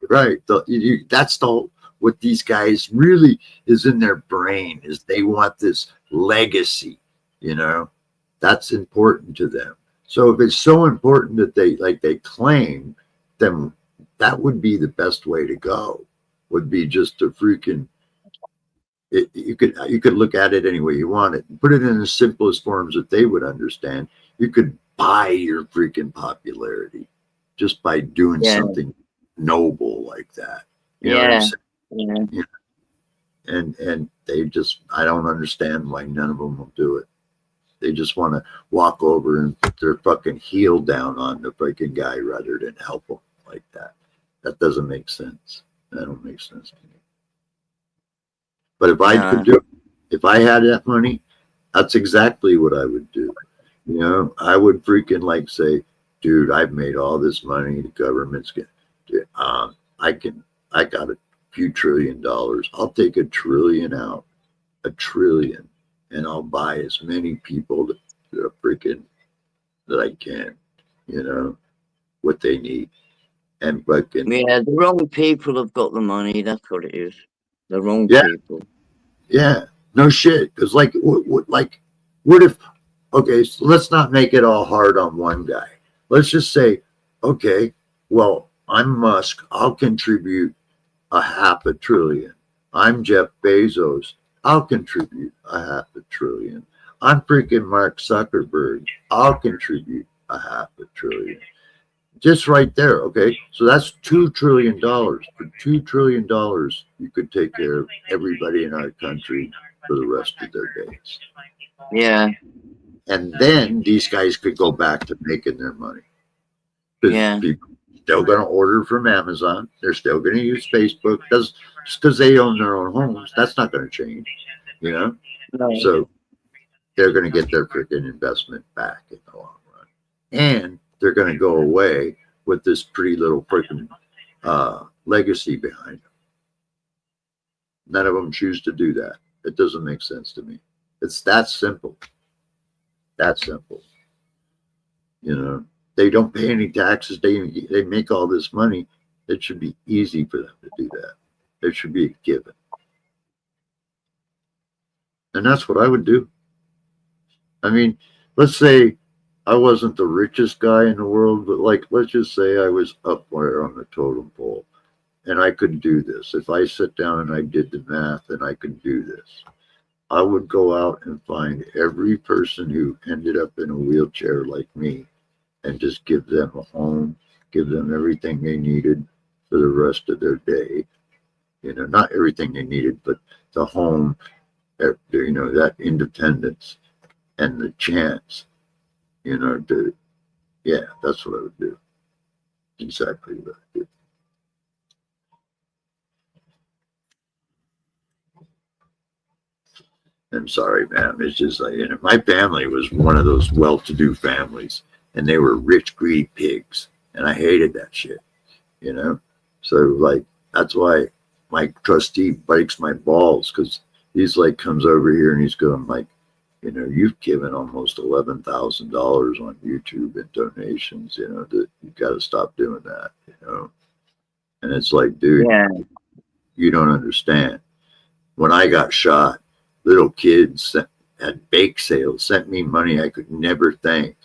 right, that's the what these guys really is in their brain is they want this legacy. You know, that's important to them. So if it's so important that they claim, then that would be the best way to go. Would be just to freaking you could look at it any way you want it. Put it in the simplest forms that they would understand. You could buy your freaking popularity just by doing Yeah, something noble like that. You know what I'm yeah, saying? yeah. You and they just I don't understand why none of them will do it. They just want to walk over and put their fucking heel down on the freaking guy rather than help him like that. That doesn't make sense. That don't make sense to me. But if I could No, do it, if I had that money, that's exactly what I would do. You know, I would freaking like say, dude, I've made all this money. The government's getting, I got a few $1 trillion. I'll take $1 trillion out, $1 trillion, and I'll buy as many people that I can, you know, what they need. And fucking, yeah, the wrong people have got the money. That's what it is. The wrong yeah, people. yeah, no shit. Cause what if, okay, so let's not make it all hard on one guy. Let's just say, okay, well, I'm Musk. I'll contribute $500 billion. I'm Jeff Bezos. I'll contribute $500 billion. I'm freaking Mark Zuckerberg. I'll contribute $500 billion. Just right there, okay? So that's $2 trillion. For $2 trillion, you could take care of everybody in our country for the rest of their days. Yeah, And then these guys could go back to making their money. Because yeah, people are still going to order from Amazon. They're still going to use Facebook. Just because they own their own homes, that's not going to change, you know? no, So they're going to get their freaking investment back in the long run. And they're going to go away with this pretty little freaking legacy behind them. None of them choose to do that. It doesn't make sense to me. It's that simple. That simple. You know, they don't pay any taxes. They make all this money. It should be easy for them to do that. It should be a given. And that's what I would do. I mean, let's say I wasn't the richest guy in the world, but like, let's just say I was up there on the totem pole and I could do this. If I sit down and I did the math and I could do this, I would go out and find every person who ended up in a wheelchair like me and just give them a home, give them everything they needed for the rest of their day. You know, not everything they needed, but the home, you know, that independence and the chance, you know, to, yeah, that's what I would do. Exactly what I would do. I'm sorry, man. It's just like, you know, my family was one of those well-to-do families, and they were rich, greedy pigs, and I hated that shit, you know. So like, that's why my trustee breaks my balls because he's like comes over here and he's going like, you know, you've given almost $11,000 on YouTube in donations, you know, that you got to stop doing that, you know. And it's like, dude, yeah, you don't understand. When I got shot, little kids at bake sales sent me money I could never thank.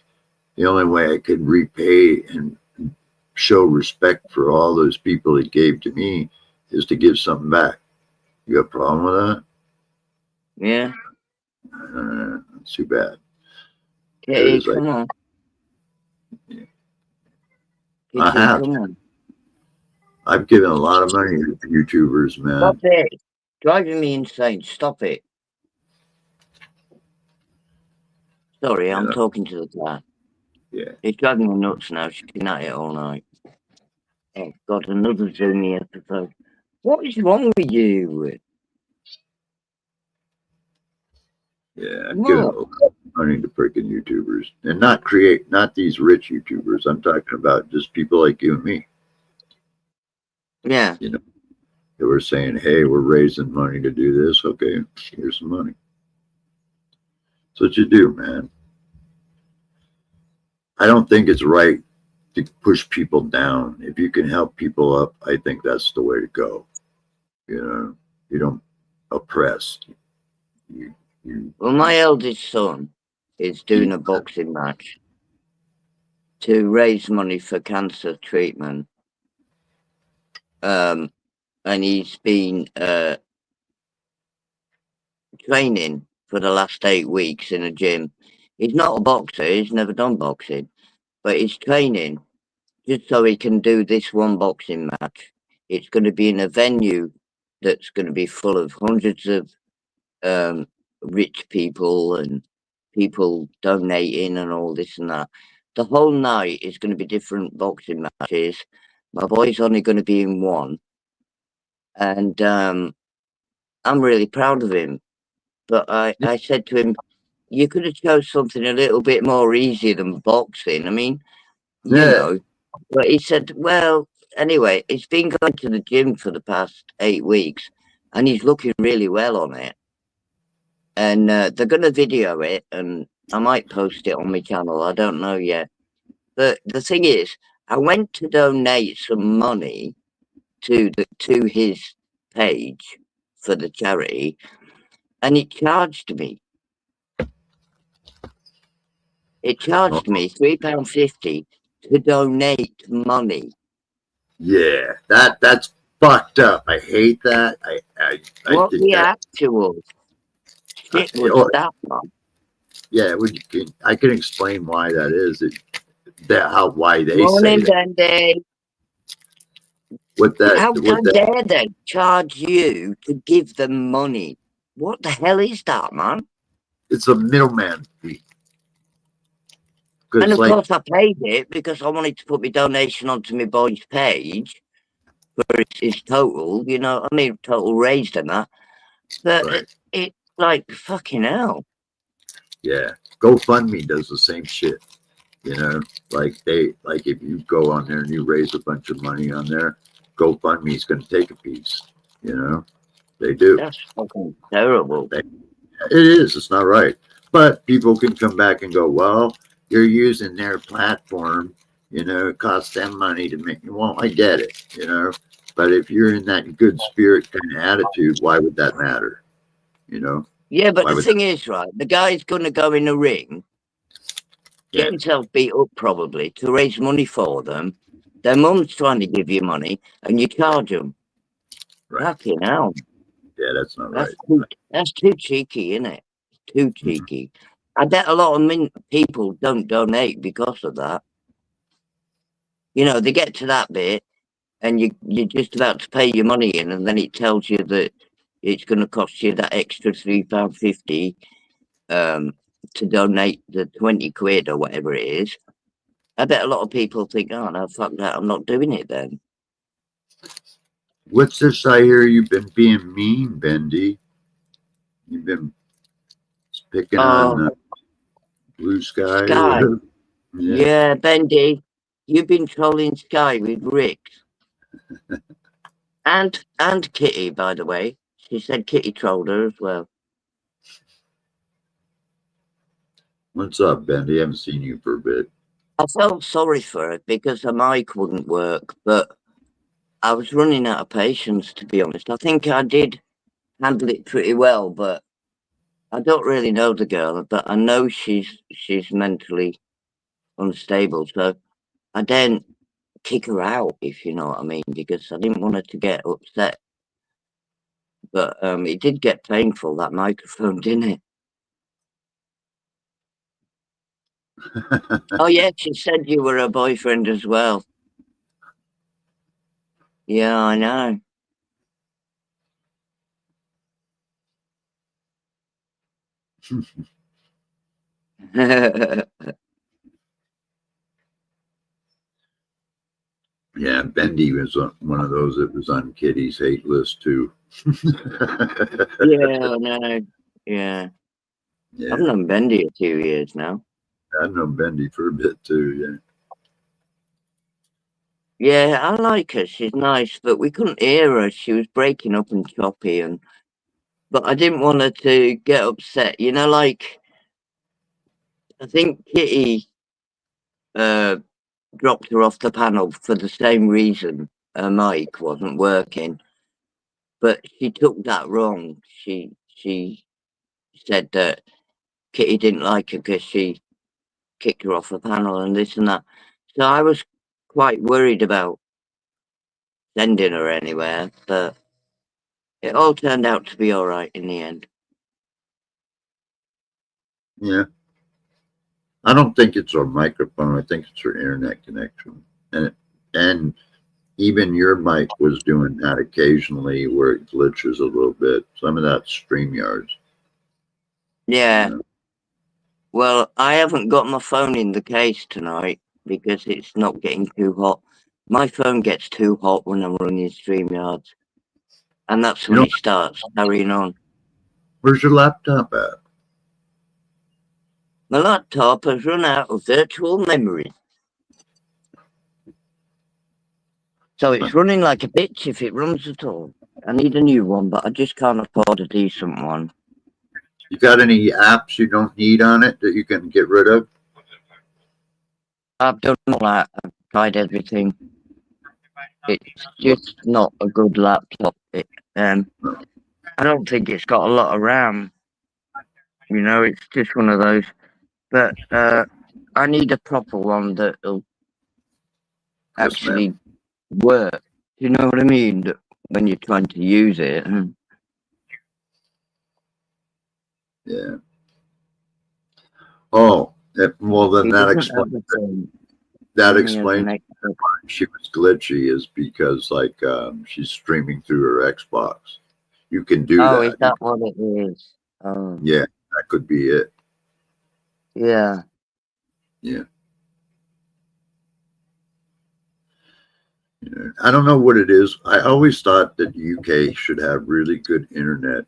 The only way I could repay and show respect for all those people that gave to me is to give something back. You got a problem with that? yeah. It's too bad. Okay, Like, come on. I Kitty, have. come on. I've given a lot of money to YouTubers, man. Stop it. Driving me insane. Stop it. Sorry, I'm Yeah, talking to the car. yeah. It's driving me nuts now. She's been at it all night. Oh, God, another Zoomy episode. What is wrong with you? Yeah, I've given a What? lot of money to freaking YouTubers. And not these rich YouTubers. I'm talking about just people like you and me. Yeah, You know, they were saying, hey, we're raising money to do this. Okay, here's some money. That's what you do, man. I don't think it's right to push people down. If you can help people up, I think that's the way to go. You know, you don't oppress. You Well, my eldest son is doing a boxing match to raise money for cancer treatment. And he's been training for the last 8 weeks in a gym. He's not a boxer, he's never done boxing, but he's training just so he can do this one boxing match. It's going to be in a venue that's going to be full of hundreds of rich people and people donating and all this and that. The whole night is going to be different boxing matches. My boy's only going to be in one, and I'm really proud of him. But I said to him, you could have chose something a little bit more easy than boxing. I mean, you Yeah. know. But he said, well, anyway, he's been going to the gym for the past 8 weeks, and he's looking really well on it. And they're going to video it, and I might post it on my channel. I don't know yet. But the thing is, I went to donate some money to his page for the charity, and it charged me. It charged me £3.50 to donate money. Yeah, that's fucked up. I hate that. I What think the that. actual shit was that, man? Yeah, I can explain why that is. Why they Morning, say that. Bendy. How dare they charge you to give them money? What the hell is that, man? It's a middleman fee. And of course, I paid it because I wanted to put my donation onto my boy's page for his total, you know, I mean, total raised and that. But it's like, fucking hell. Yeah, GoFundMe does the same shit. You know, like if you go on there and you raise a bunch of money on there, GoFundMe is going to take a piece. You know, they do. That's fucking terrible. It is. It's not right. But people can come back and go, well, you're using their platform. You know, it costs them money to make. Well, I get it. You know, but if you're in that good spirit kind of attitude, why would that matter? You know. Yeah, but the thing is, right, the guy's going to go in the ring, get himself beat up probably to raise money for them. Their mum's trying to give you money and you charge them. Fucking hell. Yeah, that's not right. That's too cheeky, isn't it? Too cheeky. I bet a lot of people don't donate because of that. You know, they get to that bit and you're just about to pay your money in, and then it tells you that it's going to cost you that extra £3.50 to donate the 20 quid or whatever it is. I bet a lot of people think, oh, no, fuck that, I'm not doing it then. What's this I hear you've been being mean, Bendy? You've been picking on Blue Sky. Sky. Yeah, Bendy, you've been trolling Sky with Rick. and Kitty, by the way. She said Kitty trolled her as well. What's up, Bendy? I haven't seen you for a bit. I felt sorry for her because her mic wouldn't work, but I was running out of patience, to be honest. I think I did handle it pretty well, but I don't really know the girl, but I know she's mentally unstable, so I didn't kick her out, if you know what I mean, because I didn't want her to get upset. But it did get painful, that microphone, didn't it? Oh, yeah, she said you were her boyfriend as well. Yeah, I know. Yeah, Bendy was one of those that was on Kitty's hate list too. Yeah, I know. Yeah. I've known Bendy a few years now. I've known Bendy for a bit too, Yeah, I like her. She's nice, but we couldn't hear her. She was breaking up and choppy, but I didn't want her to get upset. You know, like I think Kitty dropped her off the panel for the same reason. Her mic wasn't working, but she took that wrong. She said that Kitty didn't like her because she kicked her off the panel and this and that. So I was quite worried about sending her anywhere, but it all turned out to be all right in the end. Yeah. I don't think it's our microphone. I think it's our internet connection. And even your mic was doing that occasionally where it glitches a little bit. Some of that's StreamYards. Yeah. Well, I haven't got my phone in the case tonight because it's not getting too hot. My phone gets too hot when I'm running StreamYards, and that's when it starts carrying on. Where's your laptop at? My laptop has run out of virtual memory. So it's running like a bitch if it runs at all. I need a new one, but I just can't afford a decent one. You got any apps you don't need on it that you can get rid of? I've done all that. I've tried everything. It's just not a good laptop. I don't think it's got a lot of RAM. You know, it's just one of those. But I need a proper one that'll actually work. You know what I mean? When you're trying to use it. Yeah. Oh, well, then that explains why she was glitchy, is because like she's streaming through her Xbox. You can do that. Oh, is that what it is? Oh. Yeah, that could be it. Yeah. Yeah. I don't know what it is. I always thought that UK should have really good internet.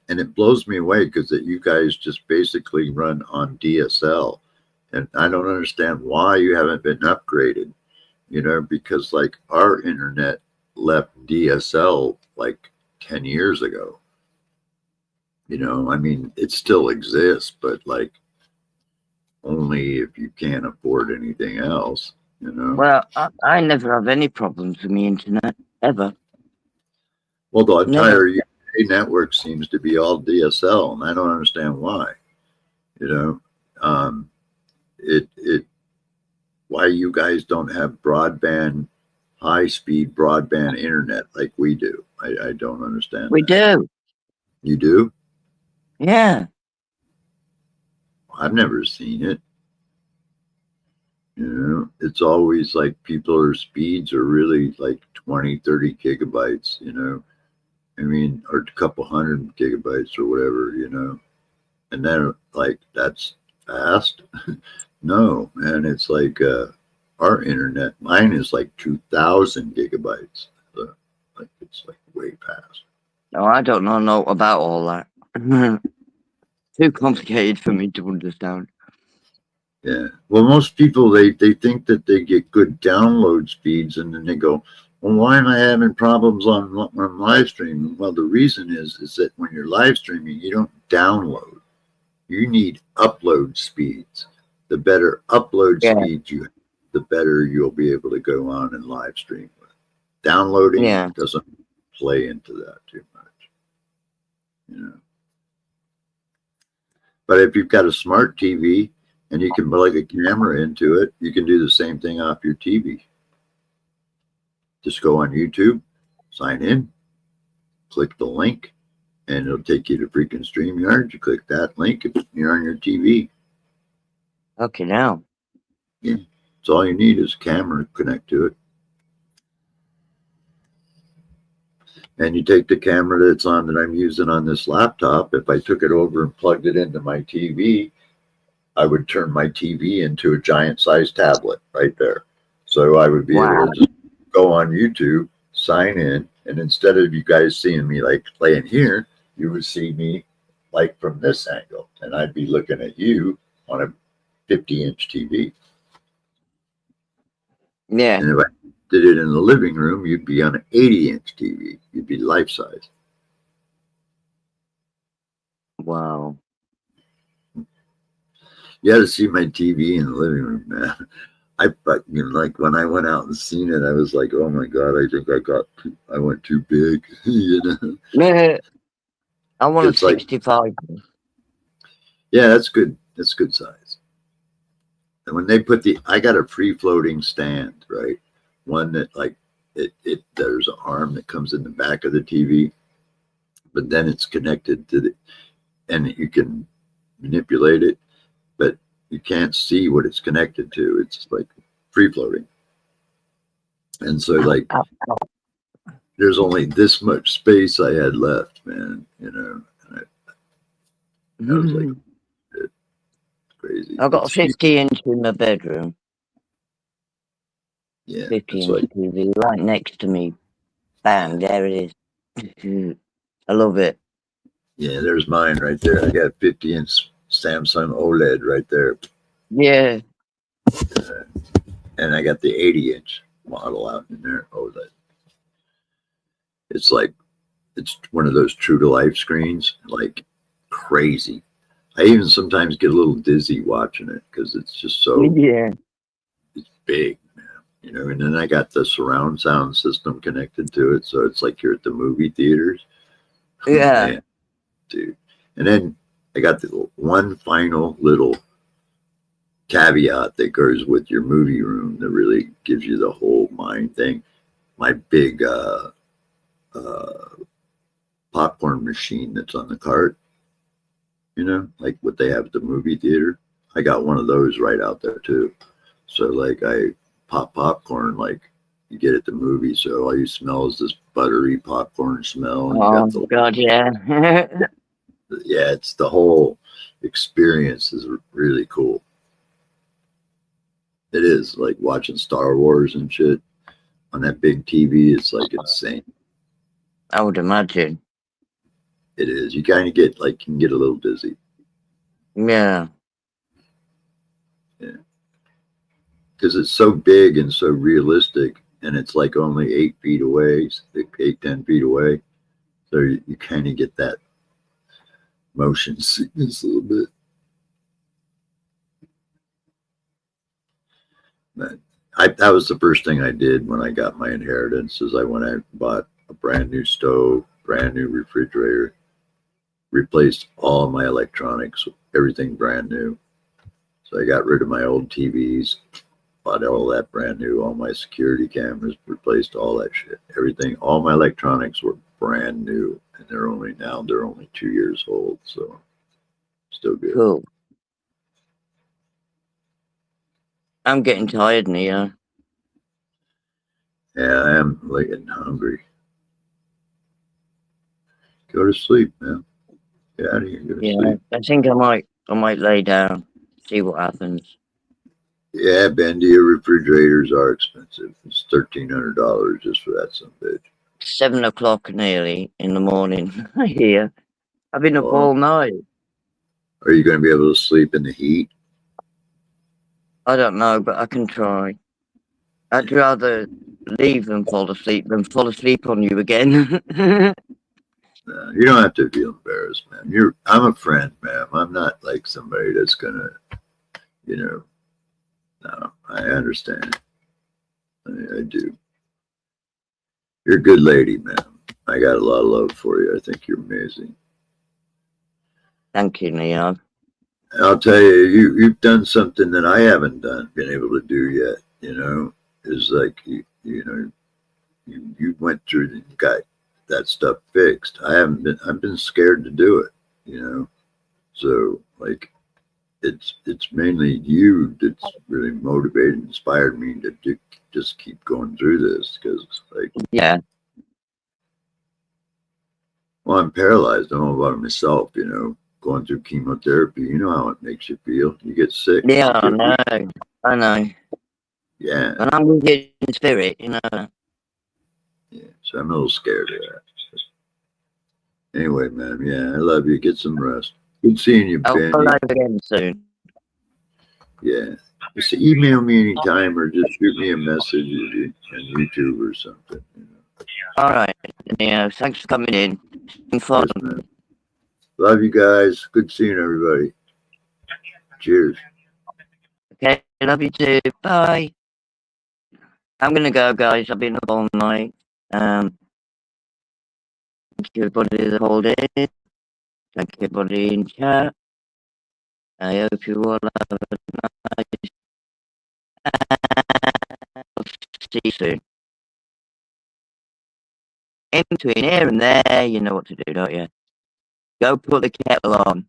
And it blows me away because that you guys just basically run on DSL. And I don't understand why you haven't been upgraded, you know, because like our internet left DSL like 10 years ago. You know, I mean, it still exists, but like only if you can't afford anything else, you know. Well, I never have any problems with the internet, ever. Well, the entire UK network seems to be all DSL, and I don't understand why. You know, why you guys don't have broadband, high-speed broadband internet like we do. I don't understand. We do. You do? Yeah. I've never seen it. You know, it's always like people's speeds are really like 20, 30 gigabytes, you know. I mean, or a couple hundred gigabytes or whatever, you know. And then like, that's fast? No, man, it's like our internet, mine is like 2,000 gigabytes. So, like, it's like way past. No, I don't know about all that. Too complicated for me to understand. Yeah. Well, most people, they think that they get good download speeds, and then they go, well, why am I having problems on live streaming? Well, the reason is that when you're live streaming, you don't download. You need upload speeds. The better upload speeds you have, the better you'll be able to go on and live stream with. Downloading doesn't play into that too much, you know. But if you've got a smart TV and you can plug a camera into it, you can do the same thing off your TV. Just go on YouTube, sign in, click the link, and it'll take you to freaking StreamYard. You click that link, and you're on your TV. Okay, now. Yeah. So all you need is a camera to connect to it. And you take the camera that's on that I'm using on this laptop. If I took it over and plugged it into my TV, I would turn my TV into a giant sized tablet right there. So I would be able to just go on YouTube, sign in, and instead of you guys seeing me like playing here, you would see me like from this angle, and I'd be looking at you on a 50-inch TV. Yeah. And if I did it in the living room, you'd be on an 80-inch TV. You'd be life size. Wow. You had to see my TV in the living room, man. I fucking like when I went out and seen it, I was like, oh my god, I think I went too big, you know. Yeah, I want a It's like, 65. yeah, that's good. That's good size. And when they put I got a free floating stand, right? One that like there's an arm that comes in the back of the TV, but then it's connected to and you can manipulate it, but you can't see what it's connected to. It's like free floating. And so like there's only this much space I had left, man, you know. And I was like, it's crazy. I've got a It's huge. 50-inch in my bedroom. Yeah, 50-inch that's like, TV right next to me. Bam, there it is. I love it. yeah, there's mine right there. I got 50-inch Samsung OLED right there. Yeah. And I got the 80-inch model out in there, OLED. It's like, it's one of those true to life screens, like crazy. I even sometimes get a little dizzy watching it because it's just so Yeah. it's big, man. You know, and then I got the surround sound system connected to it, so it's like you're at the movie theaters. Yeah. Man, dude. And then I got the one final little caveat that goes with your movie room that really gives you the whole mind thing. My big popcorn machine that's on the cart, you know, like what they have at the movie theater. I got one of those right out there too. So like I pop popcorn like you get at the movie. So all you smell is this buttery popcorn smell. And you Oh, got the God, yeah. yeah, it's the whole experience is really cool. It is like watching Star Wars and shit on that big TV. It's like insane. I would imagine. It is. You kind of get like, you can get a little dizzy. Yeah. Yeah. Because it's so big and so realistic, and it's like only 8 feet away, 10 feet away. So you kind of get that motion sickness a little bit. But that was the first thing I did when I got my inheritance. Is I went out and bought a brand new stove, brand new refrigerator, replaced all my electronics, everything brand new. So I got rid of my old TVs, bought all that brand new, all my security cameras, replaced all that shit. Everything, all my electronics were brand new, and they're only 2 years old, so still good. Cool. I'm getting tired, Neo. Yeah, I am like getting hungry. Go to sleep, man. Get out of here. Go to Yeah, sleep. I think I might lay down, see what happens. Yeah, Bendy, refrigerators are expensive. It's $1,300 just for that some bitch. 7 o'clock nearly in the morning here. I've been up all night. Are you going to be able to sleep in the heat? I don't know, but I can try. I'd rather leave than fall asleep on you again. You don't have to feel embarrassed, man. I'm a friend, man. I'm not like somebody that's gonna, you know. No, I understand. I do. You're a good lady, man. I got a lot of love for you. I think you're amazing. Thank you, Neo. I'll tell you, you've done something that I haven't been able to do yet. You know, is like you went through and got that stuff fixed. I've been scared to do it. You know, so like it's mainly you that's really motivated, inspired me to just keep going through this because like Yeah. Well, I'm paralyzed. I don't know about myself. You know, going through chemotherapy. You know how it makes you feel. You get sick. Yeah, I know. Yeah. And I'm with you in spirit, you know. Yeah. So I'm a little scared of that. Anyway, man. Yeah, I love you. Get some rest. Good seeing you, I'll Ben. go live again soon. Yeah. Just email me anytime or just shoot me a message on YouTube or something. You know. All right, Neo. Thanks for coming in. It's been fun. Yes, man. Love you guys. Good seeing everybody. Cheers. Okay, love you too. Bye. I'm gonna go, guys. I've been up all night. Thank you, everybody that hold in. Thank you, everybody in chat. I hope you all have a nice. I'll see you soon. In between here and there, you know what to do, don't you? Go put the kettle on.